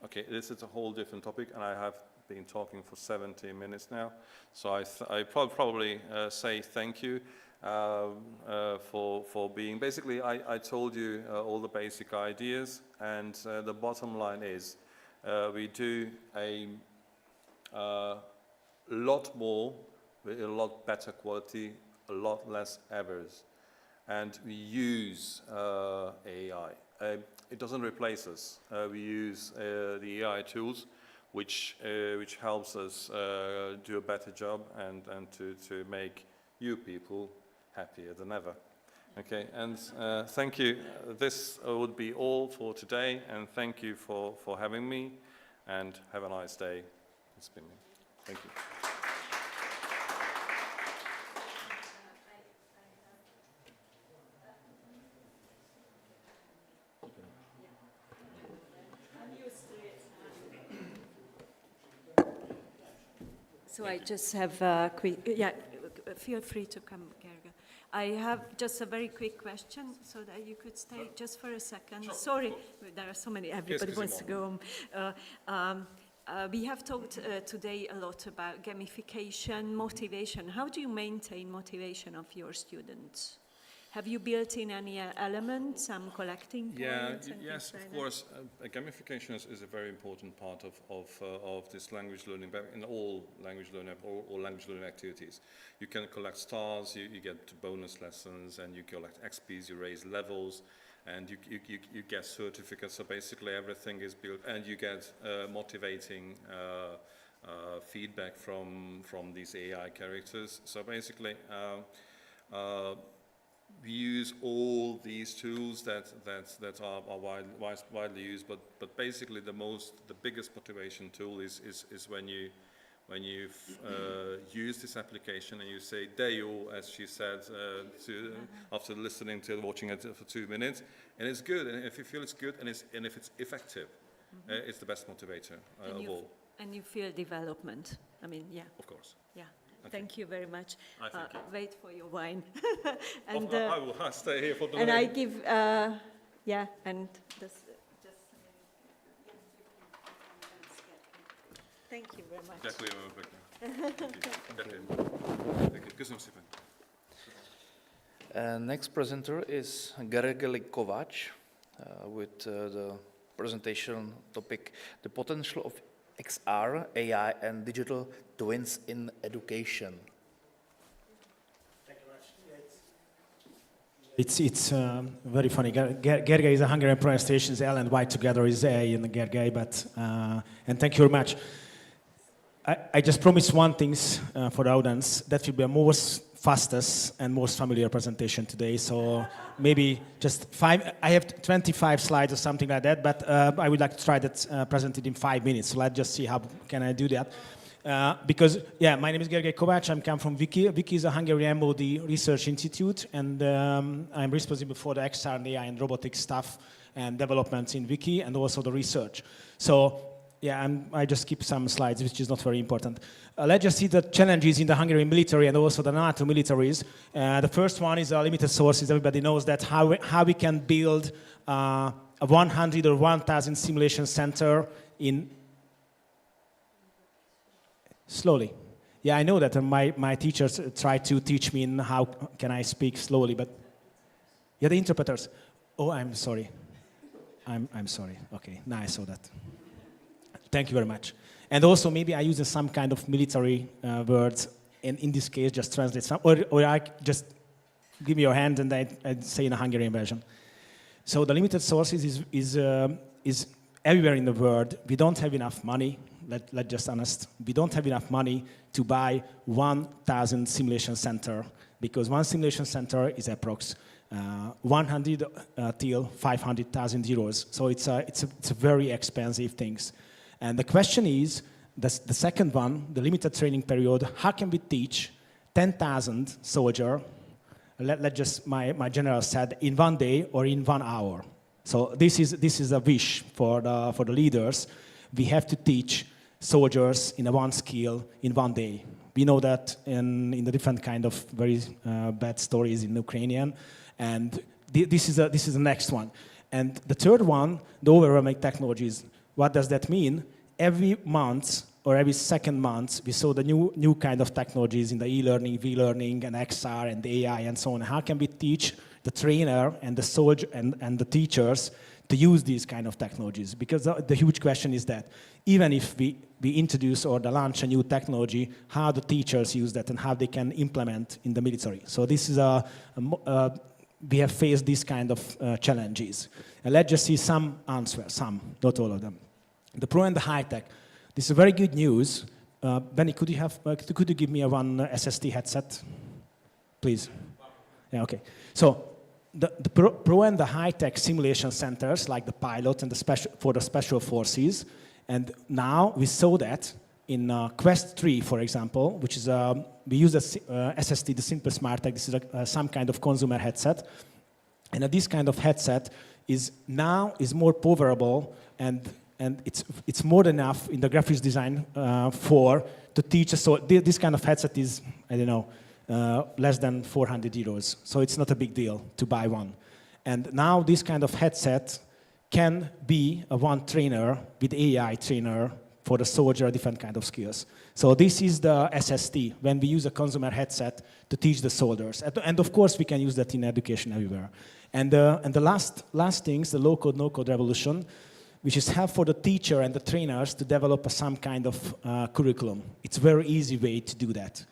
okay, this is a whole different topic, and I have been talking for 17 minutes now. So I probably say thank you for being. Basically, I told you all the basic ideas, and the bottom line is we do a lot more with a lot better quality, a lot less errors, and we use AI. It doesn't replace us. We use the AI tools, which helps us do a better job and to make you people happier than ever. Okay, and thank you. This would be all for today, and thank you for having me, and have a nice day. It's been me. Thank you. So I just have a quick, yeah, feel free to come, Gerga. I have just a very quick question so that you could stay just for a second. Sure. Sorry, there are so many, everybody wants to go home. We have talked today a lot about gamification, motivation. How do you maintain motivation of your students? Have you built in any elements, some collecting points? Yes, of course. Gamification is a very important part of this language learning, in all language learning or language learning activities. You can collect stars, you get bonus lessons, and you collect XPs, you raise levels, and you get certificates. So basically everything is built, and you get motivating feedback from these AI characters. So basically, we use all these tools that are widely used, but basically the biggest motivation tool is when you use this application and you say "Deo," as she said, after listening to watching it for 2 minutes, and it's good, and if you feel it's good and if it's effective, it's the best motivator of all. And you feel development. I mean, yeah. Of course. Yeah. Okay. Thank you very much. I thank you. Wait for your wine. And I will stay here for the and night. I give, yeah, and this, just. Thank you very much. Ďakujeme pekne. Ďakujem. Köszönöm szépen. Next presenter is Gergely Kovács with the presentation topic, the potential of XR, AI, and digital twins in education. It's very funny. Gergely is a Hungarian pronunciation, is L and Y together is A in Gergely, but and thank you very much. I just promised one thing for the audience, that will be a most fastest and most familiar presentation today. So maybe just 5. I have 25 slides or something like that, but I would like to try that present it in 5 minutes. So let's just see how can I do that. Because, yeah, my name is Gergely Kovács. I come from Wiki. Wiki is a Hungarian MOD research institute, and I'm responsible for the XR and AI and robotics stuff and developments in Wiki, and also the research. So, yeah, I just skip some slides, which is not very important. Let's just see the challenges in the Hungarian military and also the NATO militaries. The first one is limited sources. Everybody knows that how we can build a 100 or 1,000 simulation center in... Slowly. Yeah, I know that my teachers try to teach me in how can I speak slowly, but... Yeah, the interpreters. Oh, I'm sorry. I'm sorry. Okay, now I saw that. Thank you very much. And also maybe I use some kind of military words, and in this case just translate some, or I just give me your hand and I say in a Hungarian version. So the limited sources is everywhere in the world. We don't have enough money, let's just honest. We don't have enough money to buy 1,000 simulation center, because one simulation center is approx 100 till 500,000 euros. So it's a very expensive things. And the question is, the second one, the limited training period, how can we teach 10,000 soldiers, let's just, my general said, in 1 day or in 1 hour. So this is a wish for the leaders. We have to teach soldiers in one skill in 1 day. We know that in the different kind of very bad stories in Ukrainian, and this is the next one. And the third one, the overwhelming technologies. What does that mean? Every month or every second month, we saw the new kind of technologies in the e-learning, v-learning, and XR, and AI, and so on. How can we teach the trainer and the soldier and the teachers to use these kind of technologies? Because the huge question is that even if we introduce or launch a new technology, how the teachers use that and how they can implement in the military. So this is we have faced these kind of challenges. And let's just see some answers, some, not all of them. The pro and the high tech. This is very good news. Benny, could you give me one SST headset, please? Yeah, okay. So the pro and the high tech simulation centers, like the pilot and for the special forces, and now we saw that in Quest 3, for example, which is we use the SST, the Simple Smart Tech. This is some kind of consumer headset, and this kind of headset is more powerful and it's more than enough in the graphics design to teach. So this kind of headset is, I don't know, less than 400 euros. So it's not a big deal to buy one. And now this kind of headset can be a one trainer with AI trainer for the soldier, different kind of skills. So this is the SST, when we use a consumer headset to teach the soldiers. And of course, we can use that in education everywhere. And the last things, the low-code, no-code revolution, which is help for the teacher and the trainers to develop some kind of curriculum. It's a very easy way to do that.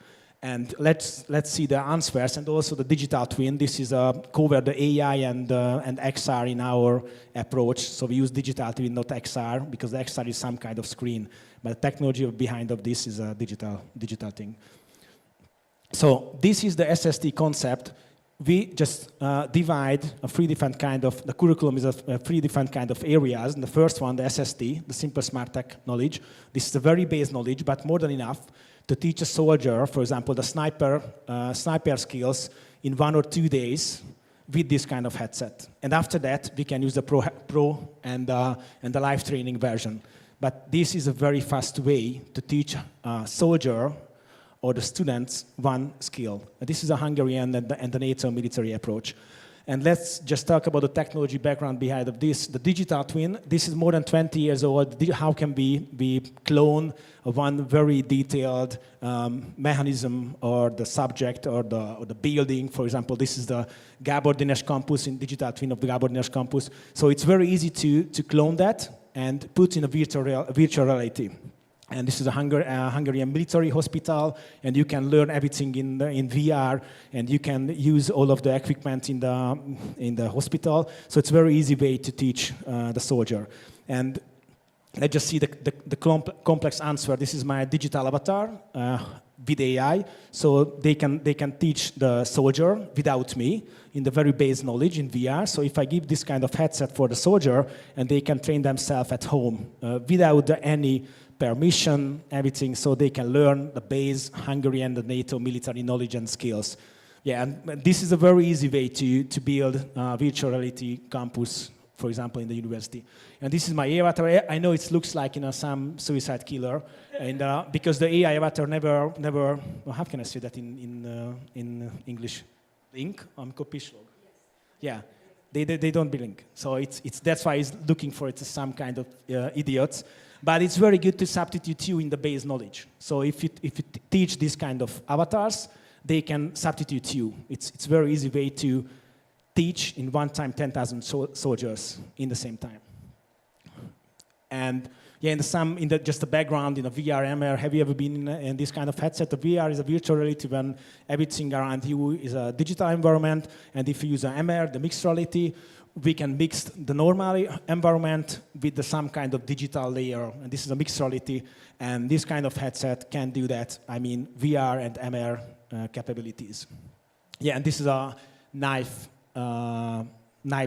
And let's see the answers, and also the digital twin. This is cover the AI and XR in our approach. So we use digital twin, not XR, because the XR is some kind of screen. But the technology behind of this is a digital thing. So this is the SST concept. We just divide a 3 different kind of, the curriculum is a 3 different kind of areas. And the first one, the SST, the Simple Smart Tech knowledge. This is a very base knowledge, but more than enough to teach a soldier, for example, the sniper skills in 1 or 2 days with this kind of headset. And after that, we can use the pro and the live training version. But this is a very fast way to teach a soldier or the students one skill. This is a Hungarian and the NATO military approach. And let's just talk about the technology background behind of this. The digital twin, this is more than 20 years old. How can we clone one very detailed mechanism or the subject or the building? For example, this is the Gábor Dénes campus, in digital twin of the Gábor Dénes campus. So it's very easy to clone that and put in a virtual reality. And this is a Hungarian military hospital, and you can learn everything in VR, and you can use all of the equipment in the hospital. So it's a very easy way to teach the soldier. And let's just see the complex answer. This is my digital avatar with AI. So they can teach the soldier without me in the very base knowledge in VR. So if I give this kind of headset for the soldier, and they can train themselves at home without any permission, everything, so they can learn the base Hungarian, the NATO military knowledge and skills. Yeah, and this is a very easy way to build a virtual reality campus, for example, in the university. And this is my avatar. I know it looks like some suicide killer, and because the AI avatar never. Well, how can I say that in English? Blink? Kopislog. Yeah, they don't blink. So that's why he's looking for it as some kind of idiots. But it's very good to substitute you in the base knowledge. So if you teach this kind of avatars, they can substitute you. It's a very easy way to teach in one time 10,000 soldiers in the same time. And yeah, just the background in a VR, MR, have you ever been in this kind of headset? The VR is a virtual reality when everything around you is a digital environment, and if you use an MR, the mixed reality, we can mix the normal environment with some kind of digital layer, and this is a mixed reality, and this kind of headset can do that. I mean, VR and MR capabilities. Yeah, and this is a knife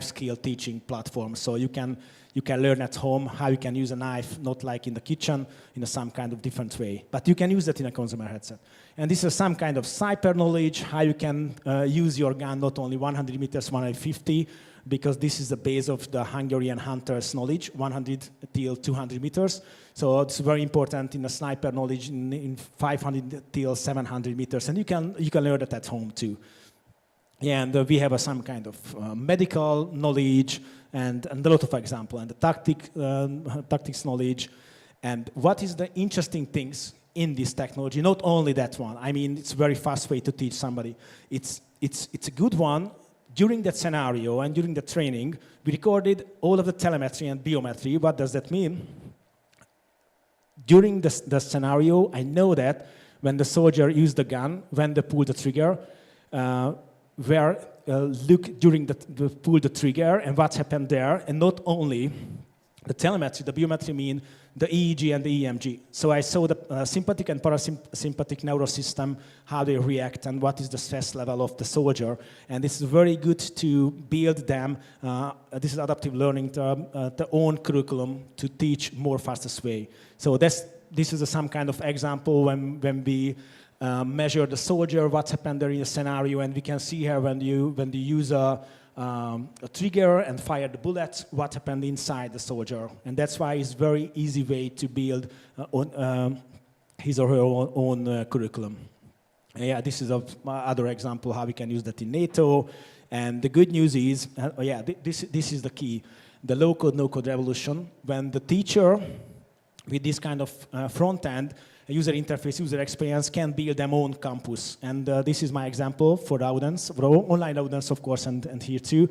skill teaching platform, so you can learn at home how you can use a knife, not like in the kitchen, in some kind of different way. But you can use that in a consumer headset. And this is some kind of cyber knowledge, how you can use your gun not only 100 meters, 150, because this is the base of the Hungarian hunters' knowledge, 100 till 200 meters. So it's very important in the sniper knowledge in 500 till 700 meters. And you can learn that at home too. Yeah, and we have some kind of medical knowledge and a lot of examples, and the tactics knowledge. And what is the interesting things in this technology? Not only that one. I mean, it's a very fast way to teach somebody. It's a good one. During that scenario and during the training, we recorded all of the telemetry and biometry. What does that mean? During the scenario, I know that when the soldier used the gun, when they pulled the trigger, look during the pull the trigger and what happened there, and not only the telemetry, the biometry mean the EEG and the EMG. So I saw the sympathetic and parasympathetic nervous system, how they react and what is the stress level of the soldier. And this is very good to build them, this is adaptive learning, the own curriculum to teach more fastest way. So this is some kind of example when we measure the soldier, what's happened there in a scenario, and we can see here when you use a trigger and fire the bullet, what happened inside the soldier. And that's why it's very easy way to build his or her own curriculum. And yeah, this is another example how we can use that in NATO. And the good news is, this is the key, the low-code, no-code revolution. When the teacher with this kind of front end, user interface, user experience can build their own campus. And this is my example for the audience, for online audience, of course, and here too.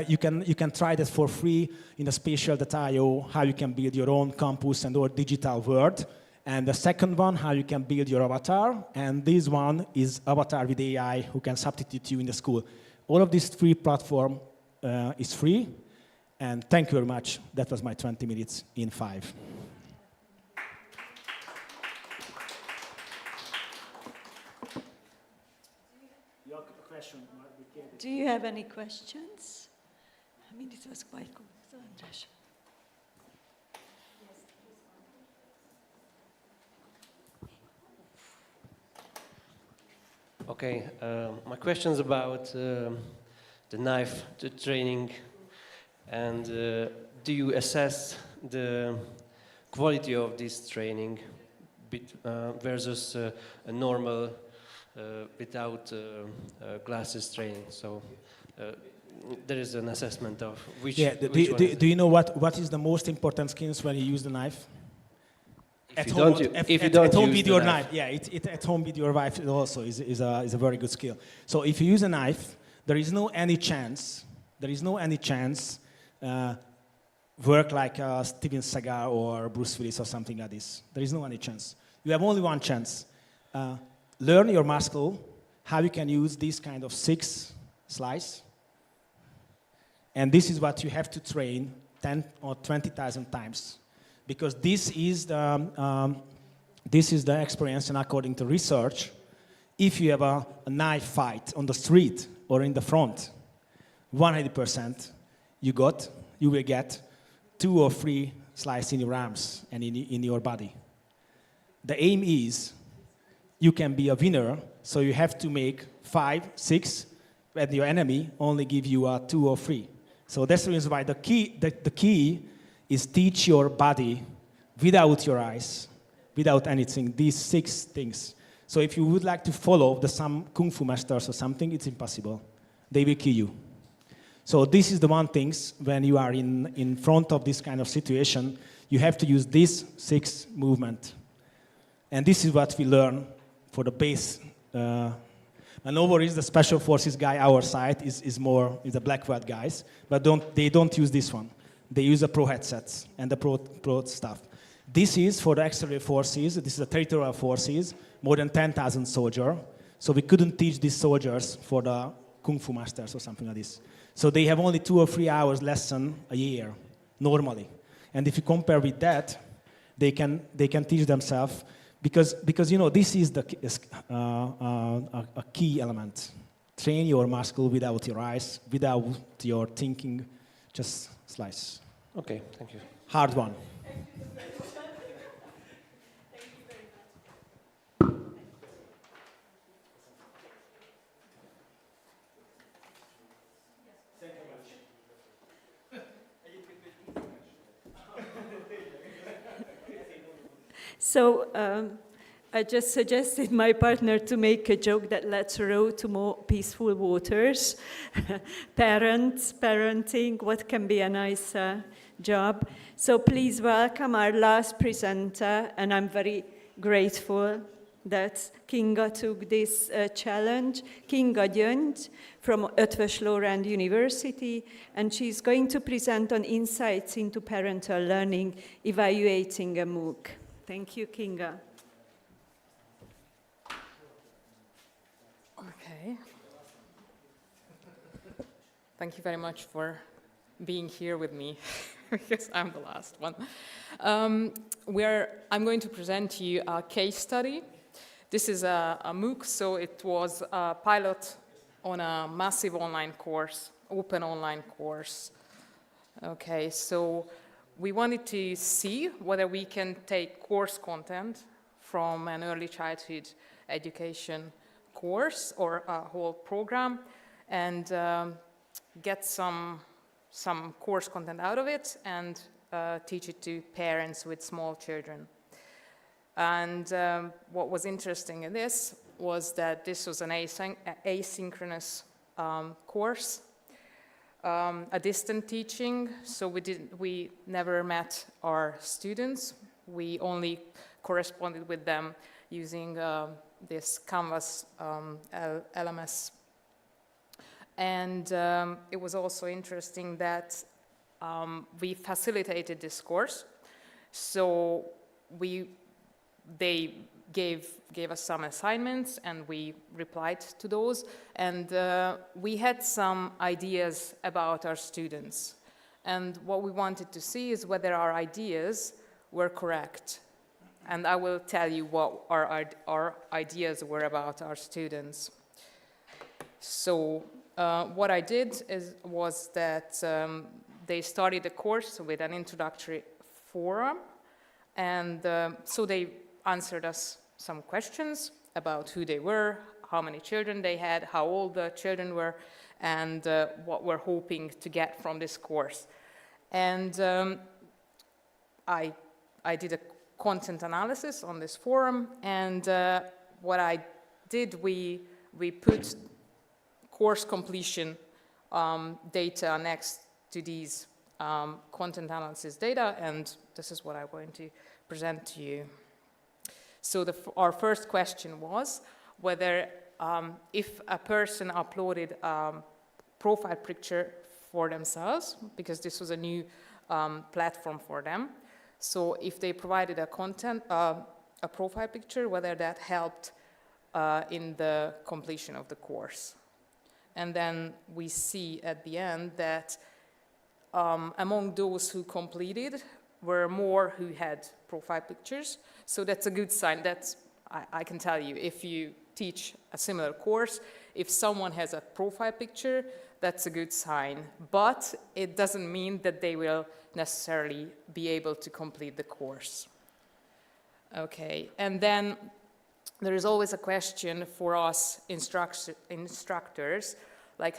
You can try that for free in a spatial.io, how you can build your own campus and or digital world. And the second one, how you can build your avatar. And this one is avatar with AI who can substitute you in the school. All of this free platform is free. And thank you very much. That was my 20 minutes in 5. Do you have any questions? I mean, it was quite good. Okay, my question is about the knife training, and do you assess the quality of this training versus a normal without glasses training? So there is an assessment of which. Yeah. Do you know what is the most important skills when you use the knife? If you don't use with your knife. Yeah, at home with your knife also is a very good skill. So if you use a knife, there is no any chance work like Steven Seagal or Bruce Willis or something like this. There is no any chance. You have only one chance. Learn your muscle, how you can use this kind of 6 slices. And this is what you have to train 10 or 20,000 times. Because this is the experience, and according to research, if you have a knife fight on the street or in the front, 100% you will get 2 or 3 slices in your arms and in your body. The aim is you can be a winner, so you have to make 5, 6, and your enemy only give you 2 or 3. So that's the reason why the key is teach your body without your eyes, without anything, these 6 things. So if you would like to follow some Kung Fu masters or something, it's impossible. They will kill you. So this is the one thing, when you are in front of this kind of situation, you have to use this 6 movement. And this is what we learn for the base. Maneuver is the special forces guy, our side is the black belt guys, but they don't use this one. They use the pro headsets and the pro stuff. This is for the auxiliary forces, this is the territorial forces, more than 10,000 soldiers. So we couldn't teach these soldiers for the Kung Fu masters or something like this. So they have only 2 or 3 hours lesson a year, normally. And if you compare with that, they can teach themselves, because you know, this is a key element. Train your muscle without your eyes, without your thinking, just slice. Okay, thank you. Hard one. So I just suggested my partner to make a joke that let's row to more peaceful waters. Parenting, what can be a nice job? So please welcome our last presenter, and I'm very grateful that Kinga took this challenge. Kinga Gyöngy from Eötvös Loránd University, and she's going to present on insights into parental learning, evaluating a MOOC. Thank you, Kinga. Okay. Thank you very much for being here with me, because I'm the last one. I'm going to present to you a case study. This is a MOOC, so it was a pilot on a massive online course, open online course. Okay, so we wanted to see whether we can take course content from an early childhood education course or a whole program and get some course content out of it and teach it to parents with small children. And what was interesting in this was that this was an asynchronous course. A distant teaching, so we never met our students. We only corresponded with them using this Canvas LMS. And it was also interesting that we facilitated this course. So they gave us some assignments and we replied to those, and we had some ideas about our students, and what we wanted to see is whether our ideas were correct, and I will tell you what our ideas were about our students. So what I did was that they started the course with an introductory forum, and so they answered us some questions about who they were, how many children they had, how old the children were, and what we're hoping to get from this course. And I did a content analysis on this forum, and what I did, we put course completion data next to these content analysis data, and this is what I'm going to present to you. So our first question was whether if a person uploaded a profile picture for themselves, because this was a new platform for them. So if they provided a content, a profile picture, whether that helped in the completion of the course. And then we see at the end that among those who completed were more who had profile pictures. So that's a good sign. That's, I can tell you, if you teach a similar course, if someone has a profile picture, that's a good sign. But it doesn't mean that they will necessarily be able to complete the course. Okay, and then there is always a question for us instructors, like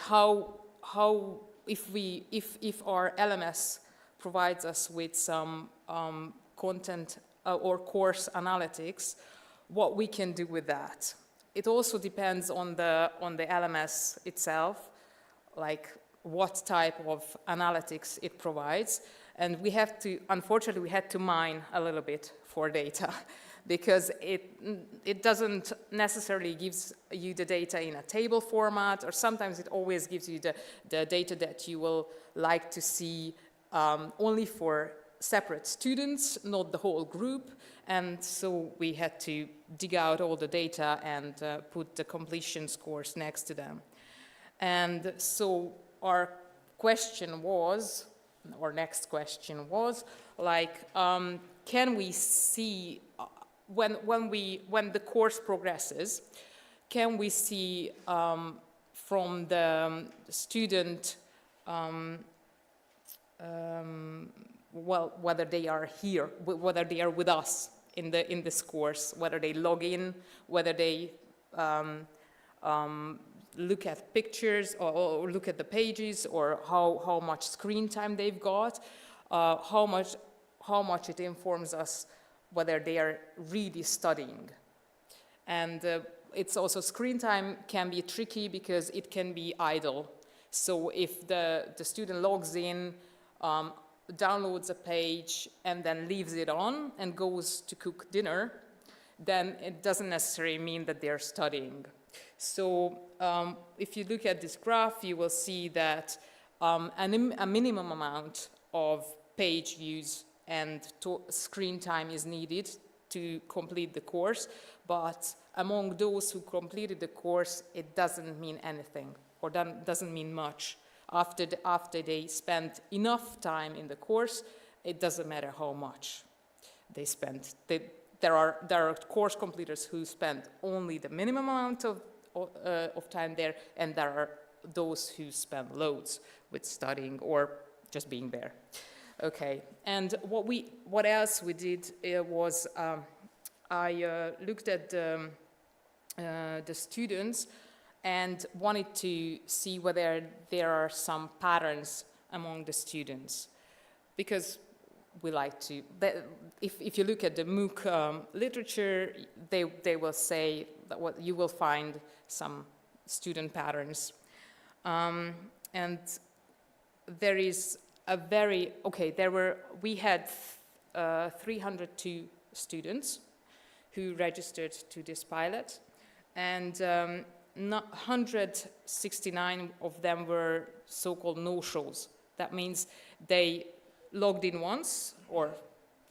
if our LMS provides us with some content or course analytics, what we can do with that. It also depends on the LMS itself, like what type of analytics it provides. And we have to, unfortunately, we had to mine a little bit for data because it doesn't necessarily gives you the data in a table format, or sometimes it always gives you the data that you will like to see only for separate students, not the whole group. And so we had to dig out all the data and put the completion scores next to them. And so our question was, our next question was, like, can we see, when the course progresses, can we see from the student, well, whether they are here, whether they are with us in this course, whether they log in, whether they look at pictures or look at the pages, or how much screen time they've got, how much it informs us whether they are really studying. And it's also, screen time can be tricky because it can be idle. So if the student logs in, downloads a page, and then leaves it on and goes to cook dinner, then it doesn't necessarily mean that they're studying. So if you look at this graph, you will see that a minimum amount of page views and screen time is needed to complete the course, but among those who completed the course, it doesn't mean anything, or doesn't mean much. After they spent enough time in the course, it doesn't matter how much they spent. There are course completers who spend only the minimum amount of time there, and there are those who spend loads with studying or just being there. Okay, and what else we did was I looked at the students and wanted to see whether there are some patterns among the students, because we like to, if you look at the MOOC literature, they will say that you will find some student patterns. And there is a very, okay, we had 302 students who registered to this pilot, and 169 of them were so-called no-shows. That means they logged in once, or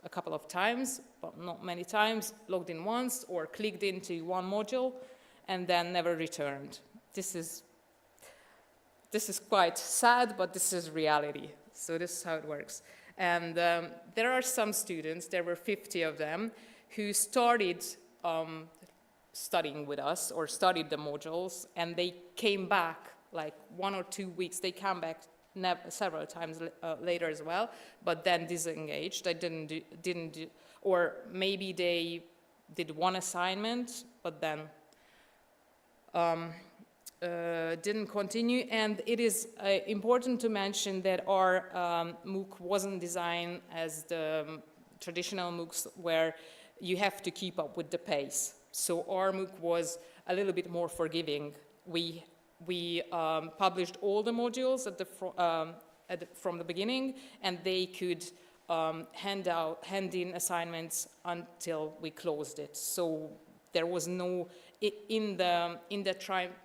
a couple of times, but not many times, logged in once, or clicked into one module, and then never returned. This is quite sad, but this is reality. So this is how it works. And there are some students, there were 50 of them, who started studying with us, or studied the modules, and they came back like 1 or 2 weeks. They came back several times later as well, but then disengaged. They didn't do, or maybe they did one assignment, but then didn't continue. And it is important to mention that our MOOC wasn't designed as the traditional MOOCs where you have to keep up with the pace. So our MOOC was a little bit more forgiving. We published all the modules from the beginning, and they could hand in assignments until we closed it. So there was no, in the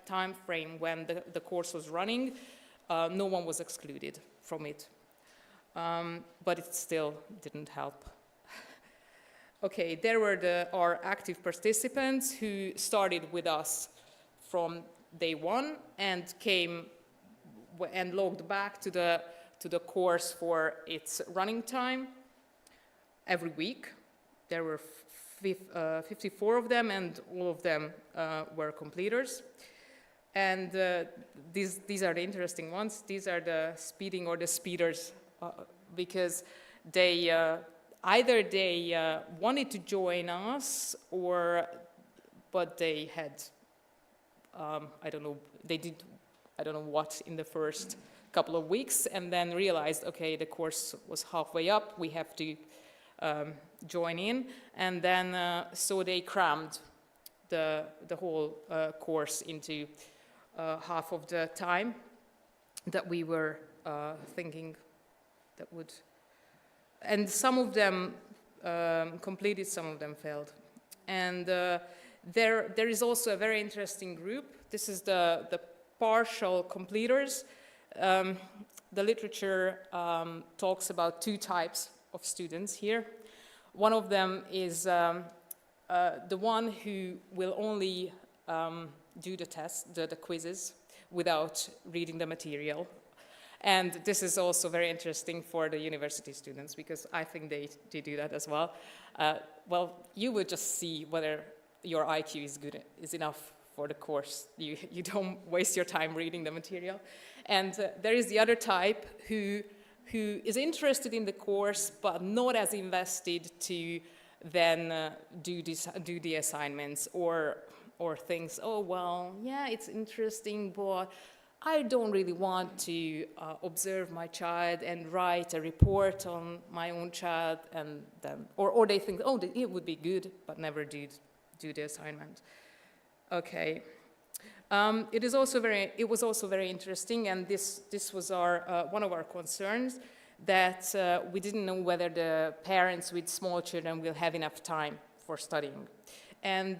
time frame when the course was running, no one was excluded from it. but it still didn't help. Okay, there were our active participants who started with us from day one and came and logged back to the course for its running time every week. There were 54 of them, and all of them were completers. And these are the interesting ones. These are the speeding or the speeders, because they either they wanted to join us, but they had I don't know, they did I don't know what in the first couple of weeks, and then realized, okay, the course was halfway up, we have to join in, and then so they crammed the whole course into half of the time that we were thinking that would, and some of them completed, some of them failed. And there is also a very interesting group. This is the partial completers. The literature talks about two types of students here. One of them is the one who will only do the tests, the quizzes, without reading the material. And this is also very interesting for the university students, because I think they do that as well. Well, you will just see whether your IQ is enough for the course. You don't waste your time reading the material. And there is the other type who is interested in the course, but not as invested to then do the assignments or thinks, oh, well, yeah, it's interesting, but I don't really want to observe my child and write a report on my own child, and then, or they think, oh, it would be good, but never do the assignment. Okay. It was also very interesting, and this was one of our concerns, that we didn't know whether the parents with small children will have enough time for studying. And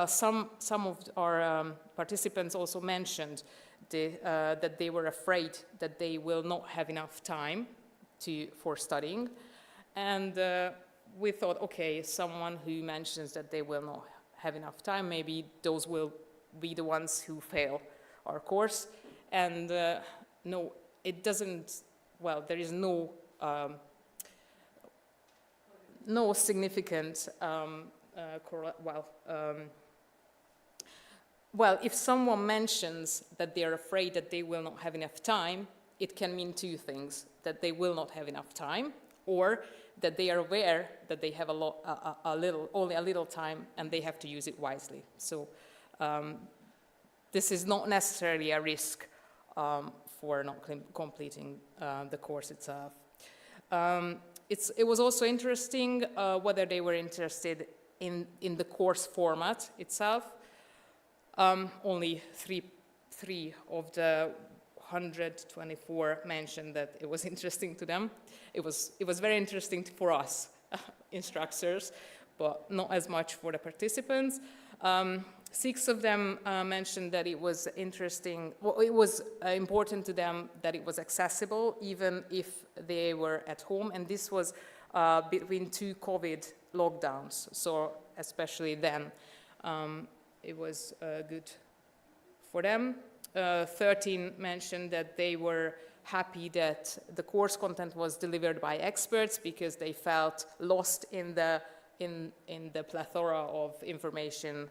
some of our participants also mentioned that they were afraid that they will not have enough time for studying. And we thought, okay, someone who mentions that they will not have enough time, maybe those will be the ones who fail our course. And no, it doesn't, well, there is no significant, well, if someone mentions that they are afraid that they will not have enough time, it can mean two things: that they will not have enough time, or that they are aware that they have only a little time and they have to use it wisely. So this is not necessarily a risk for not completing the course itself. It was also interesting whether they were interested in the course format itself. Only three of the 124 mentioned that it was interesting to them. It was very interesting for us, instructors, but not as much for the participants. 6 of them mentioned that it was interesting, well, it was important to them that it was accessible even if they were at home, and this was between 2 COVID lockdowns, so especially then it was good for them. 13 mentioned that they were happy that the course content was delivered by experts because they felt lost in the plethora of information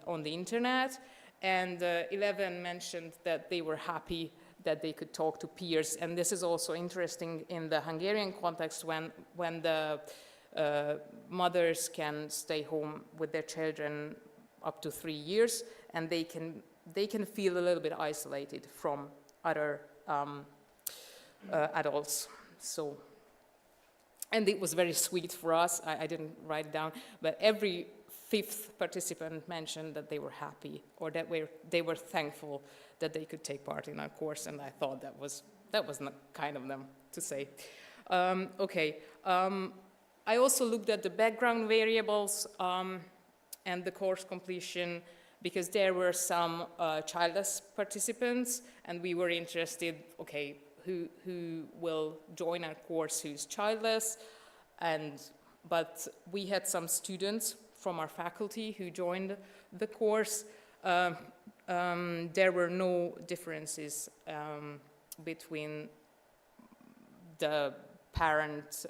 on the internet. And 11 mentioned that they were happy that they could talk to peers. And this is also interesting in the Hungarian context when the mothers can stay home with their children up to 3 years, and they can feel a little bit isolated from other adults. So, and it was very sweet for us. I didn't write it down, but every 5th participant mentioned that they were happy, or that they were thankful that they could take part in our course, and I thought that was not kind of them to say. Okay. I also looked at the background variables and the course completion, because there were some childless participants, and we were interested, okay, who will join our course who's childless, but we had some students from our faculty who joined the course. There were no differences between the parent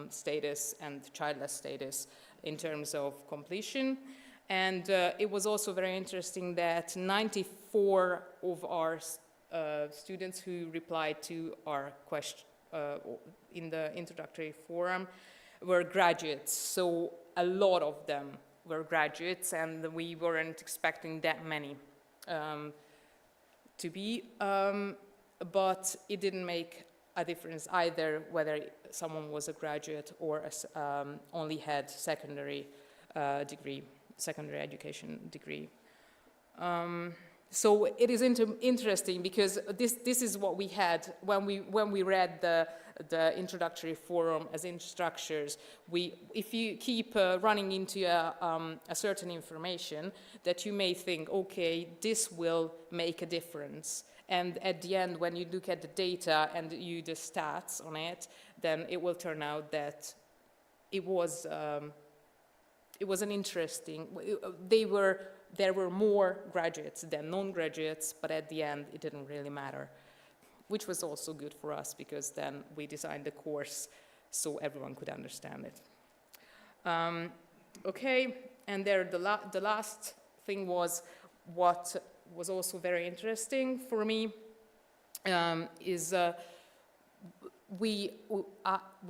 status and childless status in terms of completion. And it was also very interesting that 94 of our students who replied to our question in the introductory forum were graduates. So a lot of them were graduates, and we weren't expecting that many to be. But it didn't make a difference either whether someone was a graduate or only had secondary education degree. So it is interesting because this is what we had when we read the introductory forum as structures. If you keep running into a certain information that you may think, okay, this will make a difference. And at the end, when you look at the data and you do stats on it, then it will turn out that it was an interesting. There were more graduates than non-graduates, but at the end, it didn't really matter, which was also good for us because then we designed the course so everyone could understand it. Okay, and there the last thing was what was also very interesting for me is we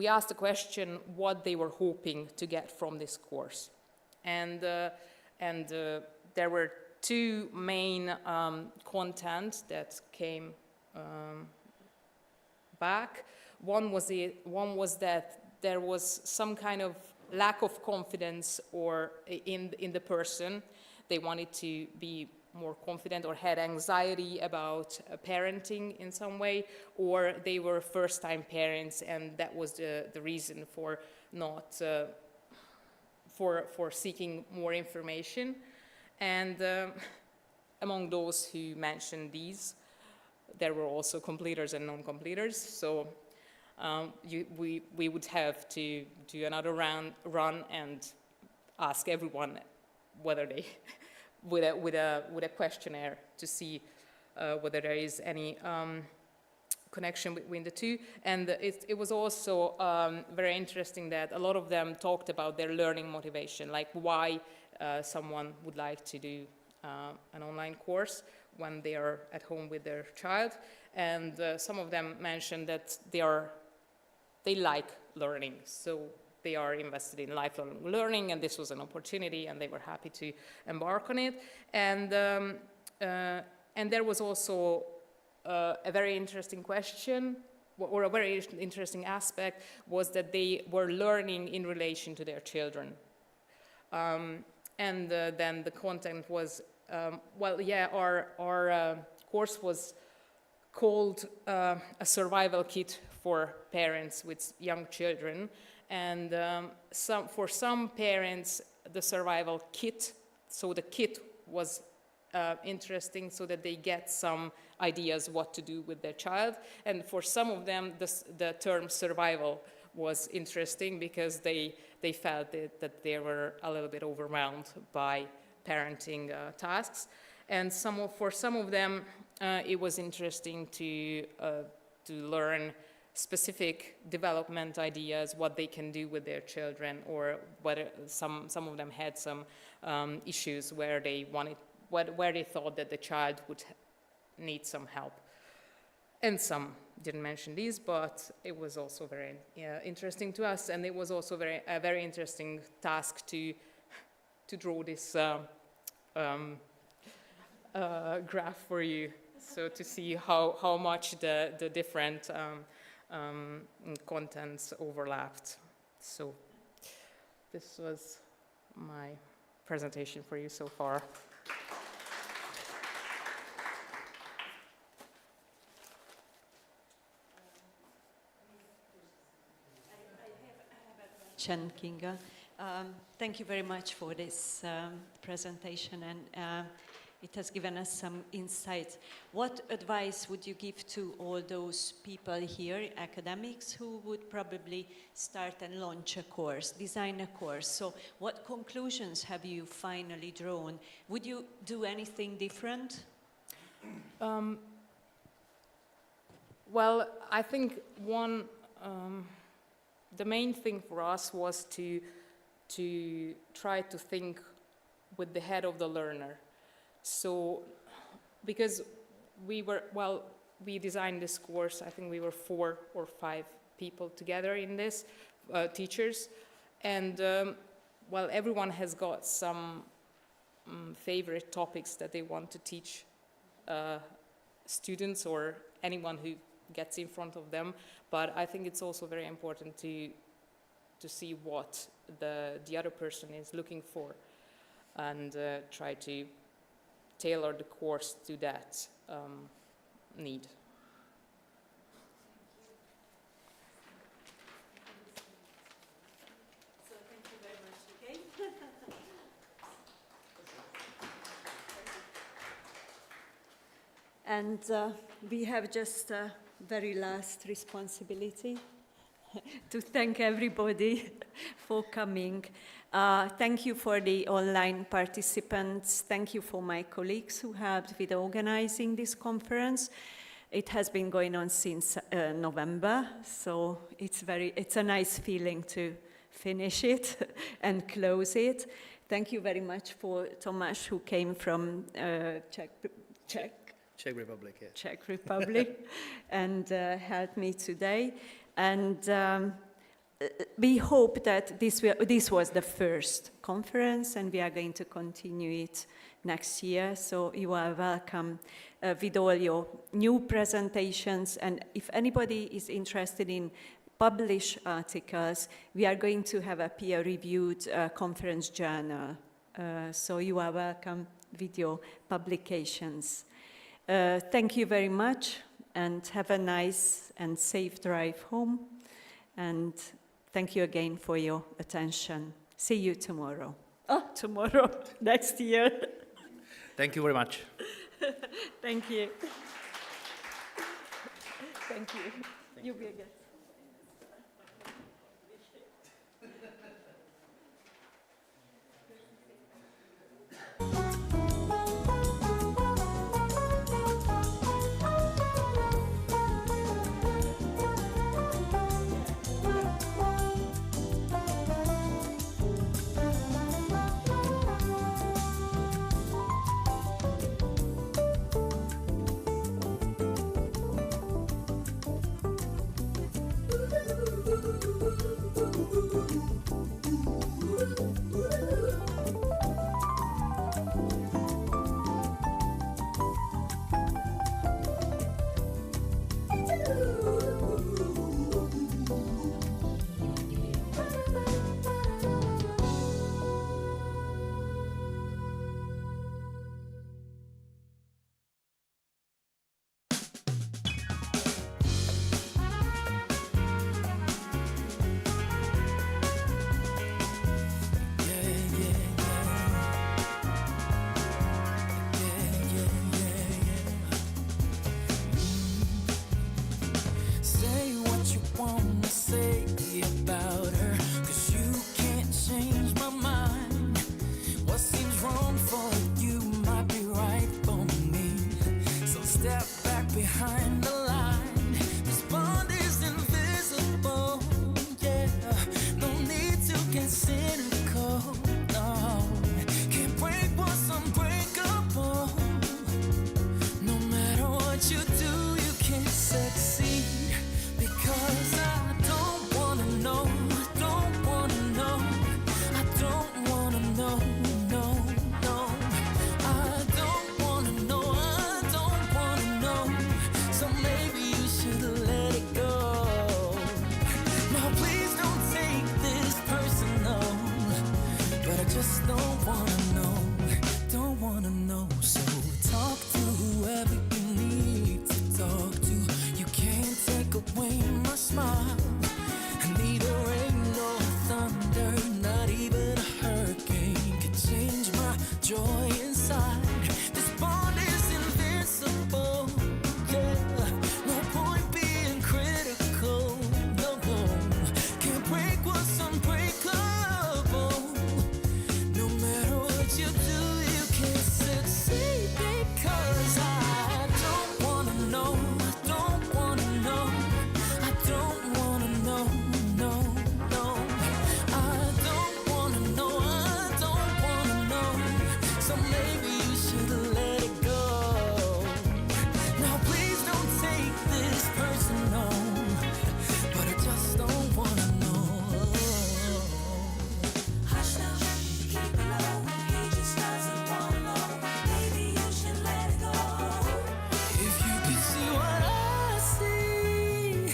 asked the question what they were hoping to get from this course, and there were two main content that came back. One was that there was some kind of lack of confidence or in the person. They wanted to be more confident or had anxiety about parenting in some way, or they were first-time parents, and that was the reason for not for seeking more information. And among those who mentioned these, there were also completers and non-completers. So we would have to do another run and ask everyone whether they with a questionnaire to see whether there is any connection between the two. And it was also very interesting that a lot of them talked about their learning motivation, like why someone would like to do an online course when they are at home with their child. And some of them mentioned that they like learning, so they are invested in lifelong learning, and this was an opportunity, and they were happy to embark on it. And there was also a very interesting question, or a very interesting aspect, was that they were learning in relation to their children. And then the content was, our course was called a survival kit for parents with young children. And for some parents, the survival kit, so the kit was interesting so that they get some ideas what to do with their child. And for some of them, the term survival was interesting because they felt that they were a little bit overwhelmed by parenting tasks. And for some of them, it was interesting to learn specific development ideas, what they can do with their children, or whether some of them had some issues where they thought that the child would need some help. And some didn't mention these, but it was also very interesting to us, and it was also a very interesting task to draw this graph for you, so to see how much the different contents overlapped. So this was my presentation for you so far. Kinga. Thank you very much for this presentation, and It has given us some insights. What advice would you give to all those people here, academics, who would probably start and launch a course, design a course? So what conclusions have you finally drawn? Would you do anything different? Well, I think the main thing for us was to try to think with the head of the learner. So, because we designed this course, I think we were 4 or 5 people together in this, teachers, and everyone has got some favorite topics that they want to teach students or anyone who gets in front of them, but I think it's also very important to see what the other person is looking for and try to tailor the course to that need. So thank you very much again. And we have just a very last responsibility to thank everybody for coming. Thank you for the online participants. Thank you for my colleagues who helped with organizing this conference. It has been going on since November, so it's a nice feeling to finish it and close it. Thank you very much for Tomáš, who came from Czech Republic, yeah. Czech Republic, and helped me today. And we hope that this was the first conference, and we are going to continue it next year. So you are welcome with all your new presentations. And if anybody is interested in published articles, we are going to have a peer-reviewed conference journal. So you are welcome with your publications. Thank you very much, and have a nice and safe drive home. And thank you again for your attention. See you tomorrow. Tomorrow, next year. Thank you very much. Thank you. Thank you. You be again. Joy inside this this person know, but I just don't wanna know. Hush now, keep it low. He just doesn't wanna know. Maybe you should let it go. If you could see what I see,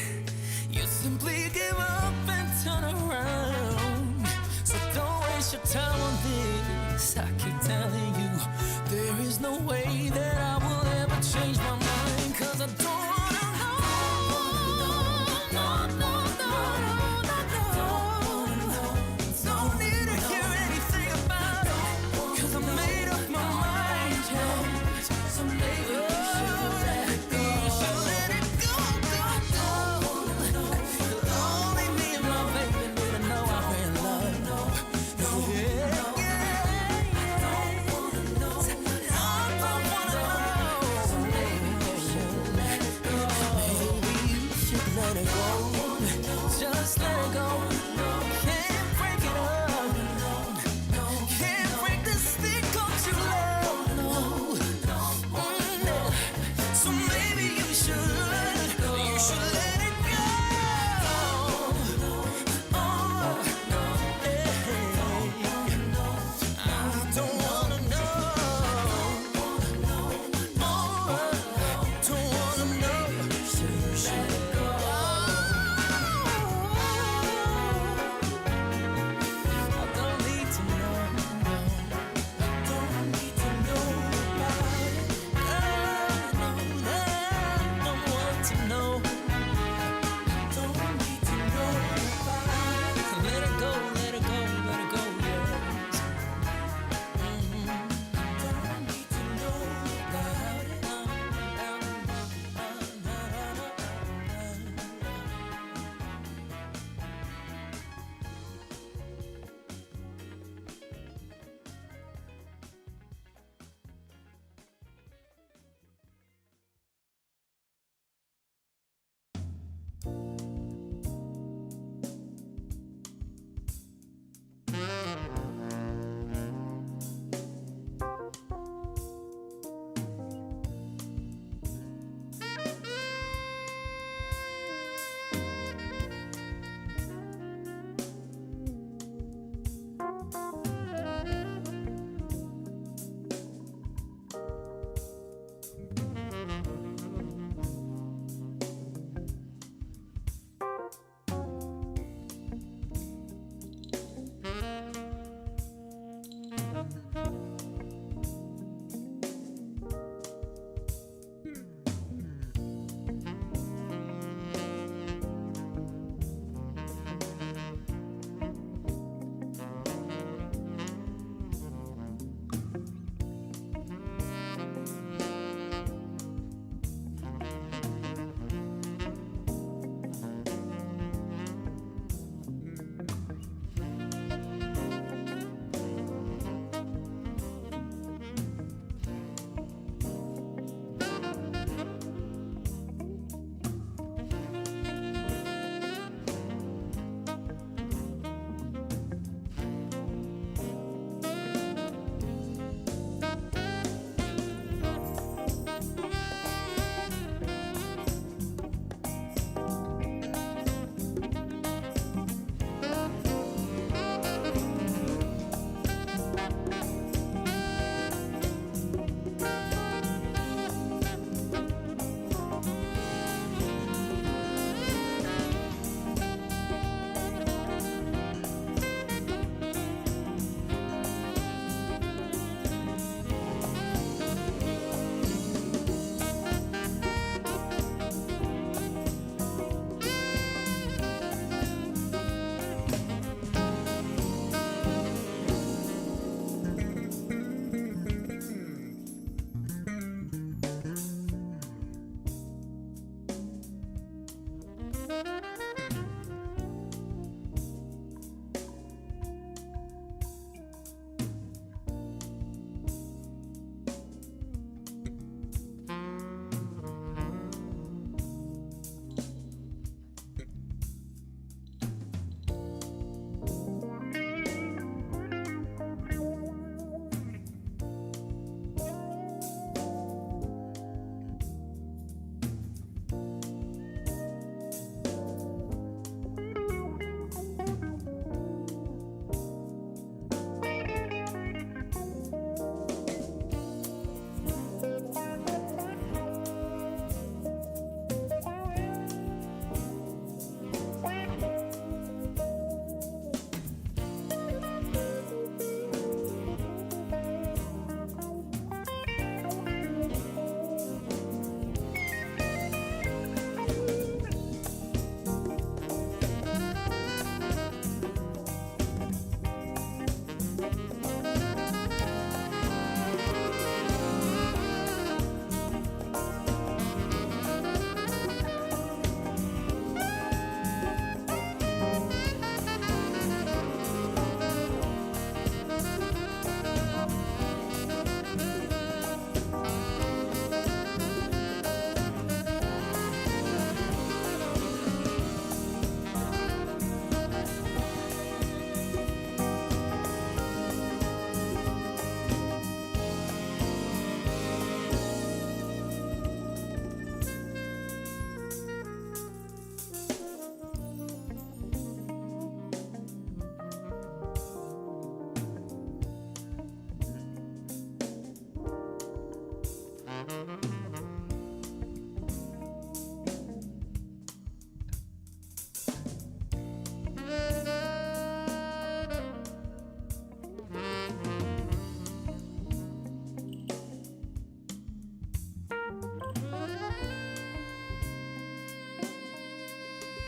you simply give up and turn around. So don't waste your time on this. I keep telling you, there is no way that I will ever change my mind. 'Cause I don't wanna know.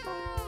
home.